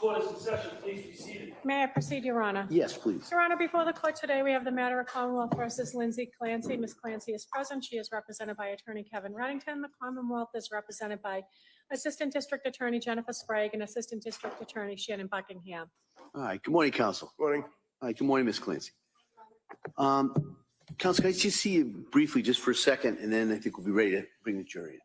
court is in session. Please be seated. May I proceed, Your Honor? Yes, please. Your Honor, before the court today, we have the matter of Commonwealth versus Lindsay Clancy. Ms. Clancy is present. She is represented by Attorney Kevin Reddington. The Commonwealth is represented by Assistant District Attorney Jennifer Sprague and Assistant District Attorney Shannon Buckingham. All right. Good morning, counsel. Morning. All right. Good morning, Ms. Clancy. Counsel, can I just see you briefly just for a second, and then I think we'll be ready to bring the jury in.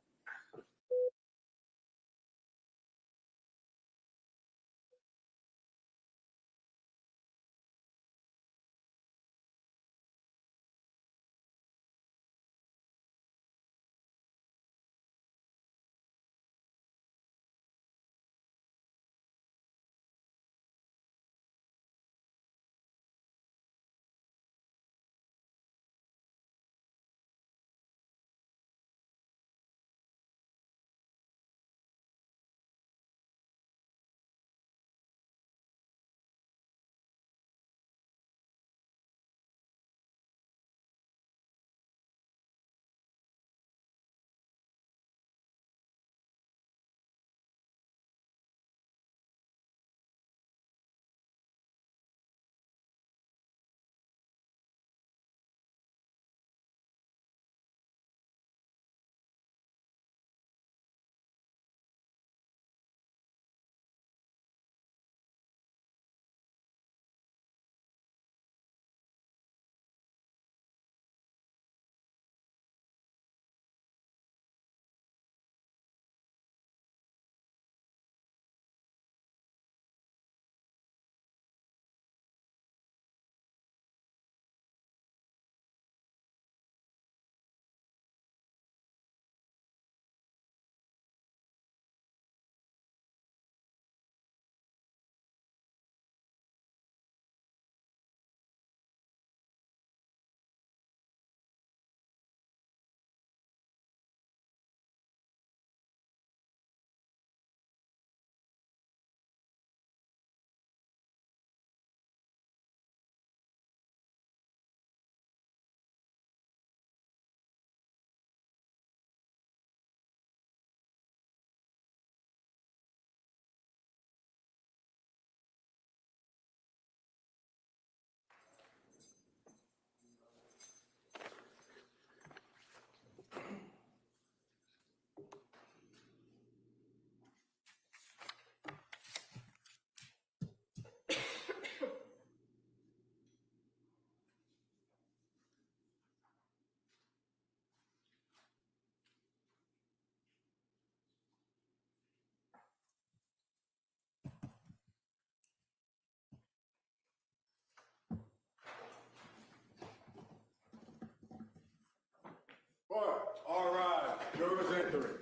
All right, jurors entering.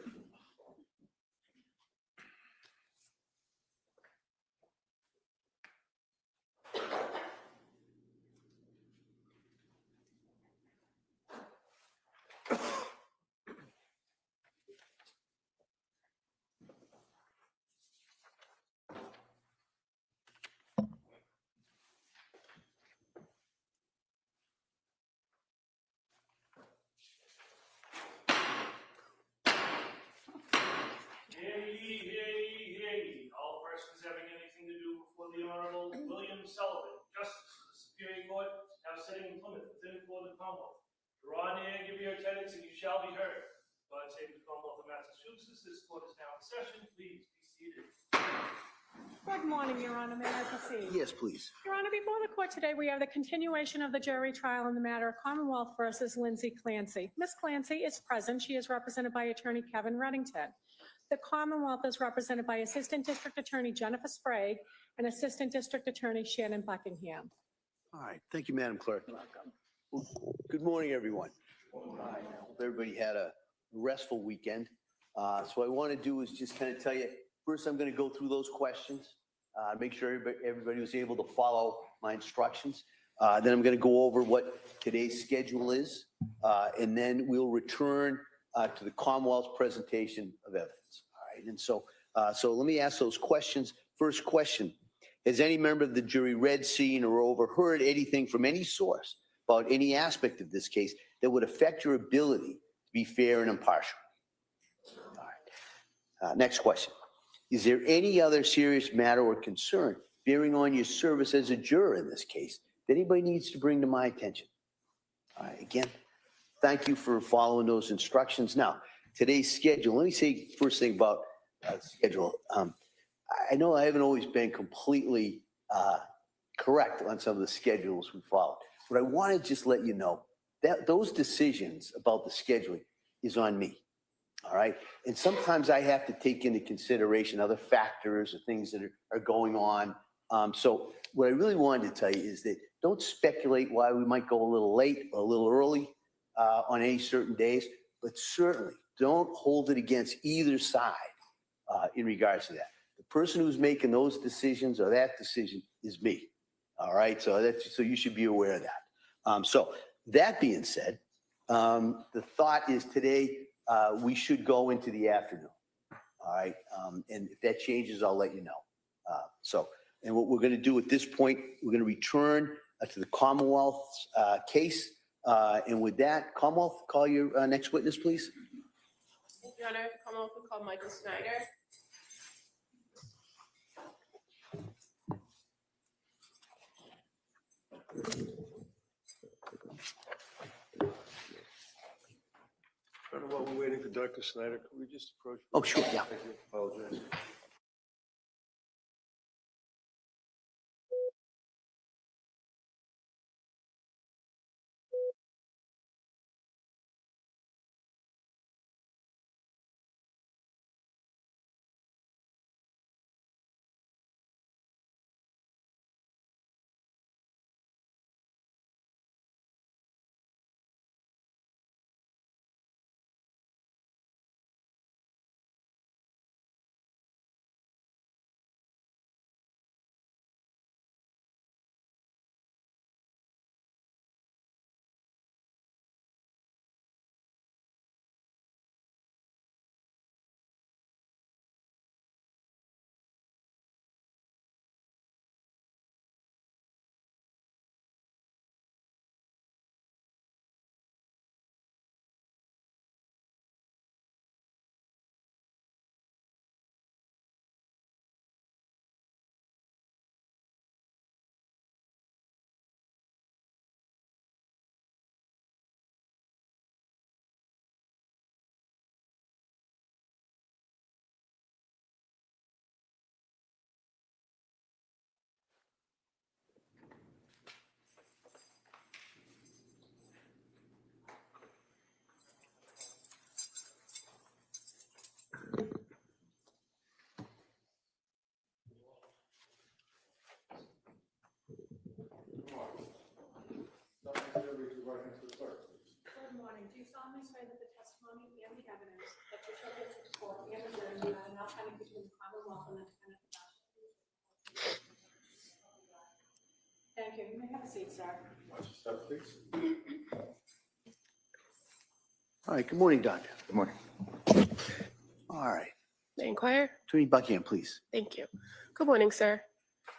Hear ye. All persons having anything to do before the Honorable William Sullivan, Justice of the Superior Court, now sitting in Plymouth, within for the Commonwealth. Draw near, give your attendance, and you shall be heard. God save the Commonwealth of Massachusetts. This court is now in session. Please be seated. Good morning, Your Honor. May I proceed? Yes, please. Your Honor, before the court today, we have the continuation of the jury trial in the matter of Commonwealth versus Lindsay Clancy. Ms. Clancy is present. She is represented by Attorney Kevin Reddington. The Commonwealth is represented by Assistant District Attorney Jennifer Sprague and Assistant District Attorney Shannon Buckingham. All right. Thank you, Madam Clerk. Well, good morning, everyone. I hope everybody had a restful weekend. So what I want to do is just kind of tell you, first I'm going to go through those questions, make sure everybody was able to follow my instructions. Then I'm going to go over what today's schedule is, and then we'll return to the Commonwealth's presentation of evidence. All right. And so let me ask those questions. First question, has any member of the jury read, seen, or overheard anything from any source about any aspect of this case that would affect your ability to be fair and impartial? All right. Next question. Is there any other serious matter or concern bearing on your service as a juror in this case that anybody needs to bring to my attention? All right, again, thank you for following those instructions. Now, today's schedule, let me say first thing about schedule. I know I haven't always been completely correct on some of the schedules we followed, but I want to just let you know that those decisions about the scheduling is on me. All right. And sometimes I have to take into consideration other factors or things that are going on. So what I really wanted to tell you is that don't speculate why we might go a little late or a little early on any certain days, but certainly don't hold it against either side in regards to that. The person who's making those decisions or that decision is me. All right. So you should be aware of that. So that being said, the thought is today, we should go into the afternoon. All right. And if that changes, I'll let you know. And what we're going to do at this point, we're going to return to the Commonwealth's case. And with that, Commonwealth, call your next witness, please. Your Honor, the Commonwealth will call Michael Snyder. While we're waiting for Dr. Snyder, could we just approach? Oh, sure, yeah. Thank you. Apologize. Good morning. Do you solemnly swear that the testimony and the evidence that you shall give to the court and the jury will be not authentic between the Commonwealth and the defendant? Thank you. You may have a seat, sir. Watch your step, please. All right. Good morning, Doctor. Good morning. All right. May I inquire? Attorney Buckingham, please. Thank you. Good morning, sir.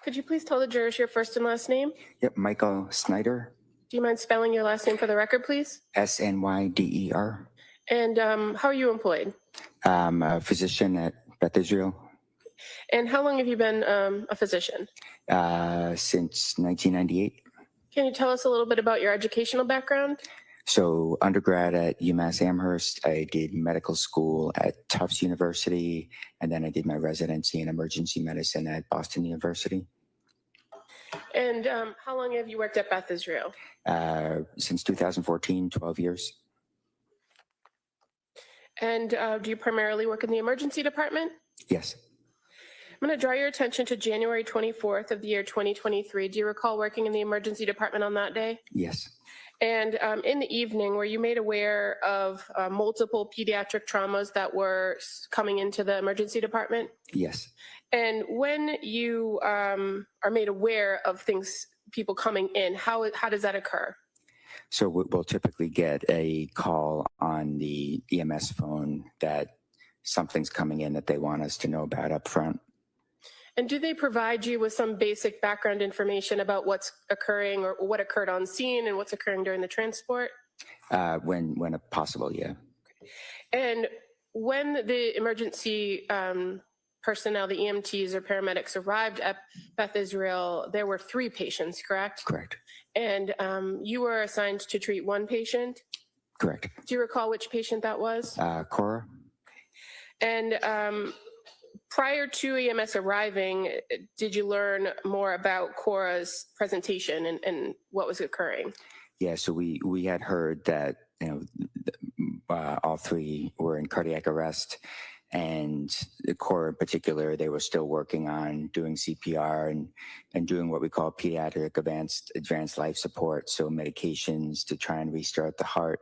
Could you please tell the jurors your first and last name? Yep, Michael Snyder, Do you mind spelling your last name for the record, please? Snyder. And how are you employed? I'm a physician at Beth Israel And how long have you been a physician? since 1998. Can you tell us a little bit about your educational background? So undergrad at UMass Amherst, I did medical school at Tufts University, and then I did my residency in emergency medicine at Boston University. And how long have you worked at Beth Israel? Since 2014, 12 years. And do you primarily work in the emergency department? Yes. I'm going to draw your attention to January 24th of the year 2023. Do you recall working in the emergency department on that day? Yes. And in the evening, were you made aware of multiple pediatric traumas that were coming into the emergency department? Yes. And when you are made aware of people coming in, how does that occur? So we'll typically get a call on the EMS phone that something's coming in that they want us to know about up front. And do they provide you with some basic background information about what's occurring or what occurred on scene and what's occurring during the transport? When possible, yeah. And when the emergency personnel, the EMTs or paramedics arrived at Beth Israel, there were 3 patients, correct? Correct. And you were assigned to treat 1 patient. Correct. Do you recall which patient that was? Cora? And prior to EMS arriving, did you learn more about Cora's presentation and what was occurring? Yeah, so we had heard that, all 3 were in cardiac arrest, and the Cora in particular, they were still working on doing CPR and doing what we call pediatric advanced life support, so medications to try and restart the heart.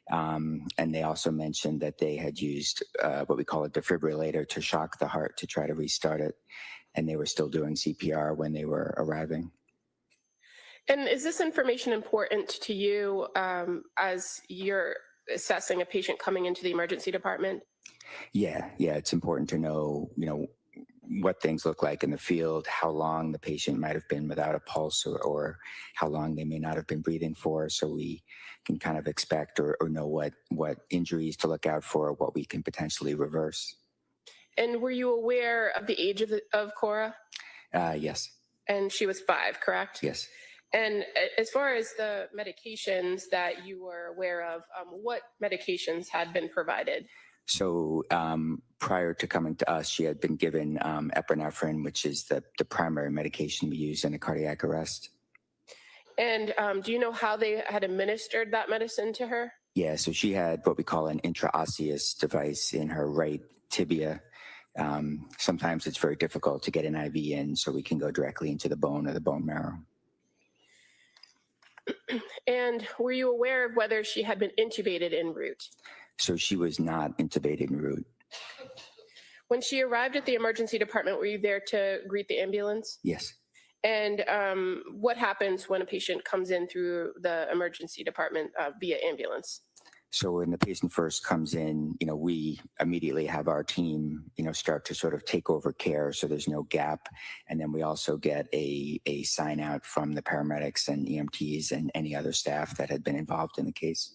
And they also mentioned that they had used what we call a defibrillator to shock the heart to try to restart it, and they were still doing CPR when they were arriving. And is this information important to you as you're assessing a patient coming into the emergency department? Yeah, it's important to know, what things look like in the field, how long the patient might have been without a pulse, or how long they may not have been breathing for, so we can kind of expect or know what injuries to look out for, what we can potentially reverse. And were you aware of the age of Cora? Yes. And she was 5, correct? Yes. And as far as the medications that you were aware of, what medications had been provided? So prior to coming to us, she had been given epinephrine, which is the primary medication we use in a cardiac arrest. And do you know how they had administered that medicine to her? Yeah, so she had what we call an intraosseous device in her right tibia. Sometimes it's very difficult to get an IV in, so we can go directly into the bone or the bone marrow. And were you aware of whether she had been intubated en route? So she was not intubated en route. When she arrived at the emergency department, were you there to greet the ambulance? Yes. And what happens when a patient comes in through the emergency department via ambulance? So when the patient first comes in, we immediately have our team, start to sort of take over care so there's no gap. And then we also get a sign out from the paramedics and EMTs and any other staff that had been involved in the case.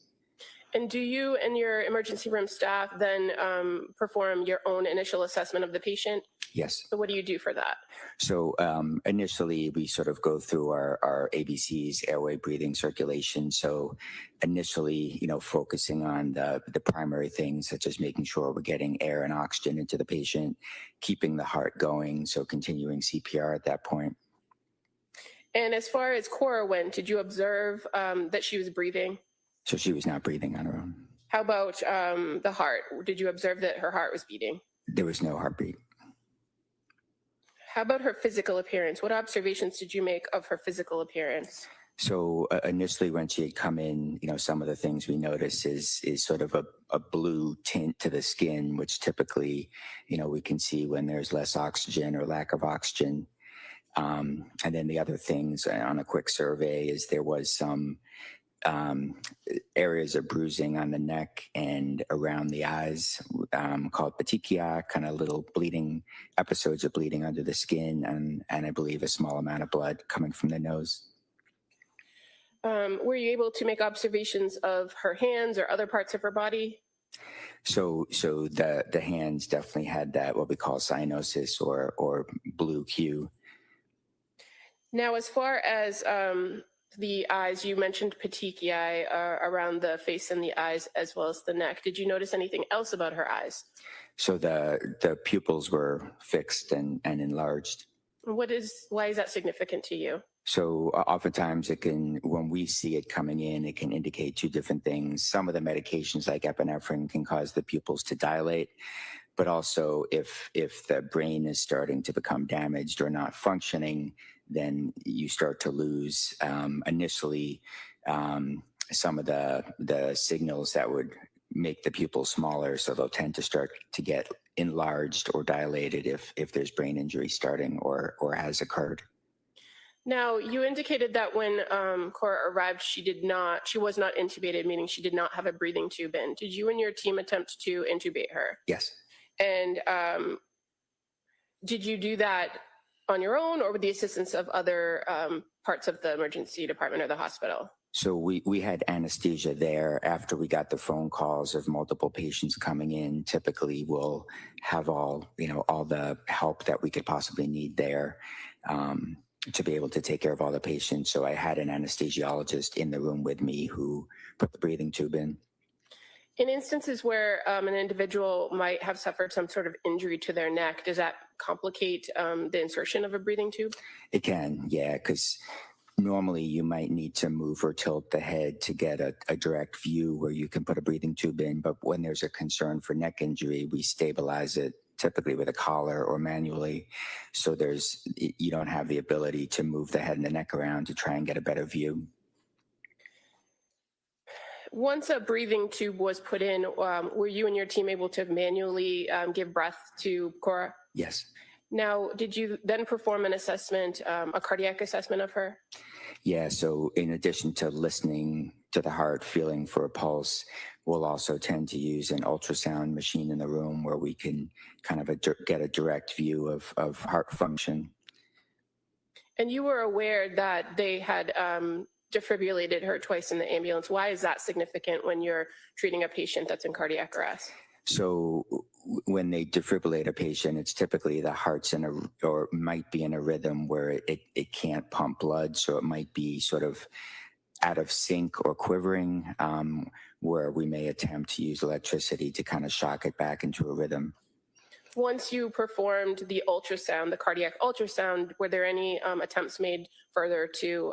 And do you and your emergency room staff then perform your own initial assessment of the patient? Yes. So what do you do for that? So initially, we sort of go through our ABCs, airway, breathing, circulation. So initially, focusing on the primary things, such as making sure we're getting air and oxygen into the patient, keeping the heart going, so continuing CPR at that point. And as far as Cora went, did you observe that she was breathing? So she was not breathing on her own. How about the heart? Did you observe that her heart was beating? There was no heartbeat. How about her physical appearance? What observations did you make of her physical appearance? So initially when she had come in, some of the things we notice is sort of a blue tint to the skin, which typically, we can see when there's less oxygen or lack of oxygen. And then the other things on a quick survey is there was some areas of bruising on the neck and around the eyes, called petechia, kind of little bleeding, episodes of bleeding under the skin, and I believe a small amount of blood coming from the nose. Were you able to make observations of her hands or other parts of her body? So the hands definitely had that, what we call cyanosis or blue hue. Now, as far as the eyes, you mentioned petechiae around the face and the eyes as well as the neck. Did you notice anything else about her eyes? So the pupils were fixed and enlarged. Why is that significant to you? So oftentimes when we see it coming in, it can indicate 2 different things. Some of the medications like epinephrine can cause the pupils to dilate, but also if the brain is starting to become damaged or not functioning, then you start to lose initially some of the signals that would make the pupils smaller. So they'll tend to start to get enlarged or dilated if there's brain injury starting or has occurred. Now, you indicated that when Cora arrived, she was not intubated, meaning she did not have a breathing tube in. Did you and your team attempt to intubate her? Yes. And did you do that on your own or with the assistance of other parts of the emergency department or the hospital? So we had anesthesia there after we got the phone calls of multiple patients coming in. Typically, we'll have all the help that we could possibly need there to be able to take care of all the patients. So I had an anesthesiologist in the room with me who put the breathing tube in. In instances where an individual might have suffered some sort of injury to their neck, does that complicate the insertion of a breathing tube? It can, yeah, because normally you might need to move or tilt the head to get a direct view where you can put a breathing tube in. But when there's a concern for neck injury, we stabilize it typically with a collar or manually. So you don't have the ability to move the head and the neck around to try and get a better view. Once a breathing tube was put in, were you and your team able to manually give breath to Cora? Yes. Now, did you then perform an assessment, a cardiac assessment of her? Yeah, so in addition to listening to the heart, feeling for a pulse, we'll also tend to use an ultrasound machine in the room where we can kind of get a direct view of heart function. And you were aware that they had defibrillated her twice in the ambulance. Why is that significant when you're treating a patient that's in cardiac arrest? So when they defibrillate a patient, it's typically the heart's or might be in a rhythm where it can't pump blood. So it might be sort of out of sync or quivering, where we may attempt to use electricity to kind of shock it back into a rhythm. Once you performed the ultrasound, the cardiac ultrasound, were there any attempts made further to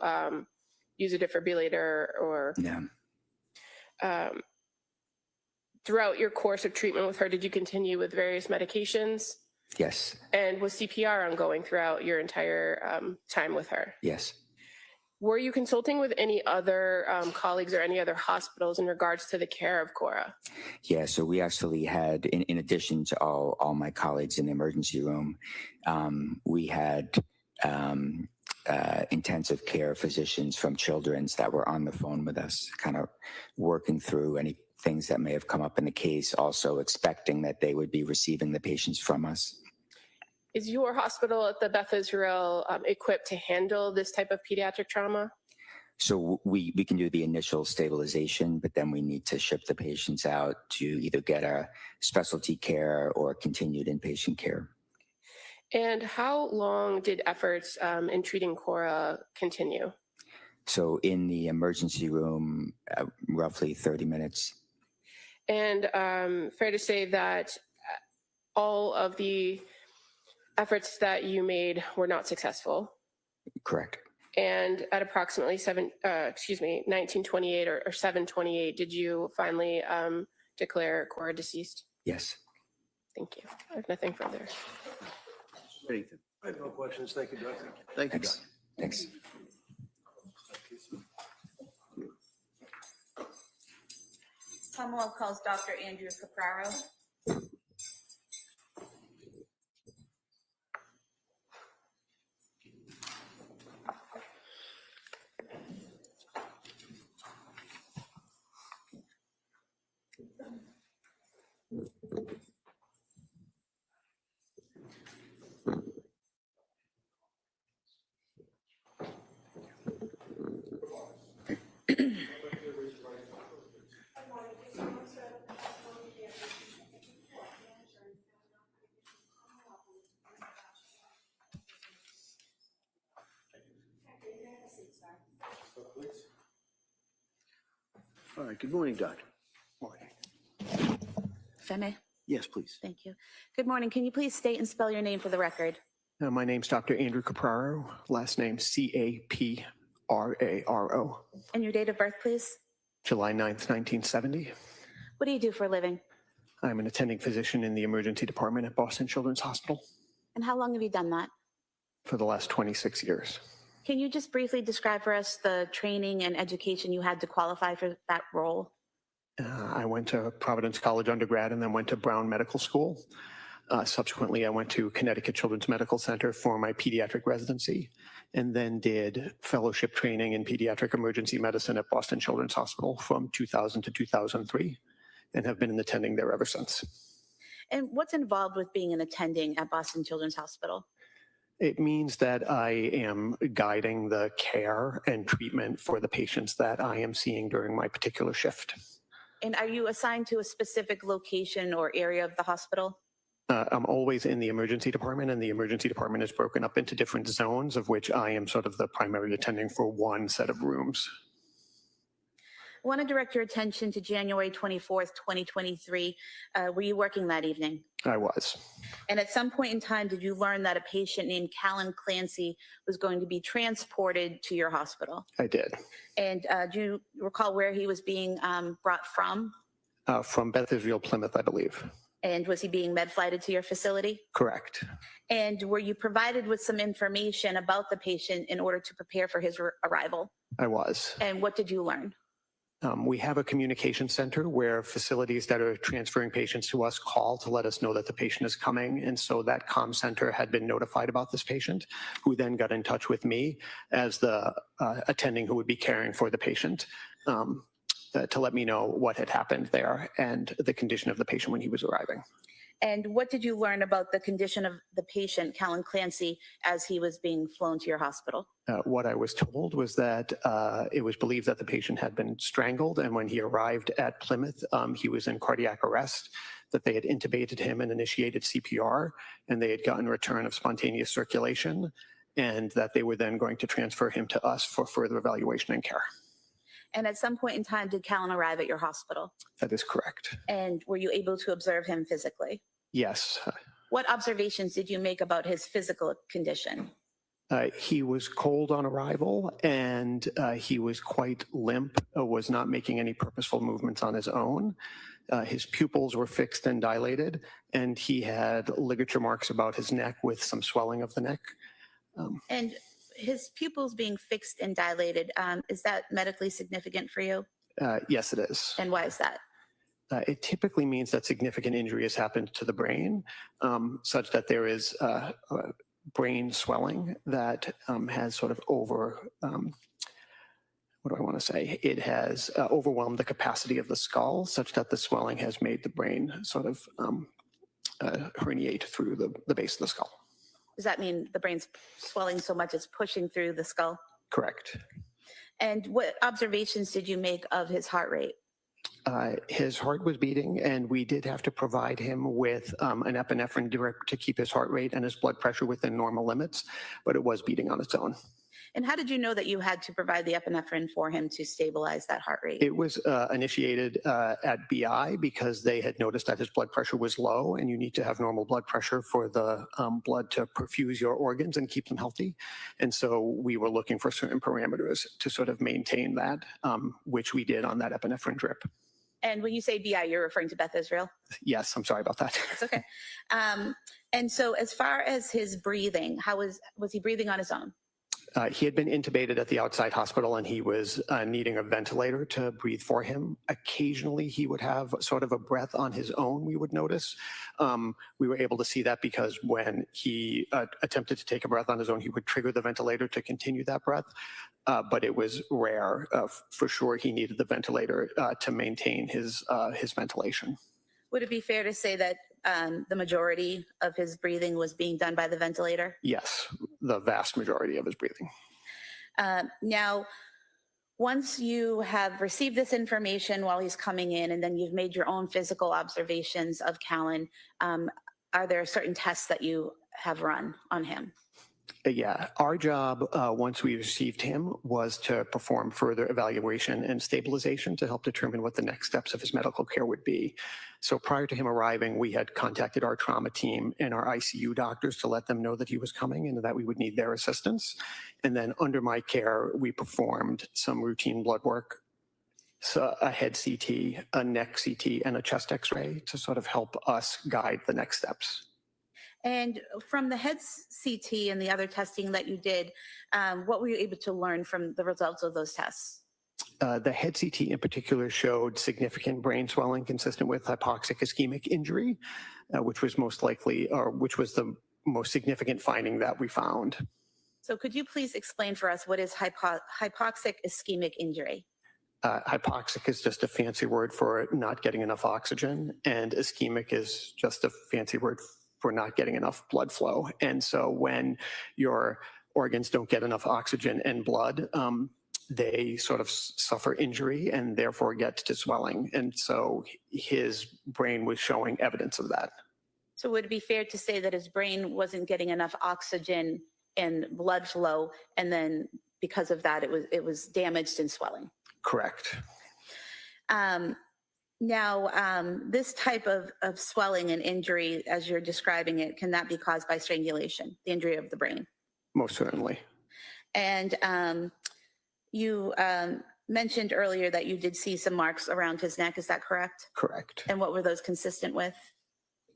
use a defibrillator or? Yeah. Throughout your course of treatment with her, did you continue with various medications? Yes. And was CPR ongoing throughout your entire time with her? Yes. Were you consulting with any other colleagues or any other hospitals in regards to the care of Cora? Yeah, so we actually had, in addition to all my colleagues in the emergency room, we had intensive care physicians from Children's that were on the phone with us, kind of working through any things that may have come up in the case, also expecting that they would be receiving the patients from us. Is your hospital at the Beth Israel equipped to handle this type of pediatric trauma? So we can do the initial stabilization, but then we need to ship the patients out to either get a specialty care or continued inpatient care. And how long did efforts in treating Cora continue? So in the emergency room, roughly 30 minutes. And fair to say that all of the efforts that you made were not successful? Correct. And at approximately 1928 or 7:28, did you finally declare Cora deceased? Yes. Thank you. I have nothing further. Anything? I have no questions. Thank you, Doctor. Thank you, Thanks. Doc. Thanks. Commonwealth calls Dr. Andrew Capraro. All right, good morning, Doctor. If I may, Yes, please. thank you. Good morning. Can you please state and spell your name for the record? My name's Dr. Andrew Capraro, last name Capraro, And your date of birth, please? July 9th, 1970. What do you do for a living? I'm an attending physician in the emergency department at Boston Children's Hospital And how long have you done that? for the last 26 years. Can you just briefly describe for us the training and education you had to qualify for that role? I went to Providence College undergrad and then went to Brown Medical School. Subsequently, I went to Connecticut Children's Medical Center for my pediatric residency and then did fellowship training in pediatric emergency medicine at Boston Children's Hospital from 2000 to 2003 and have been an attending there ever since. And what's involved with being an attending at Boston Children's Hospital? It means that I am guiding the care and treatment for the patients that I am seeing during my particular shift. And are you assigned to a specific location or area of the hospital? I'm always in the emergency department, and the emergency department is broken up into different zones, of which I am sort of the primary attending for one set of rooms. I want to direct your attention to January 24th, 2023. Were you working that evening? I was. And at some point in time, did you learn that a patient named Callan Clancy was going to be transported to your hospital? I did. And do you recall where he was being brought from? From Beth Israel, Plymouth, I believe. And was he being med flighted to your facility? Correct. And were you provided with some information about the patient in order to prepare for his arrival? I was. And what did you learn? We have a communication center where facilities that are transferring patients to us call to let us know that the patient is coming. And so that comm center had been notified about this patient, who then got in touch with me as the attending who would be caring for the patient to let me know what had happened there and the condition of the patient when he was arriving. And what did you learn about the condition of the patient, Callan Clancy, as he was being flown to your hospital? What I was told was that it was believed that the patient had been strangled, and when he arrived at Plymouth, he was in cardiac arrest, that they had intubated him and initiated CPR, and they had gotten return of spontaneous circulation, and that they were then going to transfer him to us for further evaluation and care. And at some point in time, did Callan arrive at your hospital? That is correct. And were you able to observe him physically? Yes. What observations did you make about his physical condition? He was cold on arrival, and he was quite limp, was not making any purposeful movements on his own. His pupils were fixed and dilated, and he had ligature marks about his neck with some swelling of the neck. And his pupils being fixed and dilated, is that medically significant for you? Yes, it is. And why is that? It typically means that significant injury has happened to the brain, such that there is brain swelling that has sort of it has overwhelmed the capacity of the skull, such that the swelling has made the brain sort of herniate through the base of the skull. Does that mean the brain's swelling so much it's pushing through the skull? Correct. And what observations did you make of his heart rate? His heart was beating, and we did have to provide him with an epinephrine drip to keep his heart rate and his blood pressure within normal limits, but it was beating on its own. And how did you know that you had to provide the epinephrine for him to stabilize that heart rate? It was initiated at BI because they had noticed that his blood pressure was low, and you need to have normal blood pressure for the blood to perfuse your organs and keep them healthy. And so we were looking for certain parameters to sort of maintain that, which we did on that epinephrine drip. And when you say BI, you're referring to Beth Israel? Yes, I'm sorry about that. It's okay. And so as far as his breathing, was he breathing on his own? He had been intubated at the outside hospital, and he was needing a ventilator to breathe for him. Occasionally, he would have sort of a breath on his own, we would notice. We were able to see that because when he attempted to take a breath on his own, he would trigger the ventilator to continue that breath. But it was rare. For sure, he needed the ventilator to maintain his ventilation. Would it be fair to say that the majority of his breathing was being done by the ventilator? Yes, the vast majority of his breathing. Now, once you have received this information while he's coming in, and then you've made your own physical observations of Callan, are there certain tests that you have run on him? Yeah, our job, once we received him, was to perform further evaluation and stabilization to help determine what the next steps of his medical care would be. So prior to him arriving, we had contacted our trauma team and our ICU doctors to let them know that he was coming and that we would need their assistance. And then under my care, we performed some routine blood work, so a head CT, a neck CT, and a chest X-ray to sort of help us guide the next steps. And from the head CT and the other testing that you did, what were you able to learn from the results of those tests? The head CT in particular showed significant brain swelling consistent with hypoxic ischemic injury, which was which was the most significant finding that we found. So could you please explain for us what is hypoxic ischemic injury? Hypoxic is just a fancy word for not getting enough oxygen, and ischemic is just a fancy word for not getting enough blood flow. And so when your organs don't get enough oxygen and blood, they sort of suffer injury and therefore get to swelling. And so his brain was showing evidence of that. So would it be fair to say that his brain wasn't getting enough oxygen and blood flow, and then because of that, it was damaged and swelling? Correct. Now, this type of swelling and injury, as you're describing it, can that be caused by strangulation, the injury of the brain? Most certainly. And you mentioned earlier that you did see some marks around his neck. Is that correct? Correct. And what were those consistent with?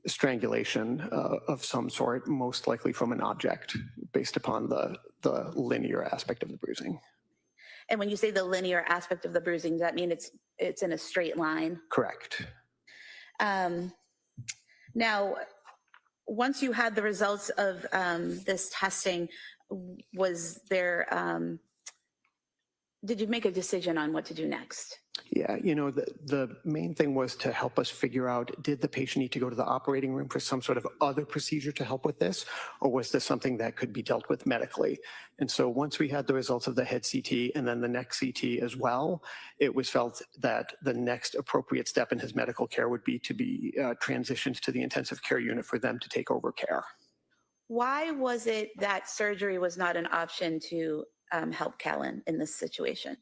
Strangulation of some sort, most likely from an object, based upon the linear aspect of the bruising. And when you say the linear aspect of the bruising, does that mean it's in a straight line? Correct. Now, once you had the results of this testing, was there, did you make a decision on what to do next? Yeah, you know, the main thing was to help us figure out, did the patient need to go to the operating room for some sort of other procedure to help with this, or was this something that could be dealt with medically? And so once we had the results of the head CT and then the neck CT as well, it was felt that the next appropriate step in his medical care would be to be transitioned to the intensive care unit for them to take over care. Why was it that surgery was not an option to help Callan in this situation?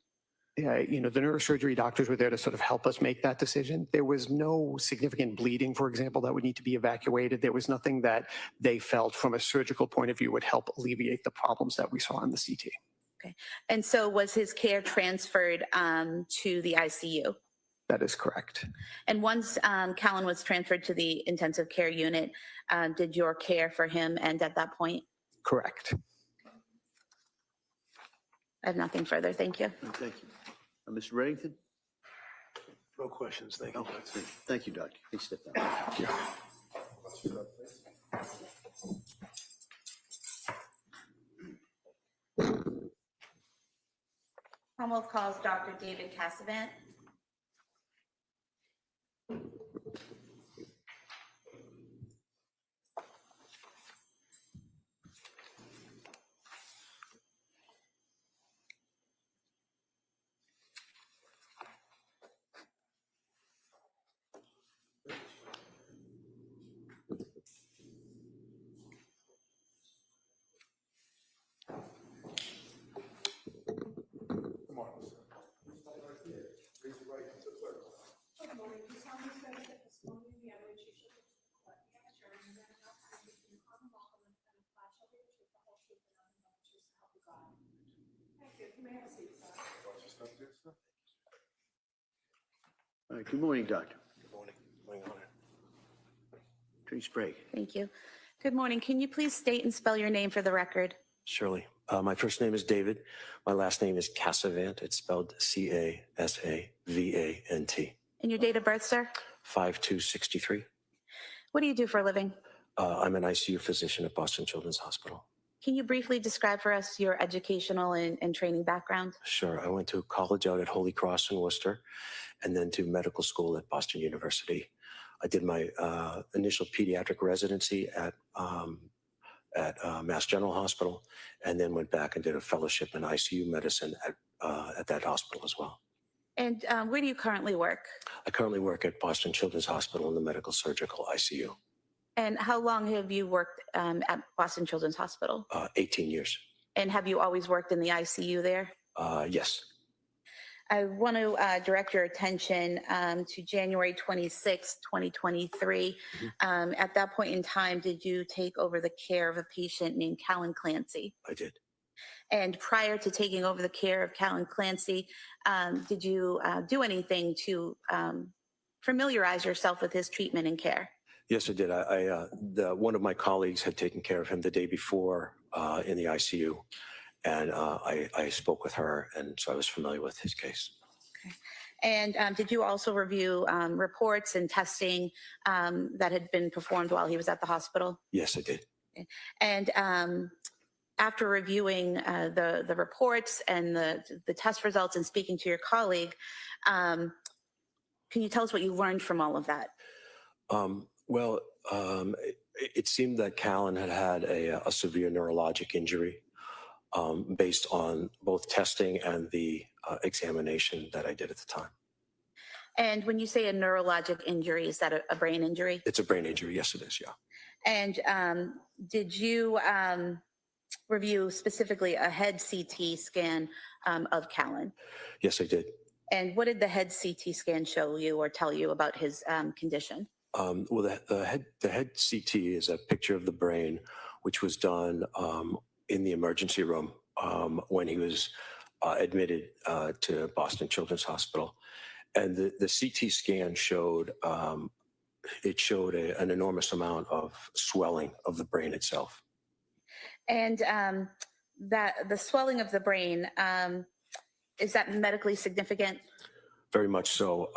Yeah, you know, the neurosurgery doctors were there to sort of help us make that decision. There was no significant bleeding, for example, that would need to be evacuated. There was nothing that they felt from a surgical point of view would help alleviate the problems that we saw in the CT. Okay. And so was his care transferred to the ICU? That is correct. And once Callan was transferred to the intensive care unit, did your care for him end at that point? Correct. I have nothing further. Thank you. Thank you. Mr. Reddington? No questions, thank you. Thank you, Doctor. Please step down. Yeah. Commonwealth calls Dr. David Cassavant. All right, good morning, Doctor. Good morning. Morning, Hunter. Attorney Sprague. Thank you. Good morning. Can you please state and spell your name for the record? Surely. My first name is David. My last name is Cassavant. It's spelled Casavant. And your date of birth, sir? 5263. What do you do for a living? I'm an ICU physician at Boston Children's Hospital. Can you briefly describe for us your educational and training background? Sure. I went to college out at Holy Cross in Worcester and then to medical school at Boston University. I did my initial pediatric residency at Mass General Hospital and then went back and did a fellowship in ICU medicine at that hospital as well. And where do you currently work? I currently work at Boston Children's Hospital in the medical surgical ICU. And how long have you worked at Boston Children's Hospital? 18 years. And have you always worked in the ICU there? Yes. I want to direct your attention to January 26, 2023. At that point in time, did you take over the care of a patient named Callan Clancy? I did. And prior to taking over the care of Callan Clancy, did you do anything to familiarize yourself with his treatment and care? Yes, I did. One of my colleagues had taken care of him the day before in the ICU, and I spoke with her, and so I was familiar with his case. Okay. And did you also review reports and testing that had been performed while he was at the hospital? Yes, I did. Okay. And after reviewing the reports and the test results and speaking to your colleague, can you tell us what you learned from all of that? It seemed that Callan had a severe neurologic injury based on both testing and the examination that I did at the time. And when you say a neurologic injury, is that a brain injury? It's a brain injury. Yes, it is. Yeah. And did you review specifically a head CT scan of Callan? Yes, I did. And what did the head CT scan show you or tell you about his condition? Well, the head CT is a picture of the brain, which was done in the emergency room when he was admitted to Boston Children's Hospital. And the CT scan showed an enormous amount of swelling of the brain itself. And that the swelling of the brain, is that medically significant? Very much so.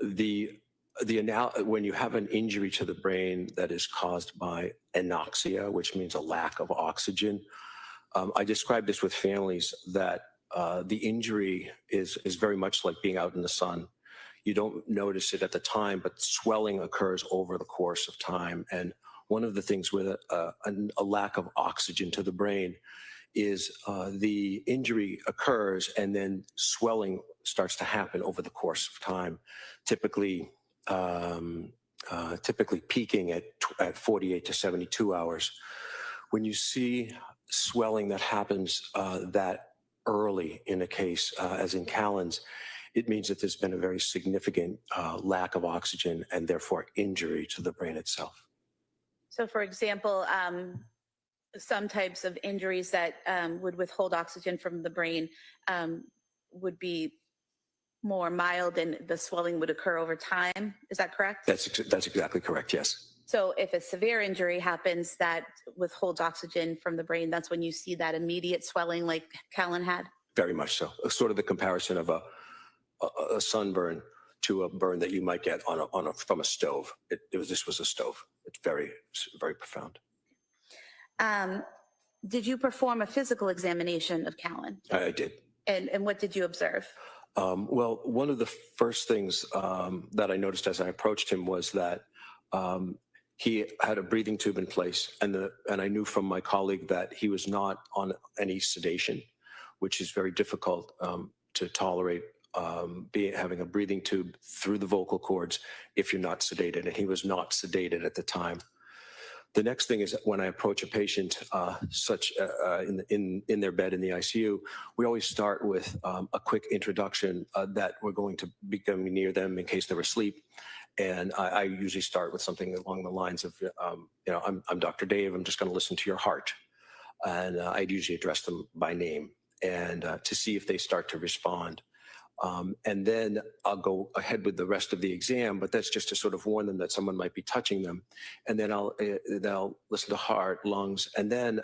When you have an injury to the brain that is caused by anoxia, which means a lack of oxygen, I describe this with families that the injury is very much like being out in the sun. You don't notice it at the time, but swelling occurs over the course of time. And one of the things with a lack of oxygen to the brain is the injury occurs and then swelling starts to happen over the course of time, typically peaking at 48 to 72 hours. When you see swelling that happens that early in a case, as in Callan's, it means that there's been a very significant lack of oxygen and therefore injury to the brain itself. So for example, some types of injuries that would withhold oxygen from the brain would be more mild and the swelling would occur over time. Is that correct? That's exactly correct, yes. So if a severe injury happens that withholds oxygen from the brain, that's when you see that immediate swelling like Callan had? Very much so. Sort of the comparison of a sunburn to a burn that you might get from a stove. This was a stove. It's very, very profound. Did you perform a physical examination of Callan? I did. And what did you observe? Well, one of the first things that I noticed as I approached him was that he had a breathing tube in place, and I knew from my colleague that he was not on any sedation, which is very difficult to tolerate, having a breathing tube through the vocal cords if you're not sedated, and he was not sedated at the time. The next thing is that when I approach a patient in their bed in the ICU, we always start with a quick introduction that we're going to be coming near them in case they're asleep. And I usually start with something along the lines of, I'm Dr. Dave, I'm just going to listen to your heart. And I'd usually address them by name and to see if they start to respond. And then I'll go ahead with the rest of the exam, but that's just to sort of warn them that someone might be touching them. And then they'll listen to heart, lungs, and then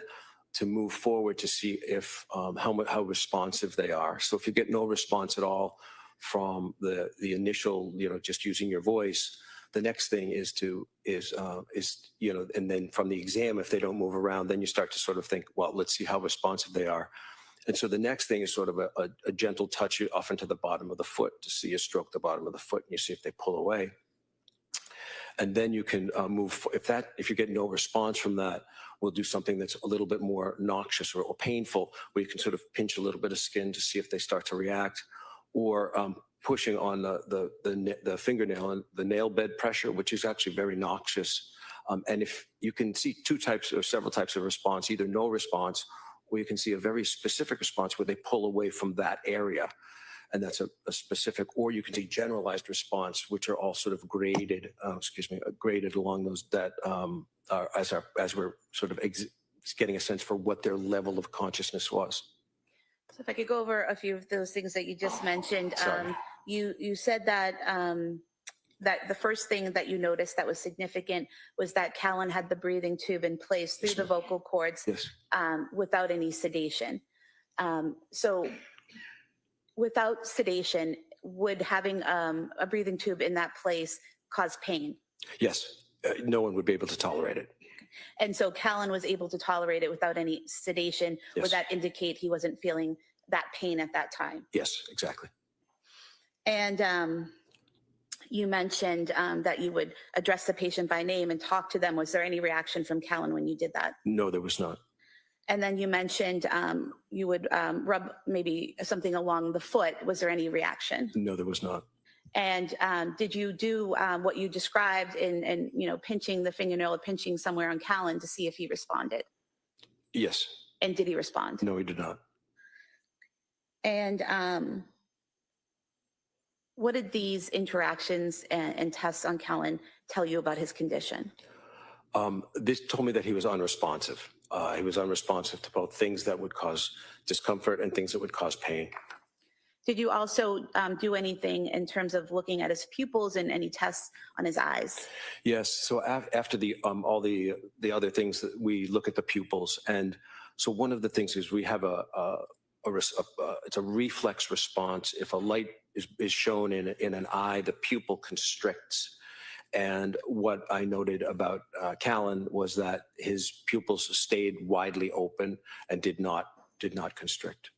to move forward to see if how responsive they are. So if you get no response at all from the initial, just using your voice, the next thing is and then from the exam, if they don't move around, then you start to sort of think, well, let's see how responsive they are. And so the next thing is sort of a gentle touch off into the bottom of the foot to see you stroke the bottom of the foot and you see if they pull away. And then you can move. If you get no response from that, we'll do something that's a little bit more noxious or painful, where you can sort of pinch a little bit of skin to see if they start to react, or pushing on the fingernail and the nail bed pressure, which is actually very noxious. And if you can see two types or several types of response, either no response, or you can see a very specific response where they pull away from that area. And that's a specific, or you can see generalized response, which are all sort of graded along those that are as we're sort of getting a sense for what their level of consciousness was. So if I could go over a few of those things that you just mentioned. You said that that the first thing that you noticed that was significant was that Callan had the breathing tube in place through the vocal cords. Yes. Without any sedation. So without sedation, would having a breathing tube in that place cause pain? Yes. No one would be able to tolerate it. And so Callan was able to tolerate it without any sedation. Yes. Would that indicate he wasn't feeling that pain at that time? Yes, exactly. And you mentioned that you would address the patient by name and talk to them. Was there any reaction from Callan when you did that? No, there was not. And then you mentioned you would rub maybe something along the foot. Was there any reaction? No, there was not. And did you do what you described in pinching the fingernail or pinching somewhere on Callan to see if he responded? Yes. And did he respond? No, he did not. And what did these interactions and tests on Callan tell you about his condition? This told me that he was unresponsive. He was unresponsive to both things that would cause discomfort and things that would cause pain. Did you also do anything in terms of looking at his pupils and any tests on his eyes? Yes. So after all the other things that we look at the pupils, and so one of the things is we have it's a reflex response. If a light is shown in an eye, the pupil constricts. And what I noted about Callan was that his pupils stayed widely open and did not constrict.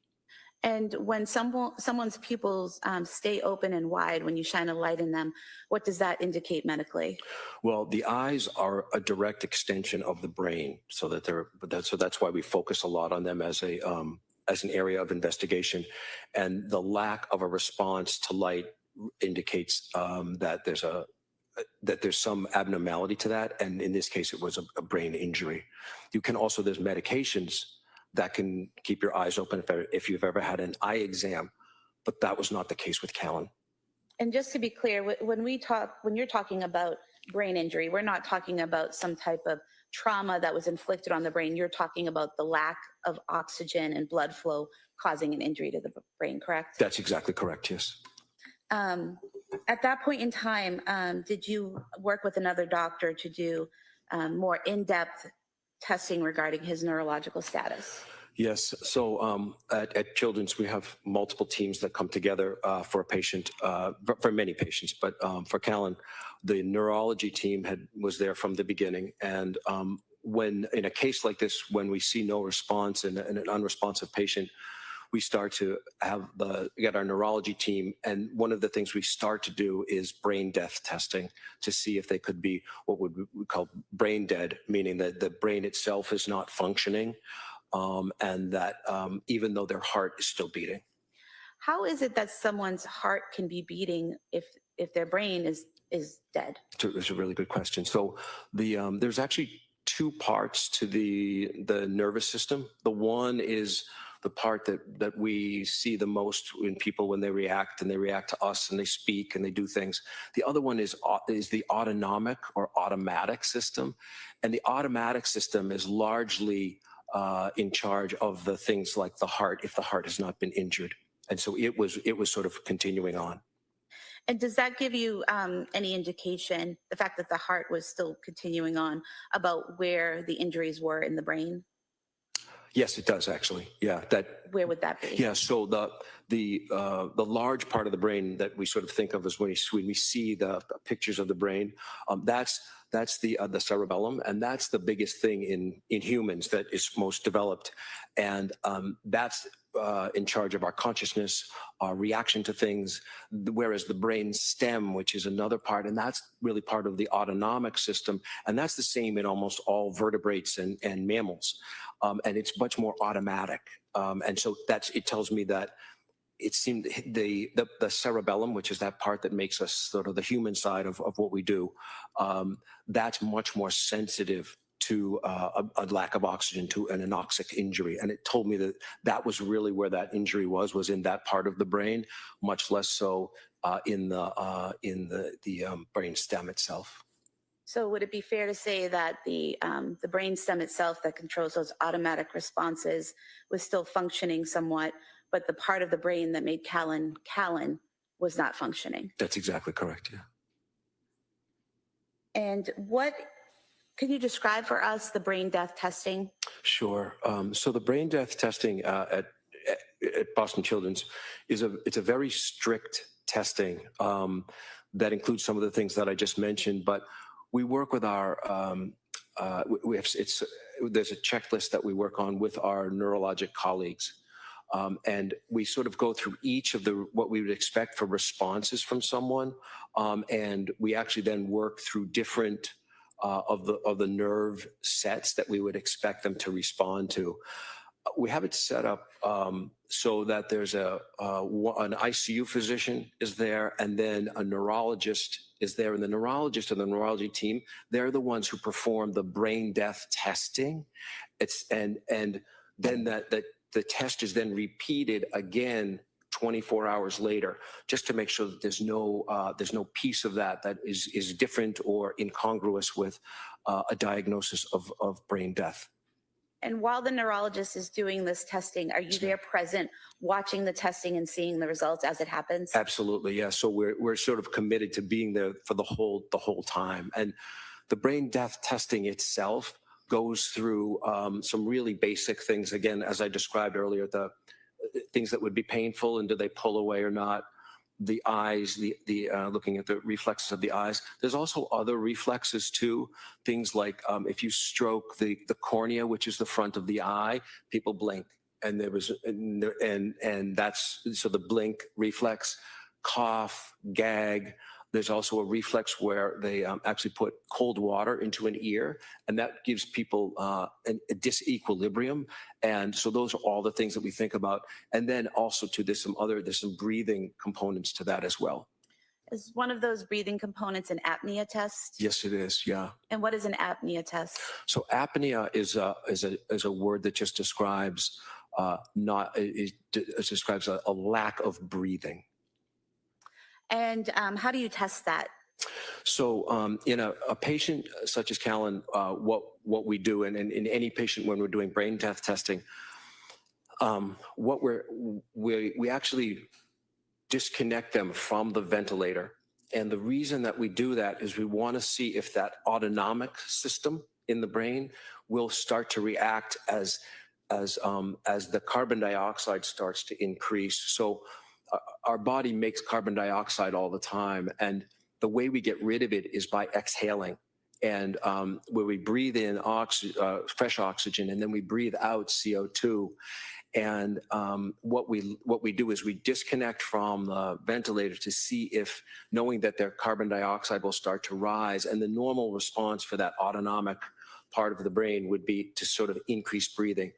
And when someone's pupils stay open and wide, when you shine a light in them, what does that indicate medically? Well, the eyes are a direct extension of the brain, so that's why we focus a lot on them as an area of investigation. And the lack of a response to light indicates that there's some abnormality to that. And in this case, it was a brain injury. There's medications that can keep your eyes open if you've ever had an eye exam, but that was not the case with Callan. And just to be clear, when you're talking about brain injury, we're not talking about some type of trauma that was inflicted on the brain. You're talking about the lack of oxygen and blood flow causing an injury to the brain, correct? That's exactly correct, yes. At that point in time, did you work with another doctor to do more in-depth testing regarding his neurological status? Yes. So at Children's, we have multiple teams that come together for a patient, for many patients. But for Callan, the neurology team was there from the beginning. And when in a case like this, when we see no response in an unresponsive patient, we start to get our neurology team. And one of the things we start to do is brain death testing to see if they could be what we call brain dead, meaning that the brain itself is not functioning, and that even though their heart is still beating. How is it that someone's heart can be beating if their brain is dead? It's a really good question. So there's actually two parts to the nervous system. The one is the part that we see the most in people when they react, and they react to us and they speak and they do things. The other one is the autonomic or automatic system. And the automatic system is largely in charge of the things like the heart, if the heart has not been injured. And so it was sort of continuing on. And does that give you any indication, the fact that the heart was still continuing on, about where the injuries were in the brain? Yes, it does actually. Yeah, Where would that be? Yeah, so the large part of the brain that we sort of think of as when we see the pictures of the brain, that's the cerebellum, and that's the biggest thing in humans that is most developed, and that's in charge of our consciousness, our reaction to things, whereas the brain stem, which is another part, and that's really part of the autonomic system, and that's the same in almost all vertebrates and mammals, and it's much more automatic, and so it tells me that it seemed the cerebellum, which is that part that makes us sort of the human side of what we do, that's much more sensitive to a lack of oxygen, to an anoxic injury. And it told me that was really where that injury was in that part of the brain, much less so in the brain stem itself. So would it be fair to say that the brain stem itself that controls those automatic responses was still functioning somewhat, but the part of the brain that made Callan was not functioning? That's exactly correct, yeah. And can you describe for us the brain death testing? Sure. So the brain death testing at Boston Children's it's a very strict testing that includes some of the things that I just mentioned. But we work with our there's a checklist that we work on with our neurologic colleagues. And we sort of go through each of what we would expect for responses from someone. And we actually then work through different of the nerve sets that we would expect them to respond to. We have it set up so that there's an ICU physician is there, and then a neurologist is there. And the neurologist and the neurology team, they're the ones who perform the brain death testing. And then the test is then repeated again 24 hours later, just to make sure that there's no piece of that is different or incongruous with a diagnosis of brain death. And while the neurologist is doing this testing, are you there present, watching the testing and seeing the results as it happens? Absolutely, yeah. So we're sort of committed to being there for the whole time. And the brain death testing itself goes through some really basic things. Again, as I described earlier, the things that would be painful and do they pull away or not. The eyes, looking at the reflexes of the eyes. There's also other reflexes too. Things like if you stroke the cornea, which is the front of the eye, people blink, and that's so the blink reflex, cough, gag. There's also a reflex where they actually put cold water into an ear, and that gives people a disequilibrium. And so those are all the things that we think about. And then also too, there's some breathing components to that as well. Is one of those breathing components an apnea test? Yes, it is. Yeah. And what is an apnea test? So apnea is a word that just describes describes a lack of breathing. And how do you test that? So in a patient such as Callan, what we do, and in any patient when we're doing brain death testing, we actually disconnect them from the ventilator. And the reason that we do that is we want to see if that autonomic system in the brain will start to react as the carbon dioxide starts to increase. So our body makes carbon dioxide all the time, and the way we get rid of it is by exhaling. And where we breathe in fresh oxygen, and then we breathe out CO2. And what we do is we disconnect from the ventilator to see if, knowing that their carbon dioxide will start to rise, and the normal response for that autonomic part of the brain would be to sort of increase breathing.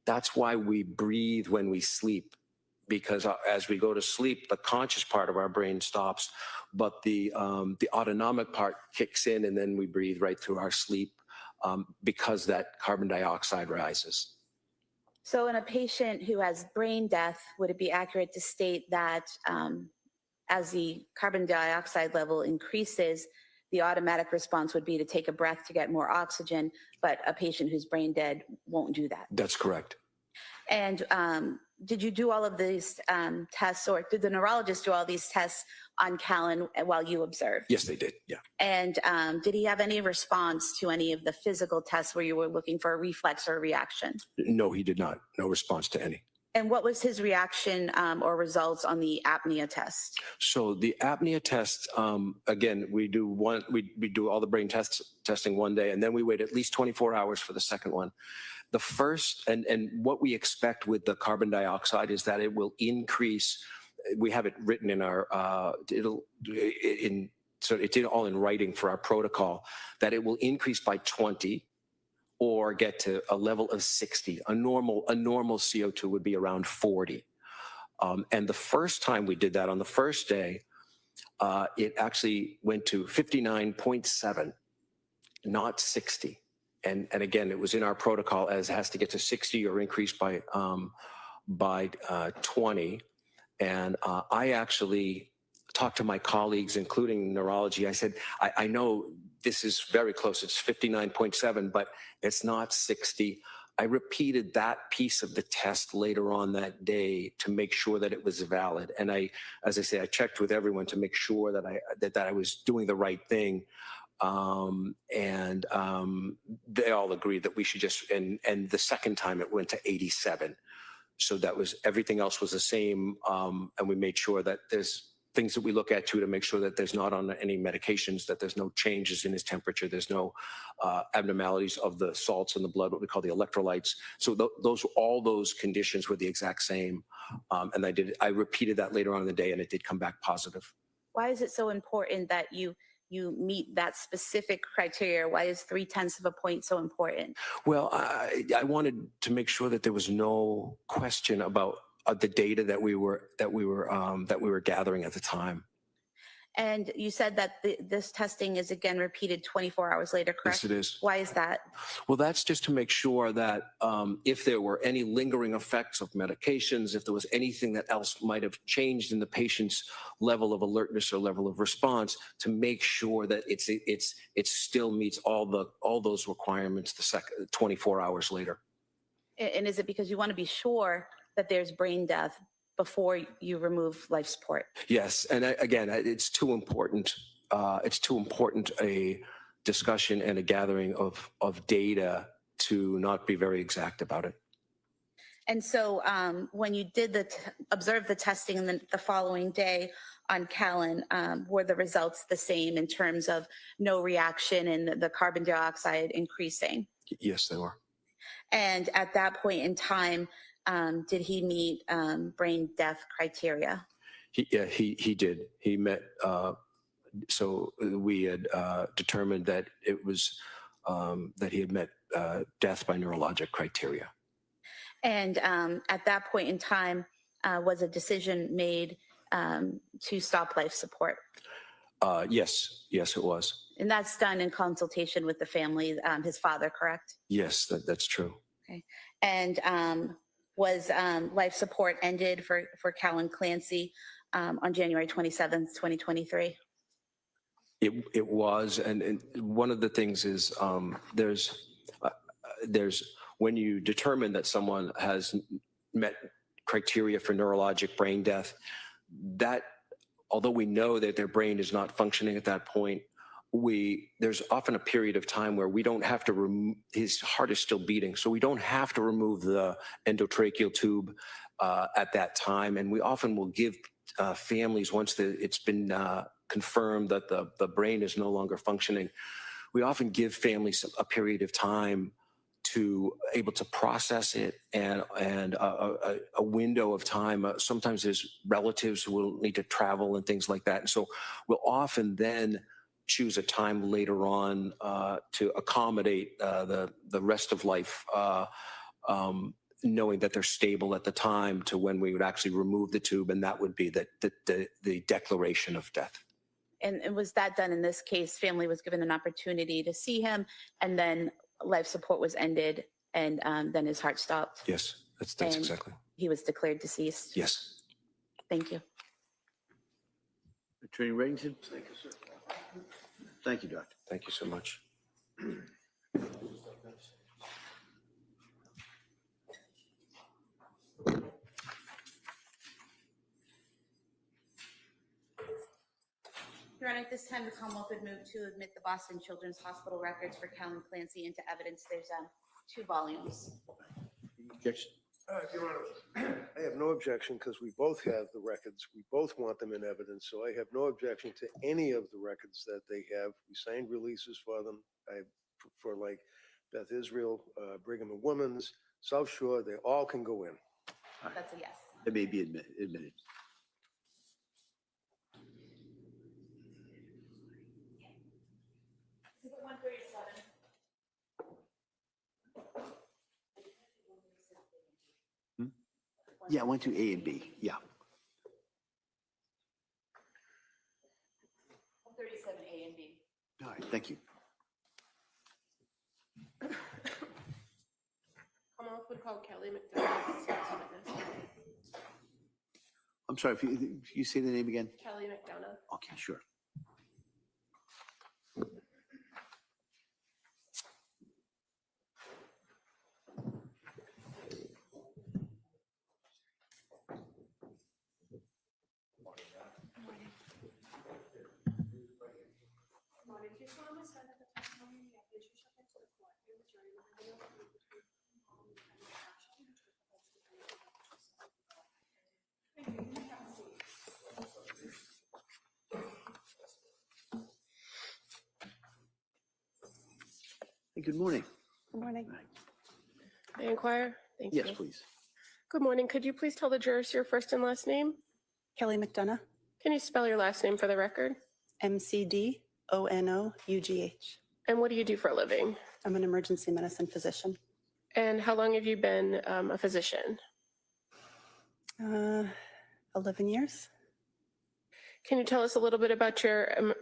That's why we breathe when we sleep, because as we go to sleep, the conscious part of our brain stops, but the autonomic part kicks in, and then we breathe right through our sleep because that carbon dioxide rises. So in a patient who has brain death, would it be accurate to state that as the carbon dioxide level increases, the automatic response would be to take a breath to get more oxygen, but a patient who's brain dead won't do that? That's correct. And did you do all of these tests, or did the neurologist do all these tests on Callan while you observed? Yes, they did, yeah. And did he have any response to any of the physical tests where you were looking for a reflex or a reaction? No, he did not. No response to any. And what was his reaction or results on the apnea test? So the apnea test, again, we do all the brain testing one day, and then we wait at least 24 hours for the second one. The first, and what we expect with the carbon dioxide is that it will increase. We have it written in our, so it's all in writing for our protocol, that it will increase by 20 or get to a level of 60. A normal CO2 would be around 40. And the first time we did that, on the first day, it actually went to 59.7, not 60. And again, it was in our protocol as it has to get to 60 or increase by 20. And I actually talked to my colleagues, including neurology. I said, I know this is very close. It's 59.7, but it's not 60. I repeated that piece of the test later on that day to make sure that it was valid. And as I say, I checked with everyone to make sure that I was doing the right thing. They all agreed that we should just, and the second time it went to 87. So that was, everything else was the same. And we made sure that things that we look at too to make sure that there's not on any medications, that there's no changes in his temperature, there's no abnormalities of the salts in the blood, what we call the electrolytes. So all those conditions were the exact same. And I repeated that later on in the day, and it did come back positive. Why is it so important that you meet that specific criteria? Why is 0.3 of a point so important? Well, I wanted to make sure that there was no question about the data that we were gathering at the time. And you said that this testing is again repeated 24 hours later, correct? Yes, it is. Why is that? Well, that's just to make sure that if there were any lingering effects of medications, if there was anything that else might have changed in the patient's level of alertness or level of response, to make sure that it still meets all those requirements 24 hours later. And is it because you want to be sure that there's brain death before you remove life support? Yes, and again, it's too important. It's too important a discussion and a gathering of data to not be very exact about it. And so when you did observe the testing and then the following day on Callan, were the results the same in terms of no reaction and the carbon dioxide increasing? Yes, they were. And at that point in time, did he meet brain death criteria? He did. He met. So we had determined that it was that he had met death by neurologic criteria. And at that point in time, was a decision made to stop life support? Yes, it was. And that's done in consultation with the family, his father, correct? Yes, that's true. Okay. And was life support ended for Callan Clancy on January 27th, 2023? It was, and one of the things is there's when you determine that someone has met criteria for neurologic brain death, that although we know that their brain is not functioning at that point, there's often a period of time where we don't have to remove, his heart is still beating, so we don't have to remove the endotracheal tube at that time. And we often will give families, once it's been confirmed that the brain is no longer functioning, we often give families a period of time to able to process it and a window of time. Sometimes there's relatives who will need to travel and things like that. And so we'll often then choose a time later on to accommodate the rest of life, knowing that they're stable at the time to when we would actually remove the tube, and that would be the declaration of death. And was that done in this case? Family was given an opportunity to see him, and then life support was ended, and then his heart stopped. Yes, that's And exactly. he was declared deceased. Yes. Thank you. Attorney Reddington? Thank you, sir. Thank you, Doctor. Thank you so much. Your Honor, at this time, the Commonwealth would move to admit the Boston Children's Hospital records for Callan Clancy into evidence. There's 2 volumes. Objection? Your Honor, I have no objection because we both have the records. We both want them in evidence, so I have no objection to any of the records that they have. We signed releases for them. For like Beth Israel, Brigham and Women's, South Shore, they all can go in. That's a yes. It may be admitted. Yeah, I went to A and B. Yeah. 137A and B. All right, thank you. Commonwealth would call Kelly McDonough as state's witness. I'm sorry, if you say the name again? Kelly McDonough. Okay, sure. good morning. Good morning. May I inquire? Thank you. Yes, please. Good morning. Could you please tell the jurors your first and last name? Kelly McDonough, Can you spell your last name for the record? MCDONOUGH. And what do you do for a living? I'm an emergency medicine physician. And how long have you been a physician? 11 years. Can you tell us a little bit about your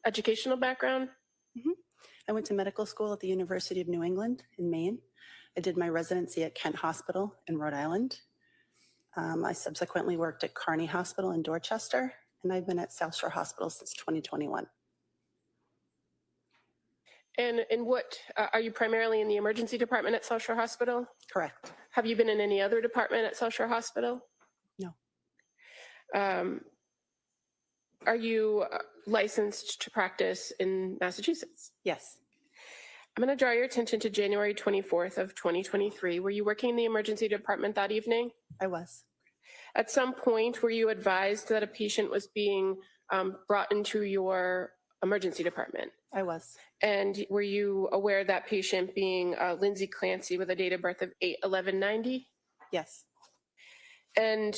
educational background? I went to medical school at the University of New England in Maine. I did my residency at Kent Hospital in Rhode Island. I subsequently worked at Kearney Hospital in Dorchester, and I've been at South Shore Hospital since 2021. And in what, are you primarily in the emergency department at South Shore Hospital? Correct. Have you been in any other department at South Shore Hospital? No. Are you licensed to practice in Massachusetts? Yes. I'm going to draw your attention to January 24th of 2023. Were you working in the emergency department that evening? I was. At some point, were you advised that a patient was being brought into your emergency department? I was. And were you aware of that patient being Lindsay Clancy with a date of birth of 8/11/90? Yes. And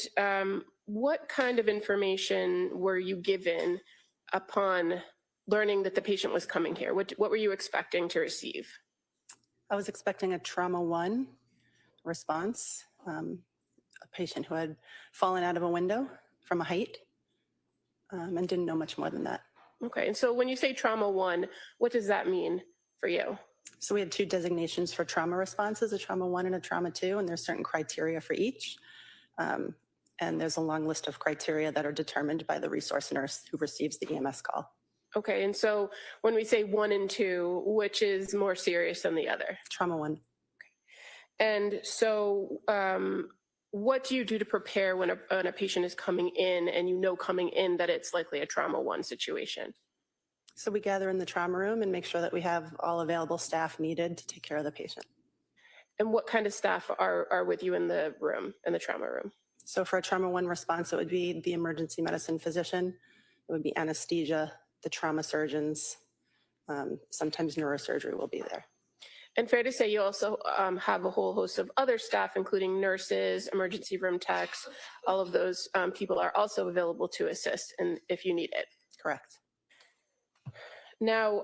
what kind of information were you given upon learning that the patient was coming here? What were you expecting to receive? I was expecting a trauma 1 response, a patient who had fallen out of a window from a height and didn't know much more than that. Okay, and so when you say trauma 1, what does that mean for you? So we had 2 designations for trauma responses, a trauma 1 and a trauma 2, and there's certain criteria for each. And there's a long list of criteria that are determined by the resource nurse who receives the EMS call. Okay, and so when we say 1 and 2, which is more serious than the other? Trauma 1. And so what do you do to prepare when a patient is coming in and you know coming in that it's likely a trauma 1 situation? So we gather in the trauma room and make sure that we have all available staff needed to take care of the patient. And what kind of staff are with you in the room, in the trauma room? So for a trauma 1 response, it would be the emergency medicine physician, it would be anesthesia, the trauma surgeons, sometimes neurosurgery will be there. And fair to say you also have a whole host of other staff, including nurses, emergency room techs, all of those people are also available to assist if you need it. Correct. Now,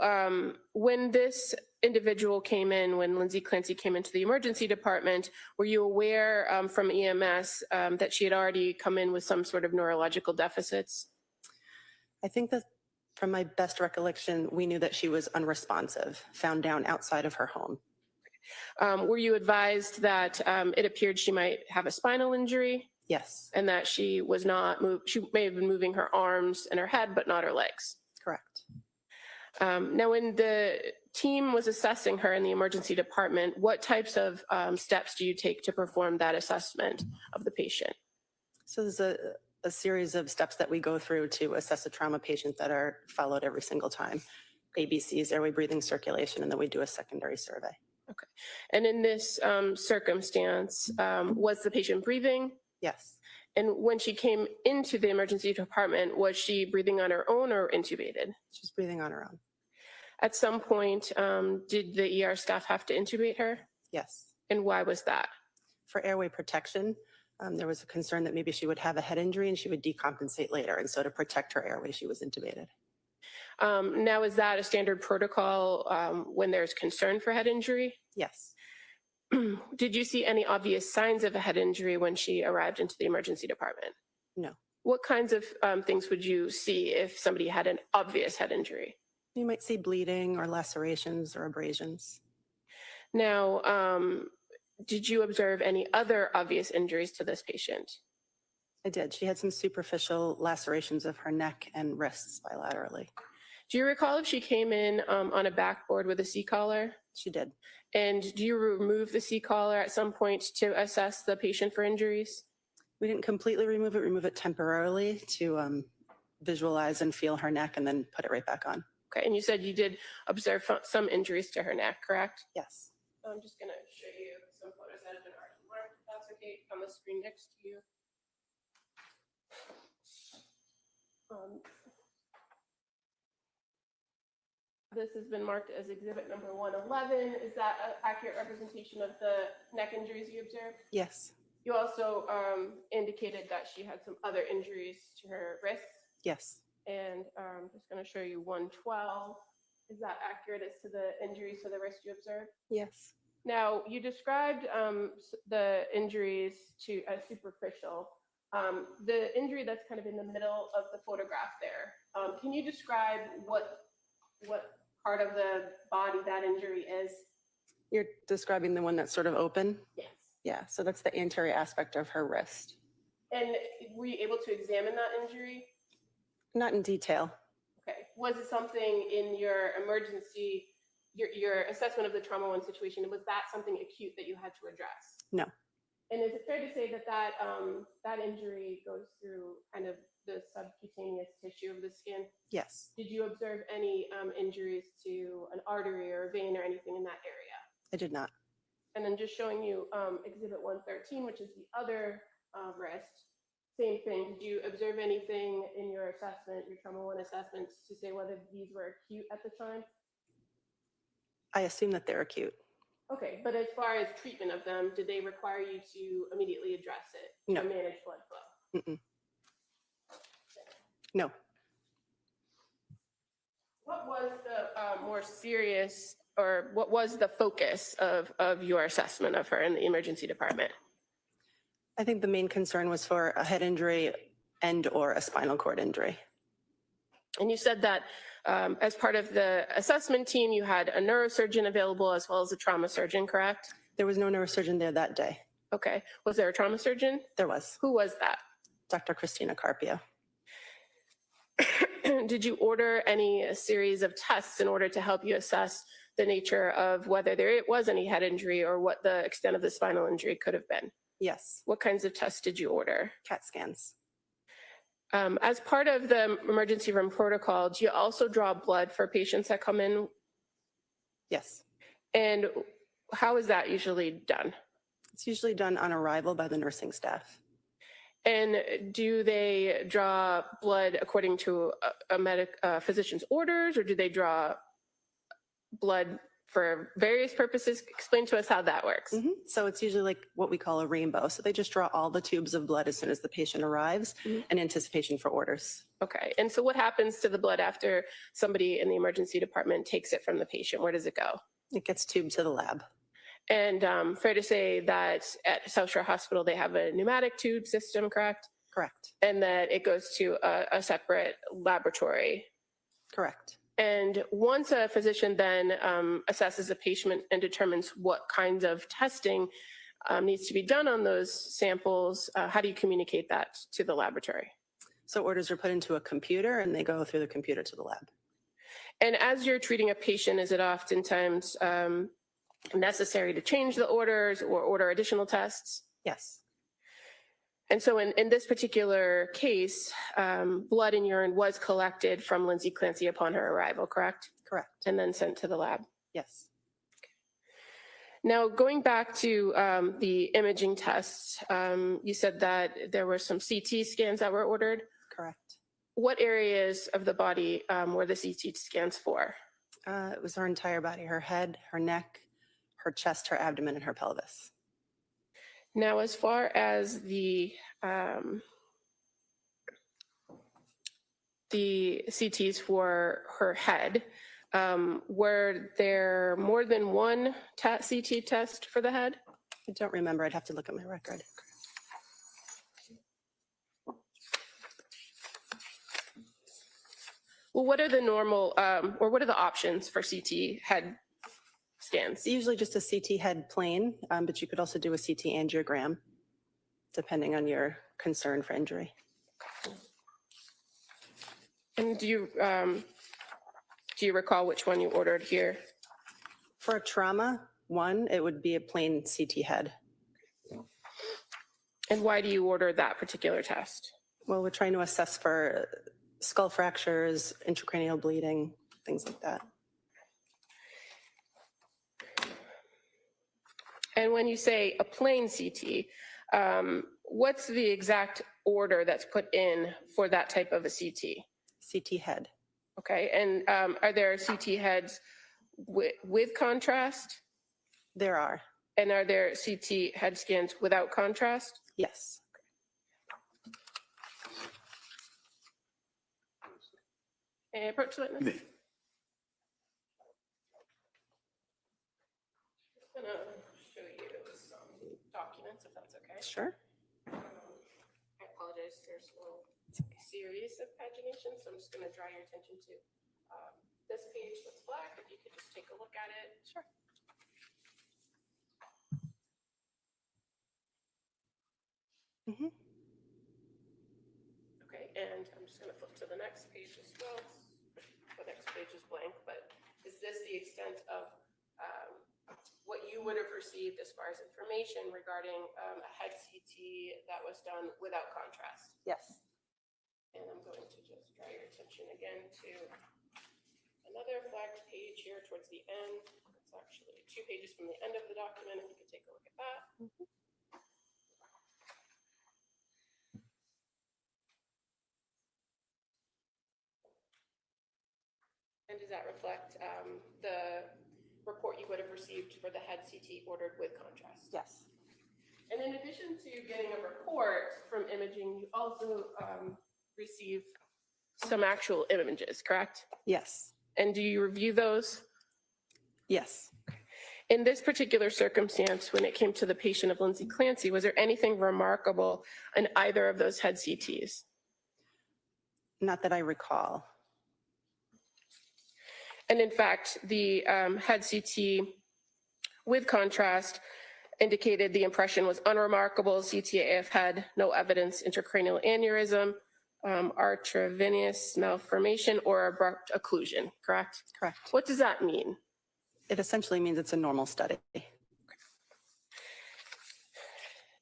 when this individual came in, when Lindsay Clancy came into the emergency department, were you aware from EMS that she had already come in with some sort of neurological deficits? I think that from my best recollection, we knew that she was unresponsive, found down outside of her home. Were you advised that it appeared she might have a spinal injury? Yes. And that she was not she may have been moving her arms and her head, but not her legs? Correct. Now, when the team was assessing her in the emergency department, what types of steps do you take to perform that assessment of the patient? So there's a series of steps that we go through to assess a trauma patient that are followed every single time. ABCs, airway, breathing, circulation, and then we do a secondary survey. Okay. And in this circumstance, was the patient breathing? Yes. And when she came into the emergency department, was she breathing on her own or intubated? She's breathing on her own. At some point, did the ER staff have to intubate her? Yes. And why was that? For airway protection, there was a concern that maybe she would have a head injury and she would decompensate later. And so to protect her airway, she was intubated. Now, is that a standard protocol when there's concern for head injury? Yes. Did you see any obvious signs of a head injury when she arrived into the emergency department? No. What kinds of things would you see if somebody had an obvious head injury? You might see bleeding or lacerations or abrasions. Now, did you observe any other obvious injuries to this patient? I did. She had some superficial lacerations of her neck and wrists bilaterally. Do you recall if she came in on a backboard with a C-collar? She did. And do you remove the C-collar at some point to assess the patient for injuries? We didn't completely remove it temporarily to visualize and feel her neck and then put it right back on. Okay, and you said you did observe some injuries to her neck, correct? Yes. I'm just going to show you some photos that have been already marked, if that's okay, on the screen next to you. This has been marked as exhibit number 111. Is that an accurate representation of the neck injuries you observed? Yes. You also indicated that she had some other injuries to her wrists. Yes. And I'm just going to show you 112. Is that accurate as to the injuries to the wrist you observed? Yes. Now, you described the injuries to as superficial. The injury that's kind of in the middle of the photograph there, can you describe what part of the body that injury is? You're describing the one that's sort of open? Yes. Yeah, so that's the anterior aspect of her wrist. And were you able to examine that injury? Not in detail. Okay. Was it something in your emergency, your assessment of the trauma 1 situation, was that something acute that you had to address? No. And is it fair to say that that injury goes through kind of the subcutaneous tissue of the skin? Yes. Did you observe any injuries to an artery or a vein or anything in that area? I did not. And then just showing you exhibit 113, which is the other wrist. Same thing. Did you observe anything in your assessment, your trauma 1 assessments, to say whether these were acute at the time? I assume that they're acute. Okay, but as far as treatment of them, did they require you to immediately address it? No. To manage blood flow? Mm-mm. No. What was the more serious, or what was the focus of your assessment of her in the emergency department? I think the main concern was for a head injury and or a spinal cord injury. And you said that as part of the assessment team, you had a neurosurgeon available as well as a trauma surgeon, correct? There was no neurosurgeon there that day. Okay. Was there a trauma surgeon? There was. Who was that? Dr. Christina Carpio. Did you order any series of tests in order to help you assess the nature of whether there was any head injury or what the extent of the spinal injury could have been? Yes. What kinds of tests did you order? CAT scans. As part of the emergency room protocol, do you also draw blood for patients that come in? Yes. And how is that usually done? It's usually done on arrival by the nursing staff. And do they draw blood according to a physician's orders, or do they draw blood for various purposes? Explain to us how that works. Mm-hmm. So it's usually like what we call a rainbow. So they just draw all the tubes of blood as soon as the patient arrives in anticipation for orders. Okay. And so what happens to the blood after somebody in the emergency department takes it from the patient? Where does it go? It gets tubed to the lab. And fair to say that at South Shore Hospital, they have a pneumatic tube system, correct? Correct. And that it goes to a separate laboratory. Correct. And once a physician then assesses a patient and determines what kinds of testing needs to be done on those samples, how do you communicate that to the laboratory? So orders are put into a computer and they go through the computer to the lab. And as you're treating a patient, is it oftentimes necessary to change the orders or order additional tests? Yes. And so in this particular case, blood and urine was collected from Lindsay Clancy upon her arrival, correct? Correct. And then sent to the lab. Yes. Now, going back to the imaging tests, you said that there were some CT scans that were ordered. Correct. What areas of the body were the CT scans for? It was her entire body, her head, her neck, her chest, her abdomen, and her pelvis. Now, as far as the CTs for her head, were there more than one CT test for the head? I don't remember. I'd have to look at my record. Well, what are the normal, or what are the options for CT head scans? It's usually just a CT head plane, but you could also do a CT angiogram, depending on your concern for injury. And do you recall which one you ordered here? For a trauma one, it would be a plain CT head. And why do you order that particular test? Well, we're trying to assess for skull fractures, intracranial bleeding, things like that. And when you say a plain CT, what's the exact order that's put in for that type of a CT? CT head. Okay, and are there CT heads with contrast? There are. And are there CT head scans without contrast? Yes. And approach the witness. Me. Just gonna show you some documents, if that's okay. Sure. I apologize, there's a little series of paginations, so I'm just gonna draw your attention to this page that's black, if you could just take a look at it. Sure. Mm-hmm. Okay, and I'm just gonna flip to the next page as well. The next page is blank, but is this the extent of what you would have received as far as information regarding a head CT that was done without contrast? Yes. And I'm going to just draw your attention again to another flagged page here towards the end. It's actually 2 pages from the end of the document, if you could take a look at that. Mm-hmm. And does that reflect the report you would have received for the head CT ordered with contrast? Yes. And in addition to getting a report from imaging, you also receive some actual images, correct? Yes. And do you review those? Yes. In this particular circumstance, when it came to the patient of Lindsay Clancy, was there anything remarkable in either of those head CTs? Not that I recall. And in fact, the head CT with contrast indicated the impression was unremarkable. CTAF had no evidence intracranial aneurysm, arteriovenous malformation, or abrupt occlusion, correct? Correct. What does that mean? It essentially means it's a normal study.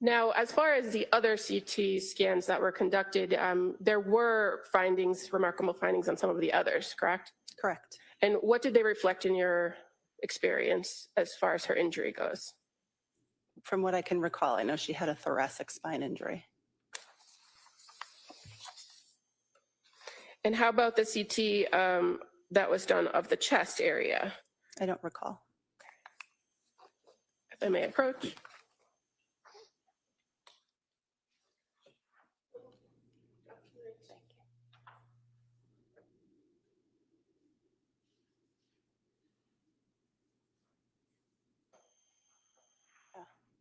Now, as far as the other CT scans that were conducted, there were findings, remarkable findings on some of the others, correct? Correct. And what did they reflect in your experience as far as her injury goes? From what I can recall, I know she had a thoracic spine injury. And how about the CT that was done of the chest area? I don't recall. If I may approach.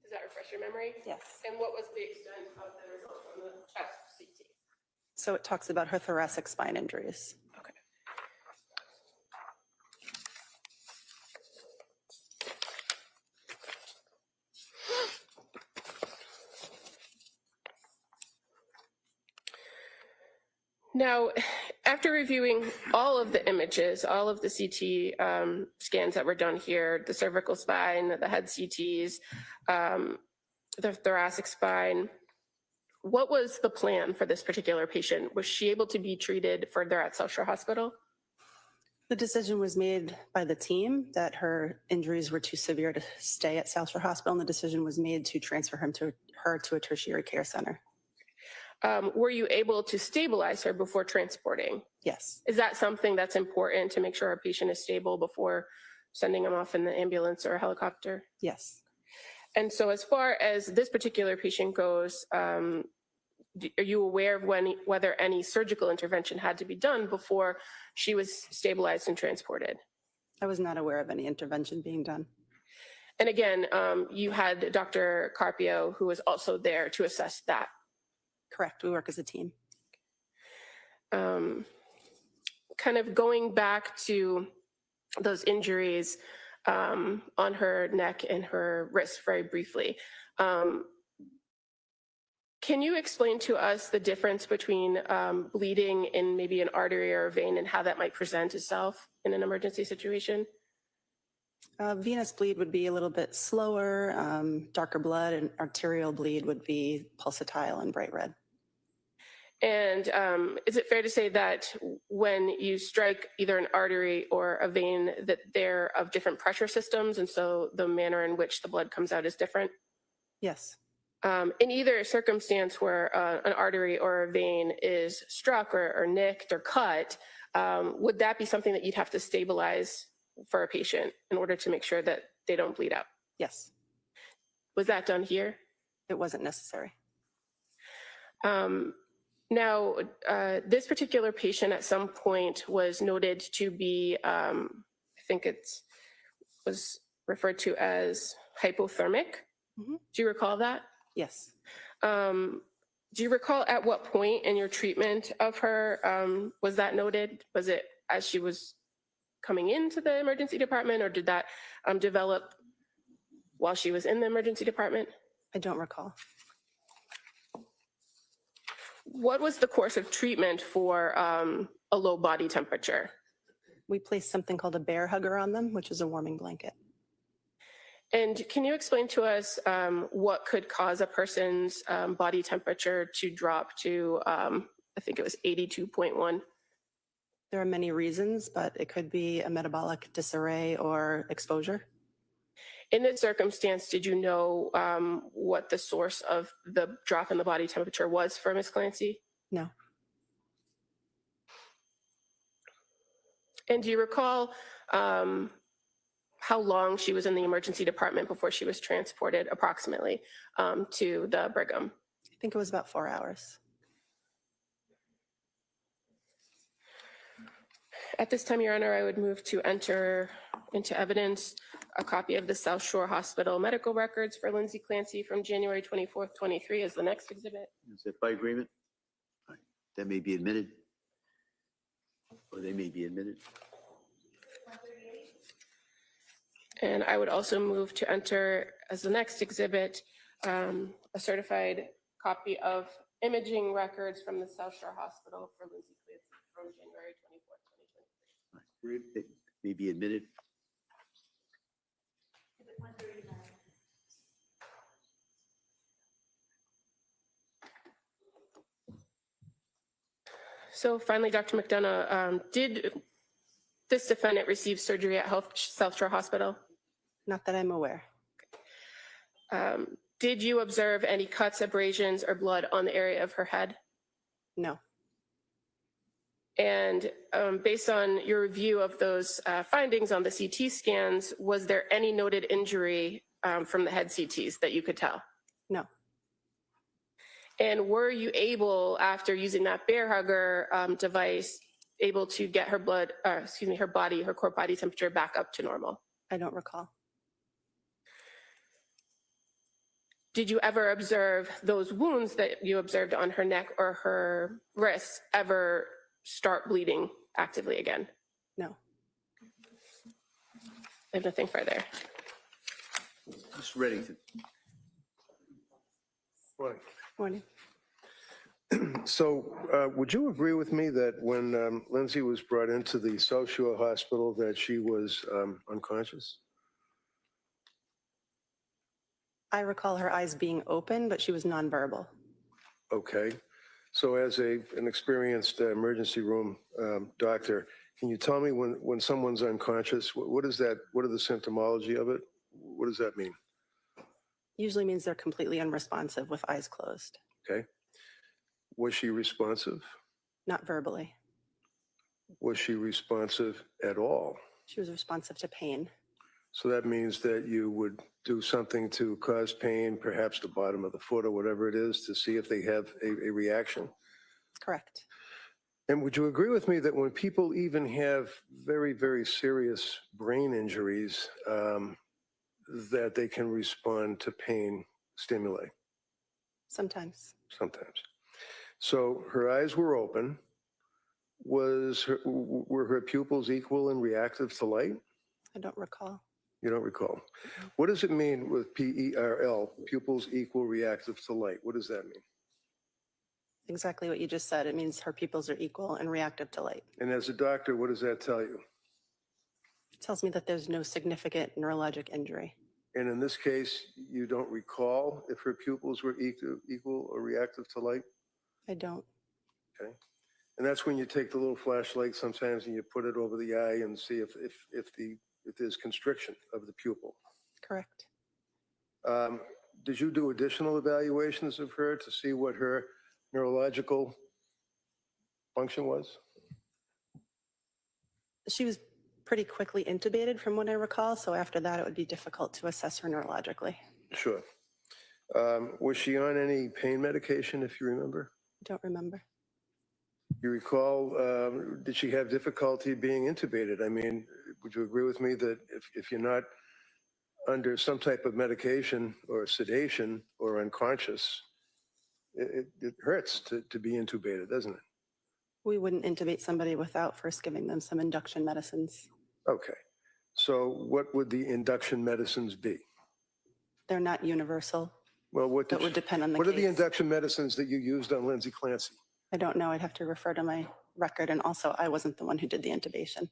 Does that refresh your memory? Yes. And what was the extent of the result from the chest CT? So it talks about her thoracic spine injuries. Okay. Now, after reviewing all of the images, all of the CT scans that were done here, the cervical spine, the head CTs, the thoracic spine, what was the plan for this particular patient? Was she able to be treated further at South Shore Hospital? The decision was made by the team that her injuries were too severe to stay at South Shore Hospital, and the decision was made to transfer her to a tertiary care center. Were you able to stabilize her before transporting? Yes. Is that something that's important to make sure a patient is stable before sending them off in the ambulance or a helicopter? Yes. And so as far as this particular patient goes, are you aware of whether any surgical intervention had to be done before she was stabilized and transported? I was not aware of any intervention being done. And again, you had Dr. Carpio, who was also there to assess that. Correct. We work as a team. Kind of going back to those injuries on her neck and her wrist very briefly. Can you explain to us the difference between bleeding in maybe an artery or a vein and how that might present itself in an emergency situation? Venous bleed would be a little bit slower, darker blood, and arterial bleed would be pulsatile and bright red. And is it fair to say that when you strike either an artery or a vein that they're of different pressure systems, and so the manner in which the blood comes out is different? Yes. In either circumstance where an artery or a vein is struck or nicked or cut, would that be something that you'd have to stabilize for a patient in order to make sure that they don't bleed out? Yes, Was that done here? it wasn't necessary. Now, this particular patient at some point was noted to be, I think it was referred to as hypothermic. Mhm. Do you recall that? Yes. Do you recall at what point in your treatment of her was that noted? Was it as she was coming into the emergency department, or did that develop while she was in the emergency department? I don't recall. What was the course of treatment for a low body temperature? We placed something called a bear hugger on them, which is a warming blanket. And can you explain to us what could cause a person's body temperature to drop to, I think it was 82.1? There are many reasons, but it could be a metabolic disarray or exposure. In this circumstance, did you know what the source of the drop in the body temperature was for Ms. Clancy? No. And do you recall how long she was in the emergency department before she was transported approximately to the Brigham? I think it was about 4 hours. At this time, Your Honor, I would move to enter into evidence a copy of the South Shore Hospital medical records for Lindsay Clancy from January 24th, 23 as the next exhibit. Is that by agreement? All right. That may be admitted. Or they may be admitted. And I would also move to enter as the next exhibit a certified copy of imaging records from the South Shore Hospital for Lindsay Clancy from January 24th, 2023. They may be admitted. So finally, Dr. McDonough, did this defendant receive surgery at South Shore Hospital? Not that I'm aware. Did you observe any cuts, abrasions, or blood on the area of her head? No. And based on your review of those findings on the CT scans, was there any noted injury from the head CTs that you could tell? No. And were you able, after using that bear hugger device, able to get her blood, her core body temperature back up to normal? I don't recall. Did you ever observe those wounds that you observed on her neck or her wrists ever start bleeding actively again? No. I have nothing further. Mr. Reddington. Right. Morning. So would you agree with me that when Lindsay was brought into the South Shore Hospital that she was unconscious? I recall her eyes being open, but she was nonverbal. Okay. So as an experienced emergency room doctor, can you tell me when someone's unconscious, what is that? What are the symptomology of it? What does that mean? Usually means they're completely unresponsive with eyes closed. Okay. Was she responsive? Not verbally. Was she responsive at all? She was responsive to pain. So that means that you would do something to cause pain, perhaps the bottom of the foot or whatever it is, to see if they have a reaction? Correct. And would you agree with me that when people even have very, very serious brain injuries, that they can respond to pain stimuli? Sometimes. Sometimes. So her eyes were open. Were her pupils equal and reactive to light? I don't recall. You don't recall. What does it mean with PERL, pupils equal reactive to light? What does that mean? Exactly what you just said. It means her pupils are equal and reactive to light. And as a doctor, what does that tell you? It tells me that there's no significant neurologic injury. And in this case, you don't recall if her pupils were equal or reactive to light? I don't. Okay. And that's when you take the little flashlight sometimes and you put it over the eye and see if there's constriction of the pupil. Correct. Did you do additional evaluations of her to see what her neurological function was? She was pretty quickly intubated from what I recall, so after that it would be difficult to assess her neurologically. Sure. Was she on any pain medication, if you remember? I don't remember. You recall, did she have difficulty being intubated? I mean, would you agree with me that if you're not under some type of medication or sedation or unconscious, it hurts to be intubated, doesn't it? We wouldn't intubate somebody without first giving them some induction medicines. Okay. So what would the induction medicines be? They're not universal. Well, That would depend on the what are the case. induction medicines that you used on Lindsay Clancy? I don't know. I'd have to refer to my record. And also, I wasn't the one who did the intubation.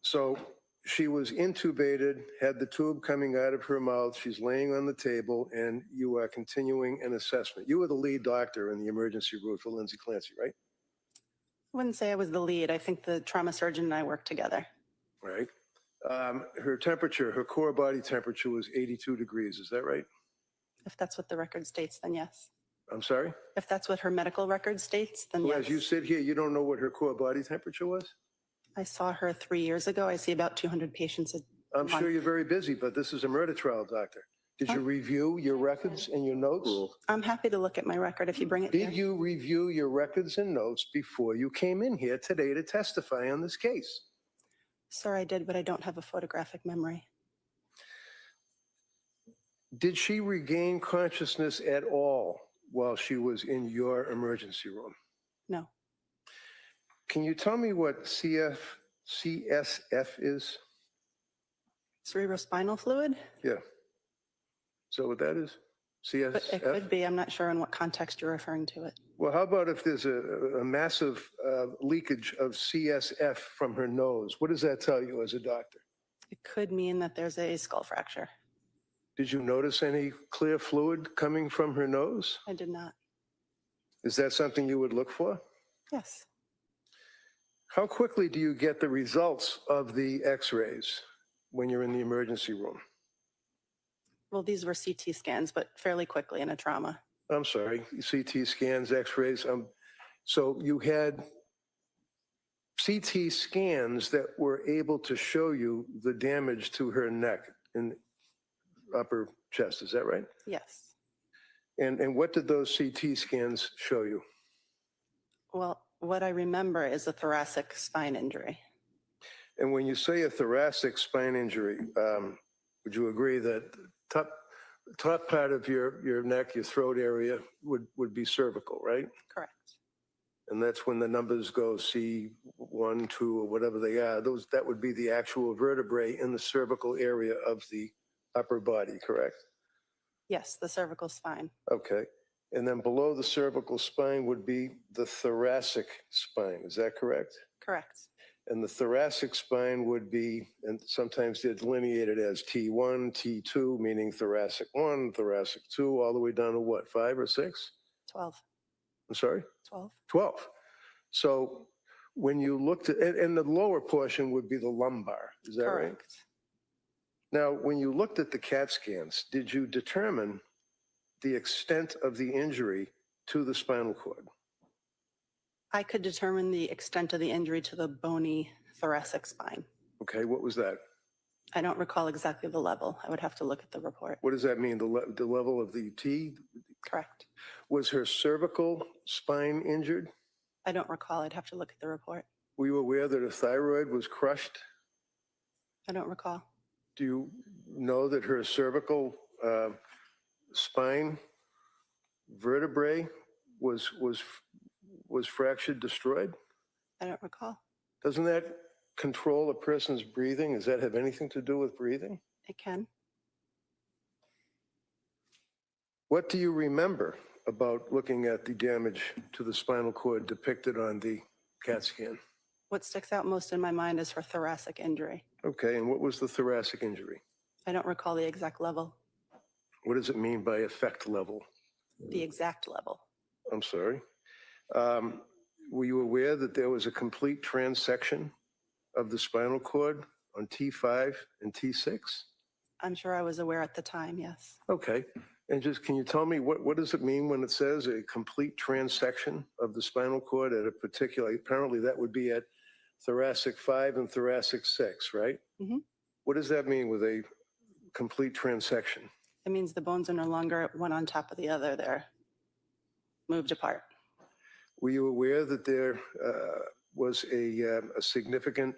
So she was intubated, had the tube coming out of her mouth. She's laying on the table, and you are continuing an assessment. You were the lead doctor in the emergency room for Lindsay Clancy, right? I wouldn't say I was the lead. I think the trauma surgeon and I worked together. Right. Her temperature, her core body temperature was 82 degrees. Is that right? If that's what the record states, then yes. I'm sorry? If that's what her medical record states, then Well, yes. as you sit here, you don't know what her core body temperature was? I saw her 3 years ago. I see about 200 patients a I'm month. sure you're very busy, but this is a murder trial, doctor. Did you review your records and your notes? I'm happy to look at my record if you bring it here. Did you review your records and notes before you came in here today to testify on this case? Sir, I did, but I don't have a photographic memory. Did she regain consciousness at all while she was in your emergency room? No. Can you tell me what CSF is? Cerebrospinal fluid? Yeah. So what that is? CSF? But it could be. I'm not sure in what context you're referring to it. Well, how about if there's a massive leakage of CSF from her nose? What does that tell you as a doctor? It could mean that there's a skull fracture. Did you notice any clear fluid coming from her nose? I did not. Is that something you would look for? Yes. How quickly do you get the results of the x-rays when you're in the emergency room? Well, these were CT scans, but fairly quickly in a trauma. I'm sorry, CT scans, x-rays. So you had CT scans that were able to show you the damage to her neck and upper chest, is that right? Yes. And what did those CT scans show you? Well, what I remember is a thoracic spine injury. And when you say a thoracic spine injury, would you agree that top part of your neck, your throat area would be cervical, right? Correct. And that's when the numbers go C1, 2, or whatever they are. That would be the actual vertebrae in the cervical area of the upper body, correct? Yes, the cervical spine. Okay. And then below the cervical spine would be the thoracic spine. Is that correct? Correct. And the thoracic spine would be, and sometimes they're delineated as T1, T2, meaning thoracic 1, thoracic 2, all the way down to what, 5 or 6? 12. I'm sorry? 12. 12. So when you looked at, and the lower portion would be the lumbar, is that right? Correct. Now, when you looked at the CAT scans, did you determine the extent of the injury to the spinal cord? I could determine the extent of the injury to the bony thoracic spine. Okay, what was that? I don't recall exactly the level. I would have to look at the report. What does that mean? The level of the T? Correct. Was her cervical spine injured? I don't recall. I'd have to look at the report. Were you aware that her thyroid was crushed? I don't recall. Do you know that her cervical spine vertebrae was fractured, destroyed? I don't recall. Doesn't that control a person's breathing? Does that have anything to do with breathing? It can. What do you remember about looking at the damage to the spinal cord depicted on the CAT scan? What sticks out most in my mind is her thoracic injury. Okay, and what was the thoracic injury? I don't recall the exact level. What does it mean by effect level? The exact level. I'm sorry. Were you aware that there was a complete transection of the spinal cord on T5 and T6? I'm sure I was aware at the time, yes. Okay. And just, can you tell me what does it mean when it says a complete transection of the spinal cord at a particular, apparently that would be at thoracic 5 and thoracic 6, right? Mhm. What does that mean with a complete transection? It means the bones are no longer one on top of the other. They're moved apart. Were you aware that there was a significant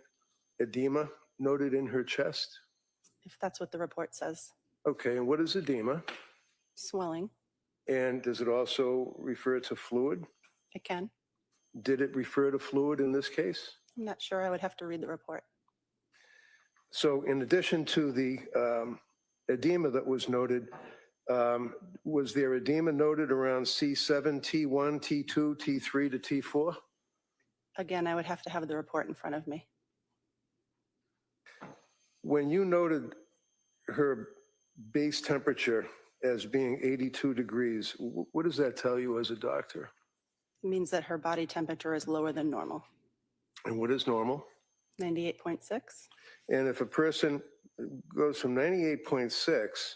edema noted in her chest? If that's what the report says. Okay, and what is edema? Swelling. And does it also refer to fluid? It can. Did it refer to fluid in this case? I'm not sure. I would have to read the report. So in addition to the edema that was noted, was there edema noted around C7, T1, T2, T3 to T4? Again, I would have to have the report in front of me. When you noted her base temperature as being 82 degrees, what does that tell you as a doctor? It means that her body temperature is lower than normal. And what is normal? 98.6. And if a person goes from 98.6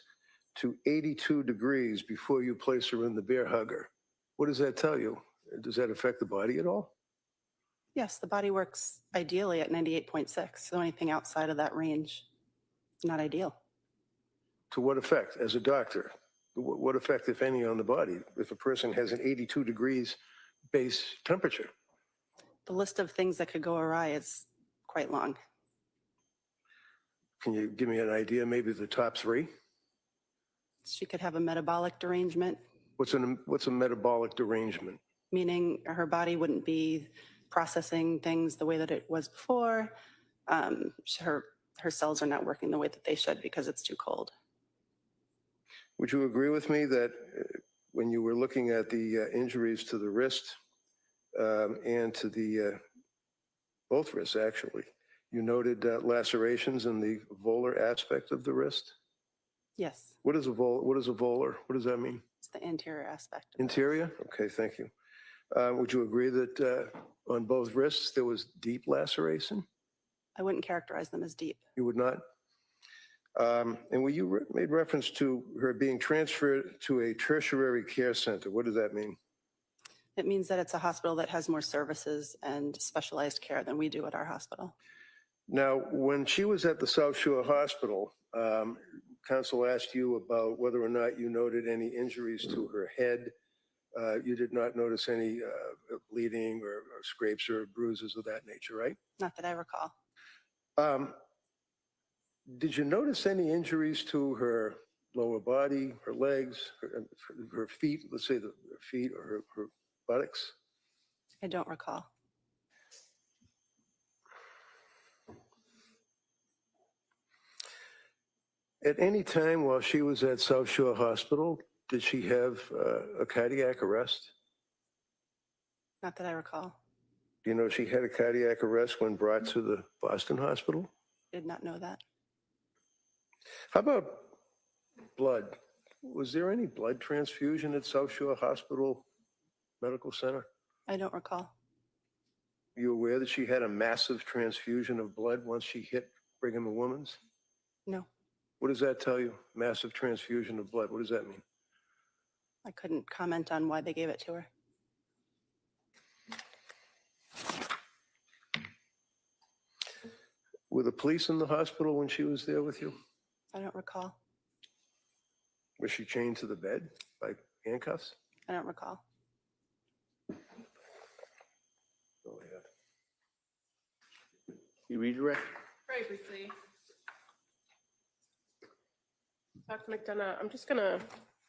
to 82 degrees before you place her in the bear hugger, what does that tell you? Does that affect the body at all? Yes, the body works ideally at 98.6. So anything outside of that range, not ideal. To what effect as a doctor? What effect, if any, on the body if a person has an 82 degrees base temperature? The list of things that could go awry is quite long. Can you give me an idea, maybe the top 3? She could have a metabolic derangement, What's a metabolic derangement? meaning her body wouldn't be processing things the way that it was before. Her cells are not working the way that they should because it's too cold. Would you agree with me that when you were looking at the injuries to the wrist and to the both wrists, actually, you noted lacerations in the volar aspect of the wrist? Yes, What is a volar? What does that mean? it's the anterior aspect. Interior? Okay, thank you. Would you agree that on both wrists there was deep laceration? I wouldn't characterize them as deep. You would not? And when you made reference to her being transferred to a tertiary care center, what does that mean? It means that it's a hospital that has more services and specialized care than we do at our hospital. Now, when she was at the South Shore Hospital, counsel asked you about whether or not you noted any injuries to her head. You did not notice any bleeding or scrapes or bruises of that nature, right? Not that I recall. Did you notice any injuries to her lower body, her legs, her feet, let's say her feet or her buttocks? I don't recall. At any time while she was at South Shore Hospital, did she have a cardiac arrest? Not that I recall. Do you know she had a cardiac arrest when brought to the Boston Hospital? Did not know that. How about blood? Was there any blood transfusion at South Shore Hospital Medical Center? I don't recall. Are you aware that she had a massive transfusion of blood once she hit Brigham and Women's? No, What does that tell you? Massive transfusion of blood. What does that mean? I couldn't comment on why they gave it to her. Were the police in the hospital when she was there with you? I don't recall. Was she chained to the bed by handcuffs? I don't recall. Go ahead. You redirect? Very briefly. Dr. McDonough, I'm just going to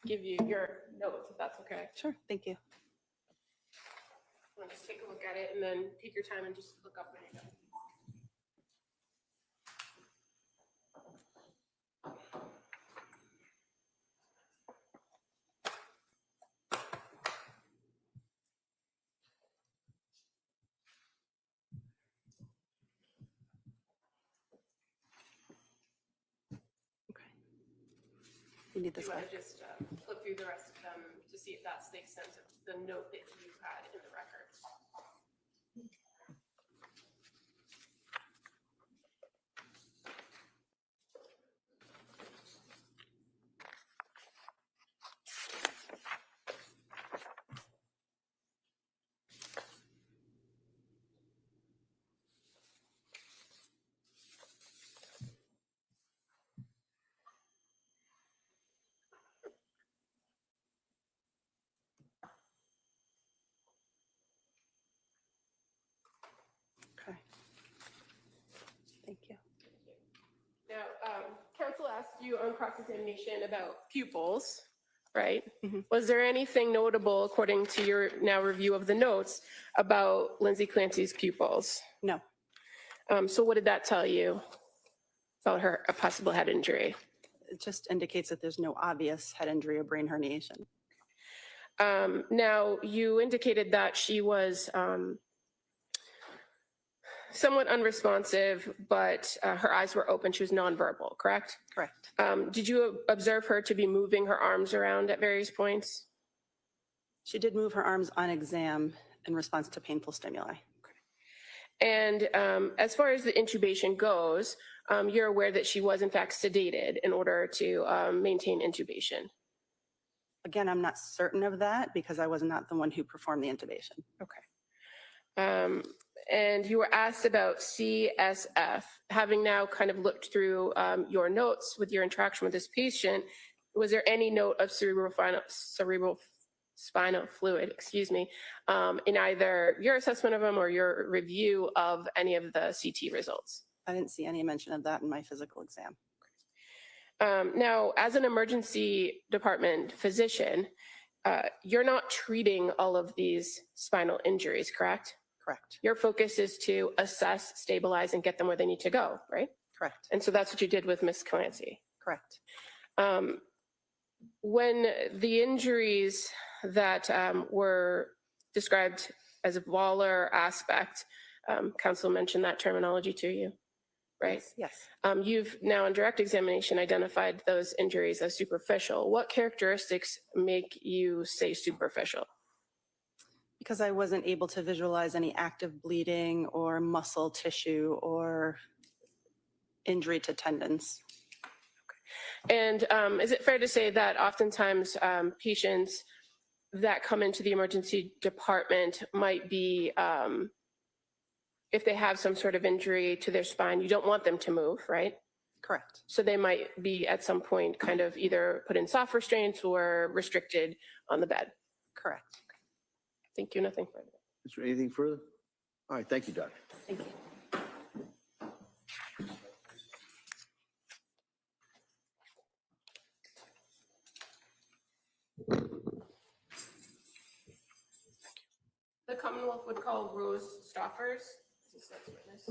give you your notes, if that's okay. Sure, thank you. I'll just take a look at it and then take your time and just look up my notes. You need this You one. want to just flip through the rest of them to see if that's the extent of the note that you had in the record. counsel asked you on cross-examination about pupils, right? Mhm. Was there anything notable, according to your now review of the notes, about Lindsay Clancy's pupils? No, So what did that tell you about her a possible head injury? it just indicates that there's no obvious head injury or brain herniation. Now, you indicated that she was somewhat unresponsive, but her eyes were open. She was nonverbal, correct? Correct. Did you observe her to be moving her arms around at various points? She did move her arms on exam in response to painful stimuli. And as far as the intubation goes, you're aware that she was in fact sedated in order to maintain intubation. Again, I'm not certain of that because I was not the one who performed the intubation. Okay. And you were asked about CSF. Having now kind of looked through your notes with your interaction with this patient, was there any note of cerebral spinal fluid, in either your assessment of them or your review of any of the CT results? I didn't see any mention of that in my physical exam. Now, as an emergency department physician, you're not treating all of these spinal injuries, correct? Correct. Your focus is to assess, stabilize, and get them where they need to go, right? Correct. And so that's what you did with Ms. Clancy. Correct. When the injuries that were described as a volar aspect, counsel mentioned that terminology to you, right? Yes. You've now on direct examination identified those injuries as superficial. What characteristics make you say superficial? Because I wasn't able to visualize any active bleeding or muscle tissue or injury to tendons. And is it fair to say that oftentimes patients that come into the emergency department might be, if they have some sort of injury to their spine, you don't want them to move, right? Correct. So they might be at some point kind of either put in soft restraints or restricted on the bed. Correct. Thank you, nothing further. Is there anything further? All right, thank you, Doc. Thank you. The Commonwealth would call Rose Stoffers. This is witness.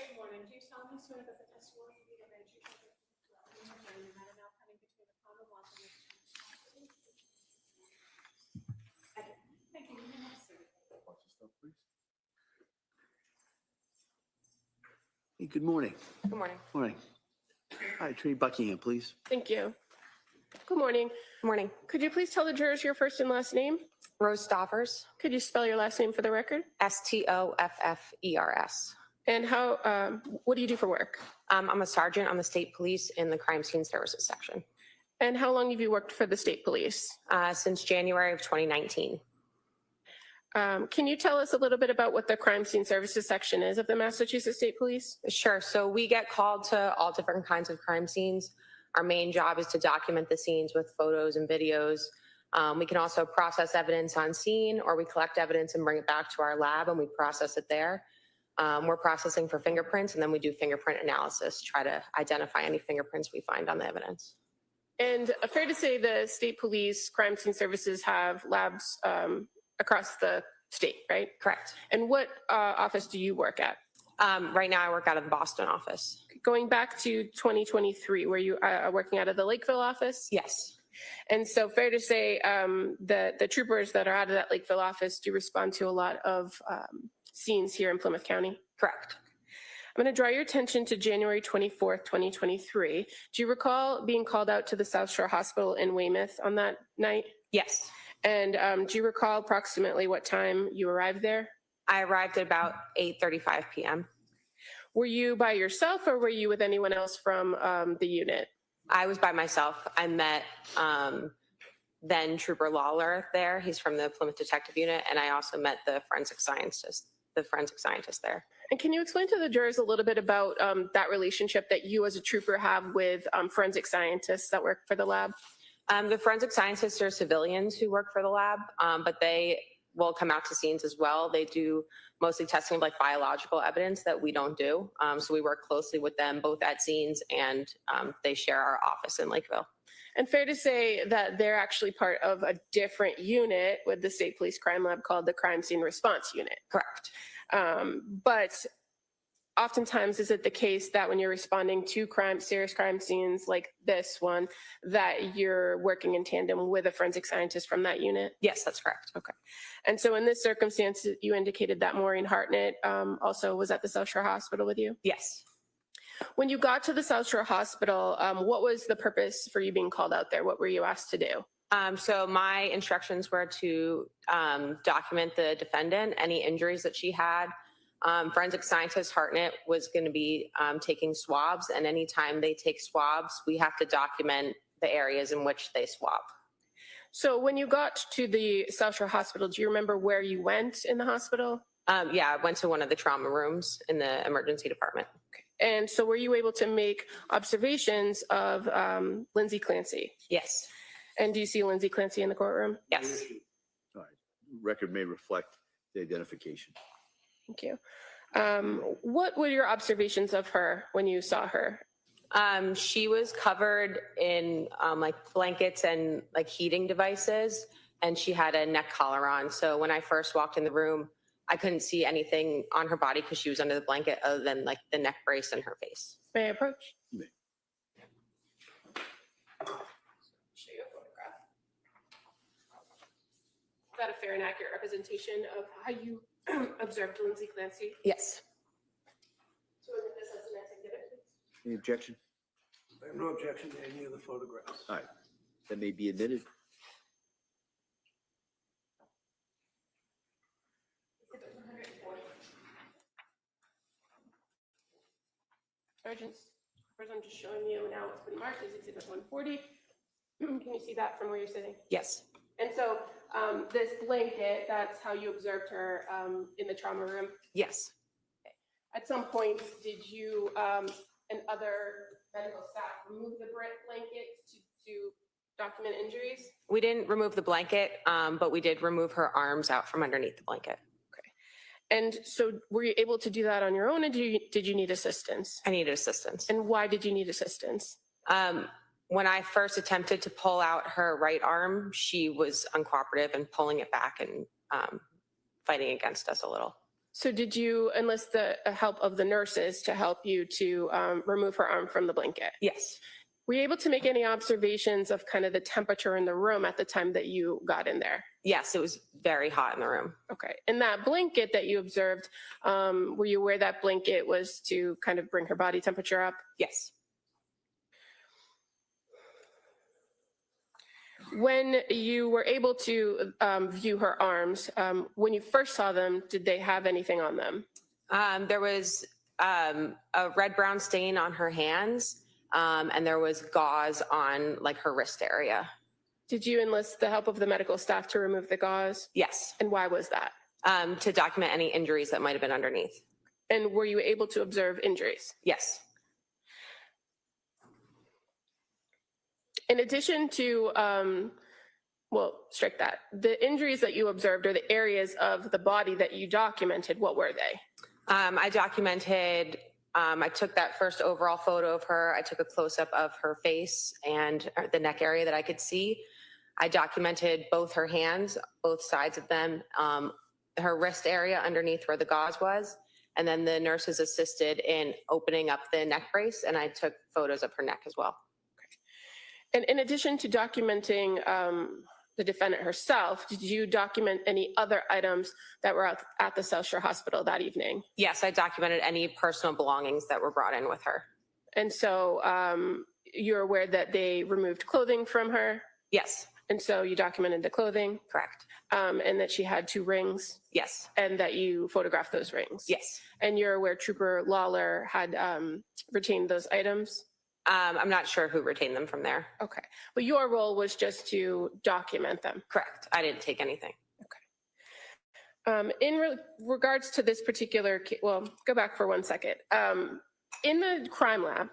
Good morning. Do you solemnly swear that the testimony you give and truth will be the matter now pending between the Commonwealth and the Thank you. You may have a seat. Hey, good morning. Good morning. Morning. All right, Attorney Buckingham, please. Thank you. Good morning. Good morning. Could you please tell the jurors your first and last name? Rose Stoffers, Could you spell your last name for the record? Stoffers. And what do you do for work? I'm a sergeant on the state police in the crime scene services section And how long have you worked for the state police? since January of 2019. Can you tell us a little bit about what the crime scene services section is of the Massachusetts State Police? Sure. So we get called to all different kinds of crime scenes. Our main job is to document the scenes with photos and videos. We can also process evidence on scene, or we collect evidence and bring it back to our lab and we process it there. We're processing for fingerprints, and then we do fingerprint analysis, try to identify any fingerprints we find on the evidence. And fair to say the state police crime scene services have labs across the state, right? Correct. And what office do you work at? Right now I work out of the Boston office. Going back to 2023, were you working out of the Lakeville office? Yes. And so fair to say the troopers that are out of that Lakeville office do respond to a lot of scenes here in Plymouth County? Correct. I'm going to draw your attention to January 24th, 2023. Do you recall being called out to the South Shore Hospital in Weymouth on that night? Yes. And do you recall approximately what time you arrived there? I arrived at about 8:35 p.m. Were you by yourself or were you with anyone else from the unit? I was by myself. I met then Trooper Lawler there. He's from the Plymouth Detective Unit, and I also met the forensic scientist there. And can you explain to the jurors a little bit about that relationship that you as a trooper have with forensic scientists that work for the lab? The forensic scientists are civilians who work for the lab, but they will come out to scenes as well. They do mostly testing of like biological evidence that we don't do. So we work closely with them both at scenes, and they share our office in Lakeville. And fair to say that they're actually part of a different unit with the State Police Crime Lab called the Crime Scene Response Unit. Correct. But oftentimes is it the case that when you're responding to serious crime scenes like this one, that you're working in tandem with a forensic scientist from that unit? Yes, that's correct. Okay. And so in this circumstance, you indicated that Maureen Hartnett also was at the South Shore Hospital with you? Yes. When you got to the South Shore Hospital, what was the purpose for you being called out there? What were you asked to do? So my instructions were to document the defendant, any injuries that she had. Forensic scientist Hartnett was going to be taking swabs, and anytime they take swabs, we have to document the areas in which they swab. So when you got to the South Shore Hospital, do you remember where you went in the hospital? Yeah, I went to one of the trauma rooms in the emergency department. Okay. And so were you able to make observations of Lindsay Clancy? Yes. And do you see Lindsay Clancy in the courtroom? Yes. All right. Record may reflect the identification. Thank you. What were your observations of her when you saw her? She was covered in like blankets and like heating devices, and she had a neck collar on. So when I first walked in the room, I couldn't see anything on her body because she was under the blanket other than like the neck brace and her face. May I approach? You may. Show you a photograph. Is that a fair and accurate representation of how you observed Lindsay Clancy? Yes. So we'll look at this as the next exhibit, please. Any objection? I have no objection to any of the photographs. All right. That may be admitted. Exhibit 140. Sergeants, I'm just showing you now what's been marked as exhibit 140. Can you see that from where you're sitting? Yes. And so this blanket, that's how you observed her in the trauma room? Yes. At some point, did you and other medical staff remove the blanket to document injuries? We didn't remove the blanket, but we did remove her arms out from underneath the blanket. And so were you able to do that on your own, or did you need assistance? I needed assistance. And why did you need assistance? When I first attempted to pull out her right arm, she was uncooperative and pulling it back and fighting against us a little. So did you enlist the help of the nurses to help you to remove her arm from the blanket? Yes. Were you able to make any observations of kind of the temperature in the room at the time that you got in there? Yes, it was very hot in the room. Okay. And that blanket that you observed, were you aware that blanket was to kind of bring her body temperature up? Yes. When you were able to view her arms, when you first saw them, did they have anything on them? There was a red-brown stain on her hands, and there was gauze on like her wrist area. Did you enlist the help of the medical staff to remove the gauze? Yes. And why was that? To document any injuries that might have been underneath. And were you able to observe injuries? Yes. In addition to, well, strike that. The injuries that you observed or the areas of the body that you documented, what were they? I documented, I took that first overall photo of her. I took a close-up of her face and the neck area that I could see. I documented both her hands, both sides of them, her wrist area underneath where the gauze was, and then the nurses assisted in opening up the neck brace, and I took photos of her neck as well. And in addition to documenting the defendant herself, did you document any other items that were at the South Shore Hospital that evening? Yes, I documented any personal belongings that were brought in with her. And so you're aware that they removed clothing from her? Yes. And so you documented the clothing, Correct. and that she had 2 rings, Yes. and that you photographed those rings. Yes. And you're aware Trooper Lawler had retained those items? I'm not sure who retained them from there. Okay. But your role was just to document them? Correct. I didn't take anything. In regards to this particular, well, go back for 1 second. In the crime lab,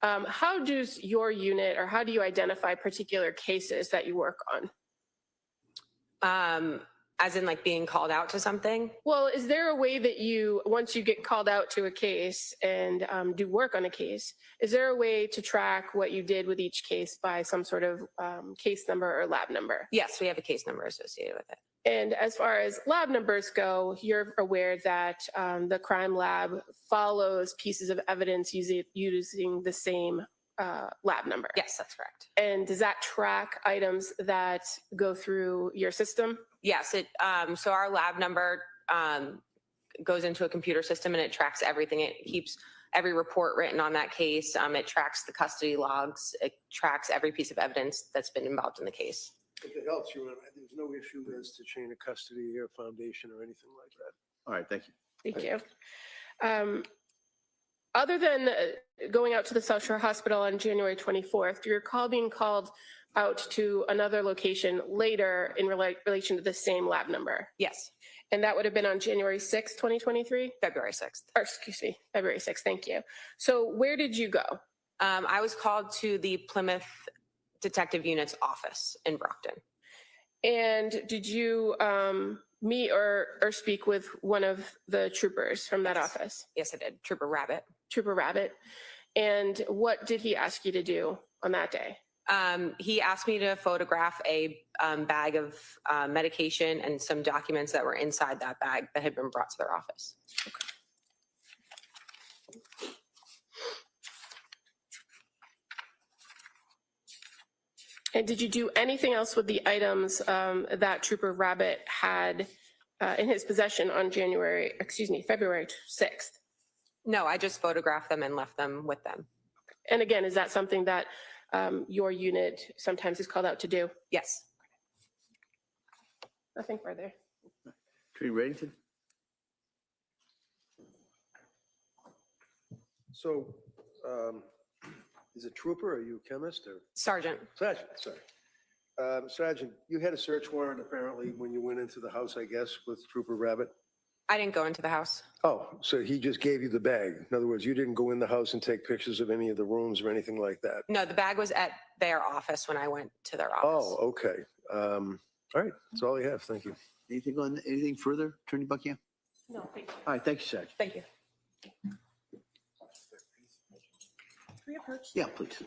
how does your unit, or how do you identify particular cases that you work on? As in like being called out to something? Well, is there a way that you, once you get called out to a case and do work on a case, is there a way to track what you did with each case by some sort of case number or lab number? Yes, we have a case number associated with it. And as far as lab numbers go, you're aware that the crime lab follows pieces of evidence using the same lab number? Yes, that's correct. And does that track items that go through your system? Yes, so our lab number goes into a computer system and it tracks everything. It keeps every report written on that case. It tracks the custody logs. It tracks every piece of evidence that's been involved in the case. If it helps you, there's no issue as to chain of custody or foundation or anything like that. All right, thank you. Thank you. Other than going out to the South Shore Hospital on January 24th, do you recall being called out to another location later in relation to the same lab number? Yes. And that would have been on January 6th, 2023? February 6th. Or excuse me, February 6th, thank you. So where did you go? I was called to the Plymouth Detective Unit's office in Brockton. And did you meet or speak with one of the troopers from that office? Yes, I did. Trooper Rabbit. Trooper Rabbit. And what did he ask you to do on that day? He asked me to photograph a bag of medication and some documents that were inside that bag that had been brought to their office. Okay. And did you do anything else with the items that Trooper Rabbit had in his possession on February 6th? No, I just photographed them and left them with them. And again, is that something that your unit sometimes is called out to do? Yes. Nothing further. Attorney Reddington? So, is it trooper or are you a chemist or? Sergeant. Sergeant, sorry. Sergeant, you had a search warrant apparently when you went into the house, I guess, with Trooper Rabbit? I didn't go into the house. Oh, so he just gave you the bag. In other words, you didn't go in the house and take pictures of any of the rooms or anything like that? No, the bag was at their office when I went to their office. Oh, okay. All right, that's all I have. Thank you. Anything further, Attorney Buckingham? No, thank you. All right, thank you, Sergeant. Thank you. Yeah, please.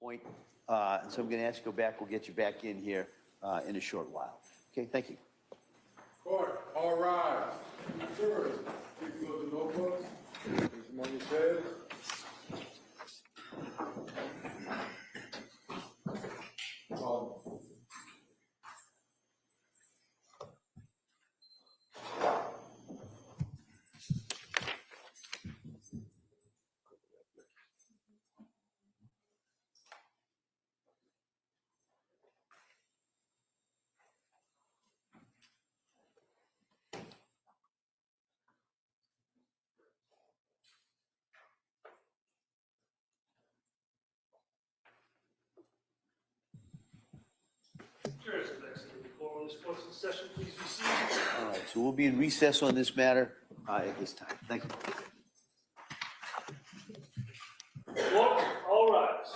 Point, and so I'm going to ask you to go back. We'll get you back in here in a short while. Okay, thank you. Court, all rise. Jurors, please go to notebooks. This morning says. Jurors, next to the call on this course of session, please be seated. All right, so we'll be in recess on this matter at this time. Thank you. Court, all rise.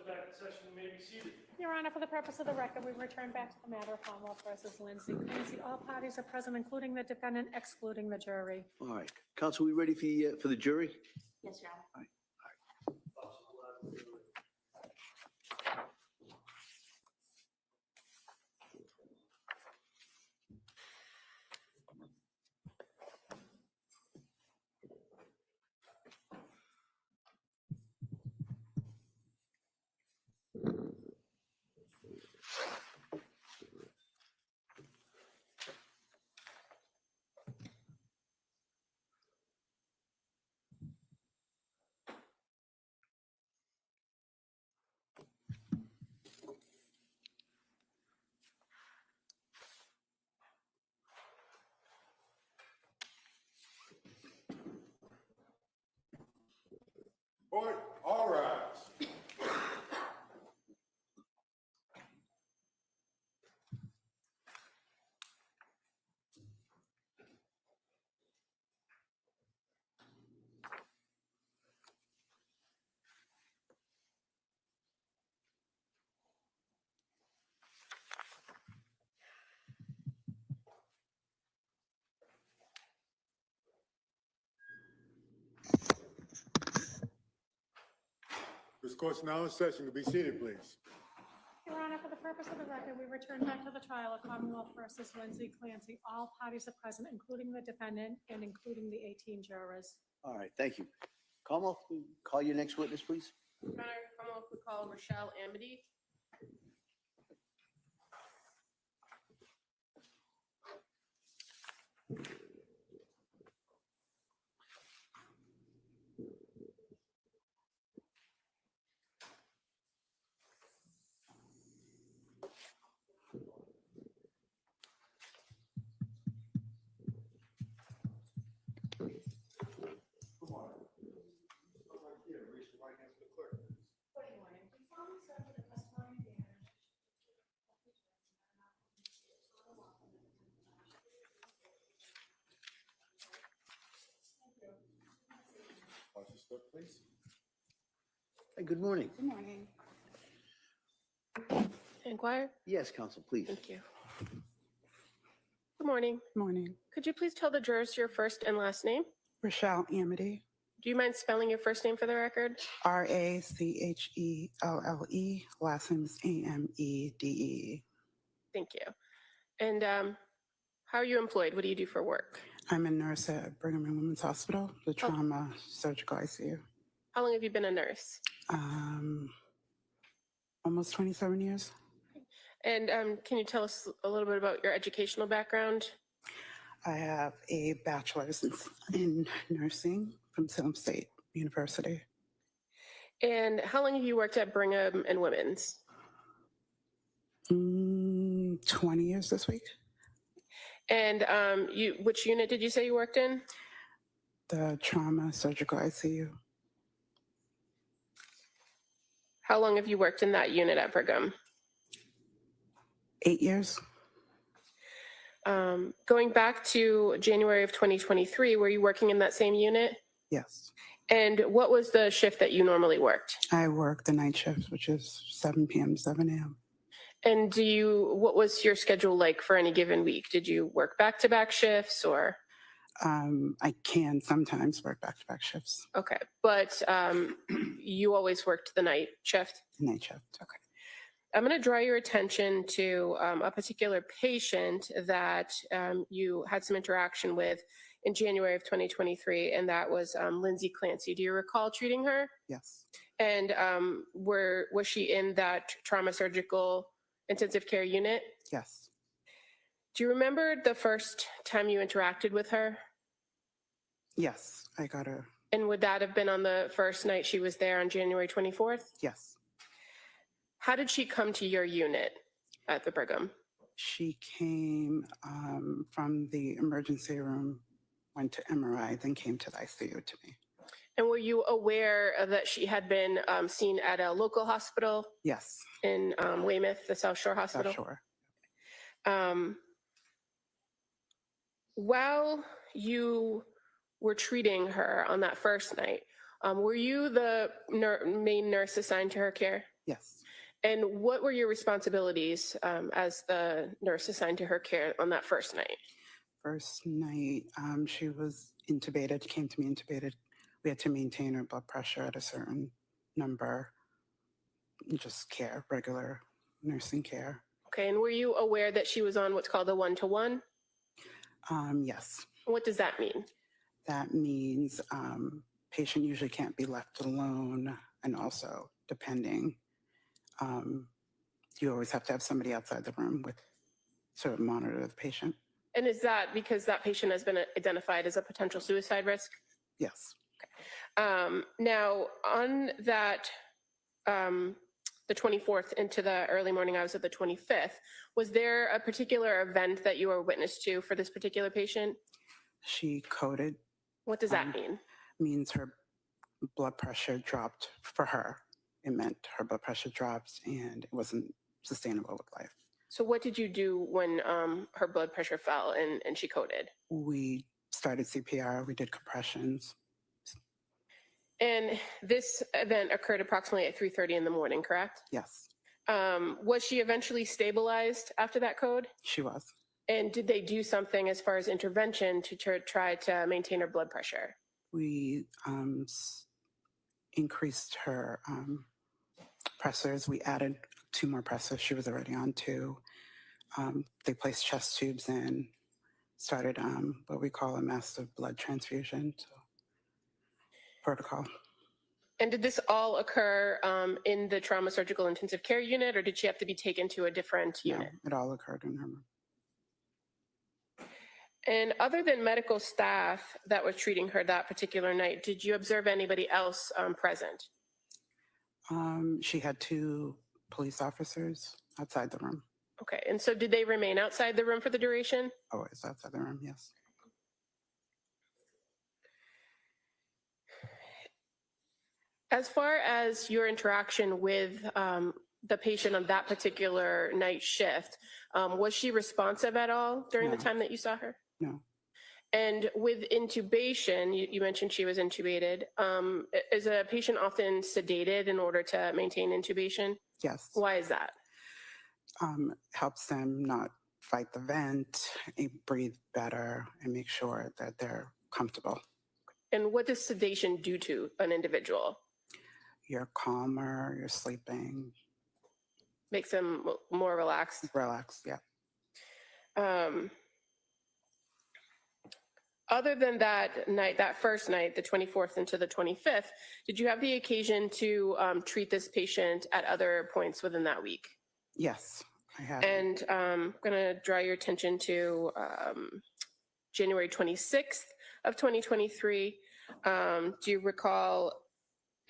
back in session. You may be seated. Your Honor, for the purpose of the record, we return back to the matter of Commonwealth versus Lindsay Clancy. All parties are present, including the defendant, excluding the jury. All right. Counsel, we ready for the jury? Yes, Your Honor. Court, all rise. This court's now in session. To be seated, please. Your Honor, for the purpose of the record, we return back to the trial of Commonwealth versus Lindsay Clancy. All parties are present, including the defendant and including the 18 jurors. All right, thank you. Commonwealth, call your next witness, please. Your Honor, Commonwealth would call Rochelle Amity. Watch your step, please. Hey, good morning. Good morning. Inquire? Yes, counsel, please. Thank you. Good morning. Morning. Could you please tell the jurors your first and last name? Rochelle Amity, Do you mind spelling your first name for the record? Rachelle, last name is Amede. Thank you. And how are you employed? What do you do for work? I'm a nurse at Brigham and Women's Hospital, the trauma surgical ICU. How long have you been a nurse? Almost 27 years. And can you tell us a little bit about your educational background? I have a bachelor's in nursing from Salem State University. And how long have you worked at Brigham and Women's? 20 years this week. And which unit did you say you worked in? The trauma surgical ICU. How long have you worked in that unit at Brigham? 8 years. Going back to January of 2023, were you working in that same unit? Yes. And what was the shift that you normally worked? I work the night shift, which is 7 p.m. to 7 a.m. And what was your schedule like for any given week? Did you work back-to-back shifts or? I can sometimes work back-to-back shifts. Okay, but you always worked the night shift? Night shift. Okay. I'm going to draw your attention to a particular patient that you had some interaction with in January of 2023, and that was Lindsay Clancy. Do you recall treating her? Yes. And was she in that trauma surgical intensive care unit? Yes. Do you remember the first time you interacted with her? Yes, I got her. And would that have been on the first night she was there on January 24th? Yes. How did she come to your unit at the Brigham? She came from the emergency room, went to MRI, then came to the ICU to me. And were you aware that she had been seen at a local hospital? Yes. In Weymouth, the South Shore Hospital? South Shore. While you were treating her on that first night, were you the main nurse assigned to her care? Yes. And what were your responsibilities as the nurse assigned to her care on that first night? First night, she was intubated, came to me intubated. We had to maintain her blood pressure at a certain number, just care, regular nursing care. Okay, and were you aware that she was on what's called a 1-to-1? Yes. What does that mean? That means patient usually can't be left alone, and also depending, you always have to have somebody outside the room with sort of monitor the patient. And is that because that patient has been identified as a potential suicide risk? Yes. Now, on that, the 24th into the early morning hours of the 25th, was there a particular event that you were witness to for this particular patient? She coded. What does that mean? Means her blood pressure dropped for her. It meant her blood pressure dropped and it wasn't sustainable with life. So what did you do when her blood pressure fell and she coded? We started CPR, we did compressions. And this event occurred approximately at 3:30 in the morning, correct? Yes, Was she eventually stabilized after that code? she was. And did they do something as far as intervention to try to maintain her blood pressure? We increased her pressors. We added 2 more pressors. She was already on 2. They placed chest tubes in, started what we call a massive blood transfusion protocol. And did this all occur in the trauma surgical intensive care unit, or did she have to be taken to a different unit? No, it all occurred in her room. And other than medical staff that was treating her that particular night, did you observe anybody else present? She had 2 police officers outside the room. Okay, and so did they remain outside the room for the duration? Always outside the room, yes. As far as your interaction with the patient on that particular night shift, was she responsive at all during the No. time that you saw her? No. And with intubation, you mentioned she was intubated. Is a patient often sedated in order to maintain intubation? Yes. Why is that? Helps them not fight the vent, breathe better, and make sure that they're comfortable. And what does sedation do to an individual? You're calmer, you're sleeping. Makes them more relaxed? Relaxed, yeah. Other than that night, that first night, the 24th into the 25th, did you have the occasion to treat this patient at other points within that week? Yes, I have. And I'm going to draw your attention to January 26th of 2023. Do you recall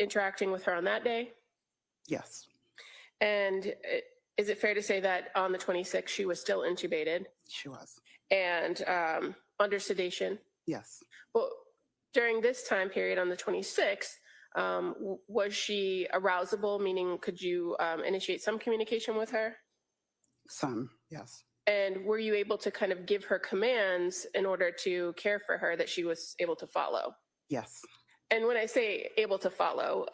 interacting with her on that day? Yes. And is it fair to say that on the 26th, she was still intubated? She was. And under sedation? Yes. Well, during this time period on the 26th, was she arousable, meaning could you initiate some communication with her? Some, yes. And were you able to kind of give her commands in order to care for her that she was able to follow? Yes. And when I say able to follow,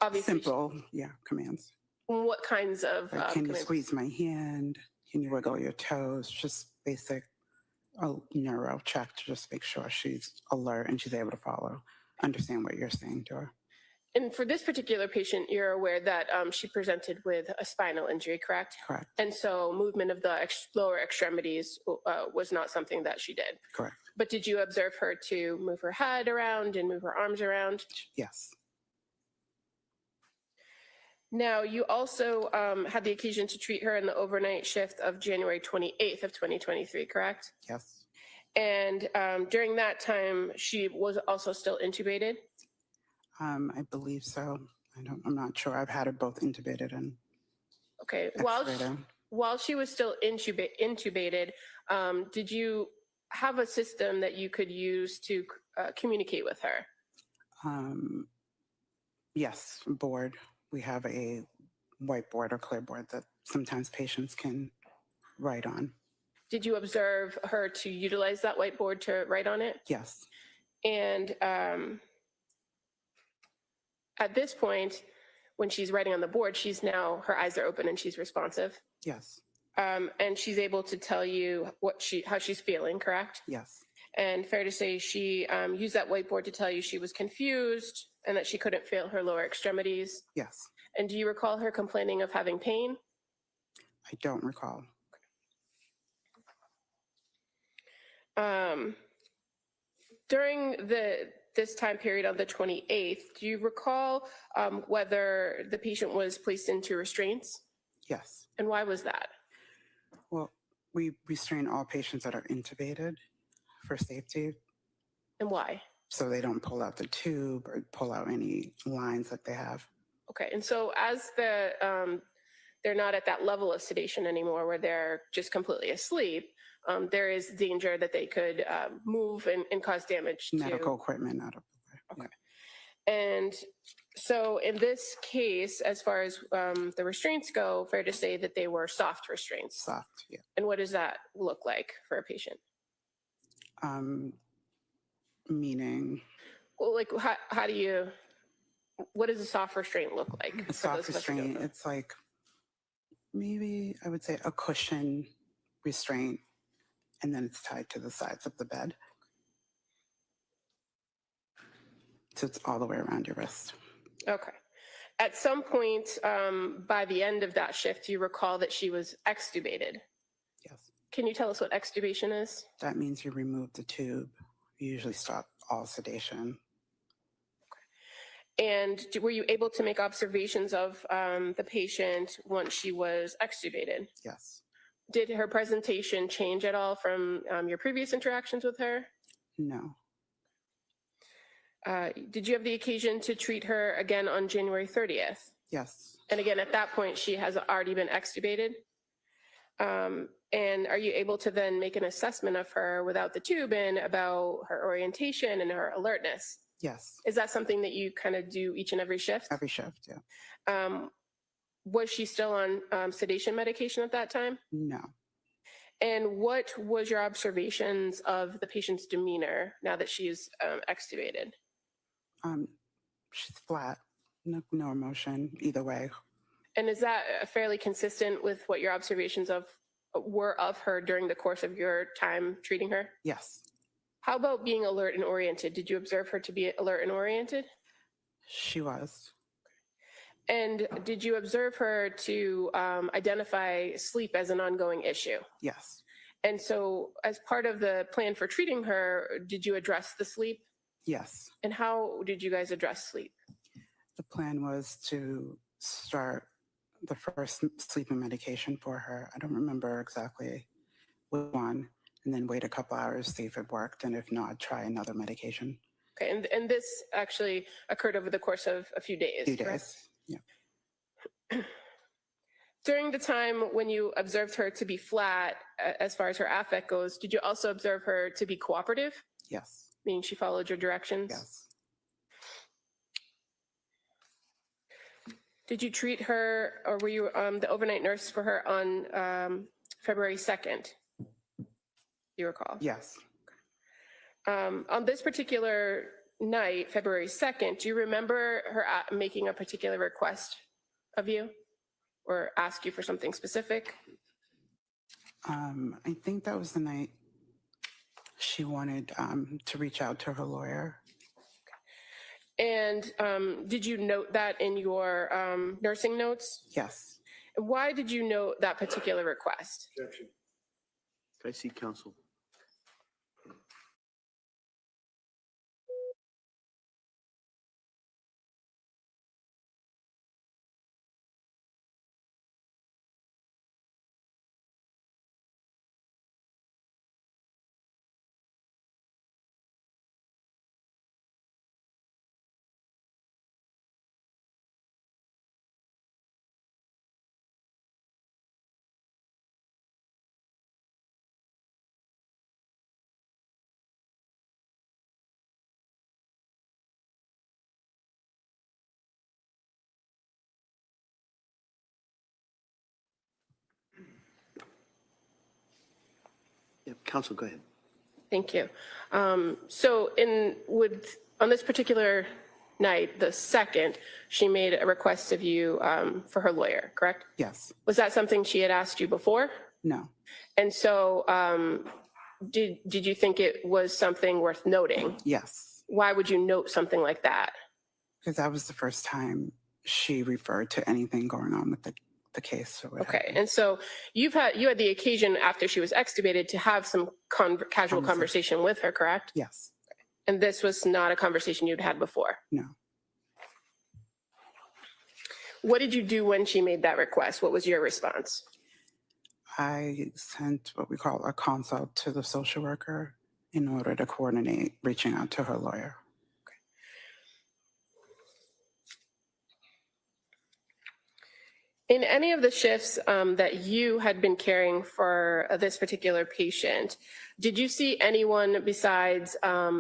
obviously. Simple, yeah, commands. What kinds of Like, can you commands? squeeze my hand? Can you wiggle your toes? Just basic neuro check to just make sure she's alert and she's able to follow, understand what you're saying to her. And for this particular patient, you're aware that she presented with a spinal injury, correct? Correct. And so movement of the lower extremities was not something that she did. Correct. But did you observe her to move her head around and move her arms around? Yes. Now, you also had the occasion to treat her in the overnight shift of January 28th of 2023, correct? Yes. And during that time, she was also still intubated? I believe so. I'm not sure. I've had her both intubated and Okay. X-rated. While she was still intubated, did you have a system that you could use to communicate with her? Yes, board. We have a whiteboard or clearboard that sometimes patients can write on. Did you observe her to utilize that whiteboard to write on it? Yes. And at this point, when she's writing on the board, her eyes are open and she's responsive. Yes. And she's able to tell you how she's feeling, correct? Yes. And fair to say she used that whiteboard to tell you she was confused and that she couldn't feel her lower extremities. Yes. And do you recall her complaining of having pain? I don't recall. During this time period on the 28th, do you recall whether the patient was placed into restraints? Yes. And why was that? Well, we restrain all patients that are intubated for safety, And why? so they don't pull out the tube or pull out any lines that they have. Okay, and so as they're not at that level of sedation anymore where they're just completely asleep, there is danger that they could move and cause damage to Medical equipment out of the way. Okay. And so in this case, as far as the restraints go, fair to say that they were soft restraints. Soft, yeah. And what does that look like for a patient? Meaning Well, like what does a soft restraint look like? a soft restraint, it's like maybe I would say a cushion restraint, and then it's tied to the sides of the bed. So it's all the way around your wrist. Okay. At some point by the end of that shift, you recall that she was extubated. Yes. Can you tell us what extubation is? That means you remove the tube. You usually stop all sedation. And were you able to make observations of the patient once she was extubated? Yes. Did her presentation change at all from your previous interactions with her? No. Did you have the occasion to treat her again on January 30th? Yes. And again, at that point, she has already been extubated. And are you able to then make an assessment of her without the tube in about her orientation and her alertness? Yes. Is that something that you kind of do each and every shift? Every shift, yeah. Was she still on sedation medication at that time? No. And what was your observations of the patient's demeanor now that she's extubated? She's flat, no emotion either way. And is that fairly consistent with what your observations were of her during the course of your time treating her? Yes. How about being alert and oriented? Did you observe her to be alert and oriented? She was. And did you observe her to identify sleep as an ongoing issue? Yes. And so as part of the plan for treating her, did you address the sleep? Yes. And how did you guys address sleep? The plan was to start the first sleeping medication for her. I don't remember exactly which one, and then wait a couple hours, see if it worked, and if not, try another medication. Okay, and this actually occurred over the course of a few days. A few correct? days, yeah. During the time when you observed her to be flat, as far as her affect goes, did you also observe her to be cooperative? Yes. Meaning she followed your directions? Yes. Did you treat her, or were you the overnight nurse for her on February 2nd? You recall? Yes. On this particular night, February 2nd, do you remember her making a particular request of you or ask you for something specific? I think that was the night she wanted to reach out to her lawyer. And did you note that in your nursing notes? Yes. Why did you note that particular request? Objection. Can I see counsel? Yeah, counsel, go ahead. Thank you. So on this particular night, the 2nd, she made a request of you for her lawyer, correct? Yes. Was that something she had asked you before? No. And so did you think it was something worth noting? Yes. Why would you note something like that? Because that was the first time she referred to anything going on with the case. Or Okay, and so you had the occasion after she was extubated to have some casual conversation with her, correct? Yes. And this was not a conversation you'd had before? No. What did you do when she made that request? What was your response? I sent what we call a consult to the social worker in order to coordinate reaching out to her lawyer. In any of the shifts that you had been caring for this particular patient, did you see anyone besides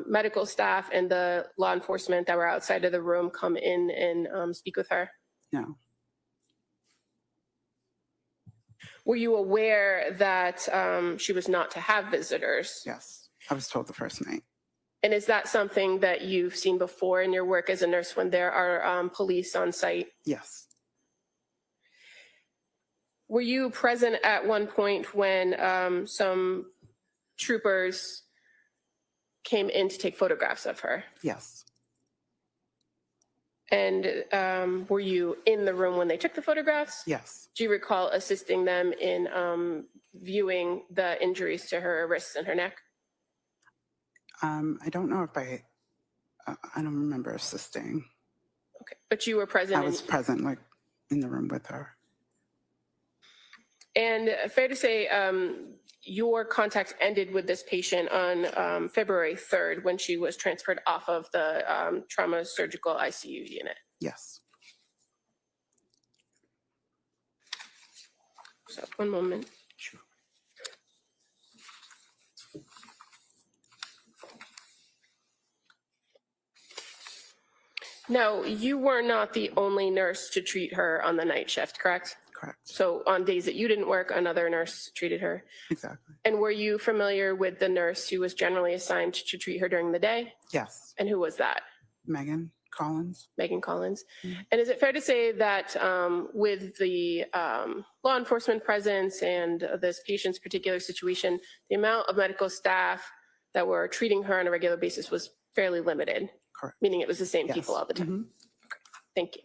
medical staff and the law enforcement that were outside of the room come in and speak with her? No. Were you aware that she was not to have visitors? Yes. I was told the first night. And is that something that you've seen before in your work as a nurse when there are police on site? Yes. Were you present at one point when some troopers came in to take photographs of her? Yes. And were you in the room when they took the photographs? Yes. Do you recall assisting them in viewing the injuries to her wrists and her neck? I don't know if I don't remember assisting. Okay, but you were present. I was present, like in the room with her. And fair to say, your contact ended with this patient on February 3rd when she was transferred off of the trauma surgical ICU unit. Yes. So one moment. Sure. Now, you were not the only nurse to treat her on the night shift, correct? Correct. So on days that you didn't work, another nurse treated her. Exactly. And were you familiar with the nurse who was generally assigned to treat her during the day? Yes. And who was that? Megan Collins. Megan Collins. Mm-hmm. And is it fair to say that with the law enforcement presence and this patient's particular situation, the amount of medical staff that were treating her on a regular basis was fairly limited? Correct. Meaning it was the same Yes. people all the time? Mhm. Okay. Thank you.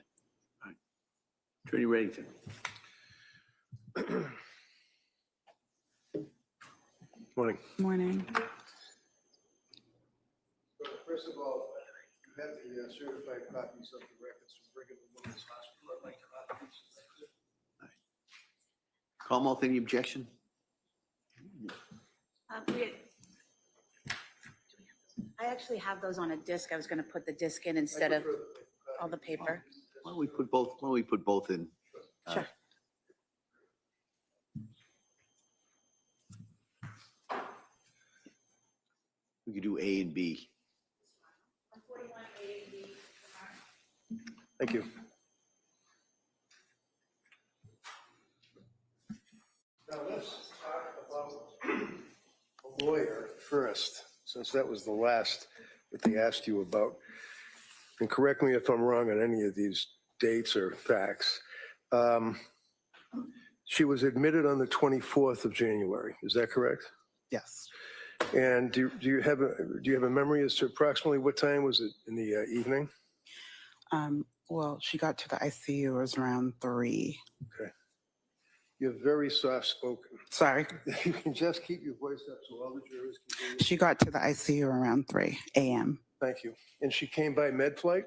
Attorney Reddington. Morning. Morning. First of all, you have the certified copies of the records from Brigham and Women's Hospital. I'd like copies. Commonwealth, any objection? I actually have those on a disc. I was going to put the disc in instead of all the paper. Why don't we put both in? Sure. We could do A and B. Thank you. Now let's talk about a lawyer first, since that was the last that they asked you about. And correct me if I'm wrong on any of these dates or facts. She was admitted on the 24th of January. Is that correct? Yes. And do you have a memory as to approximately what time was it in the evening? Well, she got to the ICU, it was around 3. Okay. You're very soft spoken. Sorry. You can just keep your voice up so all the jurors can hear you. She got to the ICU around 3 a.m. Thank you. And she came by med flight?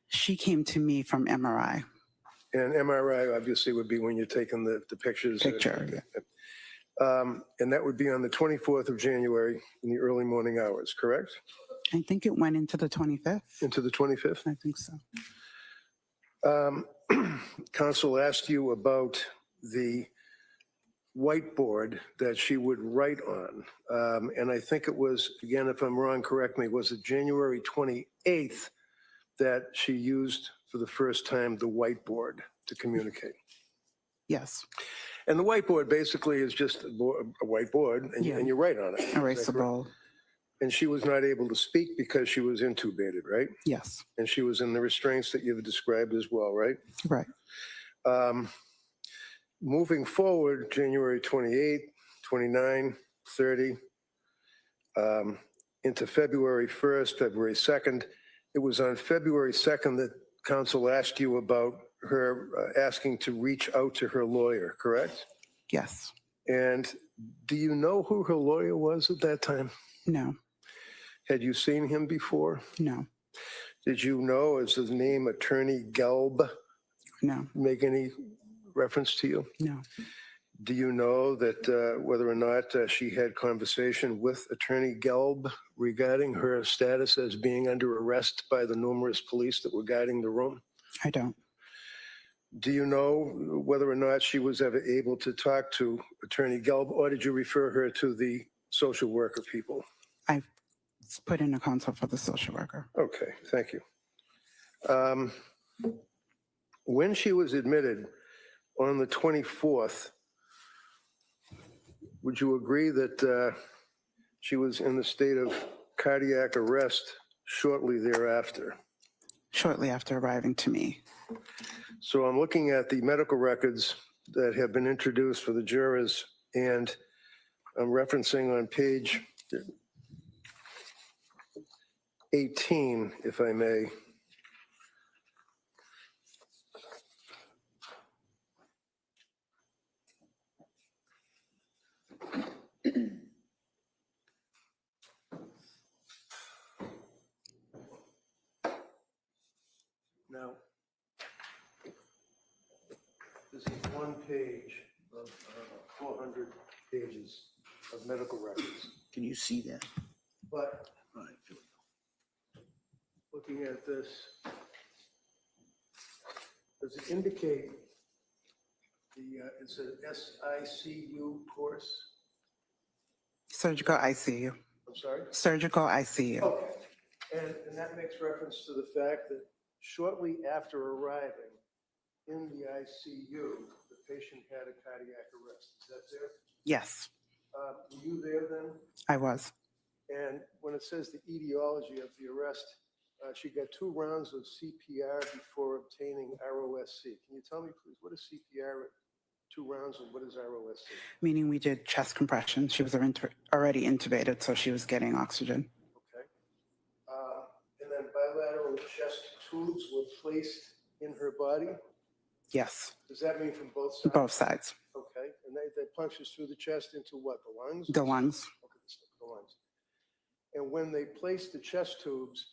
She came to me from MRI. And MRI obviously would be when you're taking the pictures. Picture, And that would be on the 24th of January in the early morning hours, correct? I think it went into the 25th. Into the 25th? I think so. Counsel asked you about the whiteboard that she would write on. And I think it was, again, if I'm wrong, correct me, was it January 28th that she used for the first time the whiteboard to communicate? Yes. And the whiteboard basically is just a whiteboard and, Yeah. and you write on it. Is that correct? Erasable. And she was not able to speak because she was intubated, right? Yes, And she was in the restraints that you've described as well, right? right. Moving forward, January 28, 29, 30, into February 1st, February 2nd. It was on February 2nd that counsel asked you about her asking to reach out to her lawyer, correct? Yes. And do you know who her lawyer was at that time? No, Had you seen him before? no, Did you know, is his name Attorney Gelb? no, Make any reference to you? no. Do you know that whether or not she had conversation with Attorney Gelb regarding her status as being under arrest by the numerous police that were guarding the room? I don't. Do you know whether or not she was ever able to talk to Attorney Gelb, or did you refer her to the social worker people? I put in a consult for the social worker. Okay, thank you. When she was admitted on the 24th, would you agree that she was in the state of cardiac arrest shortly thereafter? Shortly after arriving to me. So I'm looking at the medical records that have been introduced for the jurors, and I'm referencing on page 18, if I may. Now, this is one page of 400 pages of medical records. Can you see that? But All right, here we looking at this, does it indicate it's an SICU course? Surgical ICU. I'm sorry? Surgical ICU. Okay. And that makes reference to the fact that shortly after arriving in the ICU, the patient had a cardiac arrest. Is that there? Yes, Were you there then? I was. And when it says the etiology of the arrest, she got 2 rounds of CPR before obtaining ROSC. Can you tell me, please, what is CPR at 2 rounds and what is ROSC? Meaning we did chest compression. She was already intubated, so she was getting oxygen. Okay. And then bilateral chest tubes were placed in her body? Yes, Does that mean from both sides? both sides. Okay. And they punctures through the chest into what, the lungs? The lungs. Okay, the lungs. And when they placed the chest tubes,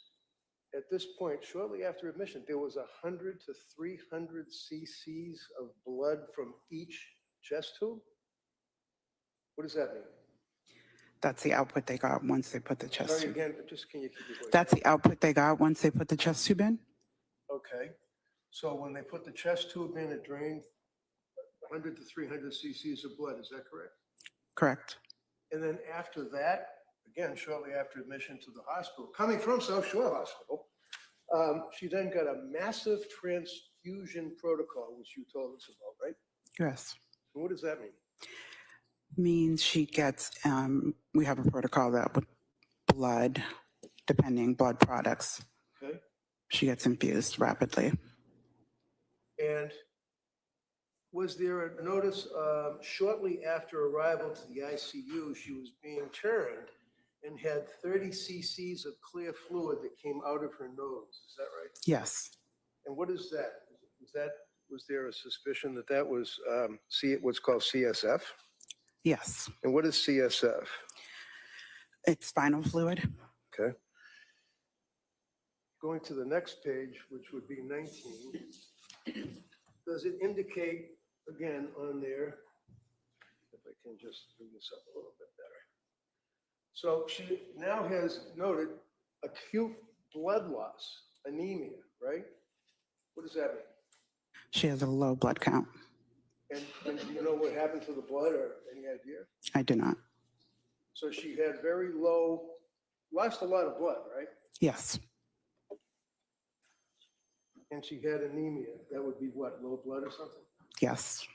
at this point, shortly after admission, there was 100 to 300 cc's of blood from each chest tube? What does that mean? That's the output they got once they put the chest Sorry, tube. again, just can you keep your voice? That's the output they got once they put the chest tube in? Okay. So when they put the chest tube in, it drained 100 to 300 cc's of blood. Is that correct? Correct. And then after that, again, shortly after admission to the hospital, coming from South Shore Hospital, she then got a massive transfusion protocol, which you told us about, right? Yes. And what does that mean? Means she gets, we have a protocol that with blood, depending, blood products, Okay. she gets infused rapidly. And was there a notice shortly after arrival to the ICU, she was being turned and had 30 cc's of clear fluid that came out of her nose? Is that right? Yes. And what is that? Was there a suspicion that that was what's called CSF? Yes. And what is CSF? It's spinal fluid. Okay. Going to the next page, which would be 19, does it indicate, again, on there, if I can just bring this up a little bit better. So she now has noted acute blood loss, anemia, right? What does that mean? She has a low blood count. And do you know what happened to the blood, or any idea? I do not. So she had very low, lost a lot of blood, right? Yes. And she had anemia. That would be what, low blood or something? Yes.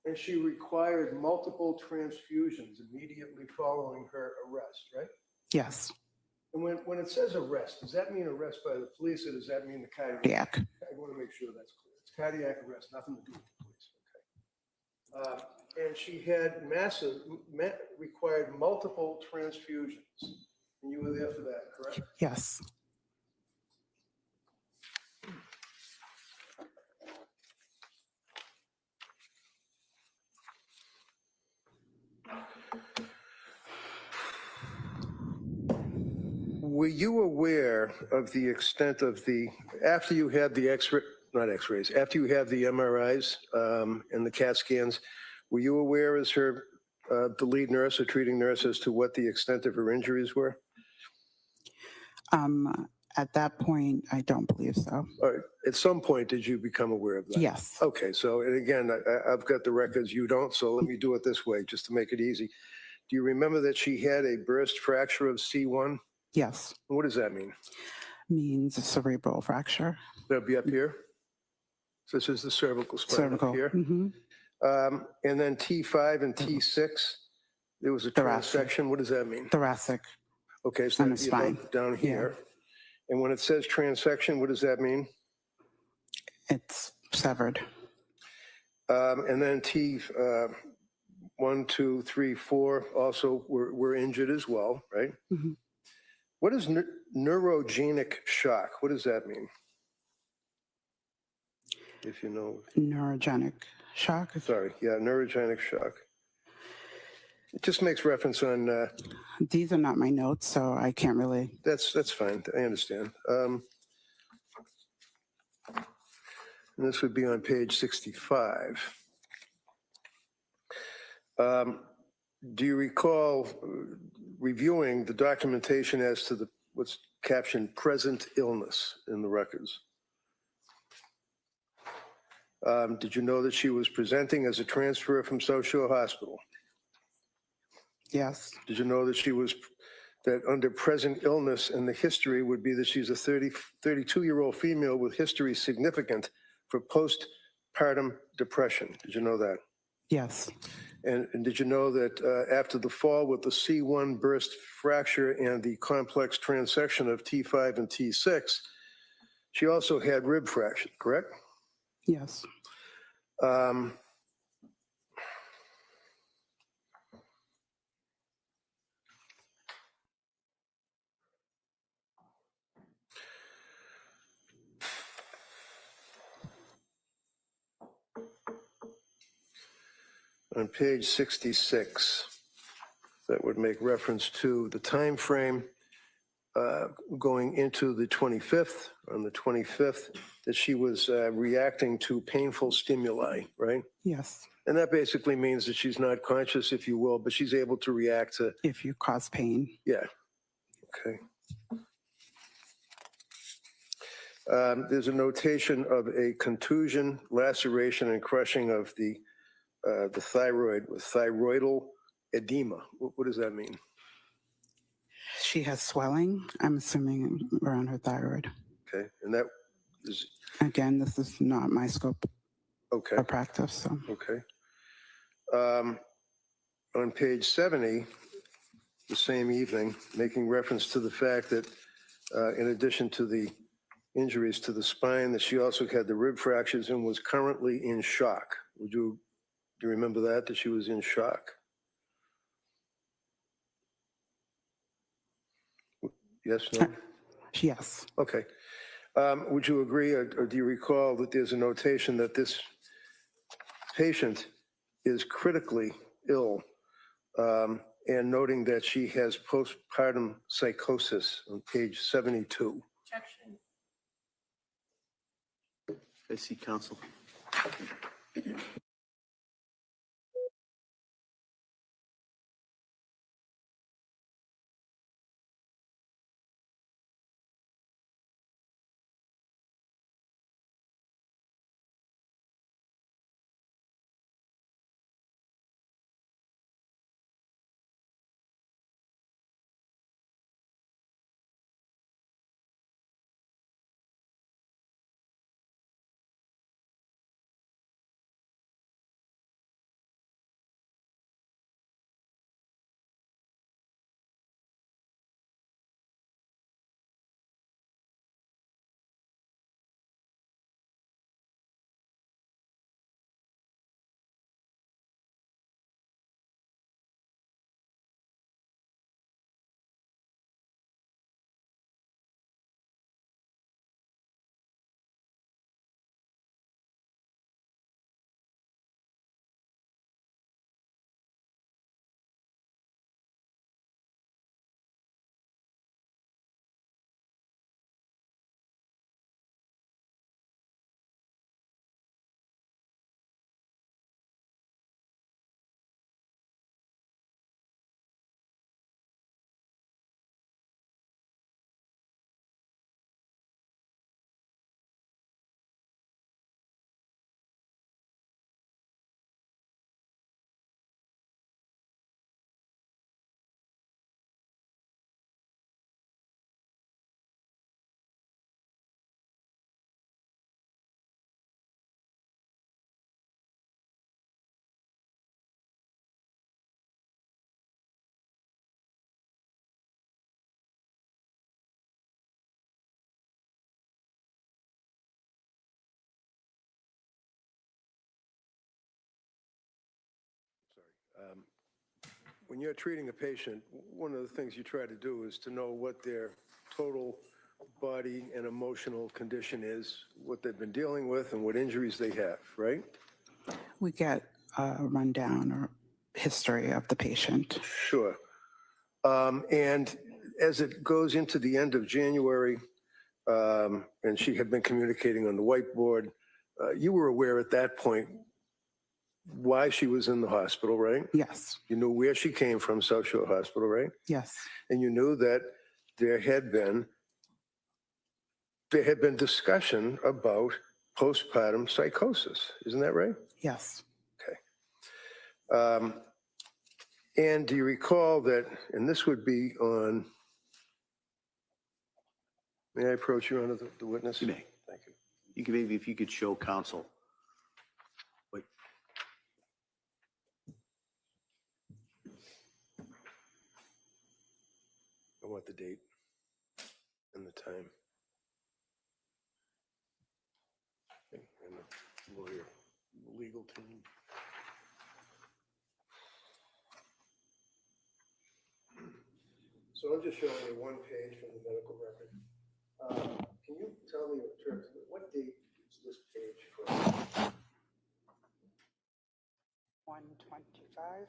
And she required multiple transfusions immediately following her arrest, right? Yes. And when it says arrest, does that mean arrest by the police or does that mean the cardiac? Cardiac. I want to make sure that's clear. It's cardiac arrest, nothing to do with the police. Okay. And she had required multiple transfusions. And you were there for that, correct? Yes. Were you aware of the extent of after you had the not x-rays, after you had the MRIs and the CAT scans, were you aware as the lead nurse or treating nurse as to what the extent of her injuries were? At that point, I don't believe so. All right. At some point, did you become aware of that? Yes. Okay. So, and again, I've got the records, you don't, so let me do it this way, just to make it easy. Do you remember that she had a burst fracture of C1? Yes. What does that mean? Means a cerebral fracture. That'll be up here? So this is the cervical spine Cervical. up here. Mm-hmm. And then T5 and T6, there was a Thoracic. transection. What does that mean? Thoracic. Okay, so On the that'd be spine. about down here. And when it says transection, what does that mean? It's severed. And then T1, 2, 3, 4 also were injured as well, right? Mm-hmm. What is neurogenic shock? What does that mean? If you know. Neurogenic shock. Sorry, yeah, neurogenic shock. It just makes reference on. These are not my notes, so I can't really. That's fine. I understand. And this would be on page 65. Do you recall reviewing the documentation as to what's captioned present illness in the records? Did you know that she was presenting as a transfer from South Shore Hospital? Yes. Did you know that that under present illness and the history would be that she's a 32-year-old female with history significant for postpartum depression? Did you know that? Yes. And did you know that after the fall with the C1 burst fracture and the complex transection of T5 and T6, she also had rib fracture, correct? Yes. On page 66, that would make reference to the time frame going into the 25th, on the 25th, that she was reacting to painful stimuli, right? Yes. And that basically means that she's not conscious, if you will, but she's able to react to. If you cause pain. Yeah. Okay. There's a notation of a contusion, laceration, and crushing of the thyroid with thyroidal edema. What does that mean? She has swelling, I'm assuming, around her thyroid. Okay, and that is. Again, this is not my scope Okay. of practice. So. Okay. On page 70, the same evening, making reference to the fact that in addition to the injuries to the spine, that she also had the rib fractures and was currently in shock. Do you remember that she was in shock? Yes, no? Yes. Okay. Would you agree, or do you recall that there's a notation that this patient is critically ill, and noting that she has postpartum psychosis on page 72? Objection. I see counsel. when you're treating a patient, one of the things you try to do is to know what their total body and emotional condition is, what they've been dealing with, and what injuries they have, right? We get a rundown or history of the patient. Sure. And as it goes into the end of January, and she had been communicating on the whiteboard, you were aware at that point why she was in the hospital, right? Yes, You knew where she came from, South Shore Hospital, right? yes, And you knew that there had been discussion about postpartum psychosis. Isn't that right? yes. Okay. And do you recall that, and this would be on, may I approach you under the witness? You may. Thank you. You can maybe, if you could show counsel. Wait. I want the date and the time. Okay, and the lawyer, legal team. So I'm just showing you one page from the medical record. Can you tell me in terms of what date is this page from? 125.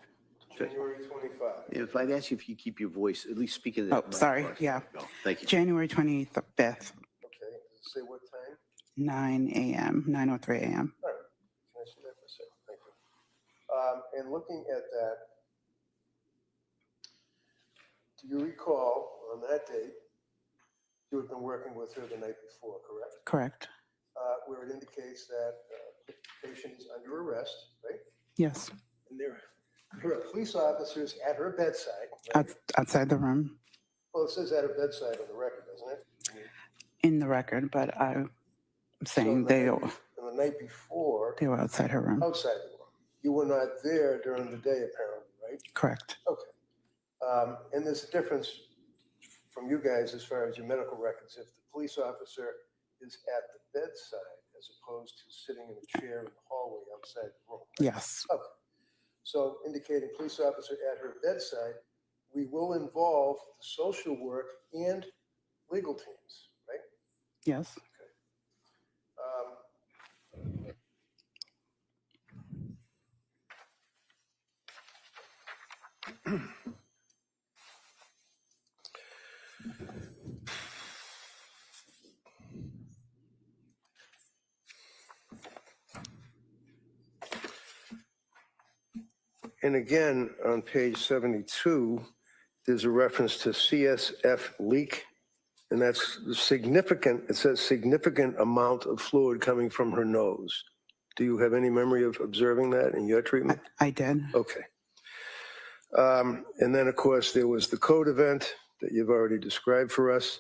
January 25. If I'd ask you if you keep your voice, at least speak in the. Oh, sorry, yeah. No, thank you. January 25th, Okay, does it say what time? 9 a.m., 9:03 a.m. All right, can I see that for a second? Thank you. And looking at that, do you recall on that date, you had been working with her the night before, correct? Correct. Where it indicates that the patient is under arrest, right? Yes, And there are police officers at her bedside. Right? outside the room, Well, it says at her bedside on the record, doesn't it? in the record, but I'm saying So they the night before, were outside her room. outside the room. You were not there during the day, apparently, right? Correct. Okay. And there's a difference from you guys as far as your medical records. If the police officer is at the bedside as opposed to sitting in a chair in the hallway outside the room. Right? Yes, Okay. So indicating police officer at her bedside, we will involve the social work and legal teams, right? yes. And again, on page 72, there's a reference to CSF leak, and that's significant. It says significant amount of fluid coming from her nose. Do you have any memory of observing that in your treatment? I did. Okay. And then, of course, there was the code event that you've already described for us.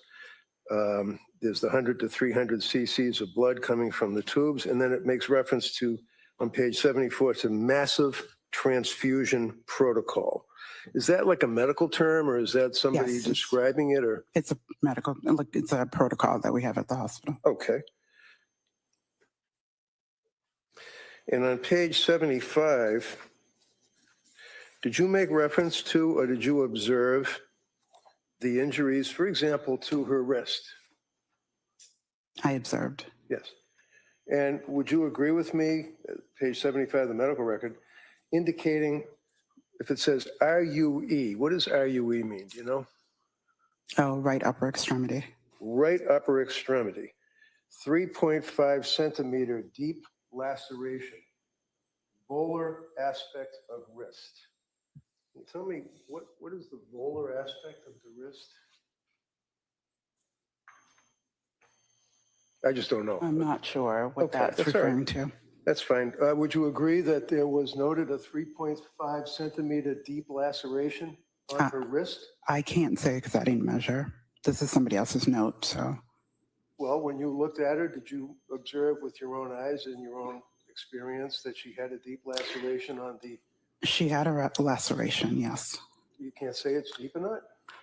There's the 100 to 300 cc's of blood coming from the tubes, and then it makes reference to, on page 74, to massive transfusion protocol. Is that like a medical term, or is that somebody Yes, describing it, or? It's a medical, like it's a protocol that we have at the hospital. Okay. And on page 75, did you make reference to, or did you observe the injuries, for example, to her wrist? I observed. Yes. And would you agree with me, page 75 of the medical record, indicating if it says RUE, what does RUE mean? Do you know? Oh, right upper extremity. Right upper extremity, 3.5 centimeter deep laceration, volar aspect of wrist. Can you tell me what is the volar aspect of the wrist? I just don't know. I'm not sure what Okay, that's that's all right. referring to. That's fine. Would you agree that there was noted a 3.5 centimeter deep laceration on her wrist? I can't say because I didn't measure. This is somebody else's note, so. Well, when you looked at her, did you observe with your own eyes and your own experience that she had a deep laceration on the? She had a laceration, yes. You can't say it's deep or not?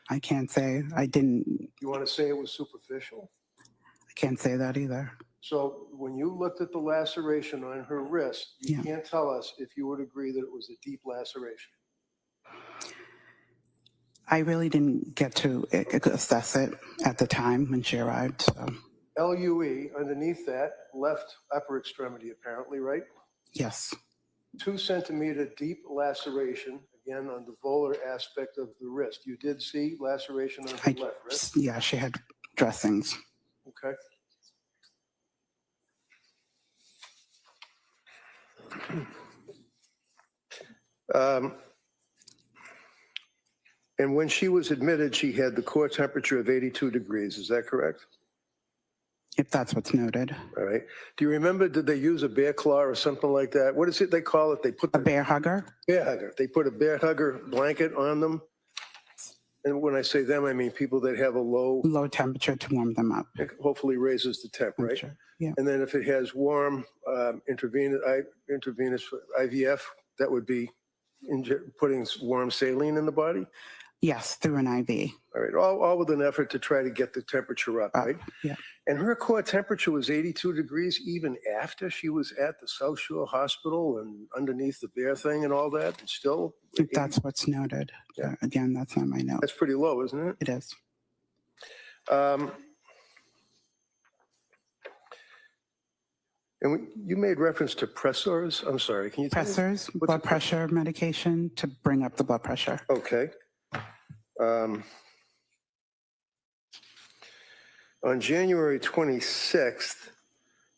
I can't say. I didn't. You want to say it was superficial? I can't say that either. So when you looked at the laceration on her wrist, you Yeah. can't tell us if you would agree that it was a deep laceration. I really didn't get to assess it at the time when she arrived. So. LUE, underneath that, left upper extremity apparently, right? Yes. 2 centimeter deep laceration, again, on the volar aspect of the wrist. You did see laceration on the left wrist? Yeah, she had dressings. Okay. And when she was admitted, she had the core temperature of 82 degrees. Is that correct? If that's what's noted. All right. Do you remember, did they use a bear claw or something like that? What is it they call it? They put A bear hugger? Bear hugger. They put a bear hugger blanket on them. And when I say them, I mean people that have a low temperature to warm them up. It hopefully raises the temp, right? Yeah. And then if it has warm intravenous IVF, that would be putting warm saline in the body? Yes, through an IV. All right, all with an effort to try to get the temperature up, right? Yeah. And her core temperature was 82 degrees even after she was at the South Shore Hospital and underneath the bear thing and all that, and still? If that's what's noted. Yeah. Again, that's on my note. That's pretty low, isn't it? It is. And you made reference to pressors. I'm sorry, can you tell me? Pressors, blood pressure medication to bring up the blood pressure. Okay. On January 26th,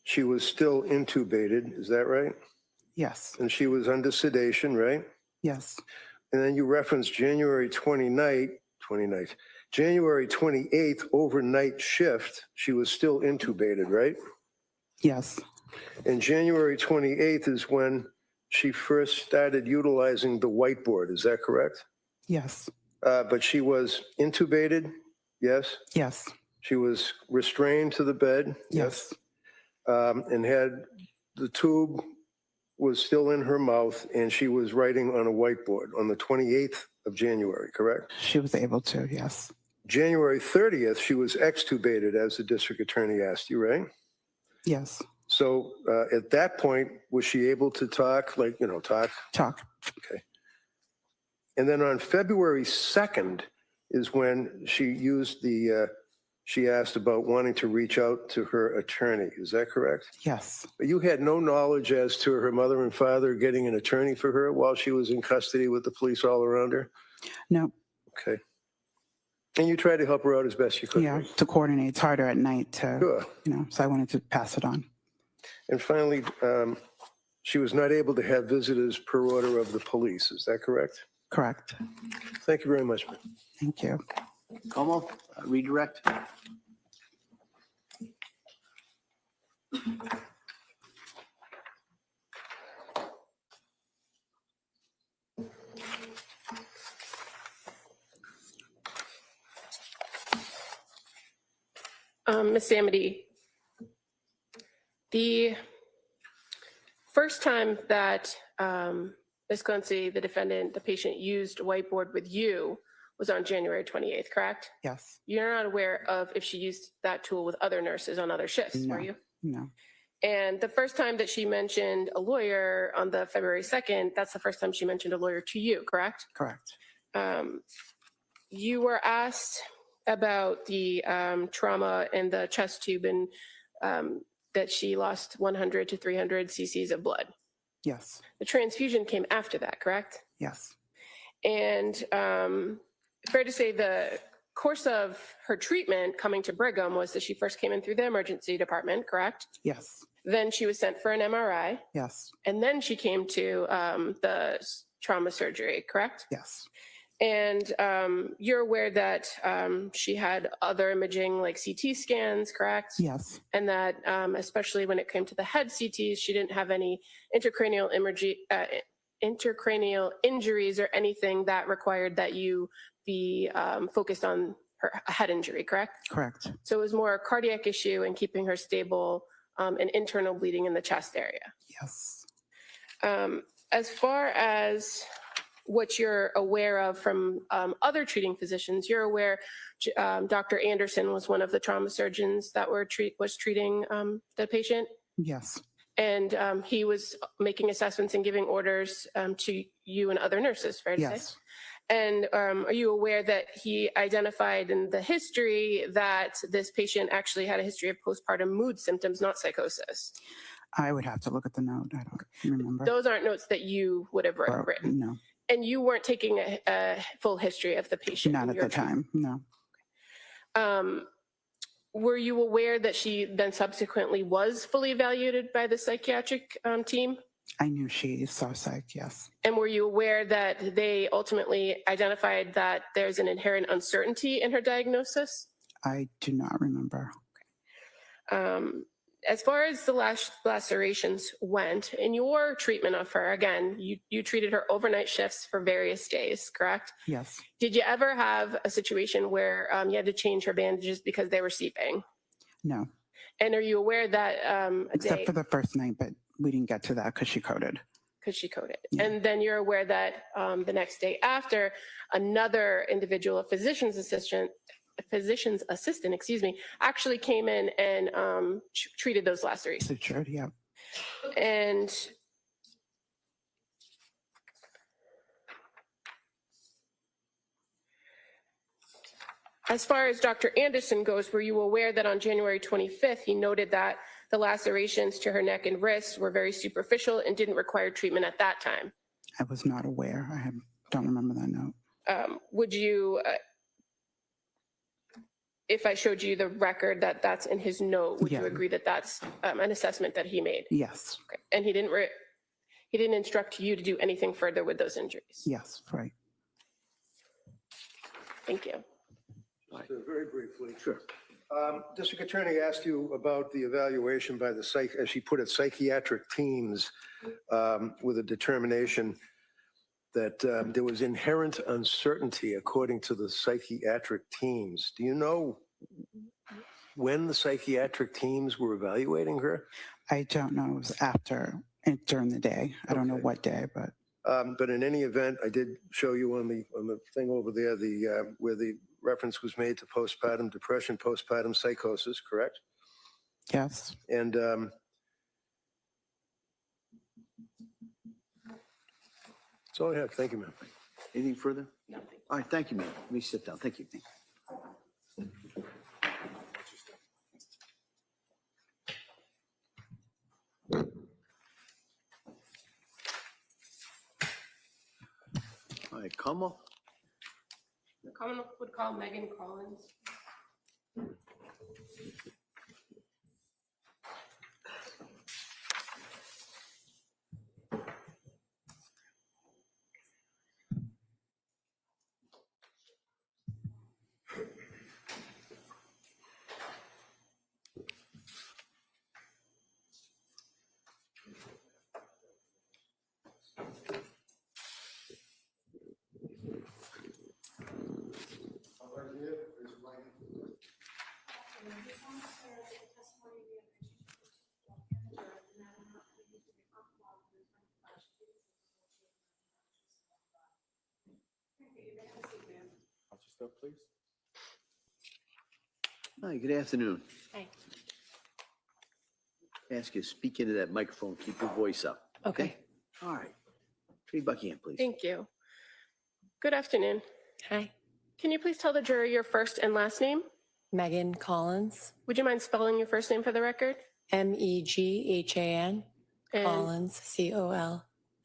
she was still intubated, is that right? Yes. And she was under sedation, right? Yes. And then you referenced January 28th overnight shift, she was still intubated, right? Yes. And January 28th is when she first started utilizing the whiteboard, is that correct? Yes. But she was intubated, yes? Yes. She was restrained to the bed, Yes. and had the tube was still in her mouth, and she was writing on a whiteboard on the 28th of January, correct? She was able to, yes. January 30th, she was extubated, as the district attorney asked you, right? Yes. So at that point, was she able to talk, talk? Talk. Okay. And then on February 2nd is when she used she asked about wanting to reach out to her attorney. Is that correct? Yes. But you had no knowledge as to her mother and father getting an attorney for her while she was in custody with the police all around her? No. Okay. And you tried to help her out as best you could? Yeah, right? to coordinate. It's harder at night to, Sure. So I wanted to pass it on. And finally, she was not able to have visitors per order of the police. Is that correct? Correct. Thank you very much, ma'am. Thank you. Como, redirect. Ms. Samity, the first time that Ms. Clancy, the defendant, the patient, used a whiteboard with you was on January 28th, correct? Yes. You're not aware of if she used that tool with other nurses on other shifts, No. were you? No. And the first time that she mentioned a lawyer on the February 2nd, that's the first time she mentioned a lawyer to you, correct? Correct. You were asked about the trauma in the chest tube and that she lost 100 to 300 cc's of blood. Yes. The transfusion came after that, correct? Yes. And fair to say the course of her treatment coming to Brigham was that she first came in through the emergency department, correct? Yes. Then she was sent for an MRI. Yes. And then she came to the trauma surgery, correct? Yes. And you're aware that she had other imaging like CT scans, correct? Yes. And that especially when it came to the head CTs, she didn't have any intracranial injuries or anything that required that you be focused on her head injury, correct? Correct. So it was more a cardiac issue and keeping her stable and internal bleeding in the chest area. Yes. As far as what you're aware of from other treating physicians, you're aware Dr. Anderson was one of the trauma surgeons that was treating the patient. Yes. And he was making assessments and giving orders to you and other nurses, fair to say? Yes, And are you aware that he identified in the history that this patient actually had a history of postpartum mood symptoms, not psychosis? I would have to look at the note. I don't remember. Those aren't notes that you would have written. No, And you weren't taking a full history of the patient? not in at your the time, no. Were you aware that she then subsequently was fully evaluated by the psychiatric team? I knew she saw psych, yes. And were you aware that they ultimately identified that there's an inherent uncertainty in her diagnosis? I do not remember. As far as the lacerations went, in your treatment of her, again, you treated her overnight shifts for various days, correct? Yes, Did you ever have a situation where you had to change her bandages because they were seeping? no, And are you aware that except for the first night, but we didn't get to that because she coded. because she coded? Yeah. And then you're aware that the next day after, another individual, a physician's assistant, actually came in and treated those lacerations. Sutured, yeah. And as far as Dr. Anderson goes, were you aware that on January 25th, he noted that the lacerations to her neck and wrists were very superficial and didn't require treatment at that time? I was not aware. Don't remember that note. Would you, if I showed you the record that's in his note, would you Yeah. agree that that's an assessment that he made? Yes, Okay. And he didn't instruct you to do anything further with those injuries? yes, right. Thank you. So very briefly. Sure. District Attorney asked you about the evaluation by the as she put it, psychiatric teams with a determination that there was inherent uncertainty according to the psychiatric teams. Do you know when the psychiatric teams were evaluating her? I don't know. It was after and during the day. I don't know Okay. what day, but But in any event, I did show you on the thing over there, where the reference was made to postpartum depression, postpartum psychosis, correct? yes. And that's all I have. Thank you, ma'am. Anything further? No. All right, thank you, ma'am. Let me sit down. Thank you. All right, Como. The Commonwealth would call Megan Collins. Hi, good afternoon. Hi. Ask you to speak into that microphone, keep your voice up. Okay. All right. Tree Buckingham, please. Thank you. Good afternoon. Hi, Can you please tell the jury your first and last name? Megan Collins, Would you mind spelling your first name for the record? Meghan, And Collins,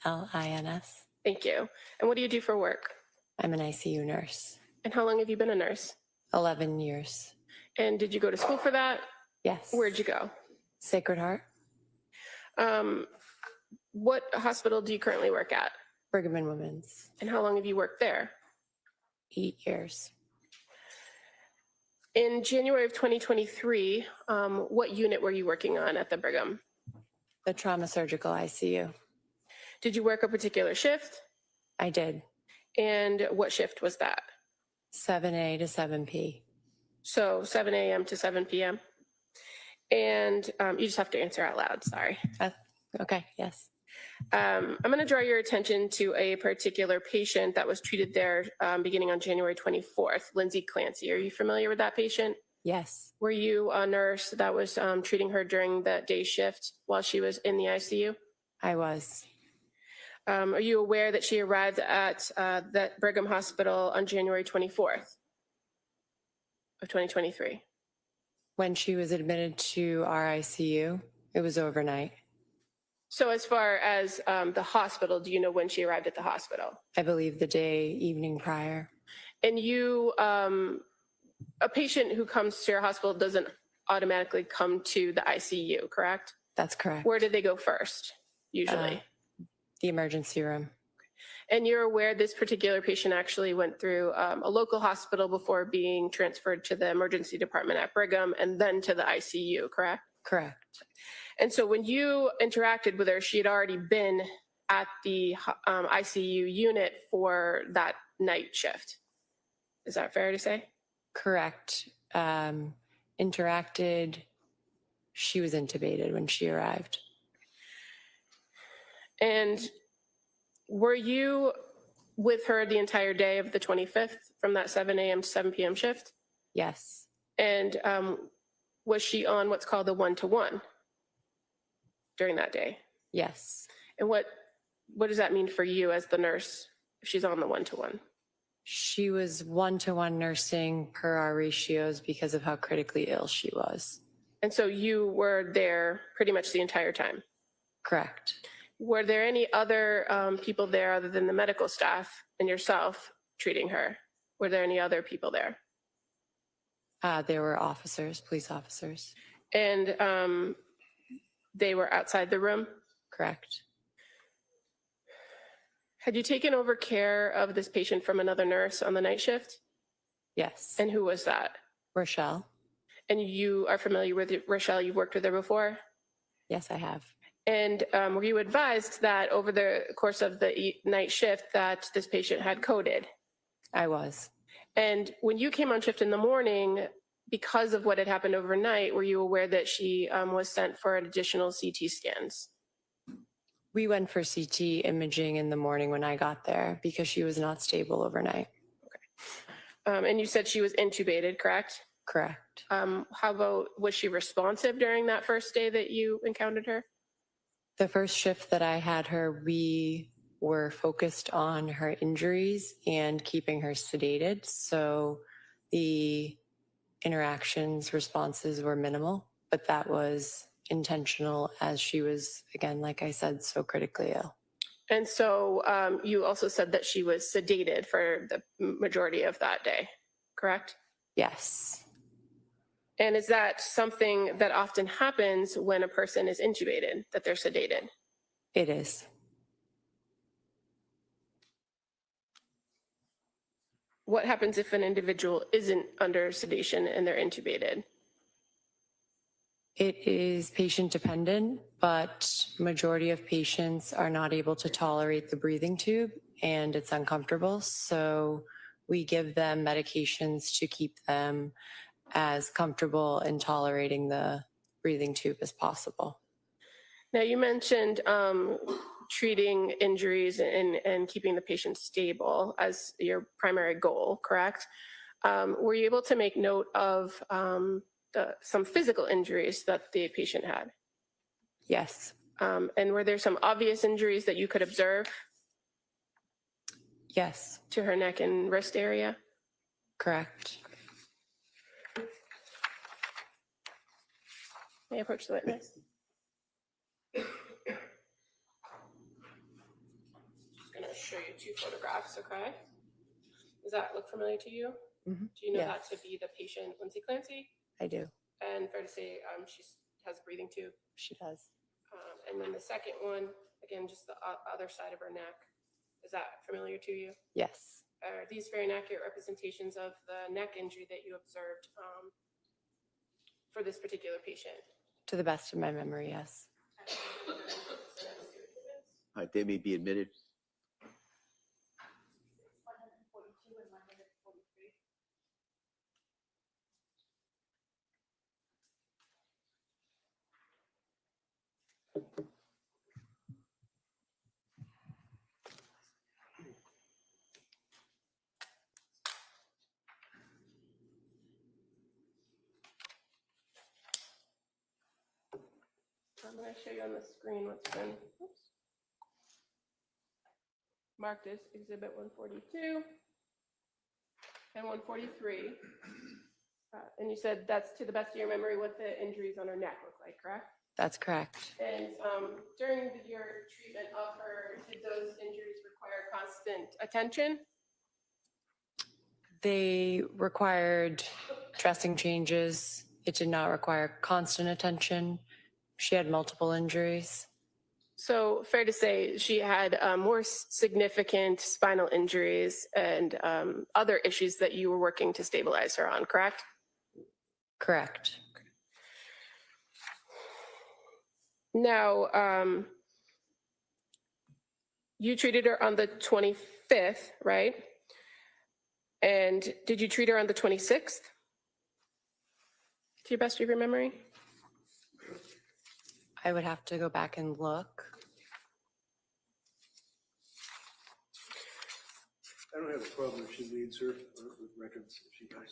Collins. thank you. And what do you do for work? I'm an ICU nurse, And how long have you been a nurse? 11 years. And did you go to school for that? Yes. Where'd you go? Sacred Heart, What hospital do you currently work at? Brigham and Women's, And how long have you worked there? 8 years. In January of 2023, what unit were you working on at the Brigham? The trauma surgical ICU. Did you work a particular shift? I did. And what shift was that? 7A to 7P. So 7 a.m. to 7 p.m. And you just have to answer out loud, sorry. Okay, yes. I'm going to draw your attention to a particular patient that was treated there beginning on January 24th, Lindsay Clancy. Are you familiar with that patient? Yes, Were you a nurse that was treating her during that day shift while she was in the ICU? I was. Are you aware that she arrived at that Brigham Hospital on January 24th of 2023? When she was admitted to our ICU, it was overnight. So as far as the hospital, do you know when she arrived at the hospital? I believe the evening prior. And you, a patient who comes to your hospital doesn't automatically come to the ICU, correct? That's correct. Where did they go first, usually? The emergency room. And you're aware this particular patient actually went through a local hospital before being transferred to the emergency department at Brigham and then to the ICU, correct? Correct. And so when you interacted with her, she had already been at the ICU unit for that night shift. Is that fair to say? Correct. Interacted. She was intubated when she arrived. And were you with her the entire day of the 25th from that 7 a.m. to 7 p.m. shift? Yes. And was she on what's called the 1-to-1 during that day? Yes. And what does that mean for you as the nurse if she's on the 1-to-1? She was 1-to-1 nursing per our ratios because of how critically ill she was. And so you were there pretty much the entire time? Correct. Were there any other people there other than the medical staff and yourself treating her? Were there any other people there? There were officers, police officers. And they were outside the room? Correct. Had you taken over care of this patient from another nurse on the night shift? Yes. And who was that? Rochelle. And you are familiar with Rochelle? You've worked with her before? Yes, I have. And were you advised that over the course of the night shift that this patient had coded? I was. And when you came on shift in the morning, because of what had happened overnight, were you aware that she was sent for additional CT scans? We went for CT imaging in the morning when I got there because she was not stable overnight. Okay. And you said she was intubated, correct? Correct. How about, was she responsive during that first day that you encountered her? The first shift that I had her, we were focused on her injuries and keeping her sedated. So the interactions, responses were minimal, but that was intentional as she was, again, like I said, so critically ill. And so you also said that she was sedated for the majority of that day, correct? Yes. And is that something that often happens when a person is intubated, that they're sedated? It is. What happens if an individual isn't under sedation and they're intubated? It is patient dependent, but majority of patients are not able to tolerate the breathing tube and it's uncomfortable. So we give them medications to keep them as comfortable in tolerating the breathing tube as possible. Now you mentioned treating injuries and keeping the patient stable as your primary goal, correct? Were you able to make note of some physical injuries that the patient had? Yes. And were there some obvious injuries that you could observe? Yes. To her neck and wrist area? Correct. May I approach the witness? Just going to show you two photographs, okay? Does that look familiar to you? Mm-hmm. Do you know Yes. that to be the patient, Lindsay Clancy? I do. And fair to say she has a breathing tube. She does. And then the second one, again, just the other side of her neck. Is that familiar to you? Yes. Are these very inaccurate representations of the neck injury that you observed for this particular patient? To the best of my memory, yes. All right, they may be admitted. I'm going to show you on the screen what's been marked as Exhibit 142 and 143. And you said that's, to the best of your memory, what the injuries on her neck look like, correct? That's correct. And during your treatment of her, did those injuries require constant attention? They required dressing changes. It did not require constant attention. She had multiple injuries. So fair to say she had more significant spinal injuries and other issues that you were working to stabilize her on, correct? Correct. Now, you treated her on the 25th, right? And did you treat her on the 26th? To your best of your memory? I would have to go back and look. I don't have a problem if she needs her with records, if she does.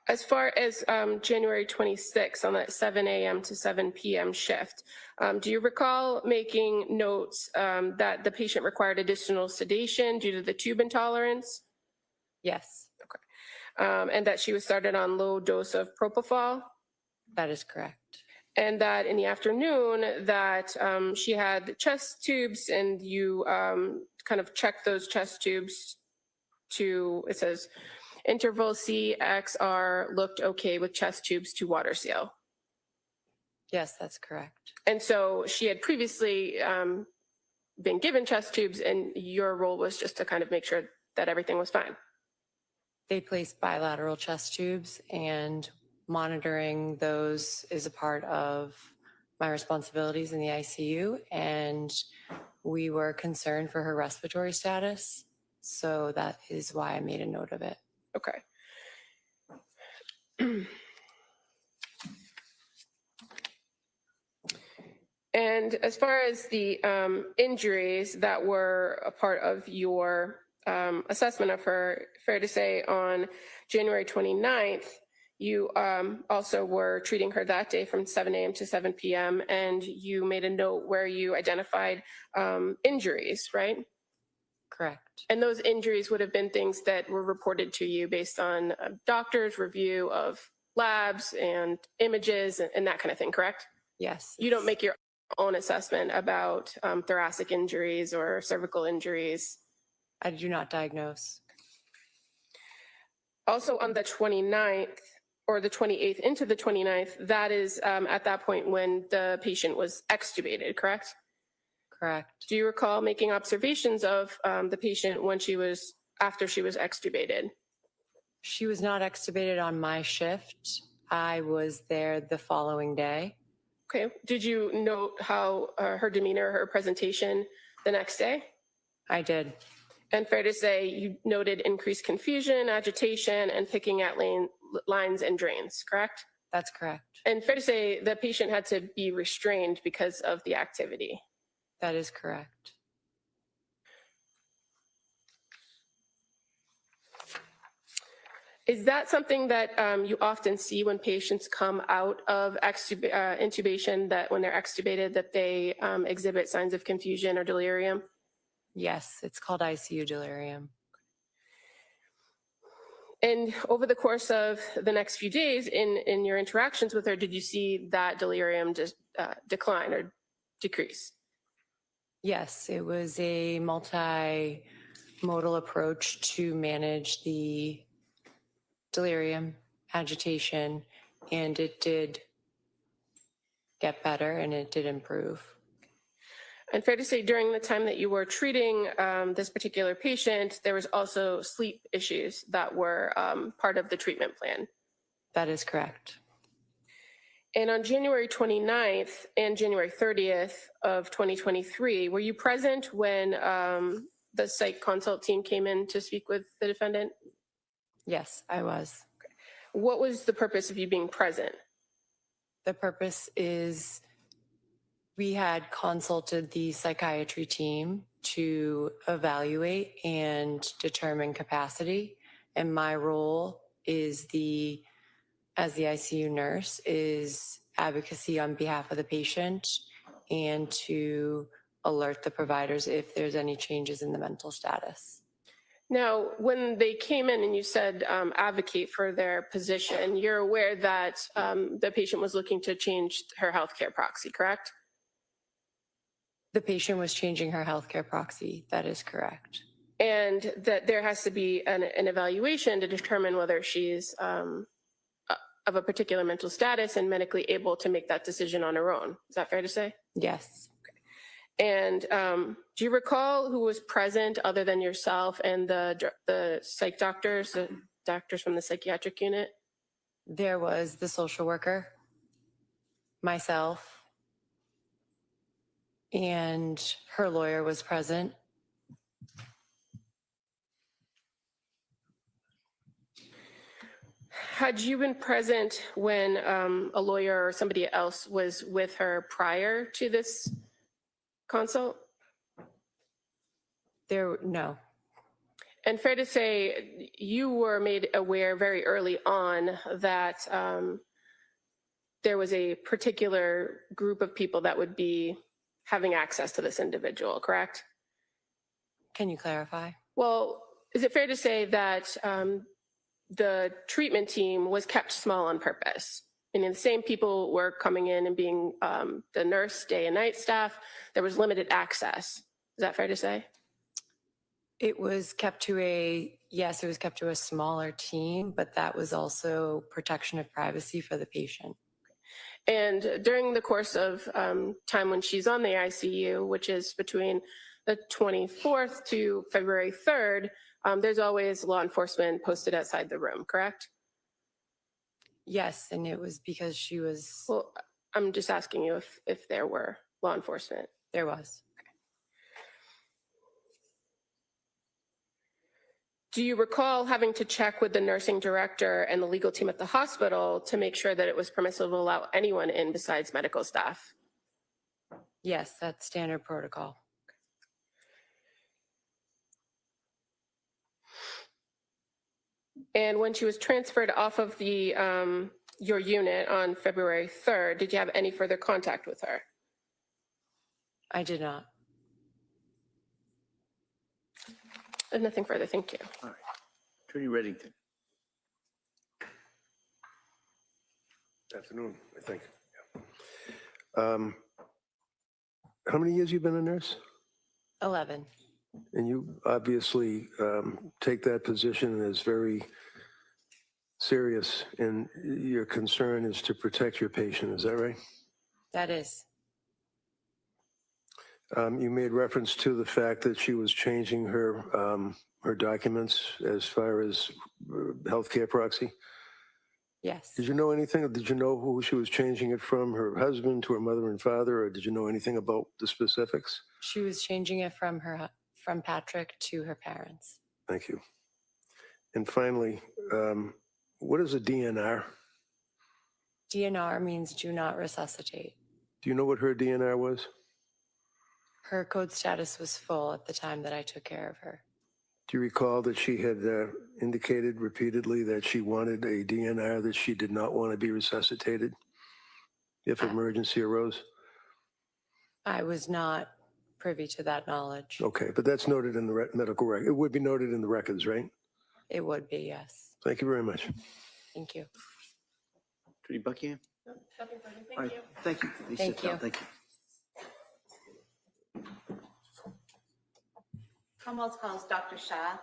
As far as January 26th on that 7 a.m. to 7 p.m. shift, do you recall making notes that the patient required additional sedation due to the tube intolerance? Yes. Okay. And that she was started on low dose of propofol? That is correct. And that in the afternoon that she had chest tubes and you kind of checked those chest tubes to, it says, interval CXR looked okay with chest tubes to water seal. Yes, that's correct. And so she had previously been given chest tubes and your role was just to kind of make sure that everything was fine. They placed bilateral chest tubes, and monitoring those is a part of my responsibilities in the ICU, and we were concerned for her respiratory status. So that is why I made a note of it. Okay. And as far as the injuries that were a part of your assessment of her, fair to say on January 29th, you also were treating her that day from 7 a.m. to 7 p.m. and you made a note where you identified injuries, right? Correct. And those injuries would have been things that were reported to you based on a doctor's review of labs and images and that kind of thing, correct? Yes. You don't make your own assessment about thoracic injuries or cervical injuries. I do not diagnose. Also on the 29th or the 28th into the 29th, that is at that point when the patient was extubated, correct? Correct. Do you recall making observations of the patient when after she was extubated? She was not extubated on my shift. I was there the following day. Okay. Did you note how her demeanor, her presentation the next day? I did. And fair to say you noted increased confusion, agitation, and picking at lines and drains, correct? That's correct. And fair to say the patient had to be restrained because of the activity. That is correct. Is that something that you often see when patients come out of intubation, that when they're extubated, that they exhibit signs of confusion or delirium? Yes, it's called ICU delirium. And over the course of the next few days in your interactions with her, did you see that delirium decline or decrease? Yes, it was a multimodal approach to manage the delirium, agitation, and it did get better and it did improve. And fair to say during the time that you were treating this particular patient, there was also sleep issues that were part of the treatment plan. That is correct. And on January 29th and January 30th of 2023, were you present when the psych consult team came in to speak with the defendant? Yes, I was. Okay. What was the purpose of you being present? The purpose is we had consulted the psychiatry team to evaluate and determine capacity. And my role is as the ICU nurse is advocacy on behalf of the patient and to alert the providers if there's any changes in the mental status. Now, when they came in and you said advocate for their position, you're aware that the patient was looking to change her healthcare proxy, correct? The patient was changing her healthcare proxy. That is correct. And that there has to be an evaluation to determine whether she's of a particular mental status and medically able to make that decision on her own. Is that fair to say? Yes. And do you recall who was present other than yourself and the psych doctors, the doctors from the psychiatric unit? There was the social worker, myself, and her lawyer was present. Had you been present when a lawyer or somebody else was with her prior to this consult? No. And fair to say, you were made aware very early on that there was a particular group of people that would be having access to this individual, correct? Can you clarify? Well, is it fair to say that the treatment team was kept small on purpose? And the same people were coming in and being the nurse, day and night staff. There was limited access. Is that fair to say? It was kept to it was kept to a smaller team, but that was also protection of privacy for the patient. And during the course of time when she's on the ICU, which is between the 24th to February 3rd, there's always law enforcement posted outside the room, correct? Yes, and it was because she was... Well, I'm just asking you if there were law enforcement. There was. Okay. Do you recall having to check with the nursing director and the legal team at the hospital to make sure that it was permissible to allow anyone in besides medical staff? Yes, that's standard protocol. And when she was transferred off of the your unit on February 3rd, did you have any further contact with her? I did not. Nothing further, thank you. All right. Attorney Reddington. Afternoon, I think. How many years you been a nurse? 11. And you obviously take that position as very serious, and your concern is to protect your patient, is that right? That is. You made reference to the fact that she was changing her documents as far as healthcare proxy. Yes. Did you know anything? Did you know who she was changing it from, her husband to her mother and father, or did you know anything about the specifics? She was changing it from Patrick to her parents. Thank you. And finally, what is a DNR? DNR means do not resuscitate. Do you know what her DNR was? Her code status was full at the time that I took care of her. Do you recall that she had indicated repeatedly that she wanted a DNR, that she did not want to be resuscitated if emergency arose? I was not privy to that knowledge. Okay, but that's noted in the medical record. It would be noted in the records, right? It would be, yes. Thank you very much. Thank you. Attorney Buckingham. Nothing further, All thank right. you. Thank you. Please Thank sit down. you. Thank you. Commonwealth calls Dr. Shah.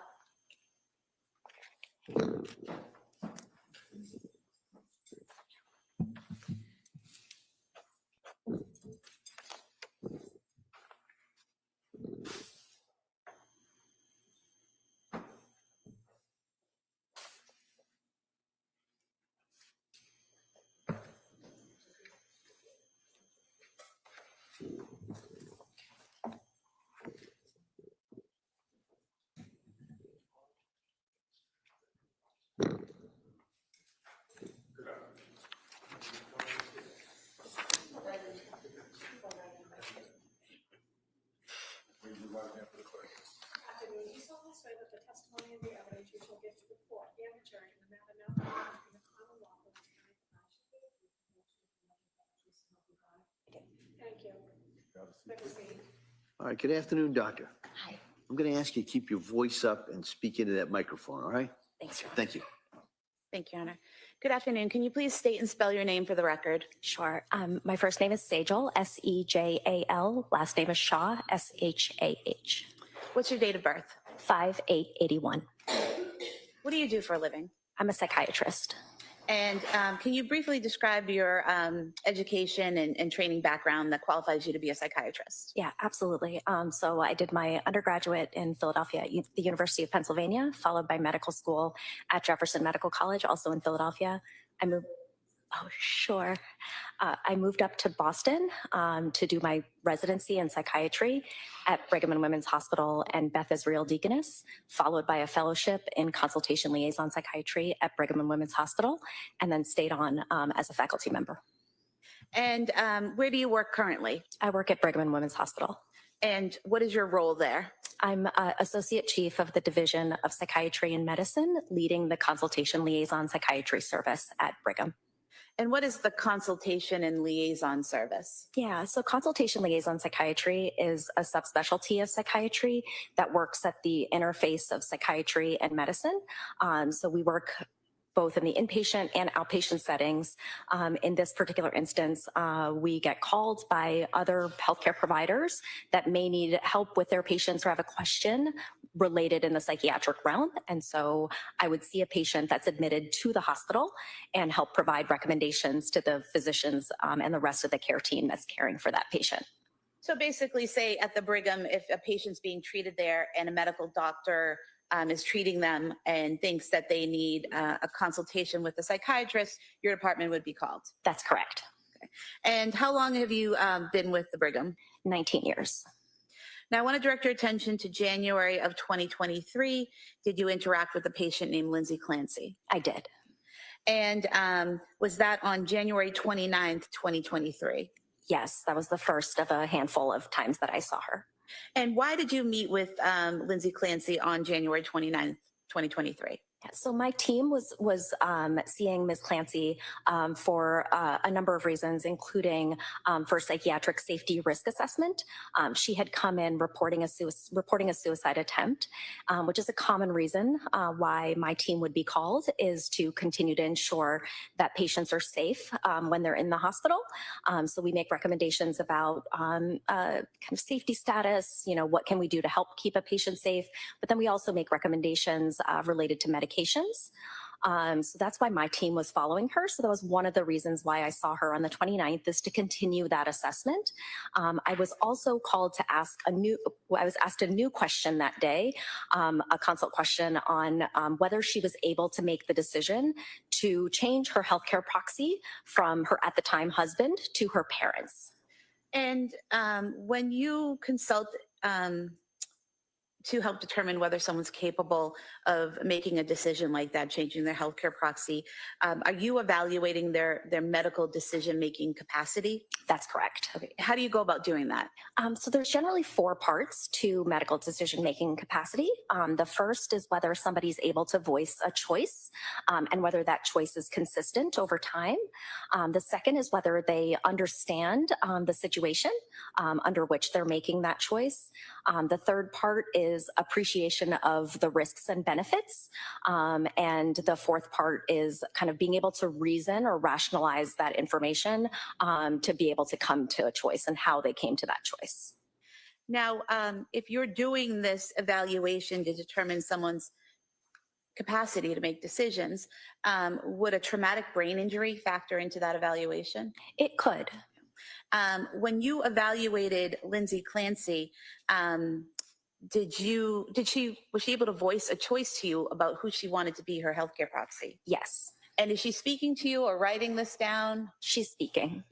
Afternoon, you solemnly swear that the testimony and the evidence you shall give to the court and the jury in the matter now before you in the Commonwealth of the County of Orange Thank you. Good to see you. All right, good afternoon, doctor. Hi. I'm going to ask you to keep your voice up and speak into that microphone, all right? Thanks, Your Honor. Thank you. Thank you, Honor. Good afternoon. Can you please state and spell your name for the record? Sure. My first name is Sejal, Sejal. Last name is Shah, Shah. What's your date of birth? 5/8/81. What do you do for a living? I'm a psychiatrist. And can you briefly describe your education and training background that qualifies you to be a psychiatrist? Yeah, absolutely. So I did my undergraduate in Philadelphia at the University of Pennsylvania, followed by medical school at Jefferson Medical College, also in Philadelphia. I moved up to Boston to do my residency in psychiatry at Brigham and Women's Hospital and Beth Israel Deaconess, followed by a fellowship in consultation liaison psychiatry at Brigham and Women's Hospital, and then stayed on as a faculty member. And where do you work currently? I work at Brigham and Women's Hospital. And what is your role there? I'm Associate Chief of the Division of Psychiatry and Medicine, leading the consultation liaison psychiatry service at Brigham. And what is the consultation and liaison service? Yeah, so consultation liaison psychiatry is a subspecialty of psychiatry that works at the interface of psychiatry and medicine. So we work both in the inpatient and outpatient settings. In this particular instance, we get called by other healthcare providers that may need help with their patients or have a question related in the psychiatric realm. And so I would see a patient that's admitted to the hospital and help provide recommendations to the physicians and the rest of the care team that's caring for that patient. So basically, say at the Brigham, if a patient's being treated there and a medical doctor is treating them and thinks that they need a consultation with a psychiatrist, your department would be called. That's correct. Okay. And how long have you been with the Brigham? 19 years. Now, I want to direct your attention to January of 2023. Did you interact with a patient named Lindsay Clancy? I did. And was that on January 29th, 2023? Yes, that was the first of a handful of times that I saw her. And why did you meet with Lindsay Clancy on January 29th, 2023? Yeah, so my team was seeing Ms. Clancy for a number of reasons, including for psychiatric safety risk assessment. She had come in reporting a suicide attempt, which is a common reason why my team would be called, is to continue to ensure that patients are safe when they're in the hospital. So we make recommendations about kind of safety status, what can we do to help keep a patient safe, but then we also make recommendations related to medications. So that's why my team was following her. So that was one of the reasons why I saw her on the 29th, is to continue that assessment. I was also called to ask I was asked a new question that day, a consult question on whether she was able to make the decision to change her healthcare proxy from her, at the time, husband to her parents. And when you consult to help determine whether someone's capable of making a decision like that, changing their healthcare proxy, are you evaluating their medical decision-making capacity? That's correct. Okay. How do you go about doing that? So there's generally 4 parts to medical decision-making capacity. The first is whether somebody's able to voice a choice and whether that choice is consistent over time. The second is whether they understand the situation under which they're making that choice. The third part is appreciation of the risks and benefits. And the fourth part is kind of being able to reason or rationalize that information to be able to come to a choice and how they came to that choice. Now, if you're doing this evaluation to determine someone's capacity to make decisions, would a traumatic brain injury factor into that evaluation? It could. When you evaluated Lindsay Clancy, was she able to voice a choice to you about who she wanted to be her healthcare proxy? Yes. And is she speaking to you or writing this down? She's speaking.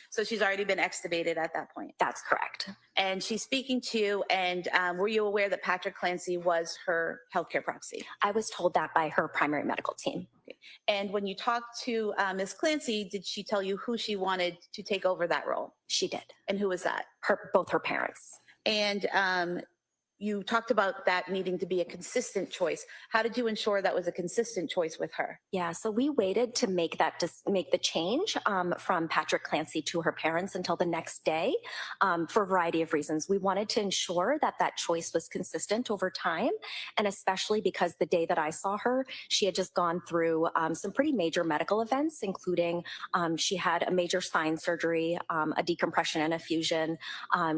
So she's already been extubated at that point? That's correct. And she's speaking to you, and were you aware that Patrick Clancy was her healthcare proxy? I was told that by her primary medical team. Okay. And when you talked to Ms. Clancy, did she tell you who she wanted to take over that role? She did. And who was that? Both her parents. And you talked about that needing to be a consistent choice. How did you ensure that was a consistent choice with her? Yeah, so we waited to make make the change from Patrick Clancy to her parents until the next day for a variety of reasons. We wanted to ensure that that choice was consistent over time, and especially because the day that I saw her, she had just gone through some pretty major medical events, including she had a major spine surgery, a decompression and a fusion.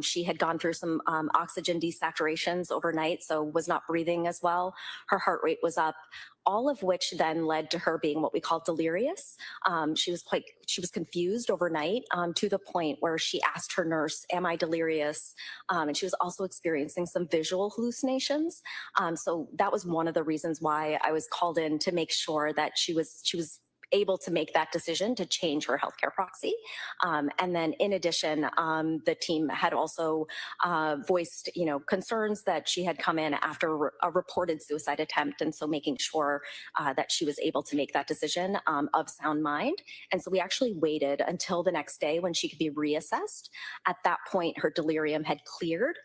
She had gone through some oxygen desaturation overnight, so was not breathing as well. Her heart rate was up, all of which then led to her being what we call delirious. She was confused overnight to the point where she asked her nurse, "Am I delirious?" And she was also experiencing some visual hallucinations. So that was one of the reasons why I was called in, to make sure that she was able to make that decision to change her healthcare proxy. And then in addition, the team had also voiced, concerns that she had come in after a reported suicide attempt. And so making sure that she was able to make that decision of sound mind. And so we actually waited until the next day when she could be reassessed. At that point, her delirium had cleared,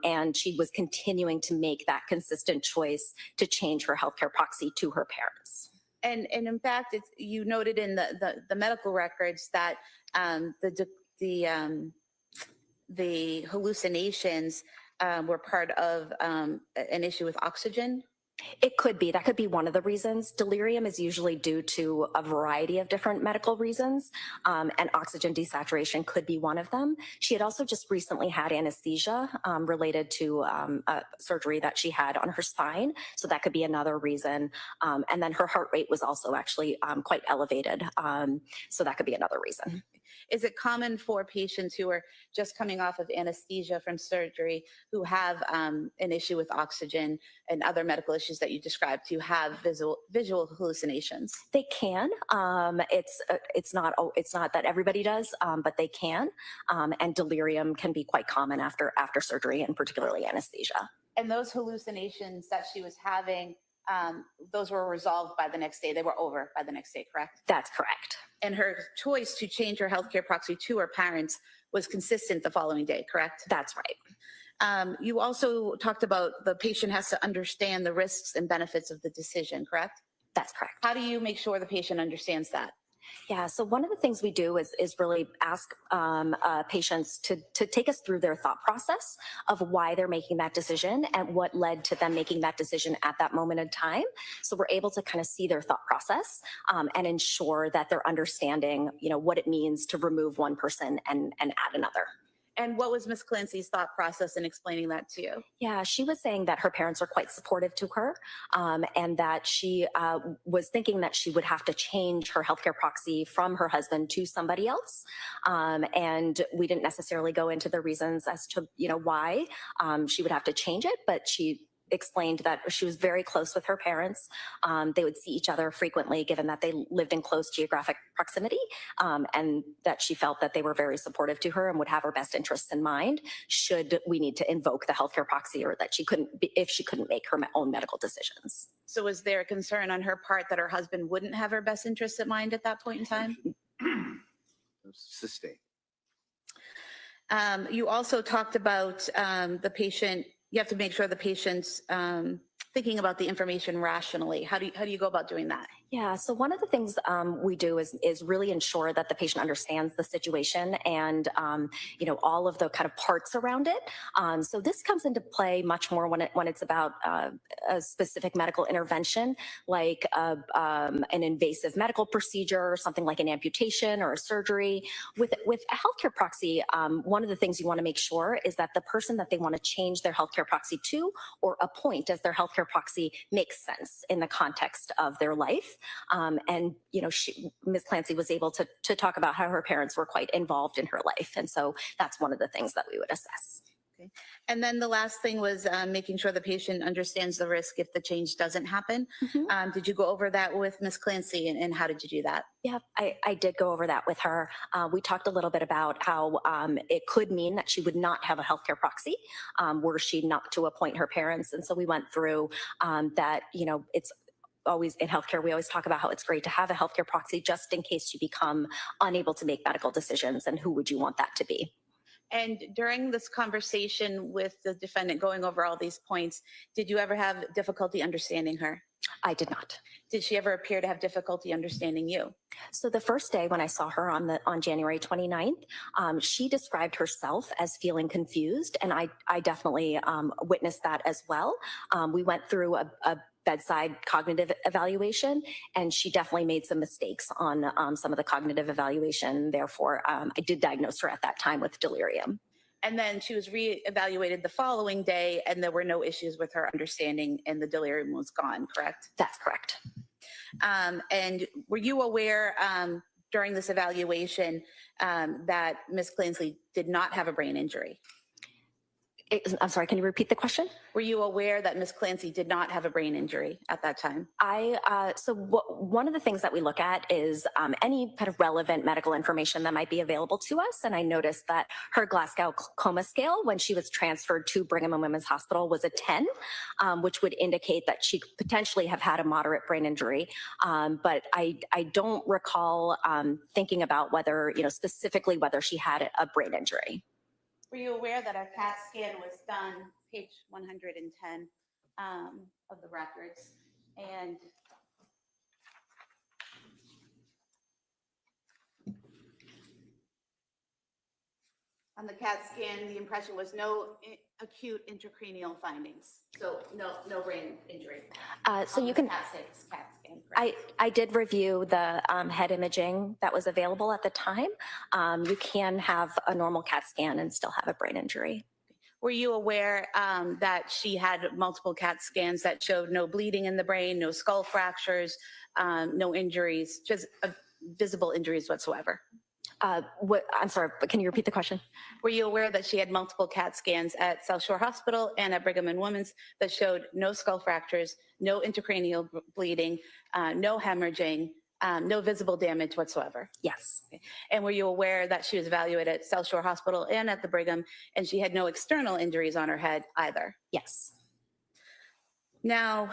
and she was continuing to make that consistent choice to change her healthcare proxy to her parents. And in fact, you noted in the medical records that the hallucinations were part of an issue with oxygen. It could be. That could be one of the reasons. Delirium is usually due to a variety of different medical reasons, and oxygen desaturation could be one of them. She had also just recently had anesthesia related to a surgery that she had on her spine, so that could be another reason. And then her heart rate was also actually quite elevated, so that could be another reason. Is it common for patients who are just coming off of anesthesia from surgery, who have an issue with oxygen and other medical issues that you described, to have visual hallucinations? They can. It's not that everybody does, but they can. And delirium can be quite common after surgery, and particularly anesthesia. And those hallucinations that she was having, those were resolved by the next day. They were over by the next day, correct? That's correct. And her choice to change her healthcare proxy to her parents was consistent the following day, correct? That's right. You also talked about the patient has to understand the risks and benefits of the decision, correct? That's correct. How do you make sure the patient understands that? Yeah, so one of the things we do is really ask patients to take us through their thought process of why they're making that decision and what led to them making that decision at that moment in time. So we're able to kind of see their thought process and ensure that they're understanding, what it means to remove one person and add another. And what was Ms. Clancy's thought process in explaining that to you? Yeah, she was saying that her parents are quite supportive to her, and that she was thinking that she would have to change her healthcare proxy from her husband to somebody else. And we didn't necessarily go into the reasons as to, why she would have to change it, but she explained that she was very close with her parents. They would see each other frequently, given that they lived in close geographic proximity, and that she felt that they were very supportive to her and would have her best interests in mind should we need to invoke the healthcare proxy, or that if she couldn't make her own medical decisions. So was there a concern on her part that her husband wouldn't have her best interests in mind at that point in time? Sustain. You also talked about the patient. You have to make sure the patient's thinking about the information rationally. How do you go about doing that? Yeah, so one of the things we do is really ensure that the patient understands the situation and all of the kind of parts around it. So this comes into play much more when it's about a specific medical intervention, like an invasive medical procedure, or something like an amputation or a surgery. With a healthcare proxy, one of the things you want to make sure is that the person that they want to change their healthcare proxy to or appoint as their healthcare proxy makes sense in the context of their life. And Ms. Clancy was able to talk about how her parents were quite involved in her life. And so that's one of the things that we would assess. Okay. And then the last thing was making sure the patient understands the risk if the change doesn't happen. Mm-hmm. Did you go over that with Ms. Clancy, and how did you do that? Yeah, I did go over that with her. We talked a little bit about how it could mean that she would not have a healthcare proxy were she not to appoint her parents. And so we went through that, it's always in healthcare, we always talk about how it's great to have a healthcare proxy just in case you become unable to make medical decisions, and who would you want that to be? And during this conversation with the defendant going over all these points, did you ever have difficulty understanding her? I did not. Did she ever appear to have difficulty understanding you? So the first day when I saw her on January 29th, she described herself as feeling confused, and I definitely witnessed that as well. We went through a bedside cognitive evaluation, and she definitely made some mistakes on some of the cognitive evaluation. Therefore, I did diagnose her at that time with delirium. And then she was reevaluated the following day, and there were no issues with her understanding, and the delirium was gone, correct? That's correct. And were you aware during this evaluation that Ms. Clancy did not have a brain injury? I'm sorry, can you repeat the question? Were you aware that Ms. Clancy did not have a brain injury at that time? One of the things that we look at is any kind of relevant medical information that might be available to us. And I noticed that her Glasgow Coma Scale, when she was transferred to Brigham and Women's Hospital, was a 10, which would indicate that she could potentially have had a moderate brain injury. But I don't recall thinking about whether, specifically whether she had a brain injury. Were you aware that a CAT scan was done, page 110 of the records, and on the CAT scan, the impression was no acute intracranial findings, so no brain injury. So you can. CAT scan, correct? I did review the head imaging that was available at the time. You can have a normal CAT scan and still have a brain injury. Were you aware that she had multiple CAT scans that showed no bleeding in the brain, no skull fractures, no injuries, just visible injuries whatsoever? I'm sorry, but can you repeat the question? Were you aware that she had multiple CAT scans at South Shore Hospital and at Brigham and Women's that showed no skull fractures, no intracranial bleeding, no hemorrhaging, no visible damage whatsoever? Yes. Okay. And were you aware that she was evaluated at South Shore Hospital and at the Brigham, and she had no external injuries on her head either? Yes. Now,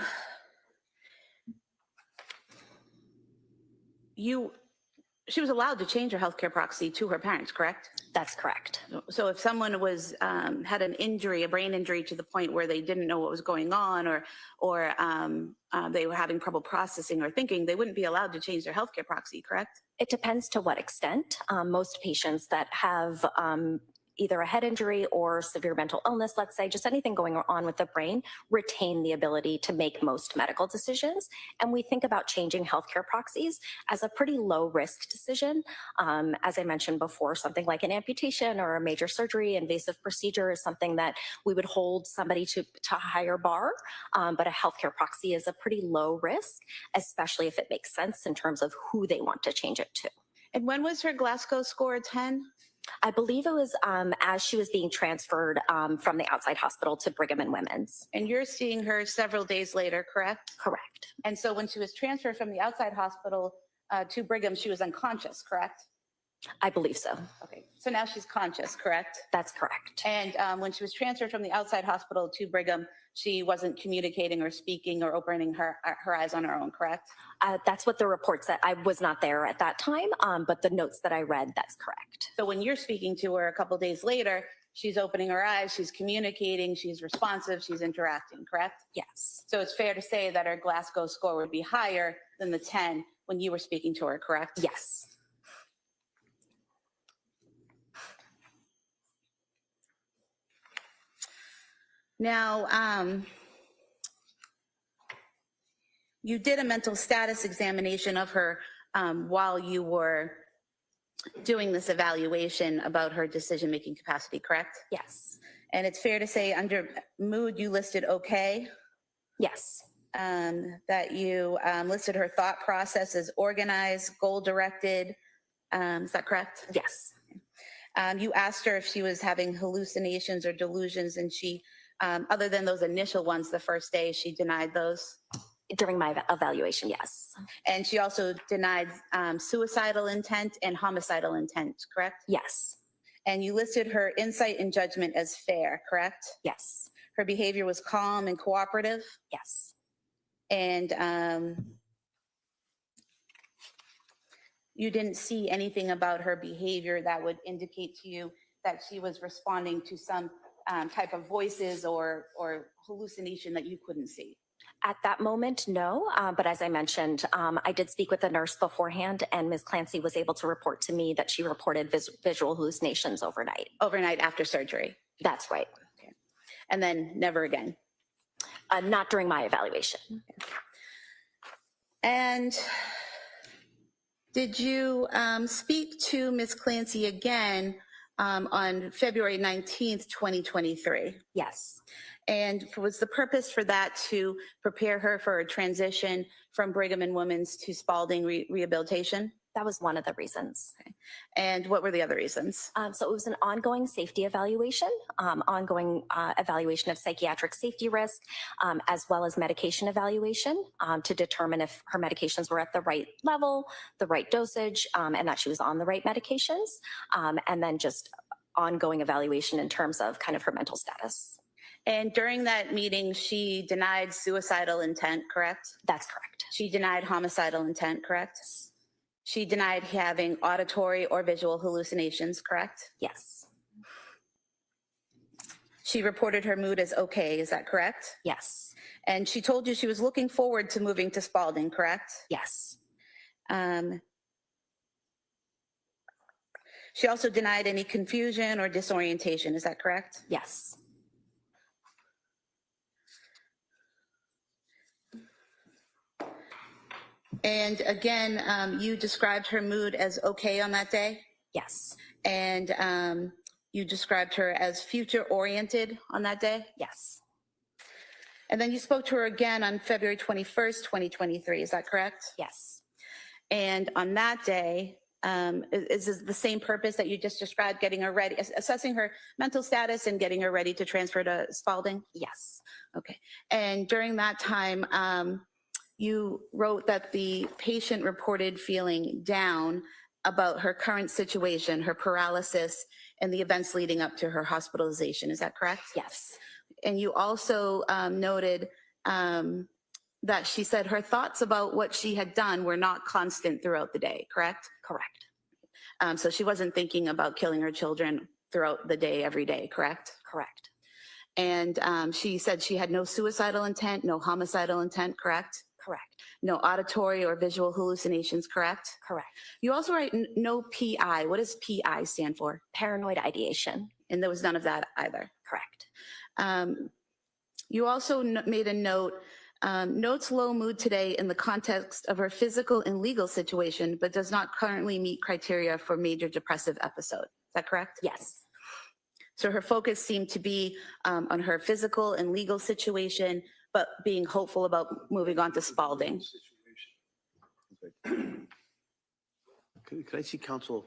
she was allowed to change her healthcare proxy to her parents, correct? That's correct. So if someone was had an injury, a brain injury, to the point where they didn't know what was going on, or they were having trouble processing or thinking, they wouldn't be allowed to change their healthcare proxy, correct? It depends to what extent. Most patients that have either a head injury or severe mental illness, let's say, just anything going on with the brain, retain the ability to make most medical decisions. And we think about changing healthcare proxies as a pretty low risk decision. As I mentioned before, something like an amputation or a major surgery, invasive procedure is something that we would hold somebody to a higher bar. But a healthcare proxy is a pretty low risk, especially if it makes sense in terms of who they want to change it to. And when was her Glasgow score 10? I believe it was as she was being transferred from the outside hospital to Brigham and Women's. And you're seeing her several days later, correct? Correct. And so when she was transferred from the outside hospital to Brigham, she was unconscious, correct? I believe so. Okay, so now she's conscious, correct? That's correct. And when she was transferred from the outside hospital to Brigham, she wasn't communicating or speaking or opening her eyes on her own, correct? That's what the report said. I was not there at that time, but the notes that I read, that's correct. So when you're speaking to her a couple days later, she's opening her eyes, she's communicating, she's responsive, she's interacting, correct? Yes. So it's fair to say that her Glasgow score would be higher than the 10 when you were speaking to her, correct? Yes. Now, you did a mental status examination of her while you were doing this evaluation about her decision-making capacity, correct? Yes. And it's fair to say under mood, you listed okay? Yes. That you listed her thought process as organized, goal-directed. Is that correct? Yes. You asked her if she was having hallucinations or delusions, and she, other than those initial ones the first day, she denied those? During my evaluation, yes. And she also denied suicidal intent and homicidal intent, correct? Yes. And you listed her insight and judgment as fair, correct? Yes. Her behavior was calm and cooperative? Yes. And you didn't see anything about her behavior that would indicate to you that she was responding to some type of voices or hallucination that you couldn't see? At that moment, no. But as I mentioned, I did speak with the nurse beforehand, and Ms. Clancy was able to report to me that she reported visual hallucinations overnight. Overnight after surgery? That's right. Okay. And then never again? Not during my evaluation. Okay. And did you speak to Ms. Clancy again on February 19th, 2023? Yes. And was the purpose for that to prepare her for a transition from Brigham and Women's to Spalding Rehabilitation? That was one of the reasons. Okay. And what were the other reasons? So it was an ongoing safety evaluation, ongoing evaluation of psychiatric safety risk, as well as medication evaluation to determine if her medications were at the right level, the right dosage, and that she was on the right medications. And then just ongoing evaluation in terms of kind of her mental status. And during that meeting, she denied suicidal intent, correct? That's correct. She denied homicidal intent, correct? She denied having auditory or visual hallucinations, correct? Yes. She reported her mood as okay, is that correct? Yes. And she told you she was looking forward to moving to Spalding, correct? Yes. She also denied any confusion or disorientation, is that correct? Yes. And again, you described her mood as okay on that day? Yes. And you described her as future-oriented on that day? Yes. And then you spoke to her again on February 21st, 2023, is that correct? Yes. And on that day, is this the same purpose that you just described, getting her ready, assessing her mental status and getting her ready to transfer to Spalding? Yes. Okay. And during that time, you wrote that the patient reported feeling down about her current situation, her paralysis, and the events leading up to her hospitalization. Is that correct? Yes. And you also noted that she said her thoughts about what she had done were not constant throughout the day, correct? Correct. So she wasn't thinking about killing her children throughout the day, every day, correct? Correct. And she said she had no suicidal intent, no homicidal intent, correct? Correct. No auditory or visual hallucinations, correct? Correct. You also write no PI. What does PI stand for? Paranoid ideation. And there was none of that either. Correct. You also made a note, notes low mood today in the context of her physical and legal situation, but does not currently meet criteria for major depressive episode. Is that correct? Yes. So her focus seemed to be on her physical and legal situation, but being hopeful about moving on to Spalding. Could I see counsel?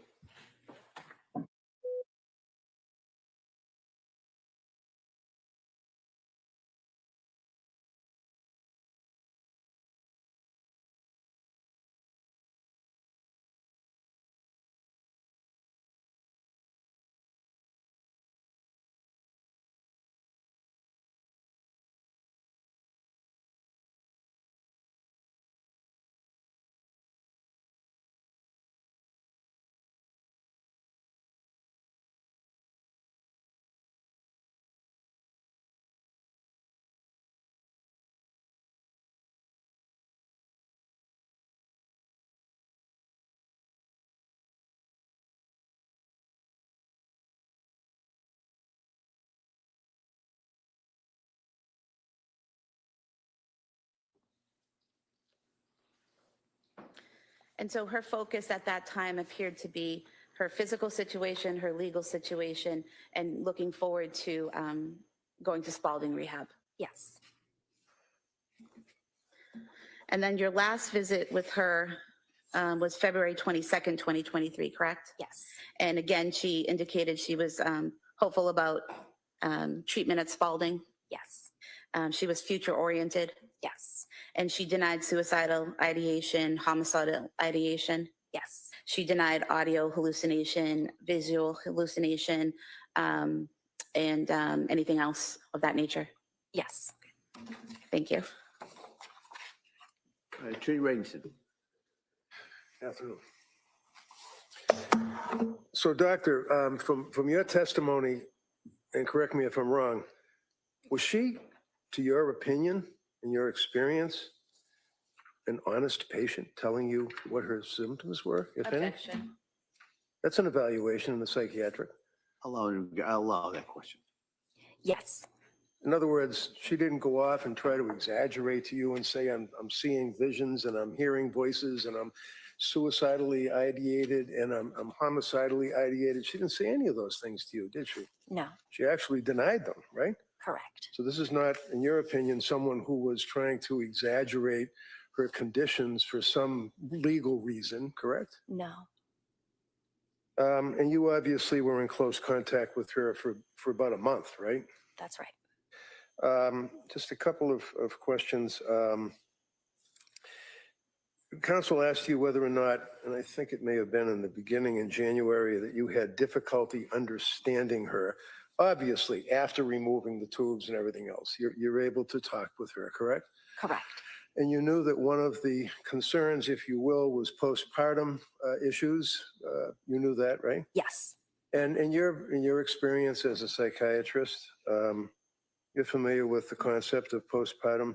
And so her focus at that time appeared to be her physical situation, her legal situation, and looking forward to going to Spalding Rehab. Yes. And then your last visit with her was February 22nd, 2023, correct? Yes. And again, she indicated she was hopeful about treatment at Spalding. Yes. She was future-oriented. Yes. And she denied suicidal ideation, homicidal ideation. Yes. She denied audio hallucination, visual hallucination, and anything else of that nature. Yes. Thank you. Attorney Reddington. Afternoon. So doctor, from your testimony, and correct me if I'm wrong, was she, to your opinion and your experience, an honest patient telling you what her symptoms were, if any? Objection. That's an evaluation in the psychiatric. I'll allow that question. Yes. In other words, she didn't go off and try to exaggerate to you and say, I'm seeing visions and I'm hearing voices and I'm suicidally ideated and I'm homicidally ideated. She didn't say any of those things to you, did she? No. She actually denied them, right? Correct. So this is not, in your opinion, someone who was trying to exaggerate her conditions for some legal reason, correct? No. And you obviously were in close contact with her for about a month, right? That's right. Just a couple of questions. Counsel asked you whether or not, and I think it may have been in the beginning in January, that you had difficulty understanding her. Obviously, after removing the tubes and everything else, you're able to talk with her, correct? Correct. And you knew that one of the concerns, if you will, was postpartum issues. You knew that, right? Yes. And in your experience as a psychiatrist, you're familiar with the concept of postpartum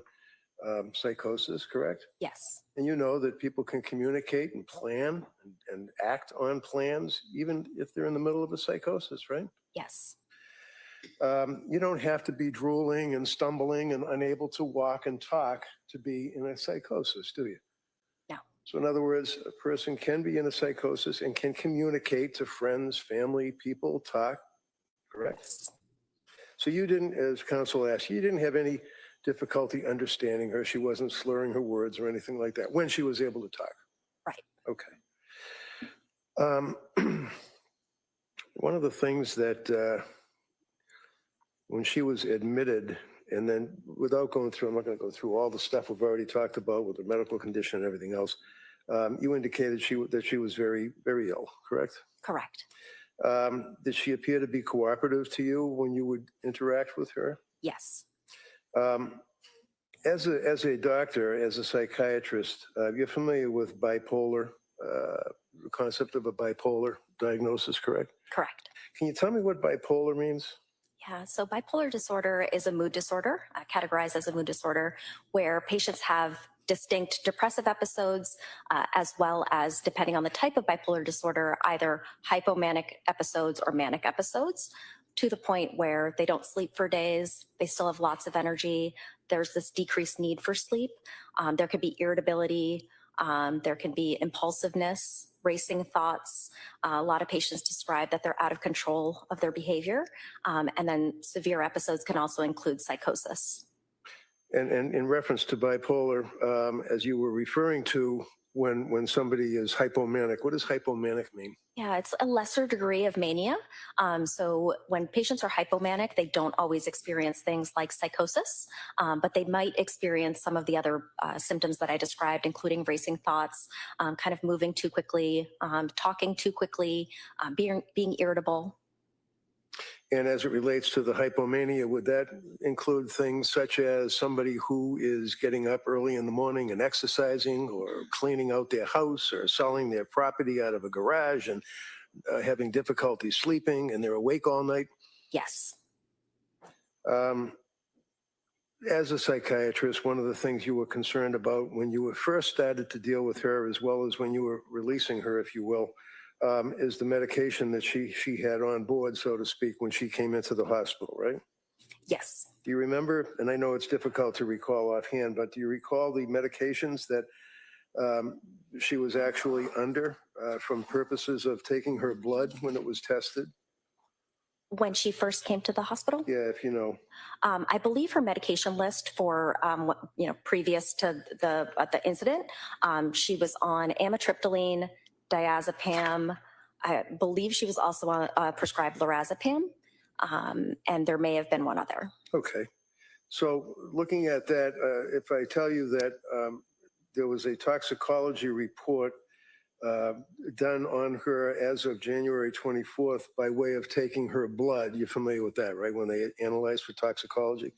psychosis, correct? Yes. And you know that people can communicate and plan and act on plans, even if they're in the middle of a psychosis, right? Yes. You don't have to be drooling and stumbling and unable to walk and talk to be in a psychosis, do you? No. So in other words, a person can be in a psychosis and can communicate to friends, family, people, talk, correct? Yes. So you didn't, as counsel asked, you didn't have any difficulty understanding her. She wasn't slurring her words or anything like that when she was able to talk. Right. Okay. One of the things that when she was admitted, and then without going through, I'm not going to go through all the stuff we've already talked about with her medical condition and everything else, you indicated that she was very, very ill, correct? Correct. Did she appear to be cooperative to you when you would interact with her? Yes. As a doctor, as a psychiatrist, you're familiar with bipolar, the concept of a bipolar diagnosis, correct? Correct. Can you tell me what bipolar means? Yeah, so bipolar disorder is a mood disorder, categorized as a mood disorder, where patients have distinct depressive episodes, as well as, depending on the type of bipolar disorder, either hypomanic episodes or manic episodes, to the point where they don't sleep for days, they still have lots of energy, there's this decreased need for sleep, there could be irritability, there can be impulsiveness, racing thoughts. A lot of patients describe that they're out of control of their behavior. And then severe episodes can also include psychosis. And in reference to bipolar, as you were referring to, when somebody is hypomanic, what does hypomanic mean? Yeah, it's a lesser degree of mania. So when patients are hypomanic, they don't always experience things like psychosis, but they might experience some of the other symptoms that I described, including racing thoughts, kind of moving too quickly, talking too quickly, being irritable. And as it relates to the hypomania, would that include things such as somebody who is getting up early in the morning and exercising, or cleaning out their house, or selling their property out of a garage and having difficulty sleeping and they're awake all night? Yes. As a psychiatrist, one of the things you were concerned about when you were first started to deal with her, as well as when you were releasing her, if you will, is the medication that she had on board, so to speak, when she came into the hospital, right? Yes. Do you remember, and I know it's difficult to recall offhand, but do you recall the medications that she was actually under from purposes of taking her blood when it was tested? When she first came to the hospital? Yeah, if you know. I believe her medication list for, previous to the incident, she was on amitriptyline, diazepam. I believe she was also on prescribed lorazepam, and there may have been one other. Okay. So looking at that, if I tell you that there was a toxicology report done on her as of January 24th by way of taking her blood, you're familiar with that, right? When they analyze for toxicology.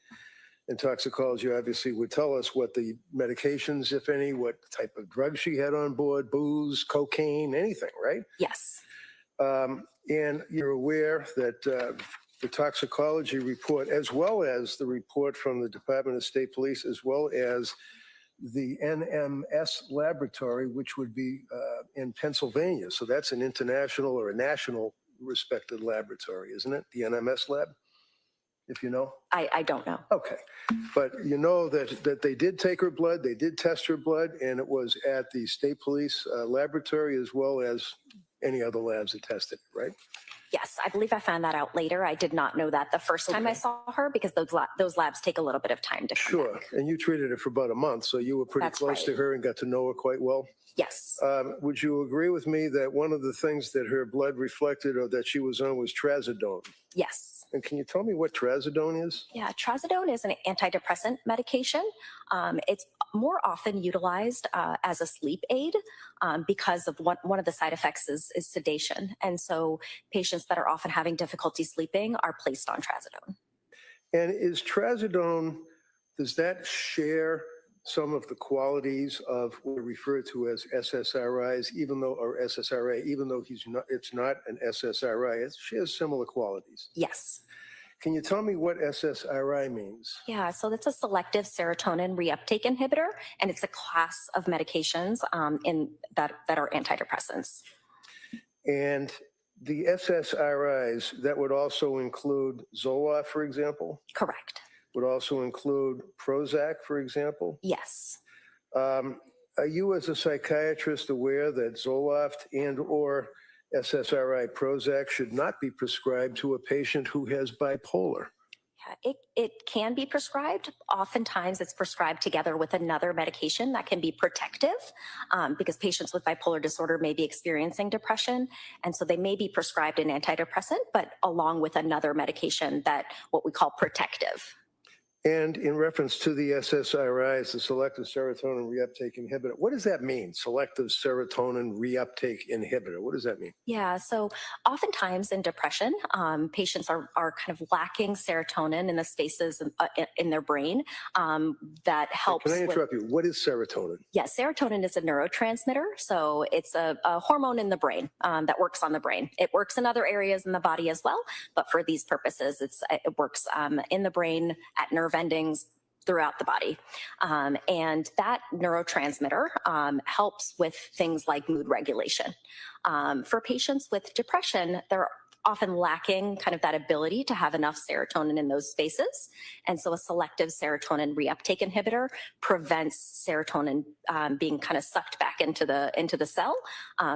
And toxicology obviously would tell us what the medications, if any, what type of drugs she had on board, booze, cocaine, anything, right? Yes. And you're aware that the toxicology report, as well as the report from the Department of State Police, as well as the NMS laboratory, which would be in Pennsylvania. So that's an international or a national respected laboratory, isn't it? The NMS lab, if you know? I don't know. Okay. But you know that they did take her blood, they did test her blood, and it was at the state police laboratory as well as any other labs that tested it, right? Yes, I believe I found that out later. I did not know that the first time I saw her because those labs take a little bit of time to come Sure. back. And you treated her for about a month, so you were pretty That's close right. to her and got to know her quite well. Yes. Would you agree with me that one of the things that her blood reflected or that she was on was trazodone? Yes. And can you tell me what trazodone is? Yeah, trazodone is an antidepressant medication. It's more often utilized as a sleep aid because of one of the side effects is sedation. And so patients that are often having difficulty sleeping are placed on trazodone. And is trazodone, does that share some of the qualities of what are referred to as SSRIs, or SSRI, even though it's not an SSRI, it shares similar qualities? Yes. Can you tell me what SSRI means? Yeah, so that's a selective serotonin reuptake inhibitor, and it's a class of medications that are antidepressants. And the SSRIs, that would also include Zoloft, for example? Correct. Would also include Prozac, for example? Yes. Are you as a psychiatrist aware that Zoloft and or SSRI Prozac should not be prescribed to a patient who has bipolar? It can be prescribed. Oftentimes it's prescribed together with another medication that can be protective because patients with bipolar disorder may be experiencing depression. And so they may be prescribed an antidepressant, but along with another medication that what we call protective. And in reference to the SSRIs, the selective serotonin reuptake inhibitor, what does that mean? Selective serotonin reuptake inhibitor, what does that mean? Yeah, so oftentimes in depression, patients are kind of lacking serotonin in the spaces in their brain that helps. Can I interrupt you? What is serotonin? Yeah, serotonin is a neurotransmitter. So it's a hormone in the brain that works on the brain. It works in other areas in the body as well, but for these purposes, it works in the brain at nerve endings throughout the body. And that neurotransmitter helps with things like mood regulation. For patients with depression, they're often lacking kind of that ability to have enough serotonin in those spaces. And so a selective serotonin reuptake inhibitor prevents serotonin being kind of sucked back into the cell.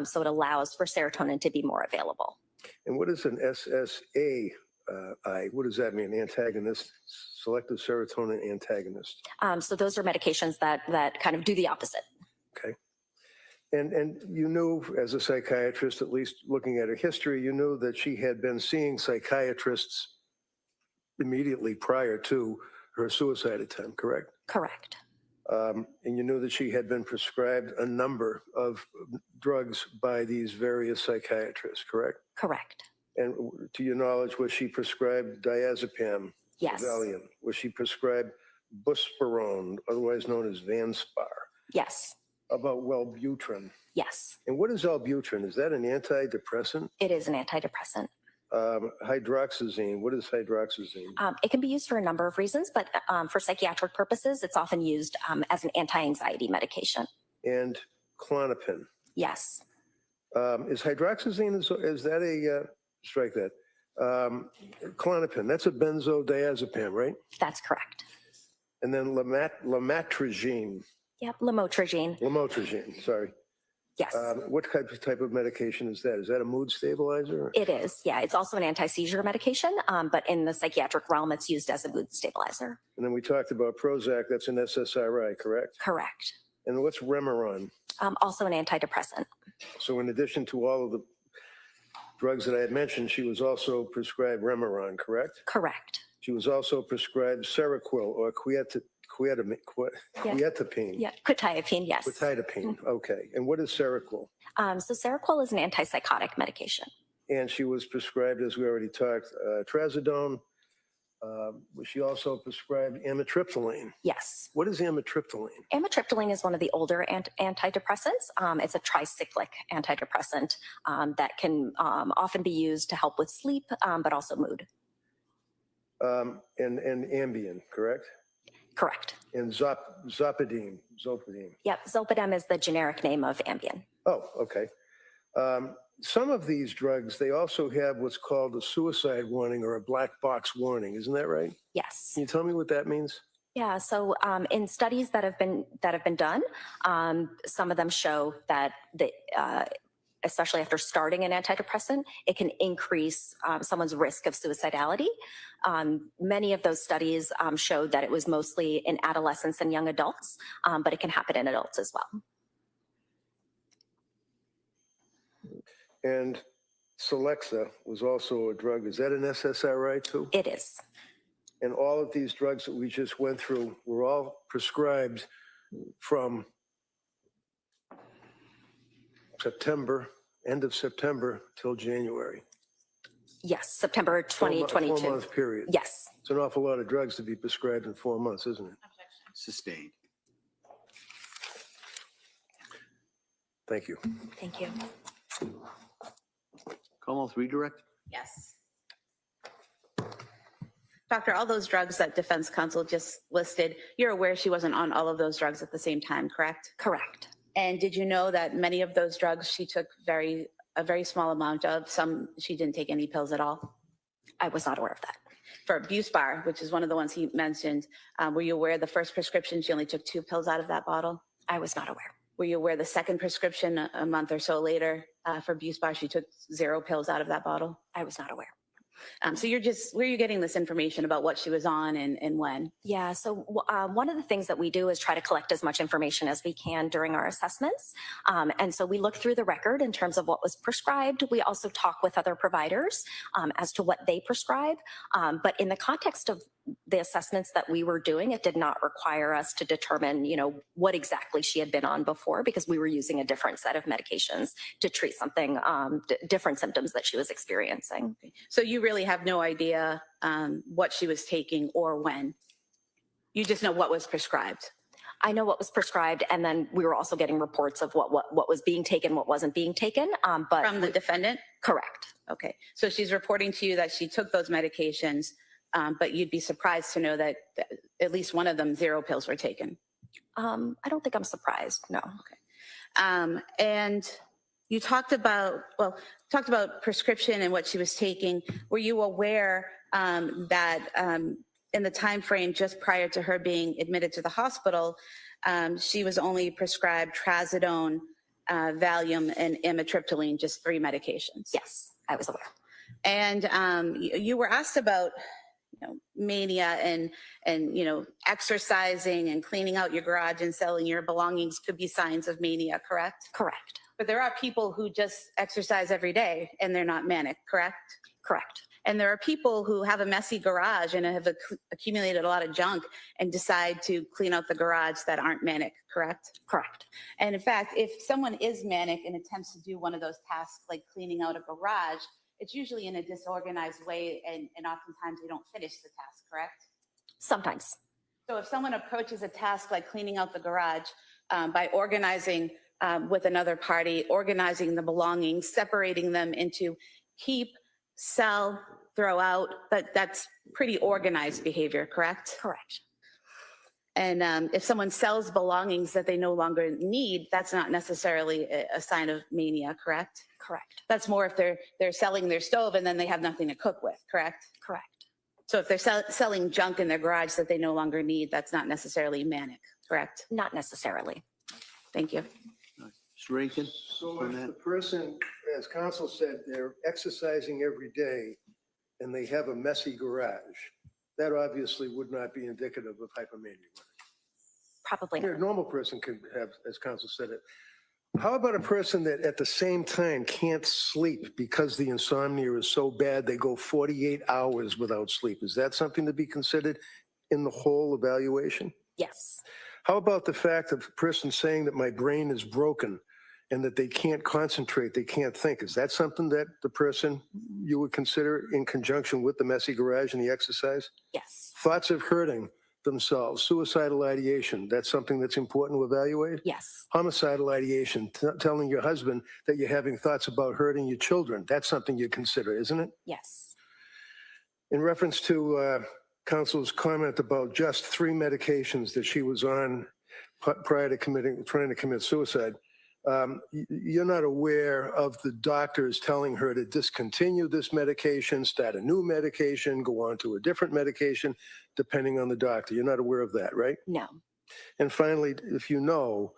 So it allows for serotonin to be more available. And what is an SSAI? What does that mean? Antagonist, selective serotonin antagonist. So those are medications that kind of do the opposite. Okay. And you knew as a psychiatrist, at least looking at her history, you knew that she had been seeing psychiatrists immediately prior to her suicide attempt, correct? Correct. And you knew that she had been prescribed a number of drugs by these various psychiatrists, correct? Correct. And to your knowledge, was she prescribed diazepam? Yes. Valium? Was she prescribed buspirone, otherwise known as Vanspar? Yes. About Wellbutrin? Yes. And what is Wellbutrin? Is that an antidepressant? It is an antidepressant. Hydroxyzine, what is hydroxyzine? It can be used for a number of reasons, but for psychiatric purposes, it's often used as an anti-anxiety medication. And Klonopin? Yes. Is hydroxyzine, is that a, strike that, Klonopin, that's a benzodiazepam, right? That's correct. And then lamotrigine. Yep, lamotrigine. Lamotrigine, sorry. Yes. What type of medication is that? Is that a mood stabilizer? It is, yeah. It's also an anti-seizure medication, but in the psychiatric realm, it's used as a mood stabilizer. And then we talked about Prozac, that's an SSRI, correct? Correct. And what's Remeron? Also an antidepressant. So in addition to all of the drugs that I had mentioned, she was also prescribed Remeron, correct? Correct. She was also prescribed Seroquel or quetiapine. Yeah, quetiapine, yes. Quetiapine, okay. And what is Seroquel? So Seroquel is an antipsychotic medication. And she was prescribed, as we already talked, trazodone, Was she also prescribed amitriptyline? Yes. What is amitriptyline? Amitriptyline is one of the older antidepressants. It's a tricyclic antidepressant that can often be used to help with sleep, but also mood. And Ambien, correct? Correct. And Zolpidem. Yep, Zolpidem is the generic name of Ambien. Oh, okay. Some of these drugs, they also have what's called a suicide warning or a black box warning. Isn't that right? Yes. Can you tell me what that means? Yeah. So in studies that have been done, some of them show that especially after starting an antidepressant, it can increase someone's risk of suicidality. Many of those studies showed that it was mostly in adolescents and young adults, but it can happen in adults as well. And Celexa was also a drug. Is that an SSRI too? It is. And all of these drugs that we just went through were all prescribed from September, end of September till January. Yes, September 2022. 4 month period. Yes. It's an awful lot of drugs to be prescribed in 4 months, isn't it? Sustained. Thank you. Thank you. Commonwealth redirect? Yes. Doctor, all those drugs that defense counsel just listed, you're aware she wasn't on all of those drugs at the same time, correct? Correct. And did you know that many of those drugs she took a very small amount of? Some she didn't take any pills at all? I was not aware of that. For Buspar, which is one of the ones he mentioned, were you aware the first prescription she only took 2 pills out of that bottle? I was not aware. Were you aware the second prescription a month or so later for Buspar, she took 0 pills out of that bottle? I was not aware. So where are you getting this information about what she was on and when? Yeah, so one of the things that we do is try to collect as much information as we can during our assessments. And so we look through the record in terms of what was prescribed. We also talk with other providers as to what they prescribe. But in the context of the assessments that we were doing, it did not require us to determine, what exactly she had been on before, because we were using a different set of medications to treat something, different symptoms that she was experiencing. So you really have no idea what she was taking or when? You just know what was prescribed? I know what was prescribed, and then we were also getting reports of what was being taken, what wasn't being taken. But from the defendant? Correct. Okay, so she's reporting to you that she took those medications, but you'd be surprised to know that at least one of them, 0 pills were taken. I don't think I'm surprised, no. Okay. And you talked about prescription and what she was taking. Were you aware that in the time frame just prior to her being admitted to the hospital, she was only prescribed trazodone, Valium, and amitriptyline, just 3 medications? Yes, I was aware. And you were asked about mania and exercising and cleaning out your garage and selling your belongings could be signs of mania, correct? Correct. But there are people who just exercise every day and they're not manic, correct? Correct. And there are people who have a messy garage and have accumulated a lot of junk and decide to clean out the garage that aren't manic, correct? Correct. And in fact, if someone is manic and attempts to do one of those tasks like cleaning out a garage, it's usually in a disorganized way and oftentimes they don't finish the task, correct? Sometimes. So if someone approaches a task like cleaning out the garage by organizing with another party, organizing the belongings, separating them into keep, sell, throw out, but that's pretty organized behavior, correct? Correct. And if someone sells belongings that they no longer need, that's not necessarily a sign of mania, correct? Correct. That's more if they're selling their stove and then they have nothing to cook with, correct? Correct. So if they're selling junk in their garage that they no longer need, that's not necessarily manic, correct? Not necessarily. Thank you. Mr. Rankin? So if the person, as counsel said, they're exercising every day and they have a messy garage, that obviously would not be indicative of hypomania. Probably A normal person could have, as counsel said it. How about a person that at the same time can't sleep because the insomnia is so bad they go 48 hours without sleep? Is that something to be considered in the whole evaluation? Yes. How about the fact of a person saying that my brain is broken and that they can't concentrate, they can't think. Is that something that the person you would consider in conjunction with the messy garage and the exercise? Yes. Thoughts of hurting themselves, suicidal ideation, that's something that's important to evaluate? Yes. Homicidal ideation, telling your husband that you're having thoughts about hurting your children, that's something you consider, isn't it? Yes. In reference to Council's comment about just 3 medications that she was on prior to trying to commit suicide, you're not aware of the doctors telling her to discontinue this medication, start a new medication, go on to a different medication, depending on the doctor. You're not aware of that, right? No. And finally, if you know,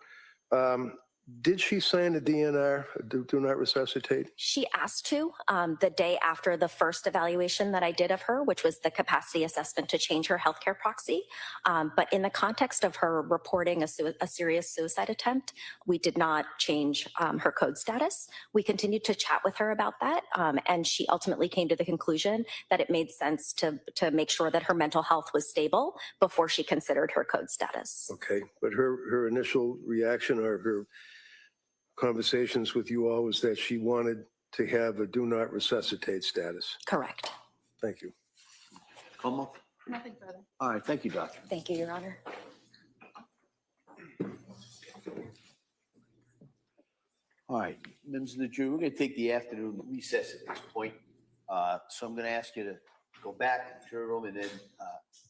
did she sign a DNR, do not resuscitate? She asked to the day after the first evaluation that I did of her, which was the capacity assessment to change her healthcare proxy. But in the context of her reporting a serious suicide attempt, we did not change her code status. We continued to chat with her about that. And she ultimately came to the conclusion that it made sense to make sure that her mental health was stable before she considered her code status. Okay, but her initial reaction or her conversations with you all was that she wanted to have a do not resuscitate status. Correct. Thank you. Como? Nothing further. All right, thank you, Doctor. Thank you, Your Honor. All right, members of the jury, we're going to take the afternoon recess at this point. So I'm going to ask you to go back to the room, and then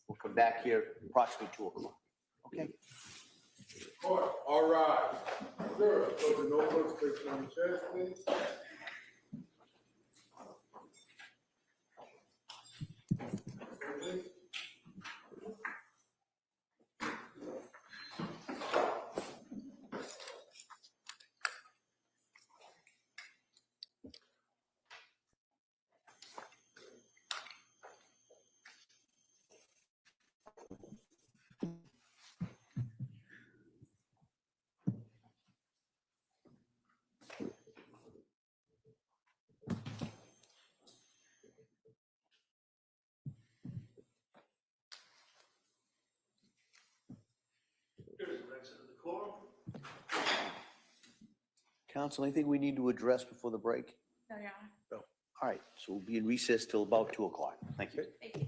we'll come back here approximately 2 o'clock. Okay? Court, all rise. Sir, go to notebooks, take some chairs, please. Counsel, anything we need to address before the break? No, Your Honor. All right, so we'll be in recess till about 2 o'clock. Thank you. Thank you.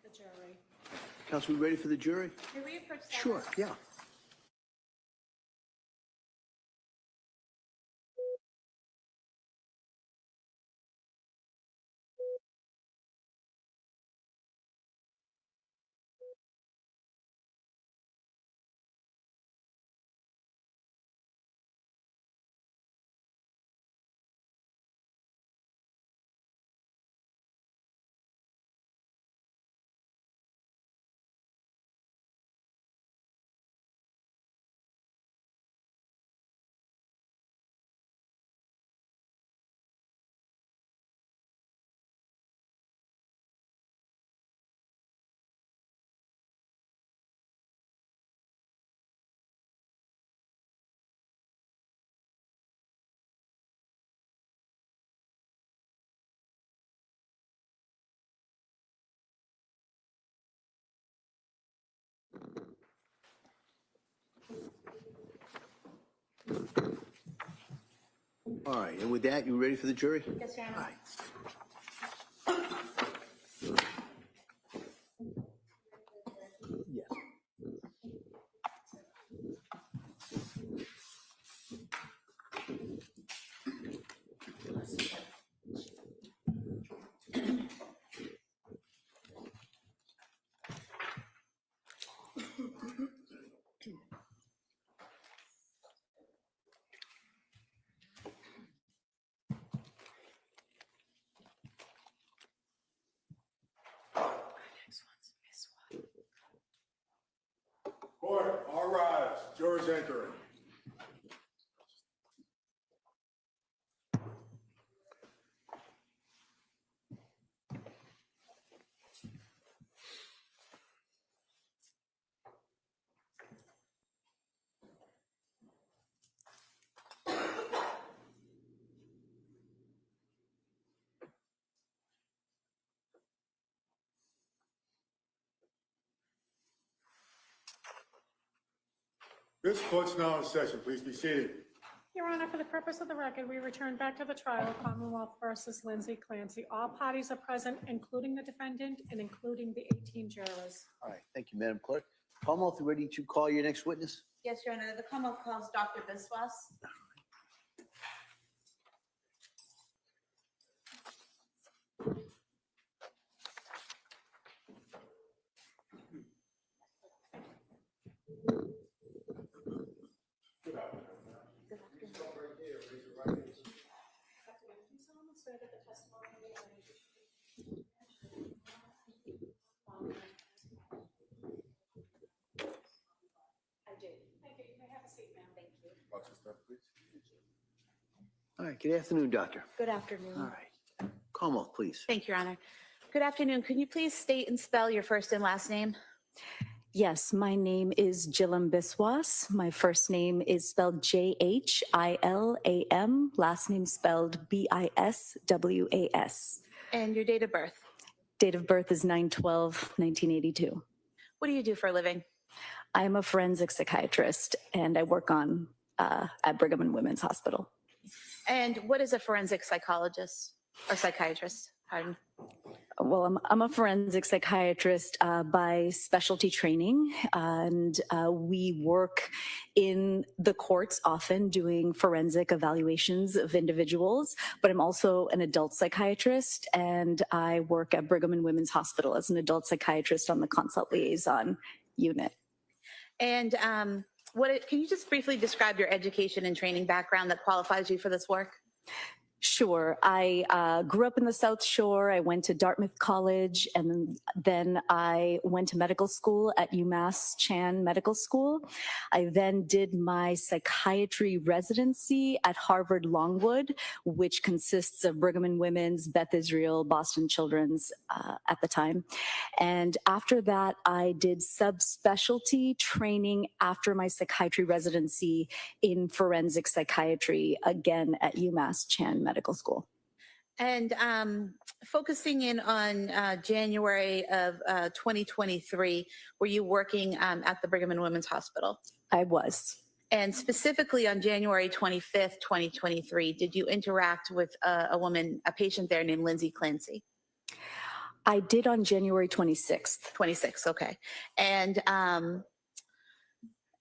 The jury. Counsel, we ready for the jury? May we approach that? Sure, yeah. All right, and with that, you ready for the jury? Yes, Your Honor. All right. Yes. Court, all rise. Jurors entering. This court's now in session. Please be seated. Your Honor, for the purpose of the record, we return back to the trial, Commonwealth versus Lindsay Clancy. All parties are present, including the defendant and including the 18 jurors. All right, thank you, Madam Clerk. Commonwealth, you ready to call your next witness? Yes, Your Honor. The Commonwealth calls Dr. Biswas. All right, good afternoon, Doctor. Good afternoon. All right. Commonwealth, please. Thank you, Your Honor. Good afternoon. Can you please state and spell your first and last name? Yes, my name is Jillam Biswas. My first name is spelled Jhilam, last name spelled Biswas. And your date of birth? Date of birth is 9/12/1982. What do you do for a living? I am a forensic psychiatrist and I work at Brigham and Women's Hospital. And what is a forensic psychologist or psychiatrist? Pardon. Well, I'm a forensic psychiatrist by specialty training, and we work in the courts often doing forensic evaluations of individuals, but I'm also an adult psychiatrist, and I work at Brigham and Women's Hospital as an adult psychiatrist on the consult liaison unit. And can you just briefly describe your education and training background that qualifies you for this work? Sure. I grew up in the South Shore. I went to Dartmouth College, and then I went to medical school at UMass Chan Medical School. I then did my psychiatry residency at Harvard Longwood, which consists of Brigham and Women's, Beth Israel, Boston Children's at the time. And after that, I did subspecialty training after my psychiatry residency in forensic psychiatry, again at UMass Chan Medical School. And focusing in on January of 2023, were you working at the Brigham and Women's Hospital? I was. And specifically on January 25th, 2023, did you interact with a patient there named Lindsay Clancy? I did on January 26th. 26th, okay. And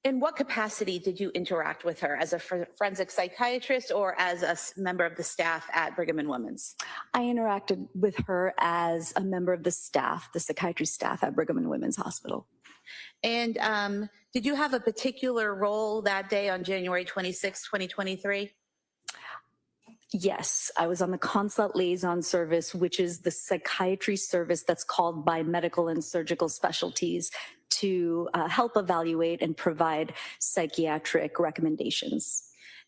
in what capacity did you interact with her? As a forensic psychiatrist or as a member of the staff at Brigham and Women's? I interacted with her as a member of the staff, the psychiatry staff at Brigham and Women's Hospital. And did you have a particular role that day on January 26, 2023? Yes, I was on the consult liaison service, which is the psychiatry service that's called by medical and surgical specialties to help evaluate and provide psychiatric recommendations.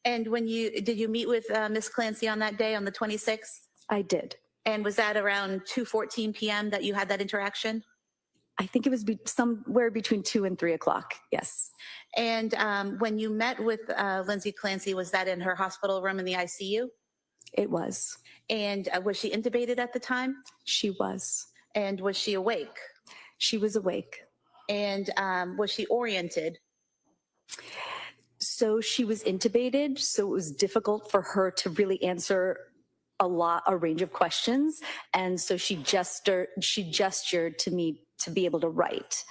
And did you meet with Ms. Clancy on that day, on the 26th? I did. And was that around 2:14 p.m. that you had that interaction? I think it was somewhere between 2 and 3 o'clock, yes. And when you met with Lindsay Clancy, was that in her hospital room in the ICU? It was. And was she intubated at the time? She was. And was she awake? She was awake. And was she oriented? So she was intubated, so it was difficult for her to really answer a range of questions. And so she gestured to me to be able to write.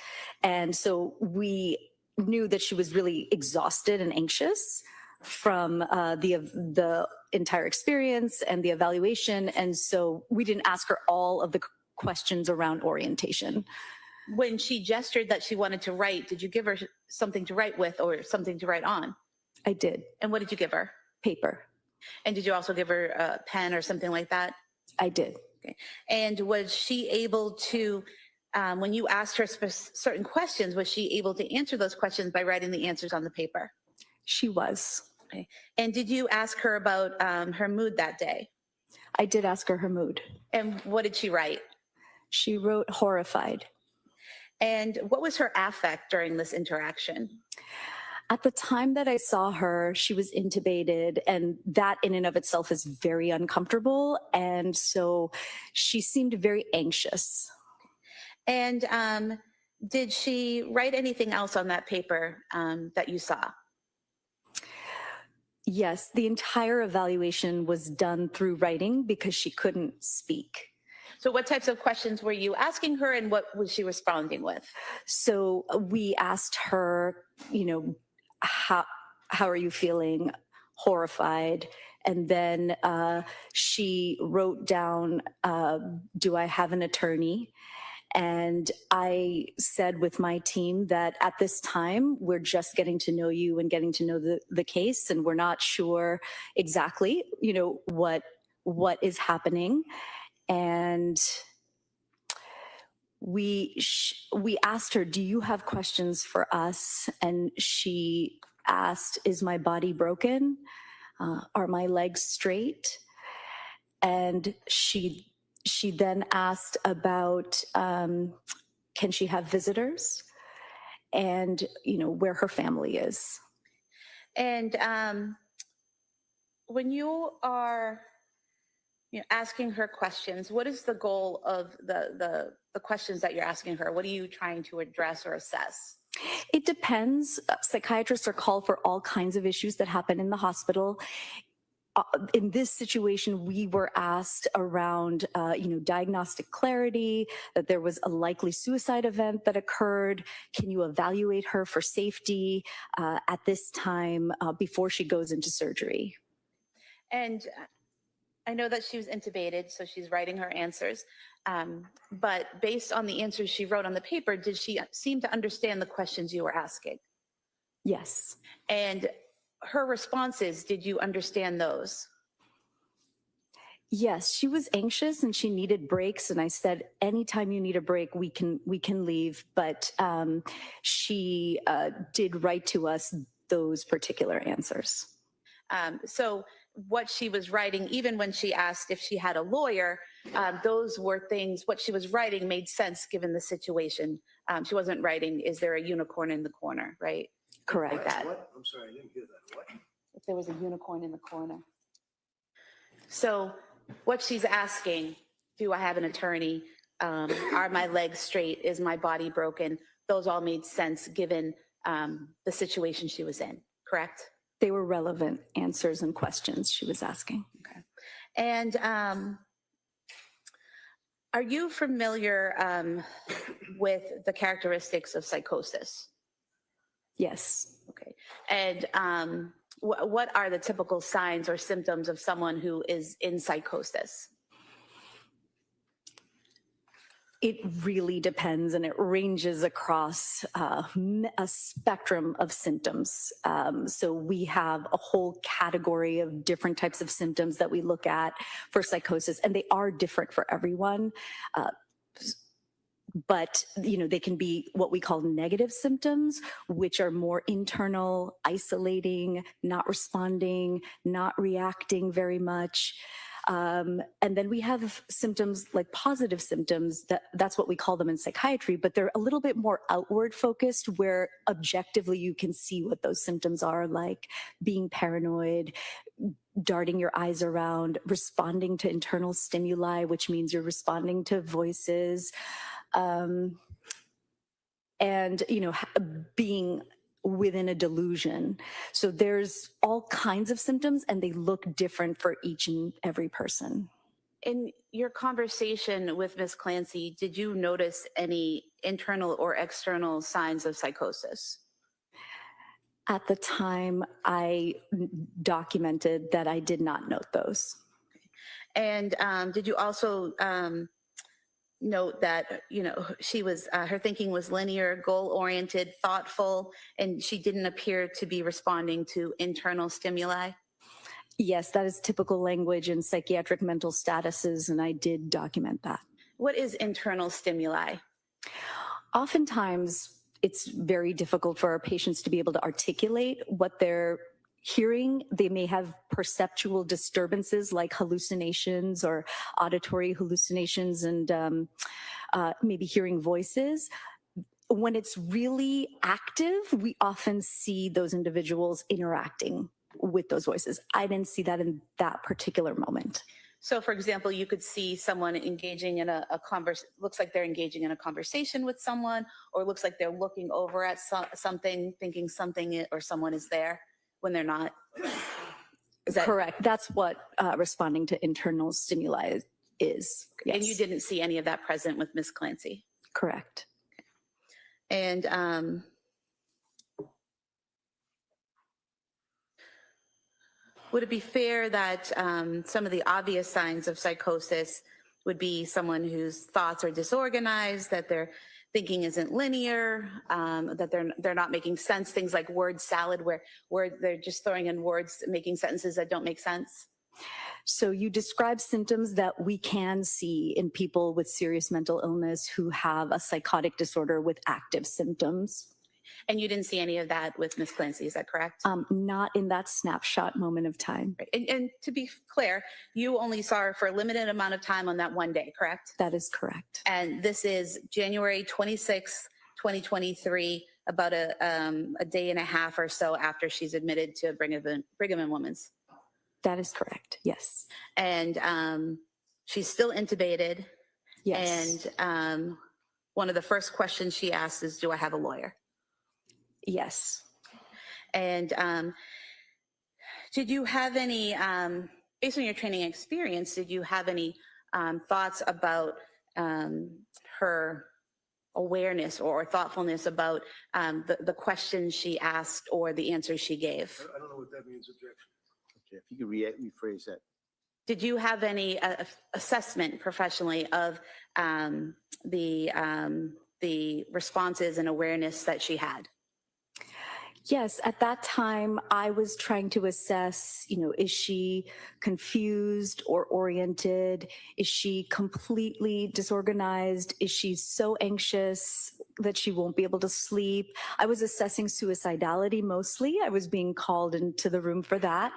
And so we knew that she was really exhausted and anxious from the entire experience and the evaluation. And so we didn't ask her all of the questions around orientation. When she gestured that she wanted to write, did you give her something to write with or something to write on? I did. And what did you give her? Paper. And did you also give her a pen or something like that? I did. Okay. And was she able to, when you asked her certain questions, was she able to answer those questions by writing the answers on the paper? She was. Okay. And did you ask her about her mood that day? I did ask her mood. And what did she write? She wrote horrified. And what was her affect during this interaction? At the time that I saw her, she was intubated, and that in and of itself is very uncomfortable. And so she seemed very anxious. And did she write anything else on that paper that you saw? Yes, the entire evaluation was done through writing because she couldn't speak. So what types of questions were you asking her and what was she responding with? So we asked her, how are you feeling? Horrified. And then she wrote down, do I have an attorney? And I said with my team that at this time, we're just getting to know you and getting to know the case, and we're not sure exactly, what is happening. And we asked her, do you have questions for us? And she asked, is my body broken? Are my legs straight? And she then asked about, can she have visitors? And, where her family is. And when you are asking her questions, what is the goal of the questions that you're asking her? What are you trying to address or assess? It depends. Psychiatrists are called for all kinds of issues that happen in the hospital. In this situation, we were asked around, diagnostic clarity, that there was a likely suicide event that occurred. Can you evaluate her for safety at this time before she goes into surgery? And I know that she was intubated, so she's writing her answers. But based on the answers she wrote on the paper, did she seem to understand the questions you were asking? Yes. And her responses, did you understand those? Yes, she was anxious and she needed breaks. And I said, anytime you need a break, we can leave. But she did write to us those particular answers. So what she was writing, even when she asked if she had a lawyer, those were things, what she was writing made sense given the situation. She wasn't writing, is there a unicorn in the corner, right? Correct. Like that. What? I'm sorry, I didn't hear that. What? If there was a unicorn in the corner. So what she's asking, do I have an attorney? Are my legs straight? Is my body broken? Those all made sense given the situation she was in, correct? They were relevant answers and questions she was asking. Okay. And Are you familiar with the characteristics of psychosis? Yes. Okay. And what are the typical signs or symptoms of someone who is in psychosis? It really depends, and it ranges across a spectrum of symptoms. So we have a whole category of different types of symptoms that we look at for psychosis, and they are different for everyone. But, you know, they can be what we call negative symptoms, which are more internal, isolating, not responding, not reacting very much. And then we have symptoms like positive symptoms, that's what we call them in psychiatry, but they're a little bit more outward focused, where objectively you can see what those symptoms are, like being paranoid, darting your eyes around, responding to internal stimuli, which means you're responding to voices, and, you know, being within a delusion. So there's all kinds of symptoms, and they look different for each and every person. In your conversation with Ms. Clancy, did you notice any internal or external signs of psychosis? At the time, I documented that I did not note those. And did you also note that, you know, she was, her thinking was linear, goal-oriented, thoughtful, and she didn't appear to be responding to internal stimuli? Yes, that is typical language in psychiatric mental statuses, and I did document that. What is internal stimuli? Oftentimes, it's very difficult for our patients to be able to articulate what they're hearing. They may have perceptual disturbances like hallucinations or auditory hallucinations, and maybe hearing voices. When it's really active, we often see those individuals interacting with those voices. I didn't see that in that particular moment. So, for example, you could see someone engaging in a looks like they're engaging in a conversation with someone, or looks like they're looking over at something, thinking something or someone is there when they're not. Is that correct? That's what responding to internal stimuli is. Yes. And you didn't see any of that present with Ms. Clancy? Correct. And would it be fair that some of the obvious signs of psychosis would be someone whose thoughts are disorganized, that their thinking isn't linear, that they're not making sense, things like word salad, where they're just throwing in words, making sentences that don't make sense? So you describe symptoms that we can see in people with serious mental illness who have a psychotic disorder with active symptoms. And you didn't see any of that with Ms. Clancy, is that correct? Not in that snapshot moment of time. Right. And to be clear, you only saw her for a limited amount of time on that one day, correct? That is correct. And this is January 26th, 2023, about a day and a half or so after she's admitted to Brigham and Women's. That is correct, yes. And she's still intubated. Yes. And one of the first questions she asks is, do I have a lawyer? Yes. And did you have any, based on your training experience, did you have any thoughts about her awareness or thoughtfulness about the questions she asked or the answers she gave? I don't know what that means, objection. Okay, if you could rephrase that. Did you have any assessment professionally of the responses and awareness that she had? Yes, at that time, I was trying to assess, you know, is she confused or oriented? Is she completely disorganized? Is she so anxious that she won't be able to sleep? I was assessing suicidality mostly. I was being called into the room for that.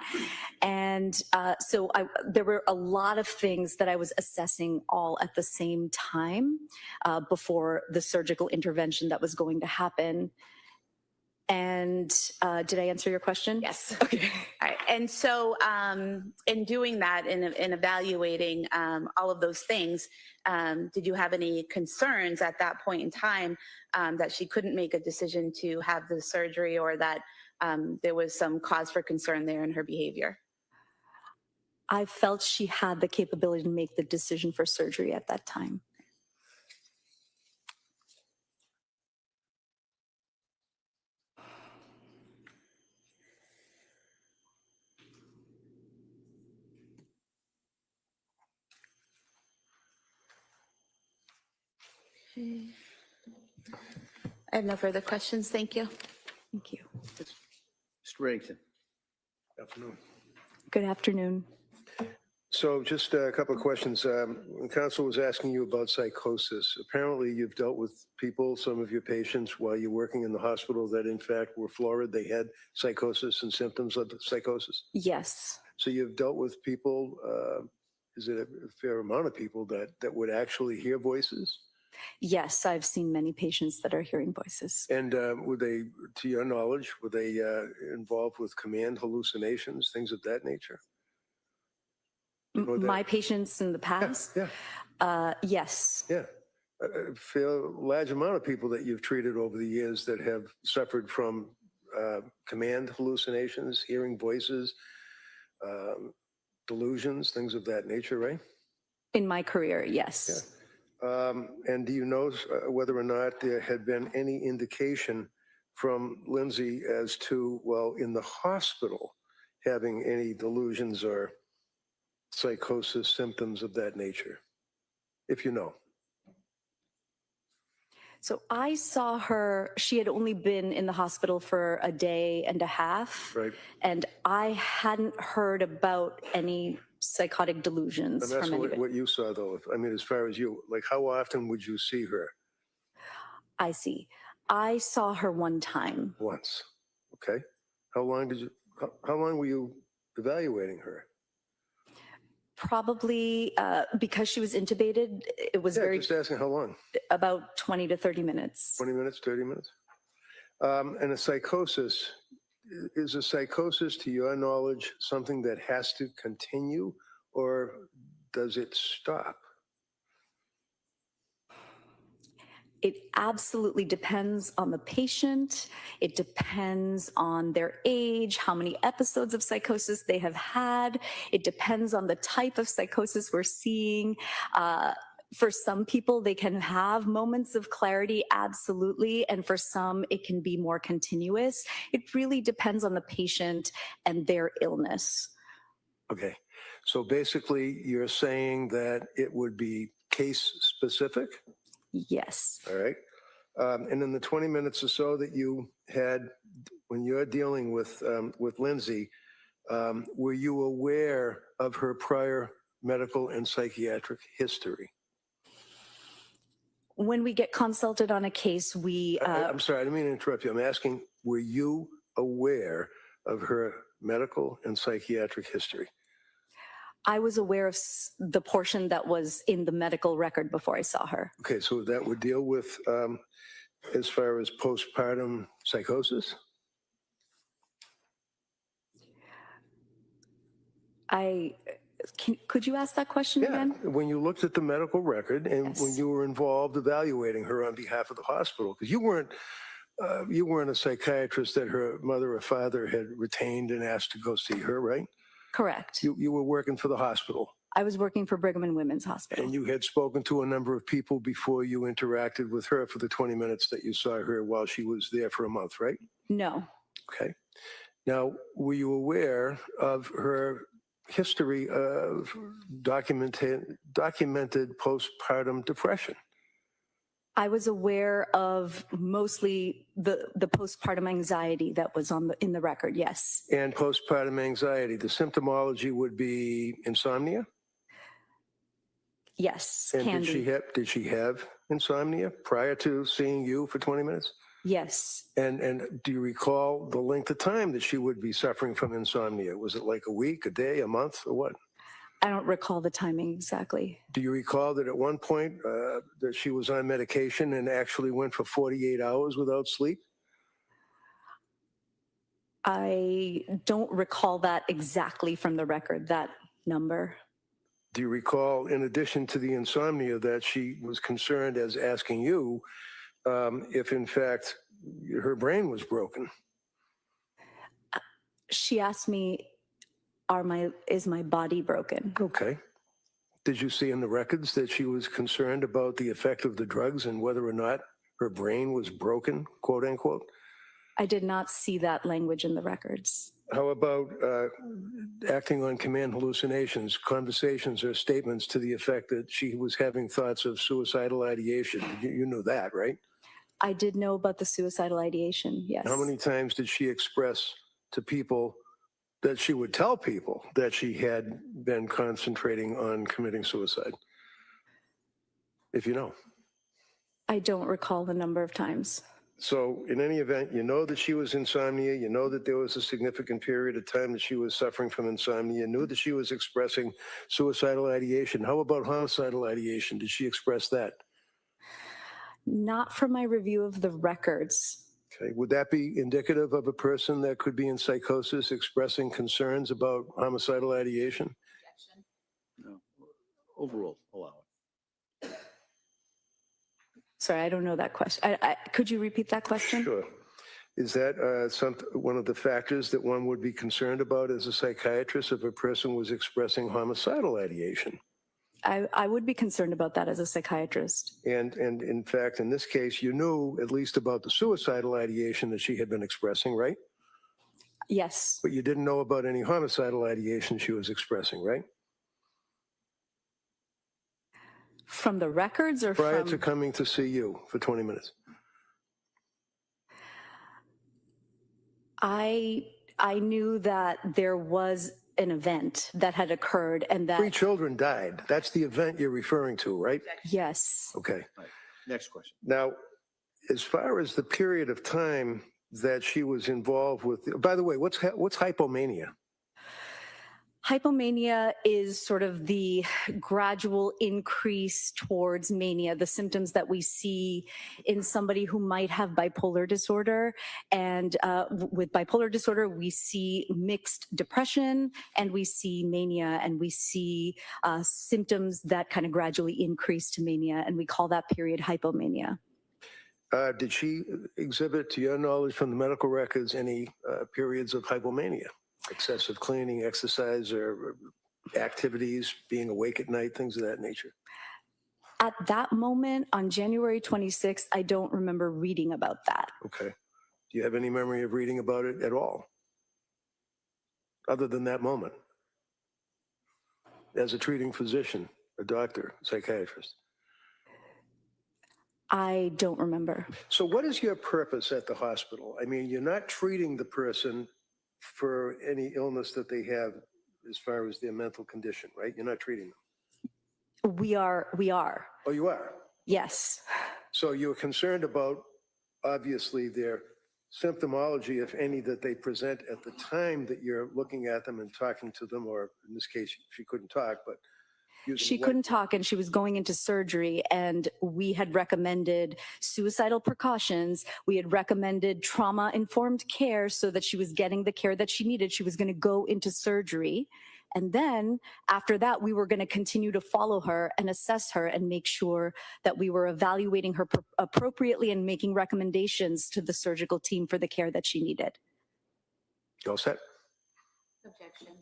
And so there were a lot of things that I was assessing all at the same time before the surgical intervention that was going to happen. And did I answer your question? Yes. Okay. All right. And so in doing that, in evaluating all of those things, did you have any concerns at that point in time that she couldn't make a decision to have the surgery, or that there was some cause for concern there in her behavior? I felt she had the capability to make the decision for surgery at that time. I have no further questions. Thank you. Thank you. Mr. Reddington. Afternoon. Good afternoon. So just a couple of questions. Counsel was asking you about psychosis. Apparently you've dealt with people, some of your patients, while you're working in the hospital that in fact were florid. They had psychosis and symptoms of psychosis. Yes. So you've dealt with people, is it a fair amount of people that would actually hear voices? Yes, I've seen many patients that are hearing voices. And were they, to your knowledge, were they involved with command hallucinations, things of that nature? My patients in the past? Yeah. Yes. Yeah. A fair large amount of people that you've treated over the years that have suffered from command hallucinations, hearing voices, delusions, things of that nature, right? In my career, yes. Yeah. And do you know whether or not there had been any indication from Lindsay as to, well, in the hospital, having any delusions or psychosis symptoms of that nature, if you know? So I saw her, she had only been in the hospital for a day and a half. Right. And I hadn't heard about any psychotic delusions And from that's anybody. what you saw, though. I mean, as far as you, like, how often would you see her? I see. I saw her one time. Once. Okay. How long were you evaluating her? Probably because she was intubated, it was very, just asking how long. about 20 to 30 minutes. 20 minutes, 30 minutes? And a psychosis, is a psychosis, to your knowledge, something that has to continue, or does it stop? It absolutely depends on the patient. It depends on their age, how many episodes of psychosis they have had. It depends on the type of psychosis we're seeing. For some people, they can have moments of clarity, absolutely. And for some, it can be more continuous. It really depends on the patient and their illness. Okay. So basically, you're saying that it would be case specific? Yes. All right. And in the 20 minutes or so that you had when you're dealing with Lindsay, were you aware of her prior medical and psychiatric history? When we get consulted on a case, we... I'm sorry, I didn't mean to interrupt you. I'm asking, were you aware of her medical and psychiatric history? I was aware of the portion that was in the medical record before I saw her. Okay, so that would deal with as far as postpartum psychosis? Could you ask that question again? When you looked at the medical record and when you were involved evaluating her on behalf of the hospital, because you weren't a psychiatrist that her mother or father had retained and asked to go see her, right? Correct. You were working for the hospital. I was working for Brigham and Women's Hospital. And you had spoken to a number of people before you interacted with her for the 20 minutes that you saw her while she was there for a month, right? No. Okay. Now, were you aware of her history of documented postpartum depression? I was aware of mostly the postpartum anxiety that was in the record, yes. And postpartum anxiety, the symptomology would be insomnia? Yes, and can be. Did she have insomnia prior to seeing you for 20 minutes? Yes. And do you recall the length of time that she would be suffering from insomnia? Was it like a week, a day, a month, or what? I don't recall the timing exactly. Do you recall that at one point that she was on medication and actually went for 48 hours without sleep? I don't recall that exactly from the record, that number. Do you recall, in addition to the insomnia, that she was concerned as asking you if, in fact, her brain was broken? She asked me is my body broken. Okay. Did you see in the records that she was concerned about the effect of the drugs and whether or not her brain was broken, quote unquote? I did not see that language in the records. How about acting on command hallucinations, conversations or statements to the effect that she was having thoughts of suicidal ideation? You know that, right? I did know about the suicidal ideation, yes. How many times did she express to people that she would tell people that she had been concentrating on committing suicide? If you know. I don't recall the number of times. So in any event, you know that she was insomnia. You know that there was a significant period of time that she was suffering from insomnia. You knew that she was expressing suicidal ideation. How about homicidal ideation? Did she express that? Not from my review of the records. Okay. Would that be indicative of a person that could be in psychosis expressing concerns about homicidal ideation? No. Overall, allow it. Sorry, I don't know that question. Could you repeat that question? Sure. Is that one of the factors that one would be concerned about as a psychiatrist if a person was expressing homicidal ideation? I would be concerned about that as a psychiatrist. And in fact, in this case, you knew at least about the suicidal ideation that she had been expressing, right? Yes. But you didn't know about any homicidal ideation she was expressing, right? From the records or prior from... to coming to see you for 20 minutes? I knew that there was an event that had occurred and that... 3 children died. That's the event you're referring to, right? Yes. Okay. Right. Next question. Now, as far as the period of time that she was involved with, by the way, what's hypomania? Hypomania is sort of the gradual increase towards mania, the symptoms that we see in somebody who might have bipolar disorder. And with bipolar disorder, we see mixed depression and we see mania and we see symptoms that kind of gradually increase to mania. And we call that period hypomania. Did she exhibit, to your knowledge from the medical records, any periods of hypomania? Excessive cleaning, exercise, or activities, being awake at night, things of that nature? At that moment, on January 26th, I don't remember reading about that. Okay. Do you have any memory of reading about it at all? Other than that moment? As a treating physician, a doctor, psychiatrist? I don't remember. So what is your purpose at the hospital? I mean, you're not treating the person for any illness that they have as far as their mental condition, right? You're not treating them. We are. Oh, you are? Yes. So you're concerned about, obviously, their symptomology, if any, that they present at the time that you're looking at them and talking to them, or in this case, she couldn't talk, but she couldn't talk and she was going into surgery, and we had recommended suicidal precautions. We had recommended trauma-informed care so that she was getting the care that she needed. She was going to go into surgery. And then after that, we were going to continue to follow her and assess her and make sure that we were evaluating her appropriately and making recommendations to the surgical team for the care that she needed. You all set? Objection.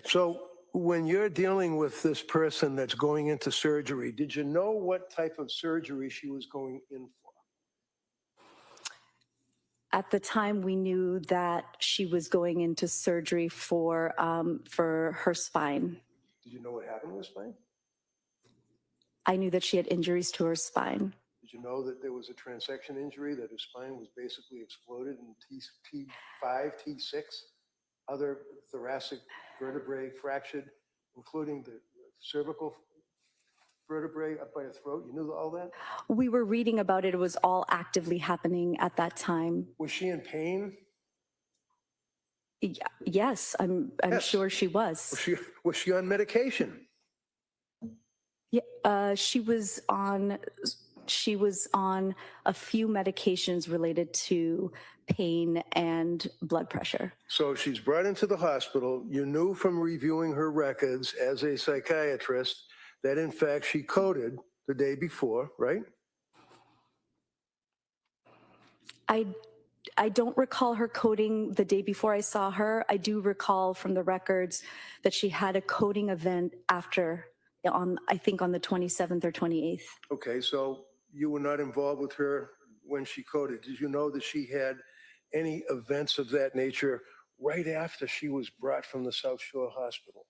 So when you're dealing with this person that's going into surgery, did you know what type of surgery she was going in for? At the time, we knew that she was going into surgery for her spine. Did you know what happened with her spine? I knew that she had injuries to her spine. Did you know that there was a transection injury, that her spine was basically exploded in T5, T6, other thoracic vertebrae fractured, including the cervical vertebrae up by her throat? You knew all that? We were reading about it. It was all actively happening at that time. Was she in pain? Yes, I'm Yes. sure she was. Was she on medication? Yeah, she was on a few medications related to pain and blood pressure. So she's brought into the hospital. You knew from reviewing her records as a psychiatrist that in fact she coded the day before, right? I don't recall her coding the day before I saw her. I do recall from the records that she had a coding event after, I think on the 27th or 28th. Okay, so you were not involved with her when she coded. Did you know that she had any events of that nature right after she was brought from the South Shore Hospital?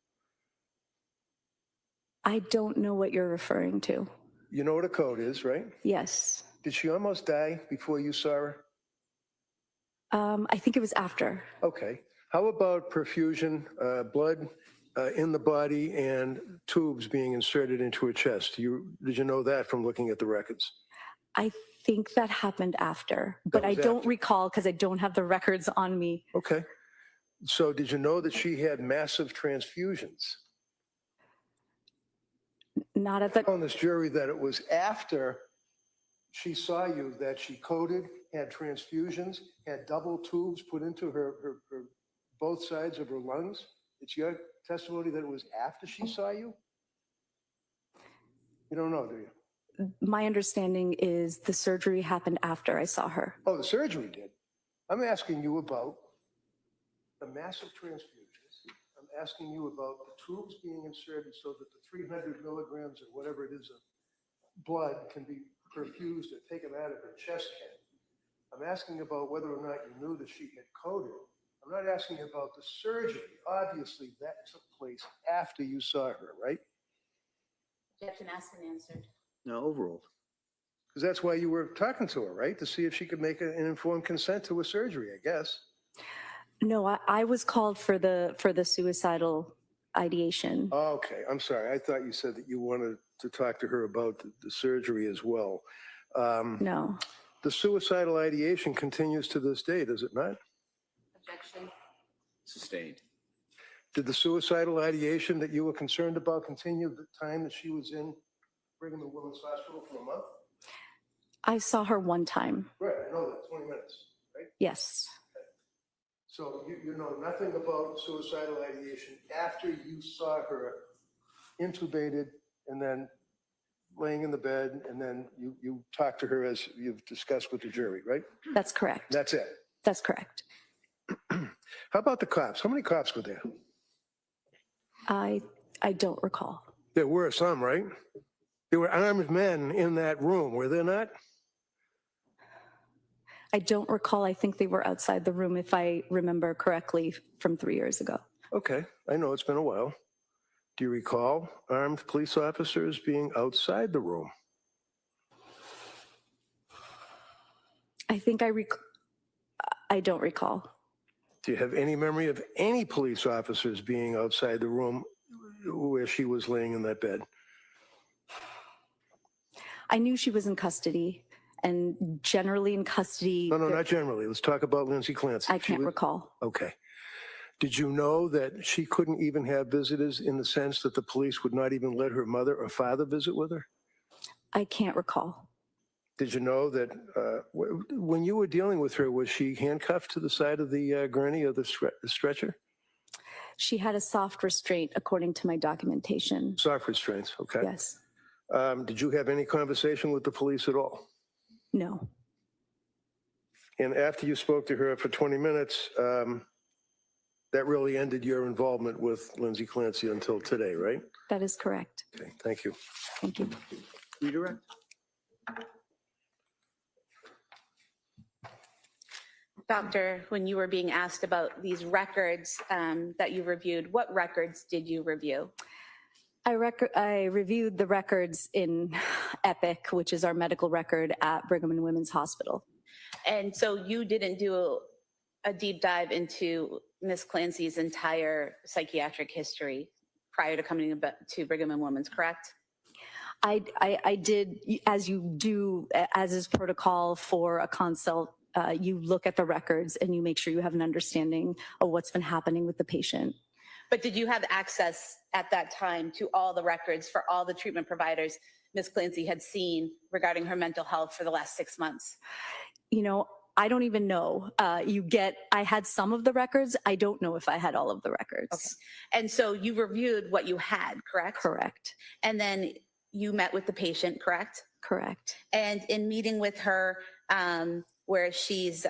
I don't know what you're referring to. You know what a code is, right? Yes. Did she almost die before you saw her? I think it was after. Okay. How about perfusion, blood in the body and tubes being inserted into her chest? Did you know that from looking at the records? I think that happened after, but I don't recall because I don't have the records on me. Okay. So did you know that she had massive transfusions? Not at the... On this jury that it was after she saw you that she coded, had transfusions, had double tubes put into her both sides of her lungs. It's your testimony that it was after she saw you? You don't know, do you? My understanding is the surgery happened after I saw her. Oh, the surgery did. I'm asking you about the massive transfusions. I'm asking you about the tubes being inserted so that the 300 milligrams or whatever it is of blood can be perfused or taken out of her chest cavity. I'm asking about whether or not you knew that she had coded. I'm not asking about the surgery. Obviously, that took place after you saw her, right? Objection asked and answered. No, overruled. Because that's why you were talking to her, right? To see if she could make an informed consent to a surgery, I guess. No, I was called for the suicidal ideation. Okay, I'm sorry. I thought you said that you wanted to talk to her about the surgery as well. No. The suicidal ideation continues to this day, does it not? Objection. Sustained. Did the suicidal ideation that you were concerned about continue the time that she was in Brigham and Women's Hospital for a month? I saw her one time. Right, I know that, 20 minutes, right? Yes. So you know nothing about suicidal ideation after you saw her intubated and then laying in the bed, and then you talked to her as you've discussed with the jury, right? That's correct. That's it. That's correct. How about the cops? How many cops were there? I don't recall. There were some, right? There were armed men in that room, were there not? I don't recall. I think they were outside the room, if I remember correctly, from 3 years ago. Okay, I know it's been a while. Do you recall armed police officers being outside the room? I think I don't recall. Do you have any memory of any police officers being outside the room where she was laying in that bed? I knew she was in custody, and generally in custody. No, not generally. Let's talk about Lindsay Clancy. I can't recall. Okay. Did you know that she couldn't even have visitors in the sense that the police would not even let her mother or father visit with her? I can't recall. Did you know that when you were dealing with her, was she handcuffed to the side of the gurney of the stretcher? She had a soft restraint, according to my documentation. Soft restraints, okay. Yes. Did you have any conversation with the police at all? No. And after you spoke to her for 20 minutes, that really ended your involvement with Lindsay Clancy until today, right? That is correct. Okay, thank you. Thank you. Redirect. Doctor, when you were being asked about these records that you reviewed, what records did you review? I reviewed the records in EPIC, which is our medical record at Brigham and Women's Hospital. And so you didn't do a deep dive into Ms. Clancy's entire psychiatric history prior to coming to Brigham and Women's, correct? I did, as you do, as is protocol for a consult, you look at the records and you make sure you have an understanding of what's been happening with the patient. But did you have access at that time to all the records for all the treatment providers Ms. Clancy had seen regarding her mental health for the last 6 months? You know, I don't even know. I had some of the records. I don't know if I had all of the records. Okay. And so you reviewed what you had, correct? Correct. And then you met with the patient, correct? Correct. And in meeting with her, where she's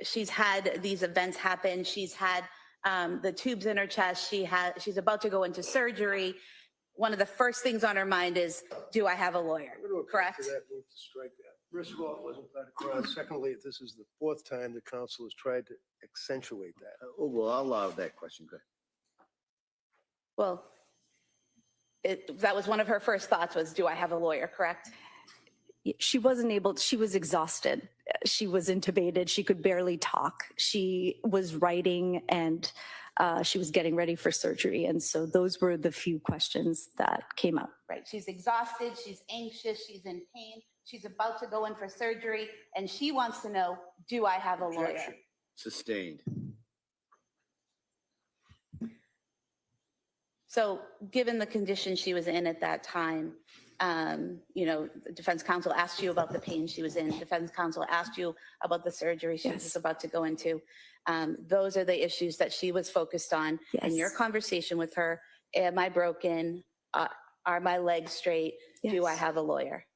she's had these events happen. She's had the tubes in her chest. She's about to go into surgery. One of the first things on her mind is, do I have a lawyer? I'm going to Correct? object to that, move to strike that. First of all, it wasn't part of Cora. Secondly, this is the fourth time the council has tried to accentuate that. Oh, well, I'll allow that question. Go ahead. Well, that was one of her first thoughts was, do I have a lawyer, correct? She wasn't able, she was exhausted. She was intubated. She could barely talk. She was writing and she was getting ready for surgery. And so those were the few questions that came up. Right. She's exhausted. She's anxious. She's in pain. She's about to go in for surgery. And she wants to know, do I have a lawyer? Objection. Sustained. So given the condition she was in at that time, the defense counsel asked you about the pain she was in. Defense counsel asked you about the surgery she was about to go into. Those are the issues that she was focused on. In your conversation with her, am I broken? Are my legs straight? Do I have a lawyer?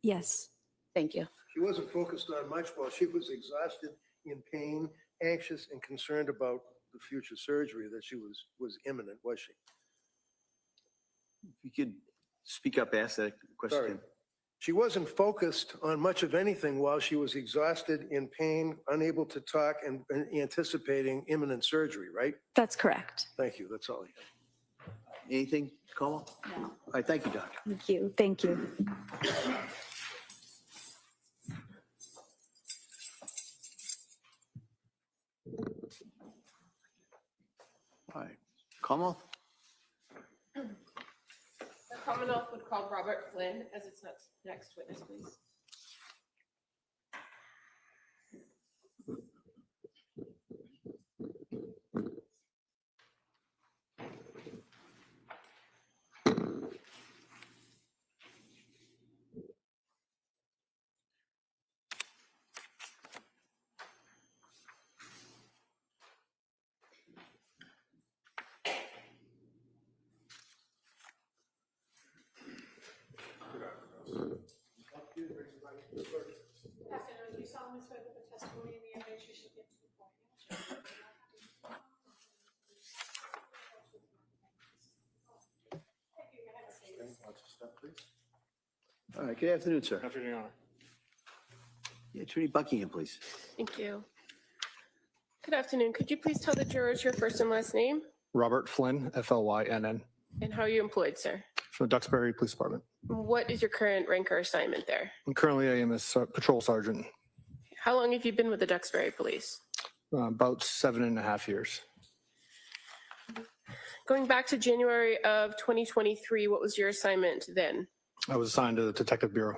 Yes. Thank you. She wasn't focused on much while she was exhausted, in pain, anxious, and concerned about the future surgery that she was imminent, was she? If you could speak up, ask that question. Sorry. She wasn't focused on much of anything while she was exhausted, in pain, unable to talk, and anticipating imminent surgery, right? That's correct. Thank you. That's all I have. Anything, Coma? No. All right, thank you, Doctor. Thank you. Thank you. All right, Coma? The Commonwealth would call Robert Flynn as its next witness, please. Do you solemnly swear that the testimony in the evidence you should give to the court All right, good afternoon, sir. Good afternoon, Your Honor. Yeah, Attorney Buckingham, please. Thank you. Good afternoon. Could you please tell the jurors your first and last name Robert Flynn, Flynn, and how are you employed, sir? from the Duxbury Police Department. What is your current rank or assignment there? And currently I am a patrol sergeant, How long have you been with the Duxbury Police? about 7.5 years. Going back to January of 2023, what was your assignment then? I was assigned to the Detective Bureau.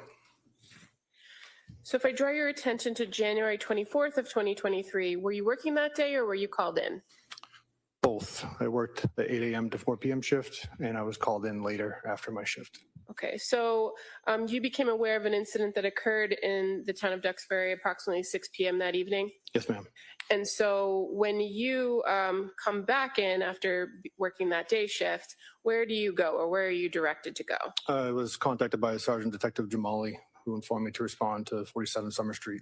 So if I draw your attention to January 24th of 2023, were you working that day or were you called in? Both. I worked the 8 a.m. to 4 p.m. shift, and I was called in later after my shift. Okay, so you became aware of an incident that occurred in the town of Duxbury approximately 6 p.m. that evening? Yes, ma'am. And so when you come back in after working that day shift, where do you go or where are you directed to go? I was contacted by Sergeant Detective Jamali, who informed me to respond to 47 Summer Street.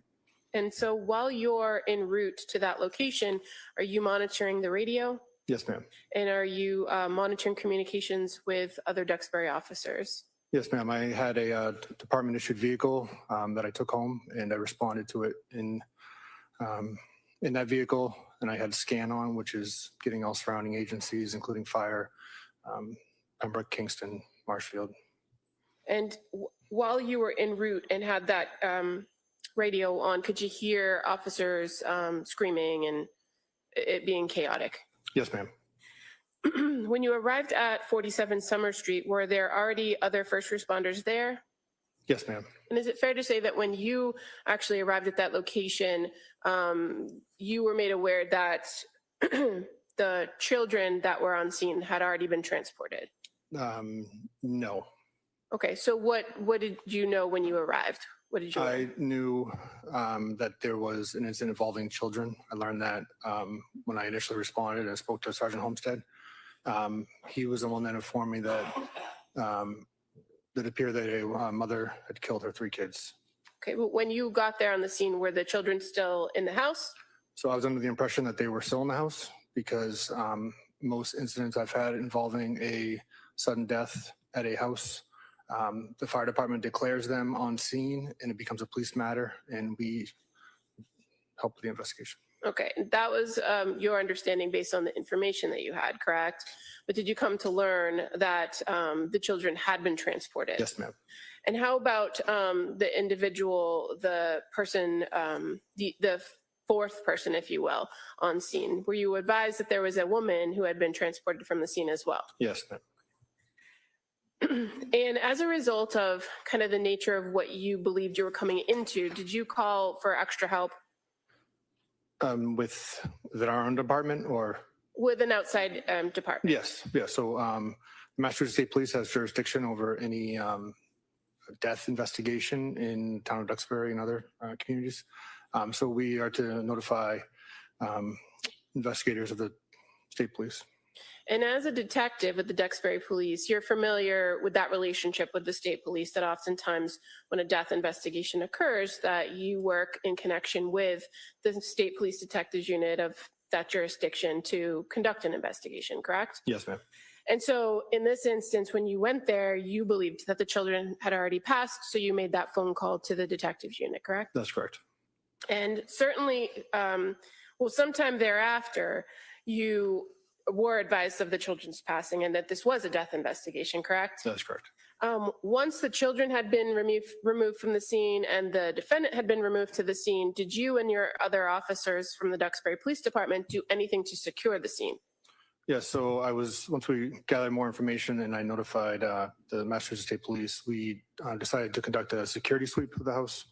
And so while you're en route to that location, are you monitoring the radio? Yes, ma'am. And are you monitoring communications with other Duxbury officers? Yes, ma'am. I had a department-issued vehicle that I took home, and I responded to it in that vehicle. And I had scan on, which is getting all surrounding agencies, including fire, Pembroke, Kingston, Marshfield. And while you were en route and had that radio on, could you hear officers screaming and it being chaotic? Yes, ma'am. When you arrived at 47 Summer Street, were there already other first responders there? Yes, ma'am. And is it fair to say that when you actually arrived at that location, you were made aware that the children that were on scene had already been transported? No. Okay, so what did you know when you arrived? What did you learn? I knew that there was an incident involving children. I learned that when I initially responded and spoke to Sergeant Homestead. He was the one that informed me that it appeared that a mother had killed her 3 kids. Okay, but when you got there on the scene, were the children still in the house? So I was under the impression that they were still in the house because most incidents I've had involving a sudden death at a house, the fire department declares them on scene and it becomes a police matter and we help with the investigation. Okay, that was your understanding based on the information that you had, correct? But did you come to learn that the children had been transported? Yes, ma'am. And how about the individual, the person, the fourth person, if you will, on scene? Were you advised that there was a woman who had been transported from the scene as well? Yes, ma'am. And as a result of kind of the nature of what you believed you were coming into, did you call for extra help? With our own department or? With an outside department? Yes, yes. So Massachusetts State Police has jurisdiction over any death investigation in town of Duxbury and other communities. So we are to notify investigators of the state police. And as a detective with the Duxbury Police, you're familiar with that relationship with the state police, that oftentimes when a death investigation occurs, that you work in connection with the state police detectives unit of that jurisdiction to conduct an investigation, correct? Yes, ma'am. And so in this instance, when you went there, you believed that the children had already passed, so you made that phone call to the detectives unit, correct? That's correct. And certainly, sometime thereafter, you were advised of the children's passing and that this was a death investigation, correct? That's correct. Once the children had been removed from the scene and the defendant had been removed to the scene, did you and your other officers from the Duxbury Police Department do anything to secure the scene? Yes, so once we gathered more information and I notified the Massachusetts State Police, we decided to conduct a security sweep of the house.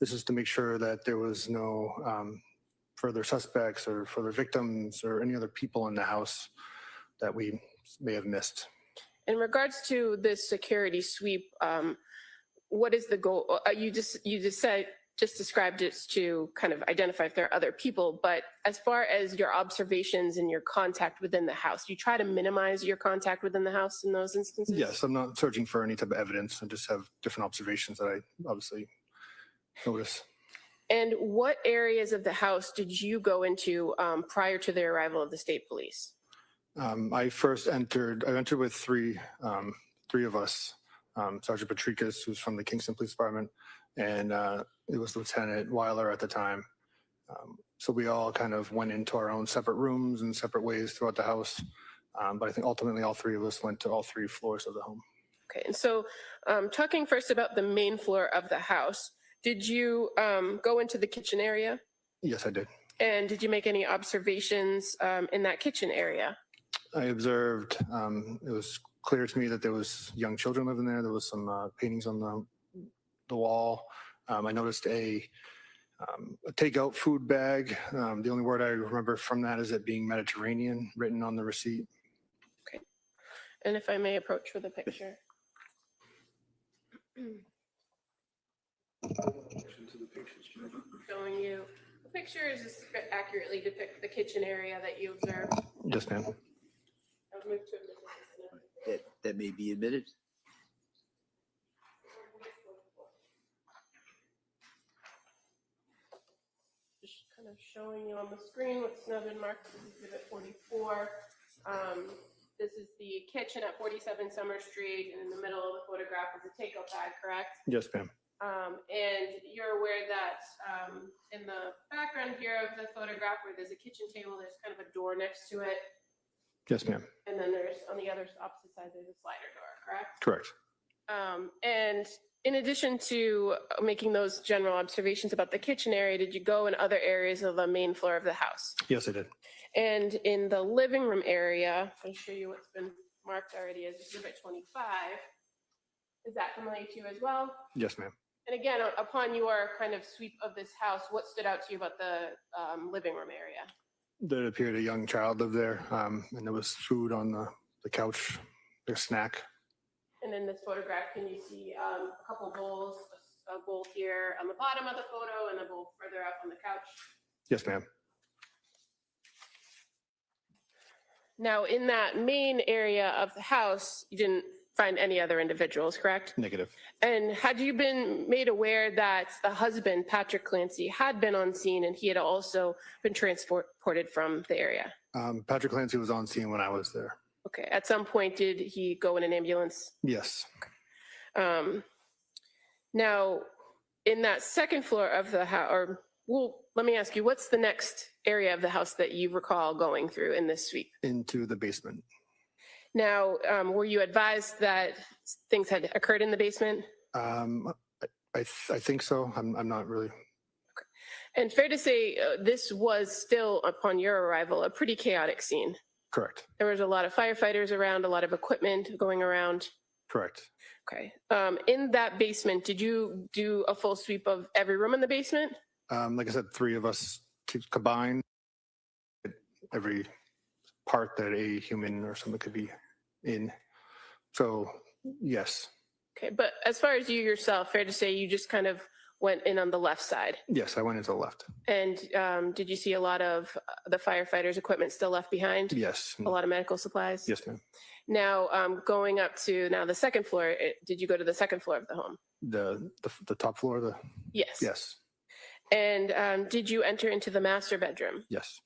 This is to make sure that there was no further suspects or further victims or any other people in the house that we may have missed. In regards to this security sweep, what is the goal? You just described it to kind of identify if there are other people, but as far as your observations and your contact within the house, do you try to minimize your contact within the house in those instances? Yes, I'm not searching for any type of evidence. I just have different observations that I obviously notice. And what areas of the house did you go into prior to the arrival of the state police? I entered with three of us, Sergeant Patricus, who's from the Kingston Police Department, and it was Lieutenant Weiler at the time. So we all kind of went into our own separate rooms and separate ways throughout the house. But I think ultimately all three of us went to all three floors of the home. Okay, and so talking first about the main floor of the house, did you go into the kitchen area? Yes, I did. And did you make any observations in that kitchen area? I observed, it was clear to me that there was young children living there. There was some paintings on the wall. I noticed a takeout food bag. The only word I remember from that is it being Mediterranean written on the receipt. Okay. And if I may approach for the picture. Showing you the pictures just accurately depict the kitchen area that you observed. Yes, ma'am. I'll move to That may be admitted. just kind of showing you on the screen what's now been marked as Exhibit 44. This is the kitchen at 47 Summer Street, and in the middle of the photograph is a takeout bag, correct? Yes, ma'am. And you're aware that in the background here of the photograph where there's a kitchen table, there's kind of a door next to it. Yes, ma'am. And then there's, on the other opposite side, there's a slider door, correct? Correct. And in addition to making those general observations about the kitchen area, did you go in other areas of the main floor of the house? Yes, I did. And in the living room area, I'll show you what's been marked already as Exhibit 25. Is that familiar to you as well? Yes, ma'am. And again, upon your kind of sweep of this house, what stood out to you about the living room area? There appeared a young child lived there, and there was food on the couch, their snack. And in this photograph, can you see a couple bowls, a bowl here on the bottom of the photo and a bowl further up on the couch? Yes, ma'am. Now, in that main area of the house, you didn't find any other individuals, correct? Negative. And had you been made aware that the husband, Patrick Clancy, had been on scene and he had also been transported from the area? Patrick Clancy was on scene when I was there. Okay. At some point, did he go in an ambulance? Yes. Now, in that second floor of the house, or well, let me ask you, what's the next area of the house that you recall going through in this sweep? Into the basement. Now, were you advised that things had occurred in the basement? I think so. I'm not really. And fair to say, this was still, upon your arrival, a pretty chaotic scene. Correct. There was a lot of firefighters around, a lot of equipment going around. Correct. Okay. In that basement, did you do a full sweep of every room in the basement? Like I said, 3 of us combined every part that a human or something could be in. So, yes. Okay. But as far as you yourself, fair to say you just kind of went in on the left side? Yes, I went into the left. And did you see a lot of the firefighters' equipment still left behind? Yes. A lot of medical supplies? Yes, ma'am. Now, going up to now the second floor, did you go to the second floor of the home? The top floor? Yes. Yes. And did you enter into the master bedroom? Yes.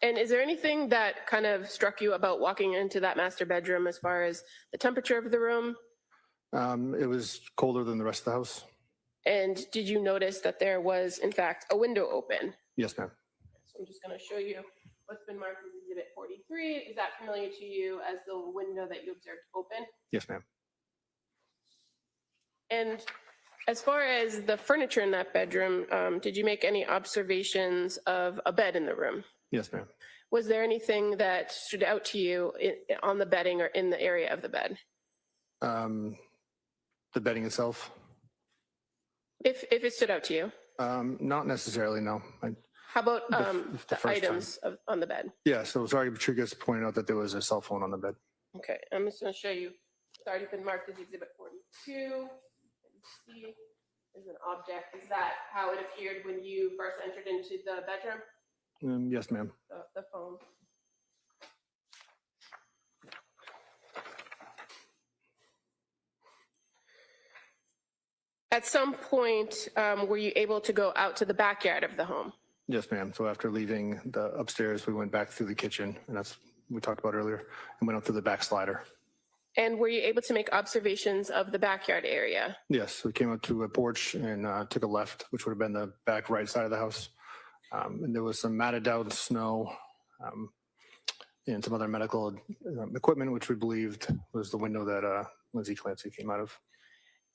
And is there anything that kind of struck you about walking into that master bedroom as far as the temperature of the room? It was colder than the rest of the house. And did you notice that there was, in fact, a window open? Yes, ma'am. So I'm just going to show you what's been marked as Exhibit 43. Is that familiar to you as the window that you observed open? Yes, ma'am. And as far as the furniture in that bedroom, did you make any observations of a bed in the room? Yes, ma'am. Was there anything that stood out to you on the bedding or in the area of the bed? The bedding itself? If it stood out to you. Not necessarily, no. How about the the first items on the bed? Yeah, so sorry, Patricia pointed out that there was a cell phone on the bed. Okay, I'm just going to show you. It's already been marked as Exhibit 42. See, is an object. Is that how it appeared when you first entered into the bedroom? Yes, ma'am. The phone. At some point, were you able to go out to the backyard of the home? Yes, ma'am. So after leaving the upstairs, we went back through the kitchen, and that's what we talked about earlier, and went up through the back slider. And were you able to make observations of the backyard area? Yes, we came up to a porch and took a left, which would have been the back right side of the house. And there was some matted down snow and some other medical equipment, which we believed was the window that Lindsay Clancy came out of.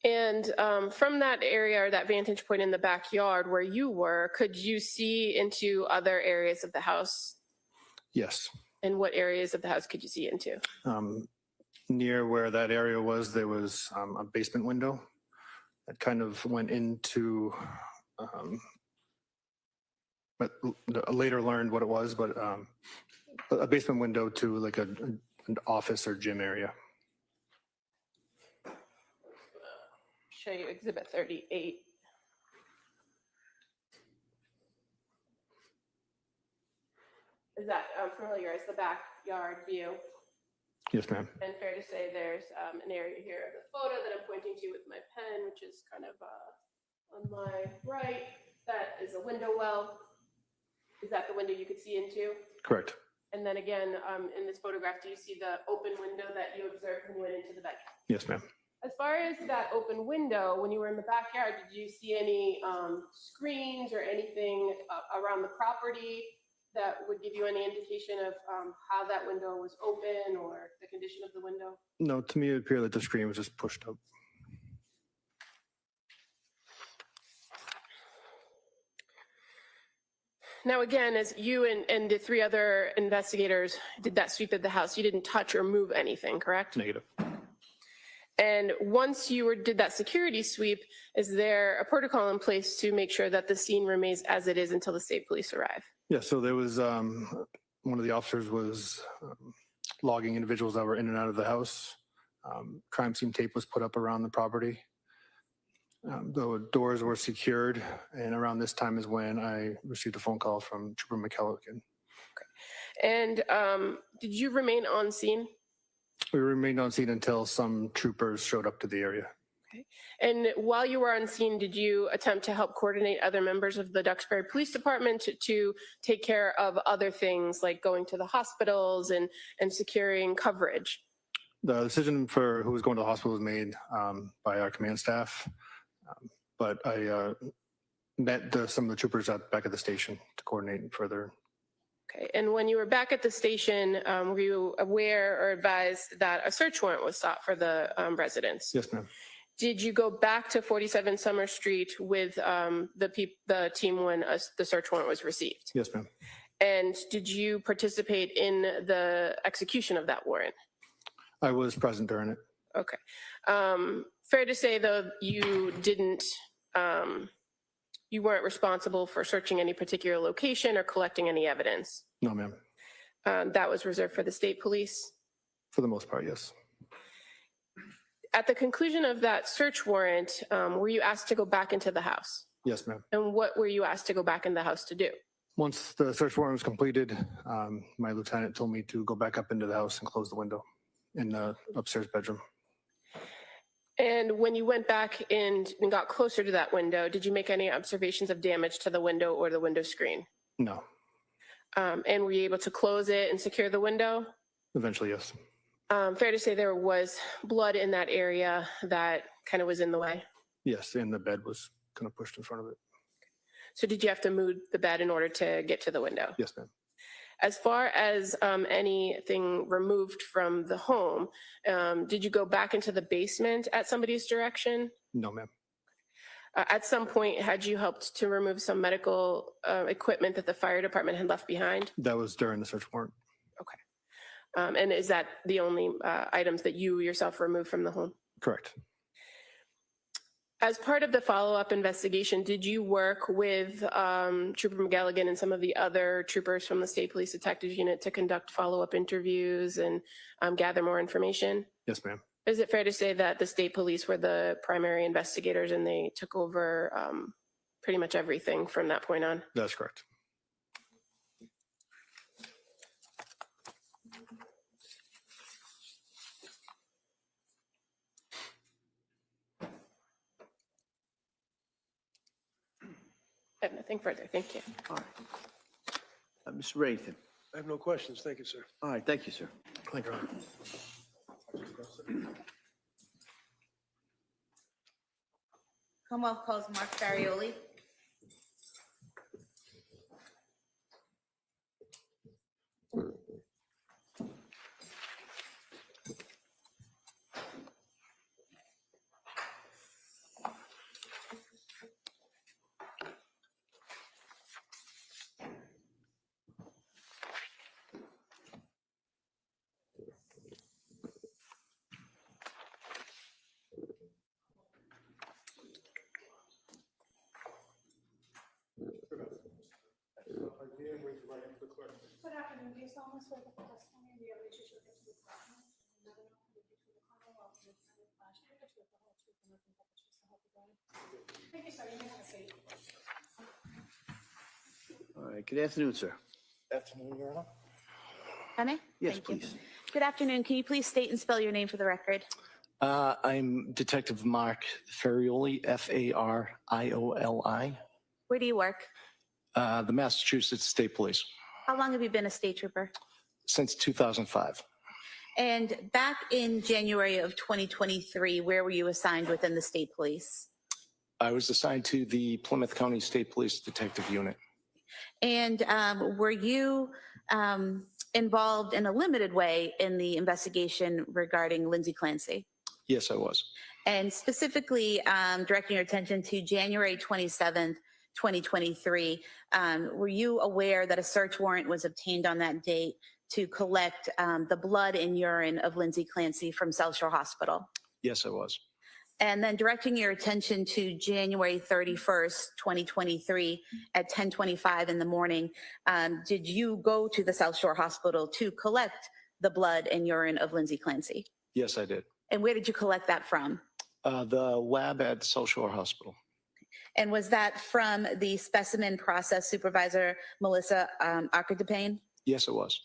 And from that area or that vantage point in the backyard where you were, could you see into other areas of the house? Yes. And what areas of the house could you see into? Near where that area was, there was a basement window that kind of went into, but I later learned what it was, but a basement window to like an office or gym area. Show you Exhibit 38. Is that familiar as the backyard view? Yes, ma'am. And fair to say there's an area here of the photo that I'm pointing to with my pen, which is kind of on my right. That is a window well. Is that the window you could see into? Correct. And then again, in this photograph, do you see the open window that you observed when you went into the bedroom? Yes, ma'am. As far as that open window, when you were in the backyard, did you see any screens or anything around the property that would give you any indication of how that window was open or the condition of the window? No, to me it appeared that the screen was just pushed up. Now, again, as you and the 3 other investigators did that sweep of the house, you didn't touch or move anything, correct? Negative. And once you did that security sweep, is there a protocol in place to make sure that the scene remains as it is until the state police arrive? Yeah, so there was one of the officers was logging individuals that were in and out of the house. Crime scene tape was put up around the property. The doors were secured, and around this time is when I received a phone call from Trooper McKellican. Okay. And did you remain on scene? We remained on scene until some troopers showed up to the area. And while you were on scene, did you attempt to help coordinate other members of the Duxbury Police Department to take care of other things like going to the hospitals and securing coverage? The decision for who was going to the hospital was made by our command staff, but I met some of the troopers back at the station to coordinate further. Okay, and when you were back at the station, were you aware or advised that a search warrant was sought for the residence? Yes, ma'am. Did you go back to 47 Summer Street with the team when the search warrant was received? Yes, ma'am. And did you participate in the execution of that warrant? I was present during it. Okay. Fair to say, though, you didn't, you weren't responsible for searching any particular location or collecting any evidence? No, ma'am. That was reserved for the state police? For the most part, yes. At the conclusion of that search warrant, were you asked to go back into the house? Yes, ma'am. And what were you asked to go back in the house to do? Once the search warrant was completed, my lieutenant told me to go back up into the house and close the window in the upstairs bedroom. And when you went back and got closer to that window, did you make any observations of damage to the window or the window screen? No. And were you able to close it and secure the window? Eventually, yes. Fair to say there was blood in that area that kind of was in the way? Yes, and the bed was kind of pushed in front of it. So did you have to move the bed in order to get to the window? Yes, ma'am. As far as anything removed from the home, did you go back into the basement at somebody's direction? No, ma'am. At some point, had you helped to remove some medical equipment that the fire department had left behind? That was during the search warrant. Okay. And is that the only items that you yourself removed from the home? Correct. As part of the follow-up investigation, did you work with Trooper McGilligan and some of the other troopers from the State Police Detective Unit to conduct follow-up interviews and gather more information? Yes, ma'am. Is it fair to say that the state police were the primary investigators and they took over pretty much everything from that point on? That's correct. I have nothing further. Thank you. All right. Mr. Reddington. I have no questions. Thank you, sir. All right, thank you, sir. Thank you, Your Honor. Commonwealth calls Mark Farioli. Good afternoon. Do you solemnly swear that the testimony you give that you shall give to the Commonwealth and nothing else will be to the Commonwealth and the Senate flash and the truth, the whole truth, and nothing but the truth, so help you God? Thank you, sir. You may have a seat. All right, good afternoon, sir. Afternoon, Your Honor. Honey? Yes, Thank you. please. Good afternoon. Can you please state and spell your name for the record? I'm Detective Mark Farioli, Farioli. Where do you work? The Massachusetts State Police, How long have you been a state trooper? since 2005. And back in January of 2023, where were you assigned within the state police? I was assigned to the Plymouth County State Police Detective Unit. And were you involved in a limited way in the investigation regarding Lindsay Clancy? Yes, I was. And specifically directing your attention to January 27th, 2023, were you aware that a search warrant was obtained on that date to collect the blood and urine of Lindsay Clancy from South Shore Hospital? Yes, I was. And then directing your attention to January 31st, 2023 at 10:25 in the morning, did you go to the South Shore Hospital to collect the blood and urine of Lindsay Clancy? Yes, I did. And where did you collect that from? The lab at South Shore Hospital. And was that from the specimen process supervisor, Melissa Akerdepane? Yes, it was.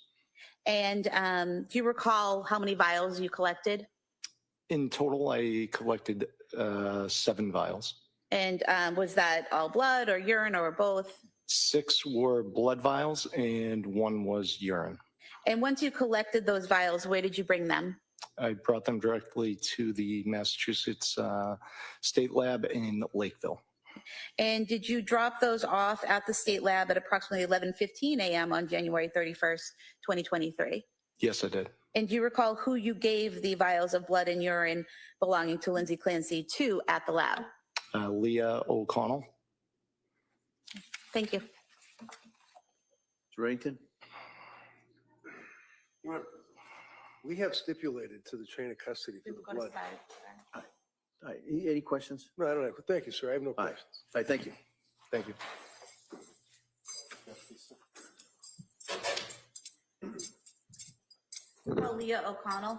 And do you recall how many vials you collected? In total, I collected 7 vials. And was that all blood or urine or both? 6 were blood vials and 1 was urine. And once you collected those vials, where did you bring them? I brought them directly to the Massachusetts State Lab in Lakeville. And did you drop those off at the state lab at approximately 11:15 a.m. on January 31st, 2023? Yes, I did. And do you recall who you gave the vials of blood and urine belonging to Lindsay Clancy to at the lab? Leah O'Connell. Thank you. Mr. Rankin? We have stipulated to the chain of custody for the blood. All right, any questions? No, I don't have, thank you, sir. I have no All right, questions. all right, thank you. Thank you. Leah O'Connell.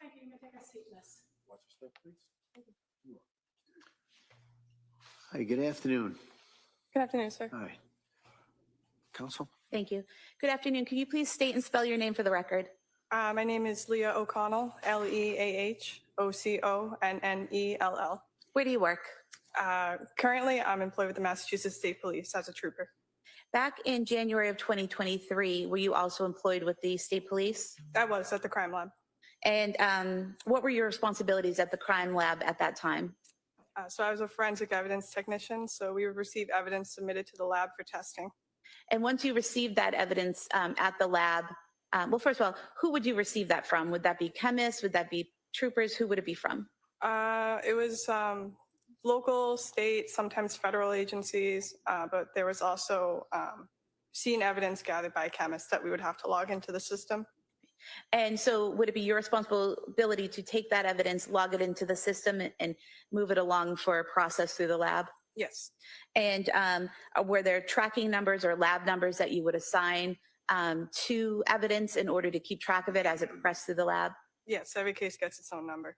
Thank you. You may take a seat, miss. Watch your step, please. Hi, good afternoon. Good afternoon, sir. All right. Counsel? Thank you. Good afternoon. Can you please state and spell your name for the record? My name is Leah O'Connell, Leahoconnell. Where do you work? Currently, I'm employed with the Massachusetts State Police as a trooper. Back in January of 2023, were you also employed with the state police? I was at the crime lab. And what were your responsibilities at the crime lab at that time? So I was a forensic evidence technician, so we would receive evidence submitted to the lab for testing. And once you received that evidence at the lab, well, first of all, who would you receive that from? Would that be chemists? Would that be troopers? Who would it be from? It was local, state, sometimes federal agencies, but there was also scene evidence gathered by chemists that we would have to log into the system. And so would it be your responsibility to take that evidence, log it into the system, and move it along for a process through the lab? Yes. And were there tracking numbers or lab numbers that you would assign to evidence in order to keep track of it as it progressed through the lab? Yes, every case gets its own number.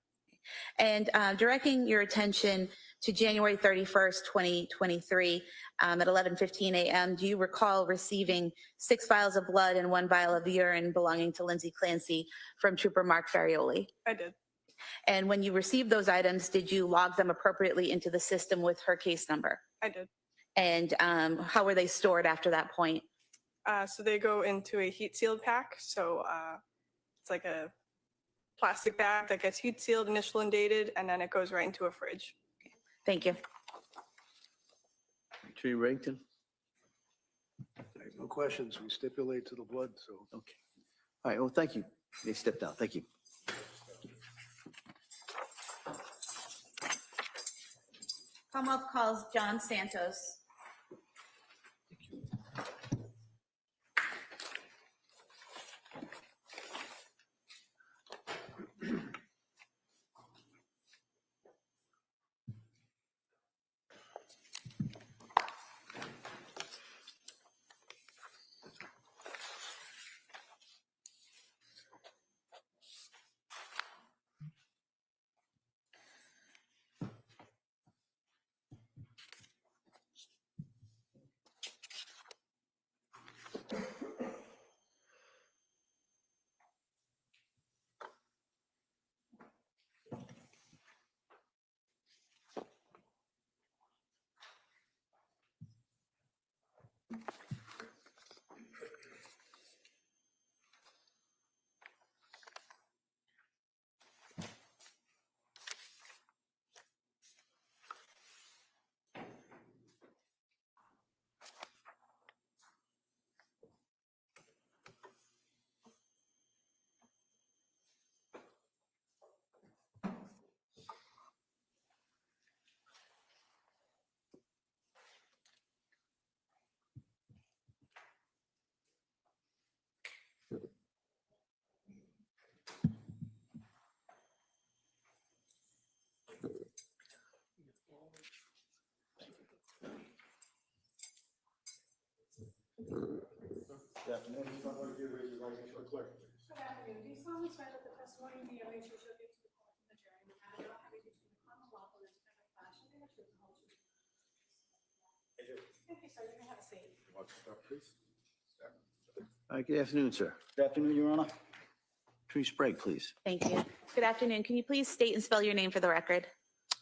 And directing your attention to January 31st, 2023 at 11:15 a.m., do you recall receiving 6 vials of blood and 1 vial of urine belonging to Lindsay Clancy from Trooper Mark Farioli? I did. And when you received those items, did you log them appropriately into the system with her case number? I did. And how were they stored after that point? So they go into a heat sealed pack. So it's like a plastic bag that gets heat sealed, initial and dated, and then it goes right into a fridge. Thank you. Attorney Rankin? I have no questions. We stipulate to the blood, so. Okay. All right, well, thank you. They stepped out. Thank you. Commonwealth calls John Santos. Thank you, sir. You may have a seat. Good afternoon, sir. Good afternoon, Your Honor. Tree Sprague, please. Thank you. Good afternoon. Can you please state and spell your name for the record?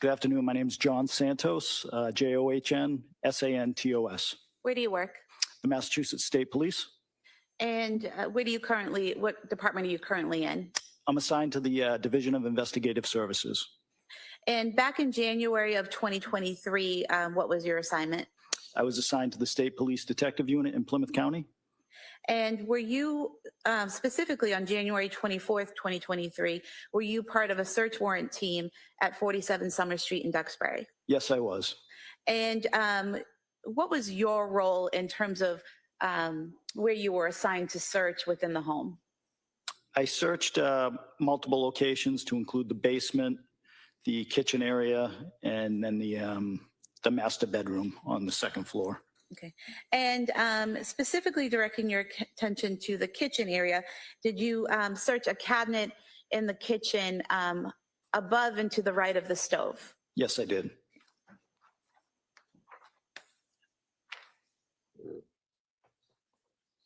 Good afternoon. My name is John Santos, JOHN-SANTOS. Where do you work? The Massachusetts State Police. And what department are you currently in? I'm assigned to the Division of Investigative Services. And back in January of 2023, what was your assignment? I was assigned to the State Police Detective Unit in Plymouth County. And were you, specifically on January 24th, 2023, were you part of a search warrant team at 47 Summer Street in Duxbury? Yes, I was. And what was your role in terms of where you were assigned to search within the home? I searched multiple locations to include the basement, the kitchen area, and then the master bedroom on the second floor. Okay. And specifically directing your attention to the kitchen area, did you search a cabinet in the kitchen above and to the right of the stove? Yes, I did.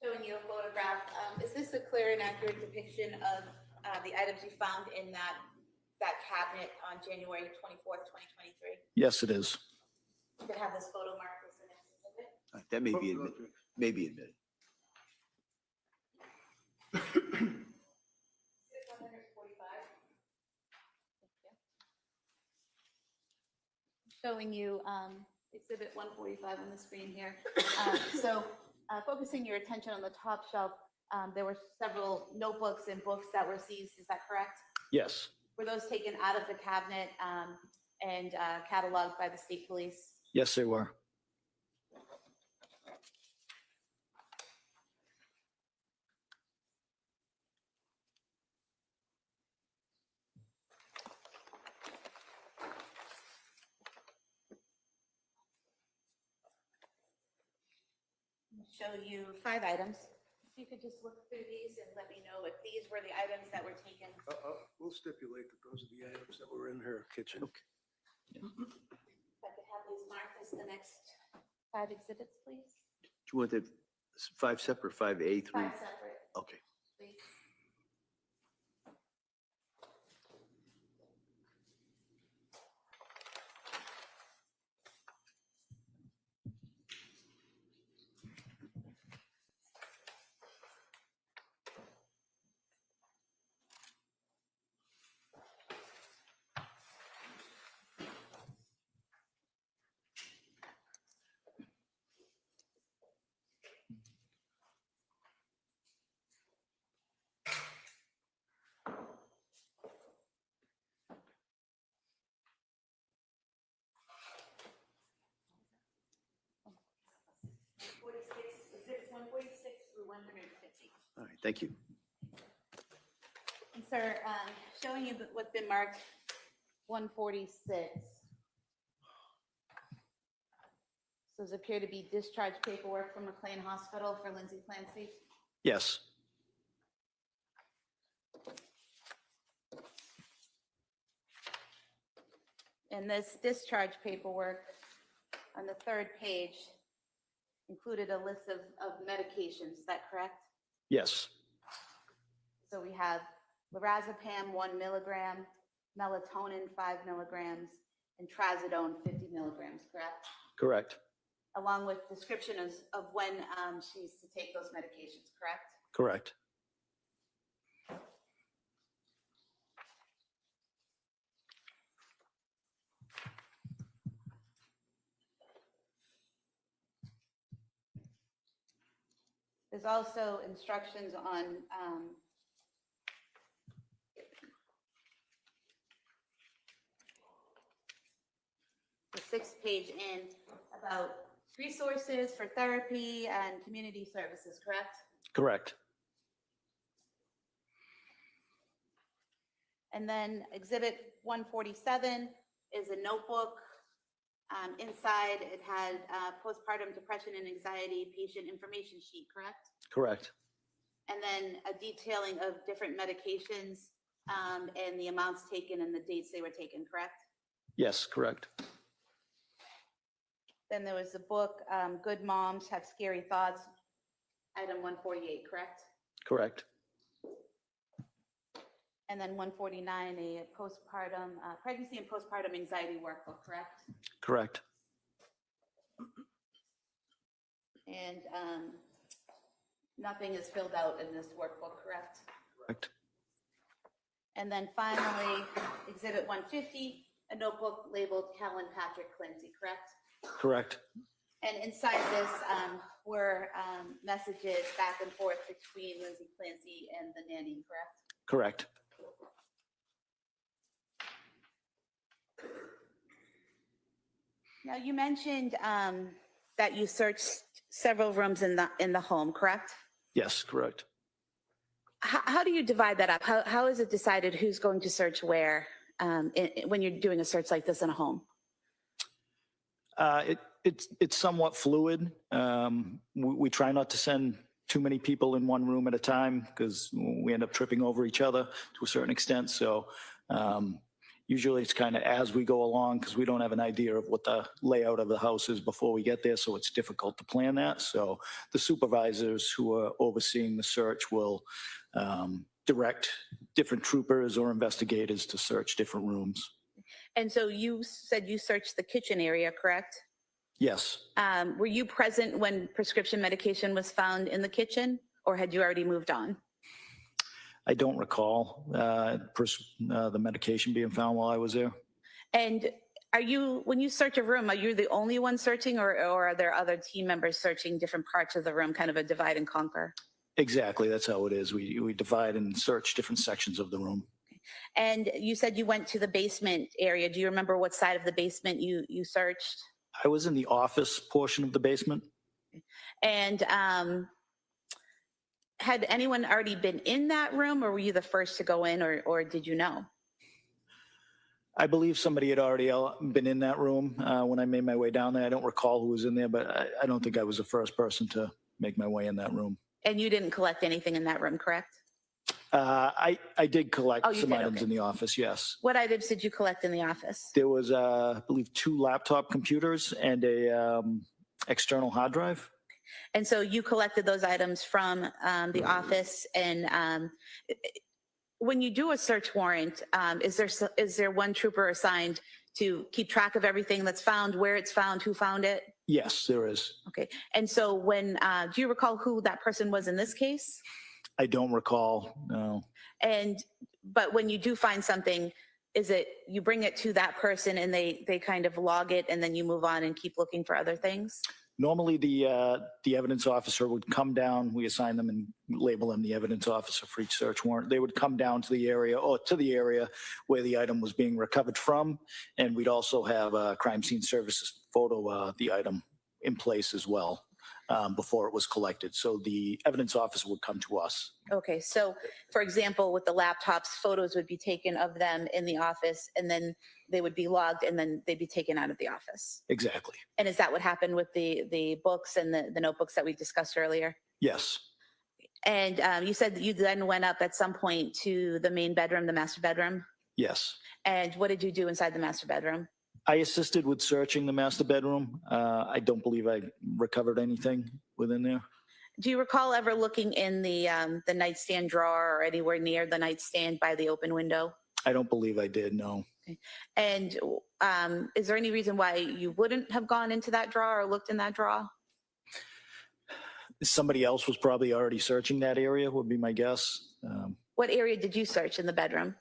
Showing you a photograph. Is this a clear and accurate depiction of the items you found in that cabinet on January 24th, 2023? Yes, it is. You could have this photo marked as the next exhibit. That may be admitted. May be admitted. Showing you exhibit 145 on the screen here. Focusing your attention on the top shelf, there were several notebooks and books that were seized. Is that correct? Yes. Were those taken out of the cabinet and cataloged by the state police? Yes, they were. Show you 5 items. If you could just look through these and let me know if these were the items that were taken. We'll stipulate that those are the items that were in her kitchen. Okay. If I could have these marked as the next 5 exhibits, please. Do you want the 5 separate, 5A through? 5 separate, Okay. please. Exhibits 146 through 150. All right, thank you. And sir, showing you what's been marked 146. Those appear to be discharge paperwork from McLean Hospital for Lindsay Clancy. Yes. And this discharge paperwork on the 3rd page included a list of medications. Is that correct? Yes. So we have lorazepam 1 milligram, melatonin 5 milligrams, and trazodone 50 milligrams, correct? Correct. Along with description of when she's to take those medications, correct? Correct. There's also instructions on the 6th page in about resources for therapy and community services, correct? Correct. And then exhibit 147 is a notebook. Inside, it had postpartum depression and anxiety patient information sheet, correct? Correct. And then a detailing of different medications and the amounts taken and the dates they were taken, correct? Yes, correct. Then there was the book, Good Moms Have Scary Thoughts, item 148, correct? Correct. And then 149, a postpartum, pregnancy and postpartum anxiety workbook, correct? Correct. And nothing is filled out in this workbook, correct? Correct. And then finally, Exhibit 150, a notebook labeled Callan Patrick Clancy, correct? Correct. And inside this were messages back and forth between Lindsay Clancy and the nanny, correct? Correct. Now, you mentioned that you searched several rooms in the home, correct? Yes, correct. How do you divide that up? How is it decided who's going to search where when you're doing a search like this in a home? It's somewhat fluid. We try not to send too many people in one room at a time because we end up tripping over each other to a certain extent. So usually it's kind of as we go along because we don't have an idea of what the layout of the house is before we get there. So it's difficult to plan that. So the supervisors who are overseeing the search will direct different troopers or investigators to search different rooms. And so you said you searched the kitchen area, correct? Yes. Were you present when prescription medication was found in the kitchen, or had you already moved on? I don't recall the medication being found while I was there. And when you search a room, are you the only one searching, or are there other team members searching different parts of the room, kind of a divide and conquer? Exactly, that's how it is. We divide and search different sections of the room. And you said you went to the basement area. Do you remember what side of the basement you searched? I was in the office portion of the basement. And had anyone already been in that room, or were you the first to go in, or did you know? I believe somebody had already been in that room when I made my way down there. I don't recall who was in there, but I don't think I was the first person to make my way in that room. And you didn't collect anything in that room, correct? I did collect some did, items okay. in the office, yes. What items did you collect in the office? There was, I believe, 2 laptop computers and a external hard drive. And so you collected those items from the office. And when you do a search warrant, is there one trooper assigned to keep track of everything that's found, where it's found, who found it? Yes, there is. Okay. And so do you recall who that person was in this case? I don't recall, no. But when you do find something, is it you bring it to that person and they kind of log it and then you move on and keep looking for other things? Normally, the evidence officer would come down. We assign them and label them the evidence officer for each search warrant. They would come down to the area where the item was being recovered from, and we'd also have crime scene services photo the item in place as well before it was collected. So the evidence officer would come to us. Okay, so for example, with the laptops, photos would be taken of them in the office, and then they would be logged, and then they'd be taken out of the office. Exactly. And is that what happened with the books and the notebooks that we discussed earlier? Yes. And you said that you then went up at some point to the main bedroom, the master bedroom? Yes. And what did you do inside the master bedroom? I assisted with searching the master bedroom. I don't believe I recovered anything within there. Do you recall ever looking in the nightstand drawer or anywhere near the nightstand by the open window? I don't believe I did, no. Okay. And is there any reason why you wouldn't have gone into that drawer or looked in that drawer? Somebody else was probably already searching that area, would be my guess. What area did you search in the bedroom?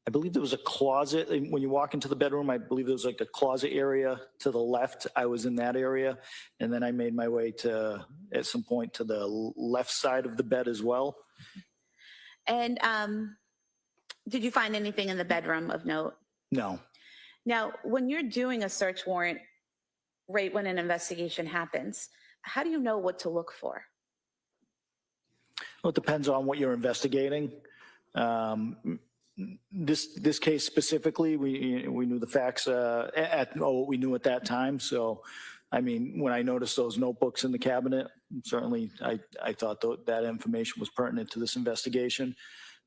I believe there was a closet. When you walk into the bedroom, I believe there was like a closet area to the left. I was in that area. And then I made my way at some point to the left side of the bed as well. And did you find anything in the bedroom of note? No. Now, when you're doing a search warrant, right when an investigation happens, how do you know what to look for? Well, it depends on what you're investigating. This case specifically, we knew the facts what we knew at that time. So, I mean, when I noticed those notebooks in the cabinet, certainly I thought that information was pertinent to this investigation.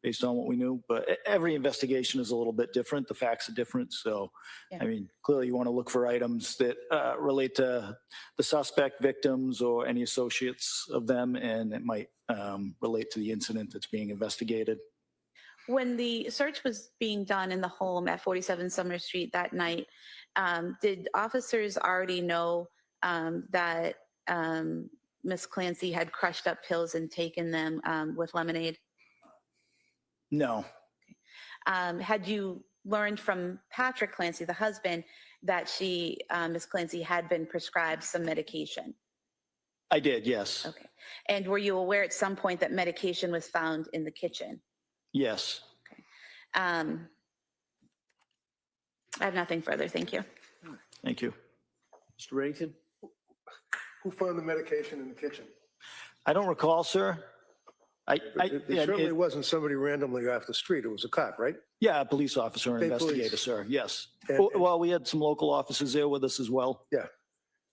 based on what we knew. But every investigation is a little bit different. The facts are different. So, I mean, clearly you want to look for items that relate to the suspect, victims, or any associates of them, and it might relate to the incident that's being investigated. When the search was being done in the home at 47 Summer Street that night, did officers already know that Miss Clancy had crushed up pills and taken them with lemonade? No. Had you learned from Patrick Clancy, the husband, that Miss Clancy had been prescribed some medication? I did, yes. Okay. And were you aware at some point that medication was found in the kitchen? Yes. I have nothing further. Thank you. Thank you. Mr. Reddington? Who found the medication in the kitchen? I don't recall, sir. It certainly wasn't somebody randomly off the street. It was a cop, right? Yeah, a police officer and State investigator, police. sir. Yes. And- Well, we had some local officers there with us as well. Yeah.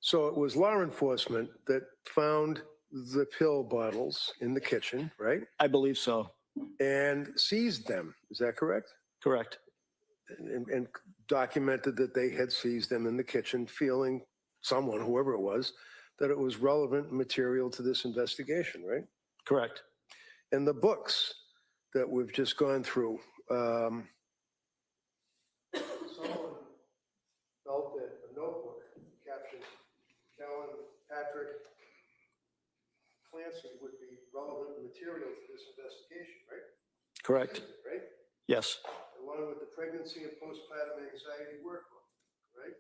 So it was law enforcement that found the pill bottles in the kitchen, right? I believe so. And seized them. Is that correct? Correct. And documented that they had seized them in the kitchen, feeling someone, whoever it was, that it was relevant material to this investigation, right? Correct. And the books that we've just gone through, someone felt that a notebook captioned Callan Patrick Clancy would be relevant material to this investigation, right? Correct. Right? Yes. Along with the pregnancy and postpartum anxiety workbook, right?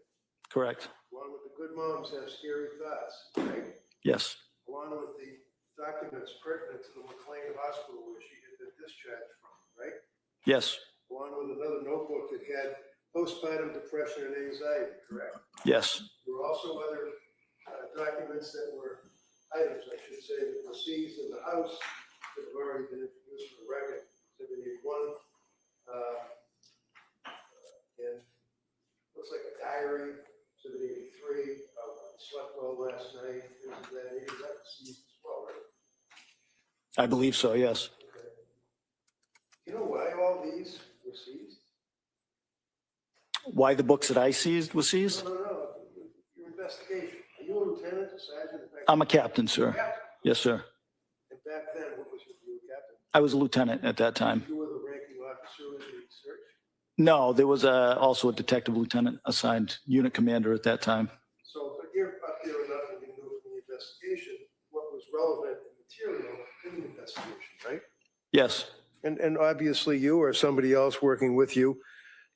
Correct. Along with the good moms have scary thoughts, right? Yes. Along with the documents pertinent to the McLean Hospital where she had been discharged from, right? Yes. Along with another notebook that had postpartum depression and anxiety, correct? Yes. There were also other documents that were, items, I should say, that were seized in the house that have already been introduced for the record. Exhibit 81, and looks like a diary, Exhibit 83, slept well last night, things of that nature. That was seized as well, right? I believe so, yes. You know why all these were seized? Why the books that I seized were seized? No. Your investigation. Are you a lieutenant, a sergeant? I'm a captain, sir. Yes, sir. And back then, what was you a captain? I was a lieutenant at that time. You were the ranking officer in the search? No, there was also a detective lieutenant assigned unit commander at that time. So, but you're up there enough and you knew from the investigation what was relevant and material in the investigation, right? Yes. And obviously you or somebody else working with you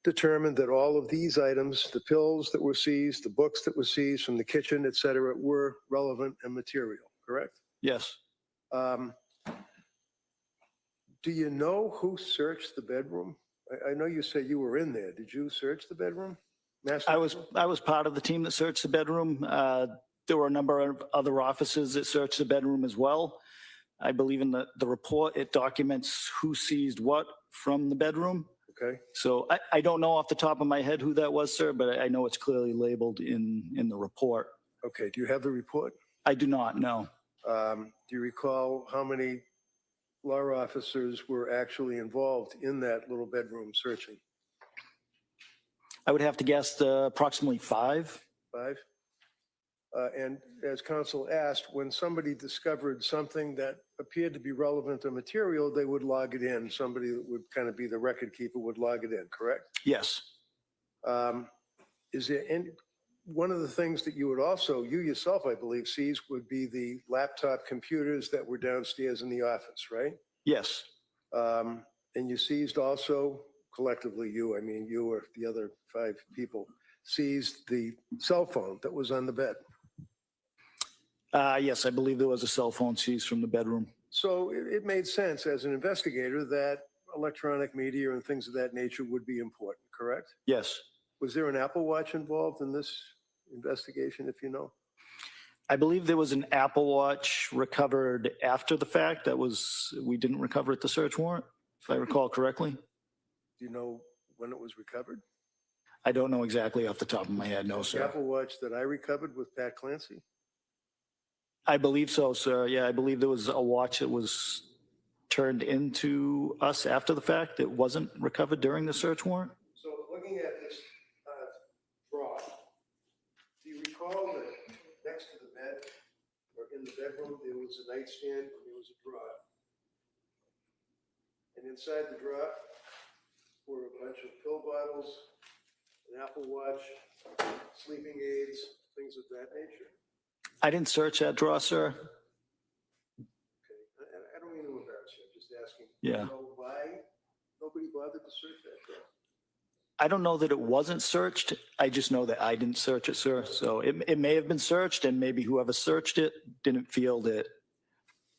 determined that all of these items, the pills that were seized, the books that were seized from the kitchen, et cetera, were relevant and material, correct? Yes. Do you know who searched the bedroom? I know you said you were in there. Did you search the bedroom? I was part of the team that searched the bedroom. There were a number of other officers that searched the bedroom as well. I believe in the report, it documents who seized what from the bedroom. Okay. So I don't know off the top of my head who that was, sir, but I know it's clearly labeled in the report. Okay. Do you have the report? I do not, no. Do you recall how many law officers were actually involved in that little bedroom searching? I would have to guess approximately 5. 5? And as counsel asked, when somebody discovered something that appeared to be relevant or material, they would log it in. Somebody that would kind of be the record keeper would log it in, correct? Yes. Is there any, one of the things that you would also, you yourself, I believe, seize would be the laptop computers that were downstairs in the office, right? Yes. And you seized also, collectively you, I mean, you or the other 5 people, seized the cell phone that was on the bed. Yes, I believe there was a cell phone seized from the bedroom. So it made sense as an investigator that electronic media and things of that nature would be important, correct? Yes. Was there an Apple Watch involved in this investigation, if you know? I believe there was an Apple Watch recovered after the fact. We didn't recover at the search warrant, if I recall correctly. Do you know when it was recovered? I don't know exactly off the top of my head, no, The sir. Apple Watch that I recovered with Pat Clancy? I believe so, sir. Yeah, I believe there was a watch that was turned into us after the fact? It wasn't recovered during the search warrant? So looking at this drawer, do you recall that next to the bed or in the bedroom, there was a nightstand and there was a drawer? And inside the drawer were a bunch of pill bottles, an Apple Watch, sleeping aids, things of that nature. I didn't search that drawer, sir. Okay, I don't mean to embarrass you, I'm just asking. Yeah. Do you know why nobody bothered to search that drawer? I don't know that it wasn't searched. I just know that I didn't search it, sir. So it may have been searched, and maybe whoever searched it didn't feel that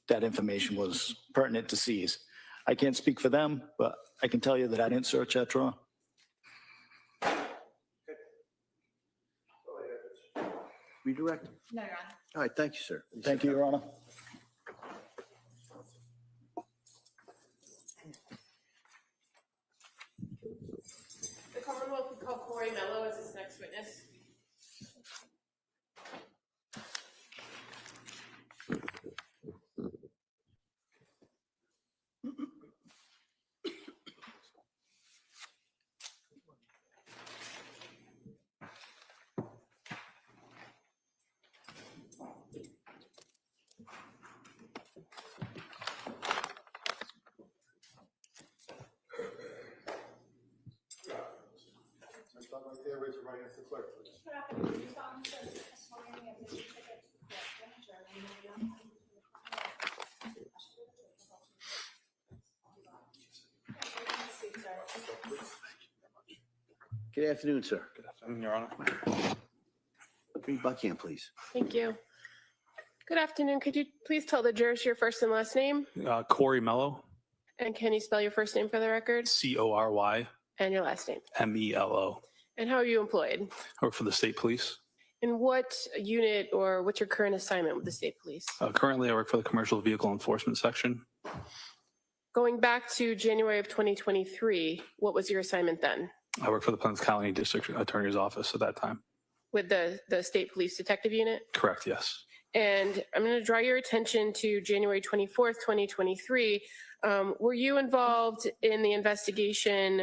that information was pertinent to seize. I can't speak for them, but I can tell you that I didn't search that drawer. Redirect? No, Your Honor. All right, thank you, sir. Thank you, Your Honor. The Commonwealth would call Cora Mello as its next witness. Right there, raise your right hand to the clerk, please. Good afternoon, sir. Good afternoon, Your Honor. Bring Buckingham, please. Thank you. Good afternoon. Could you please tell the jurors your first and last name? Corey Mello, And can you spell your first name for the record? Corymelo. And your last name? I And how are you employed? work for the state police. In what unit or what's your current assignment with the state police? Currently, I work for the commercial vehicle enforcement section. Going back to January of 2023, what was your assignment then I work for the Plymouth County District Attorney's Office at that time. with the state police detective unit? Correct, yes. And I'm going to draw your attention to January 24th, 2023. Were you involved in the investigation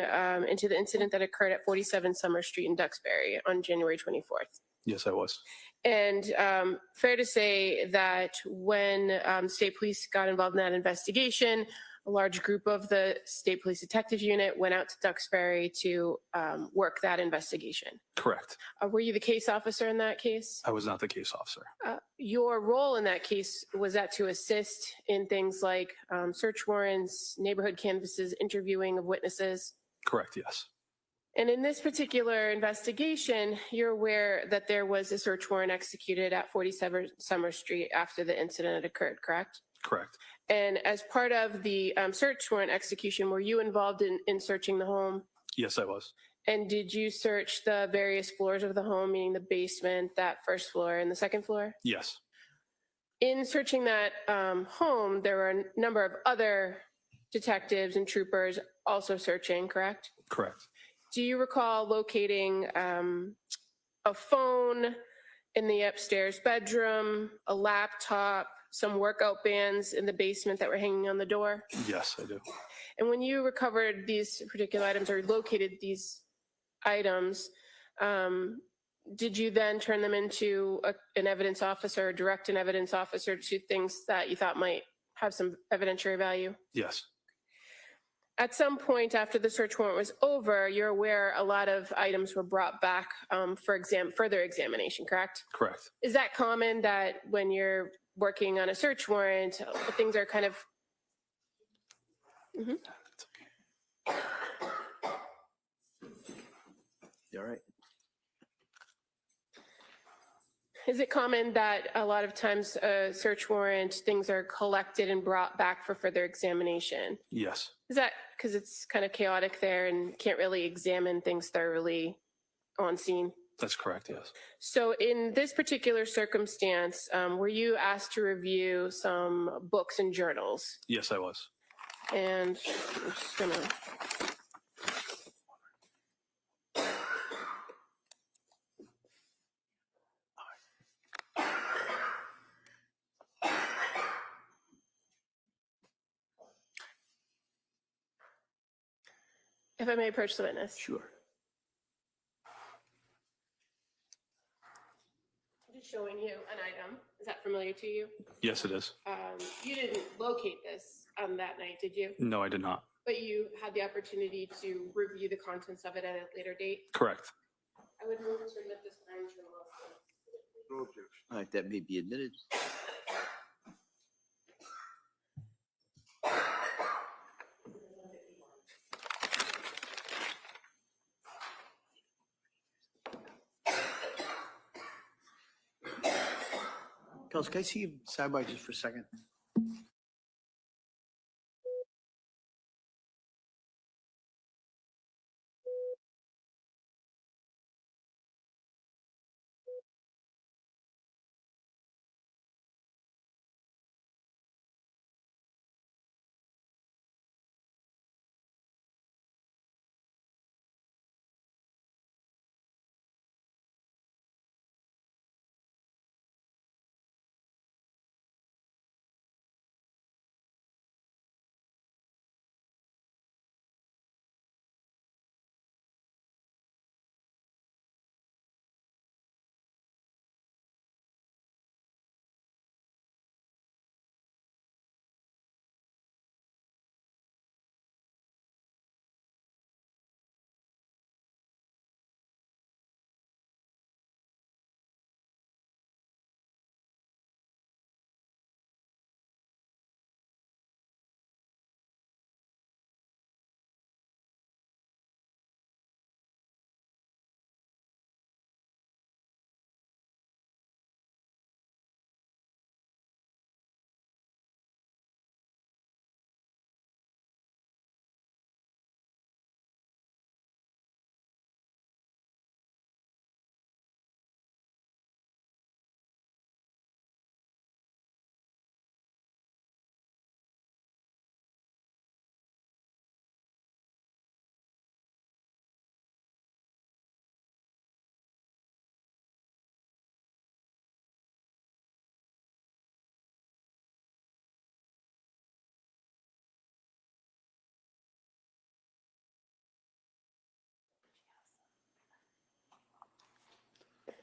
into the incident that occurred at 47 Summer Street in Duxbury on January 24th? Yes, I was. And fair to say that when state police got involved in that investigation, a large group of the state police detective unit went out to Duxbury to work that investigation. Correct. Were you the case officer in that case? I was not the case officer. Your role in that case, was that to assist in things like search warrants, neighborhood canvasses, interviewing of witnesses? Correct, yes. And in this particular investigation, you're aware that there was a search warrant executed at 47 Summer Street after the incident had occurred, correct? Correct. And as part of the search warrant execution, were you involved in searching the home? Yes, I was. And did you search the various floors of the home, meaning the basement, that first floor, and the second floor? Yes. In searching that home, there were a number of other detectives and troopers also searching, correct? Correct. Do you recall locating a phone in the upstairs bedroom, a laptop, some workout bands in the basement that were hanging on the door? Yes, I do. And when you recovered these particular items or located these items, did you then turn them into an evidence officer, or direct an evidence officer to things that you thought might have some evidentiary value? Yes. At some point after the search warrant was over, you're aware a lot of items were brought back for further examination, correct? Correct. Is that common that when you're working on a search warrant, things are kind of... Mhm. You all right? Is it common that a lot of times a search warrant, things are collected and brought back for further examination? Yes. Is that because it's kind of chaotic there and can't really examine things thoroughly on scene? That's correct, yes. So in this particular circumstance, were you asked to review some books and journals? Yes, I was. And I'm just gonna... If I may approach the witness. Sure. I'm just showing you an item. Is that familiar to you? Yes, it is. You didn't locate this on that night, did you? No, I did not. But you had the opportunity to review the contents of it at a later date? Correct. I would move to admit this crime journal. No objection. All right, that may be admitted. Kels, can I see you sidebar just for a second?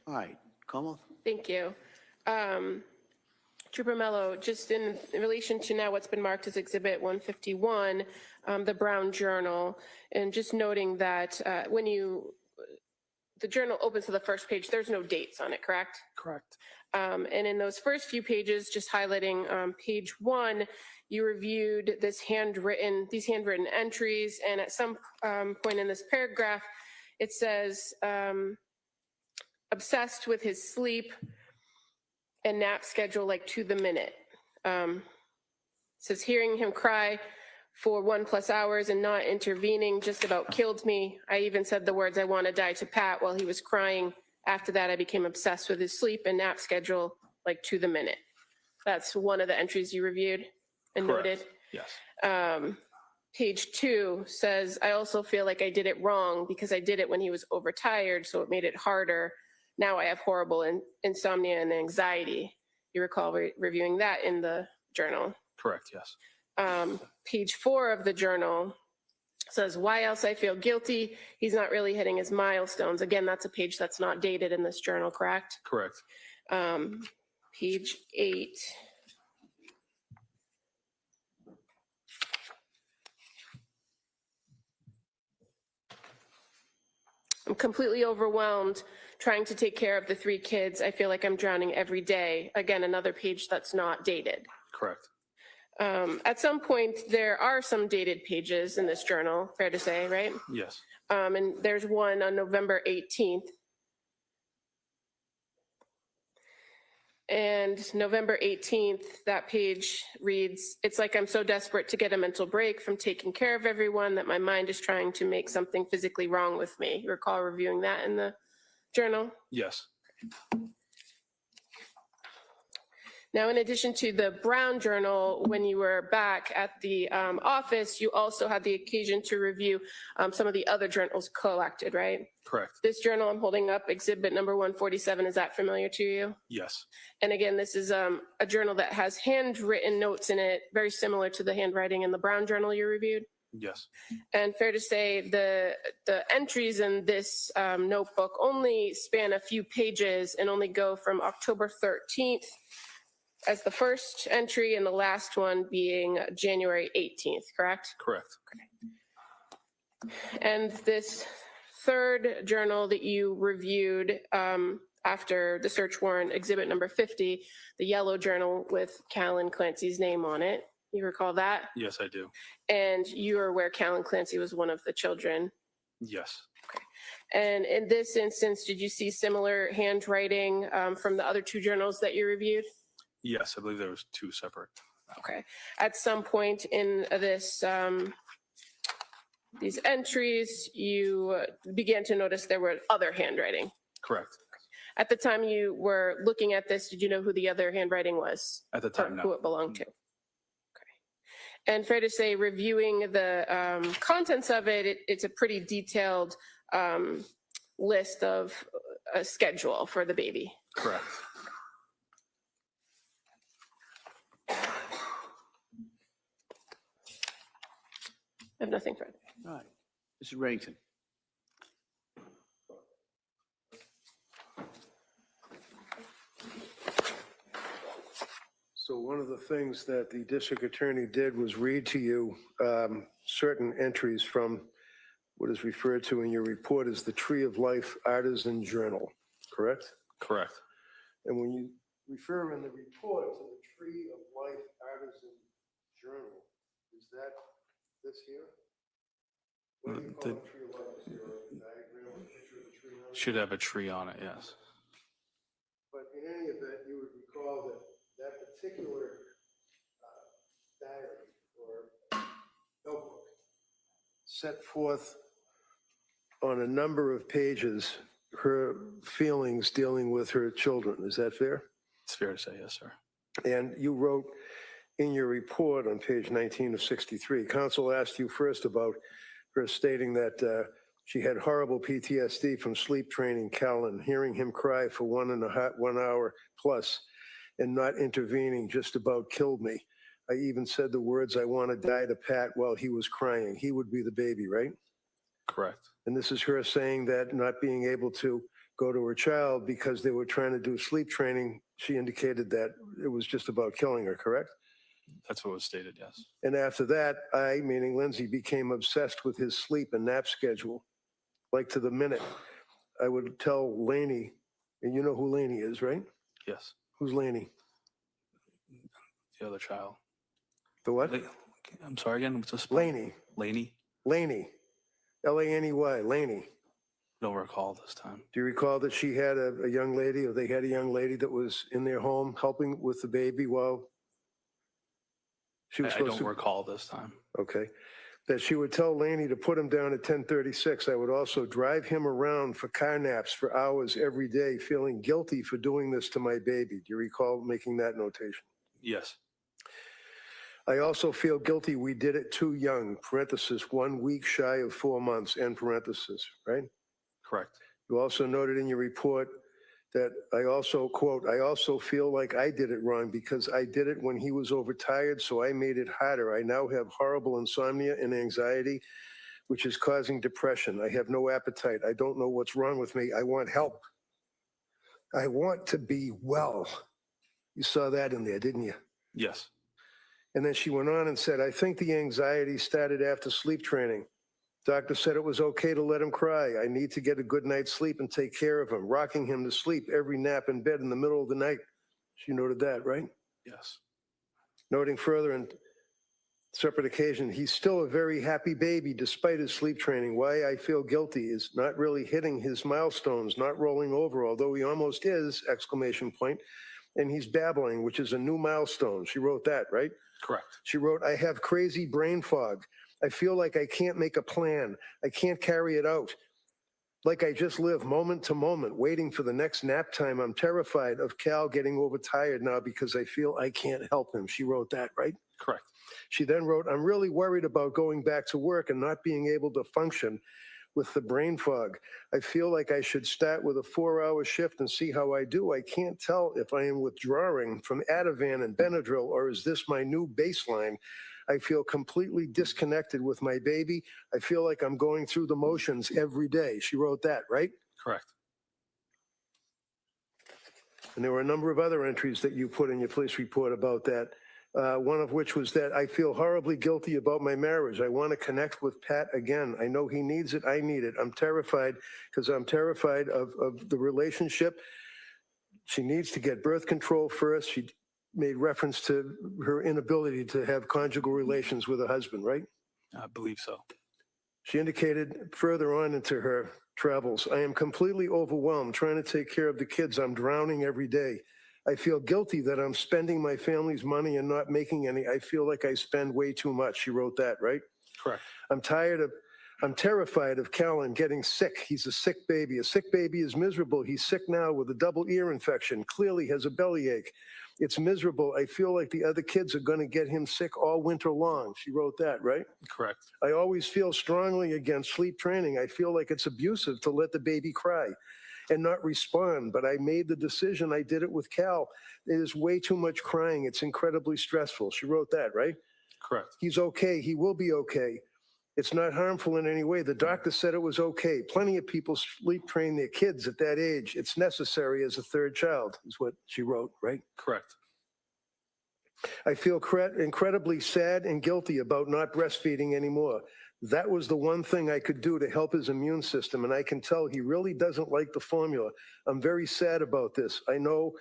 All right, Kamal? Thank you. Trooper Mello, just in relation to now what's been marked as Exhibit 151, the Brown Journal, and just noting that when the journal opens to the first page, there's no dates on it, correct? Correct. And in those first few pages, just highlighting page 1, you reviewed these handwritten entries, and at some point in this paragraph, it says, obsessed with his sleep and nap schedule like to the minute. Says hearing him cry for 1+ hours and not intervening just about killed me. I even said the words, "I want to die" to Pat while he was crying. After that, I became obsessed with his sleep and nap schedule like to the minute. That's one of the entries you reviewed and Correct. noted. Yes. Page 2 says, I also feel like I did it wrong because I did it when he was overtired, so it made it harder. Now I have horrible insomnia and anxiety. You recall reviewing that in the journal. Correct. Yes. Page 4 of the journal says, why else I feel guilty. He's not really hitting his milestones. Again, that's a page that's not dated in this journal, correct? Correct. Page 8. I'm completely overwhelmed trying to take care of the 3 kids. I feel like I'm drowning every day. Again, another page that's not dated. Correct. At some point, there are some dated pages in this journal, fair to say, right? Yes. And there's one on November 18th. And November 18th, that page reads, it's like I'm so desperate to get a mental break from taking care of everyone that my mind is trying to make something physically wrong with me. You recall reviewing that in the journal? Yes. Now, in addition to the Brown Journal, when you were back at the office, you also had the occasion to review some of the other journals collected, right? Correct. This journal I'm holding up, exhibit number 147, is that familiar to you? Yes. And again, this is a journal that has handwritten notes in it, very similar to the handwriting in the Brown Journal you reviewed? Yes. And fair to say the entries in this notebook only span a few pages and only go from October 13th as the first entry and the last one being January 18th, correct? Correct. And this third journal that you reviewed after the search warrant, exhibit number 50, the yellow journal with Callan Clancy's name on it, you recall that? Yes, I do. And you are aware Callan Clancy was one of the children. Yes. And in this instance, did you see similar handwriting from the other two journals that you reviewed? Yes, I believe there was two separate. Okay. At some point in this, these entries, you began to notice there were other handwriting. Correct. At the time you were looking at this, did you know who the other handwriting was? At the time, no. Who it belonged to? And fair to say, reviewing the contents of it, it's a pretty detailed list of a schedule for the baby. Correct. I have nothing further. All right. Mrs. Reddington. So one of the things that the district attorney did was read to you certain entries from what is referred to in your report as the Tree of Life Artisan Journal, correct? Correct. And when you refer in the report to the Tree of Life Artisan Journal, is that this here? What do you call the Tree of Life? Is there a diagram or a picture of the tree on it? Should have a tree on it, yes. But in any event, you would recall that that particular diary or notebook set forth on a number of pages her feelings dealing with her children. Is that fair? It's fair to say, yes, sir. And you wrote in your report on page 19 of 63, counsel asked you first about her stating that she had horrible PTSD from sleep training Callan, hearing him cry for 1 hour plus and not intervening just about killed me. I even said the words, "I want to die" to Pat while he was crying. He would be the baby, right? Correct. And this is her saying that not being able to go to her child because they were trying to do sleep training, she indicated that it was just about killing her, correct? That's what was stated, yes. And after that, I, meaning Lindsay, became obsessed with his sleep and nap schedule. Like to the minute, I would tell Laney, and you know who Laney is, right? Yes. Who's Laney? The other child. The what? I'm sorry again. What's this? Laney. Laney. Laney. Laney. Laney. Don't recall this time. Do you recall that she had a young lady, or they had a young lady that was in their home helping with the baby while she was I supposed don't to? recall this time. Okay. That she would tell Laney to put him down at 10:36. I would also drive him around for car naps for hours every day, feeling guilty for doing this to my baby. Do you recall making that notation? Yes. I also feel guilty we did it too young, parenthesis, 1 week shy of 4 months, end parenthesis, right? Correct. You also noted in your report that I also, quote, I also feel like I did it wrong because I did it when he was overtired, so I made it harder. I now have horrible insomnia and anxiety, which is causing depression. I have no appetite. I don't know what's wrong with me. I want help. I want to be well. You saw that in there, didn't you? Yes. And then she went on and said, I think the anxiety started after sleep training. Doctor said it was okay to let him cry. I need to get a good night's sleep and take care of him, rocking him to sleep every nap in bed in the middle of the night. She noted that, right? Yes. Noting further on separate occasion, he's still a very happy baby despite his sleep training. Why I feel guilty is not really hitting his milestones, not rolling over, although he almost is, exclamation point. And he's babbling, which is a new milestone. She wrote that, right? Correct. She wrote, I have crazy brain fog. I feel like I can't make a plan. I can't carry it out. Like I just live moment to moment, waiting for the next nap time. I'm terrified of Cal getting overtired now because I feel I can't help him. She wrote that, right? Correct. She then wrote, I'm really worried about going back to work and not being able to function with the brain fog. I feel like I should start with a 4-hour shift and see how I do. I can't tell if I am withdrawing from Ativan and Benadryl, or is this my new baseline? I feel completely disconnected with my baby. I feel like I'm going through the motions every day. She wrote that, right? Correct. And there were a number of other entries that you put in your police report about that. One of which was that I feel horribly guilty about my marriage. I want to connect with Pat again. I know he needs it. I need it. I'm terrified because I'm terrified of the relationship. She needs to get birth control first. She made reference to her inability to have conjugal relations with her husband, right? I believe so. She indicated further on into her travels, I am completely overwhelmed trying to take care of the kids. I'm drowning every day. I feel guilty that I'm spending my family's money and not making any. I feel like I spend way too much. She wrote that, right? Correct. I'm terrified of Callan getting sick. He's a sick baby. A sick baby is miserable. He's sick now with a double ear infection, clearly has a bellyache. It's miserable. I feel like the other kids are going to get him sick all winter long. She wrote that, right? Correct. I always feel strongly against sleep training. I feel like it's abusive to let the baby cry and not respond. But I made the decision. I did it with Cal. It is way too much crying. It's incredibly stressful. She wrote that, right? Correct. He's okay. He will be okay. It's not harmful in any way. The doctor said it was okay. Plenty of people sleep train their kids at that age. It's necessary as a third child, is what she wrote, right? Correct. I feel incredibly sad and guilty about not breastfeeding anymore. That was the one thing I could do to help his immune system, and I can tell he really doesn't like the formula. I'm very sad about this. I know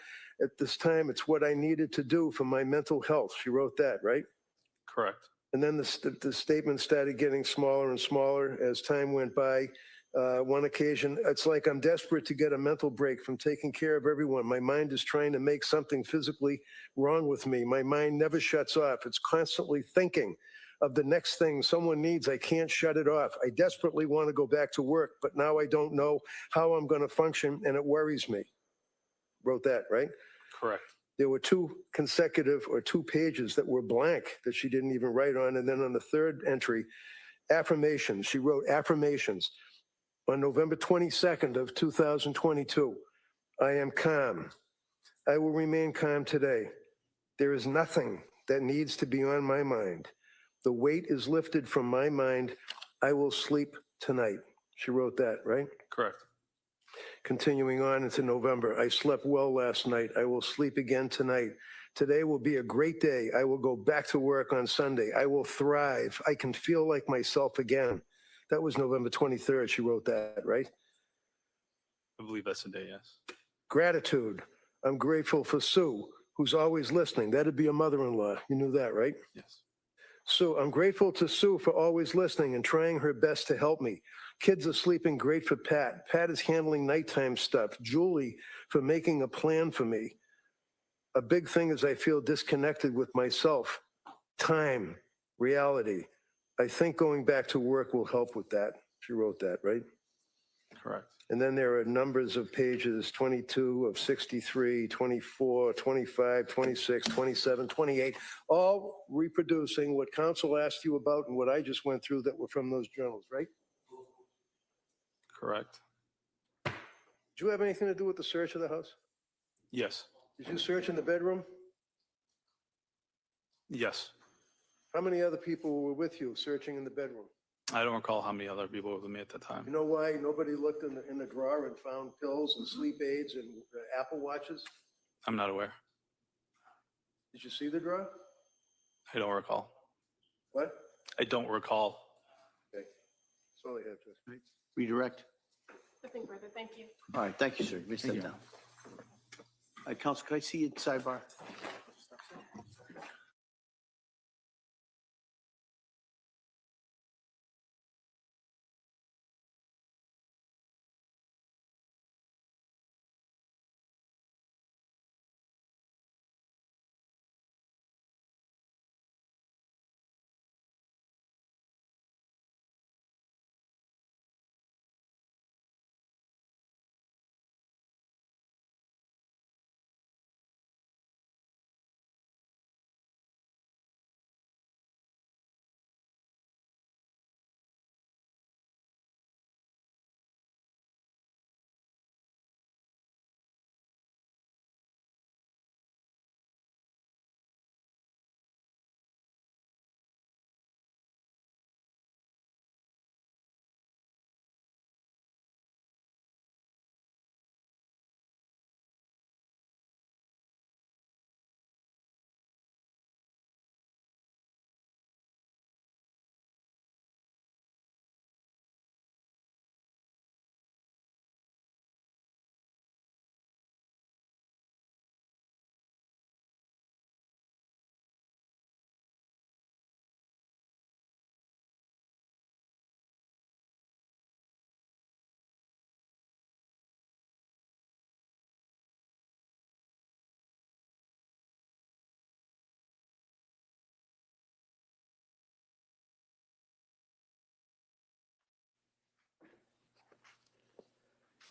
at this time it's what I needed to do for my mental health. She wrote that, right? Correct. And then the statement started getting smaller and smaller as time went by. One occasion, it's like I'm desperate to get a mental break from taking care of everyone. My mind is trying to make something physically wrong with me. My mind never shuts off. It's constantly thinking of the next thing someone needs. I can't shut it off. I desperately want to go back to work, but now I don't know how I'm going to function, and it worries me. Wrote that, right? Correct. There were two pages that were blank that she didn't even write on. And then on the third entry, affirmations. She wrote affirmations. On November 22nd of 2022, I am calm. I will remain calm today. There is nothing that needs to be on my mind. The weight is lifted from my mind. I will sleep tonight. She wrote that, right? Correct. Continuing on into November, I slept well last night. I will sleep again tonight. Today will be a great day. I will go back to work on Sunday. I will thrive. I can feel like myself again. That was November 23rd. She wrote that, right? I believe that's the day, yes. Gratitude. I'm grateful for Sue, who's always listening. That'd be a mother-in-law. You knew that, right? Yes. Sue, I'm grateful to Sue for always listening and trying her best to help me. Kids are sleeping great for Pat. Pat is handling nighttime stuff. Julie for making a plan for me. A big thing is I feel disconnected with myself. Time, reality. I think going back to work will help with that. She wrote that, right? Correct. And then there are numbers of pages, 22 of 63, 24, 25, 26, 27, 28, all reproducing what counsel asked you about and what I just went through that were from those journals, right? Correct. Did you have anything to do with the search of the house? Yes. Did you search in the bedroom? Yes. How many other people were with you searching in the bedroom? I don't recall how many other people were with me at the time. You know why nobody looked in the drawer and found pills and sleep aids and Apple Watches? I'm not aware. Did you see the drawer? I don't recall. What? I don't recall. Okay. That's all I have, Judge. Redirect. Nothing further. Thank you. All right, thank you, sir. You may step down. All right, counsel, can I see you at sidebar?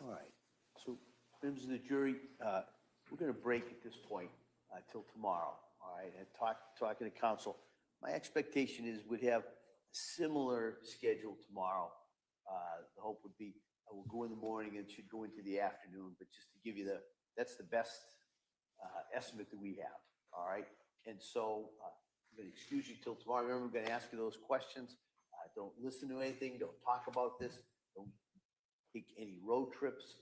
All right. So, members of the jury, we're going to break at this point till tomorrow. All right. And talking to counsel, my expectation is we'd have a similar schedule tomorrow. The hope would be we'll go in the morning and it should go into the afternoon. But just to give you that's the best estimate that we have. All right. And so I'm going to excuse you till tomorrow. Remember, I'm going to ask you those questions. Don't listen to anything. Don't talk about this. Don't take any road trips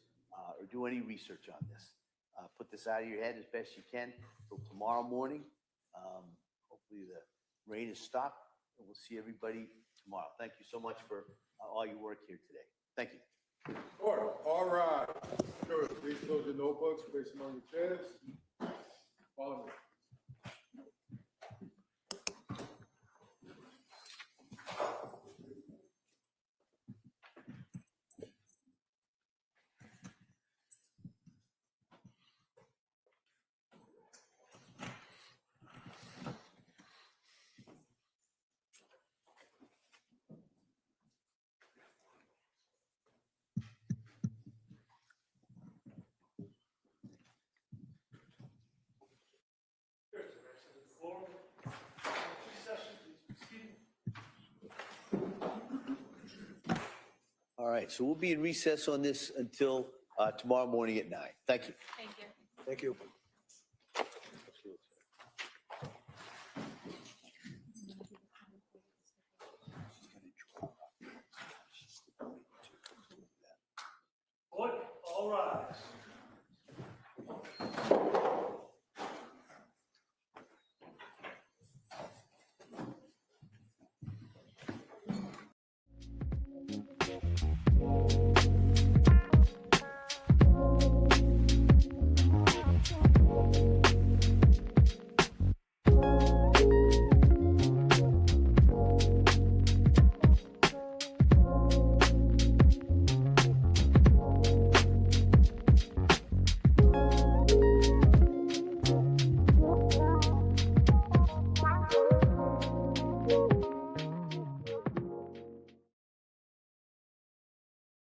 or do any research on this. Put this out of your head as best you can till tomorrow morning. Hopefully the rain has stopped and we'll see everybody tomorrow. Thank you so much for all your work here today. Thank you. Order, all rise. Jurors, please close your notebooks, place them on your chairs. Follow me. All right. So we'll be in recess on this until tomorrow morning at 9. Thank you. Thank you. Thank you. Order, all rise.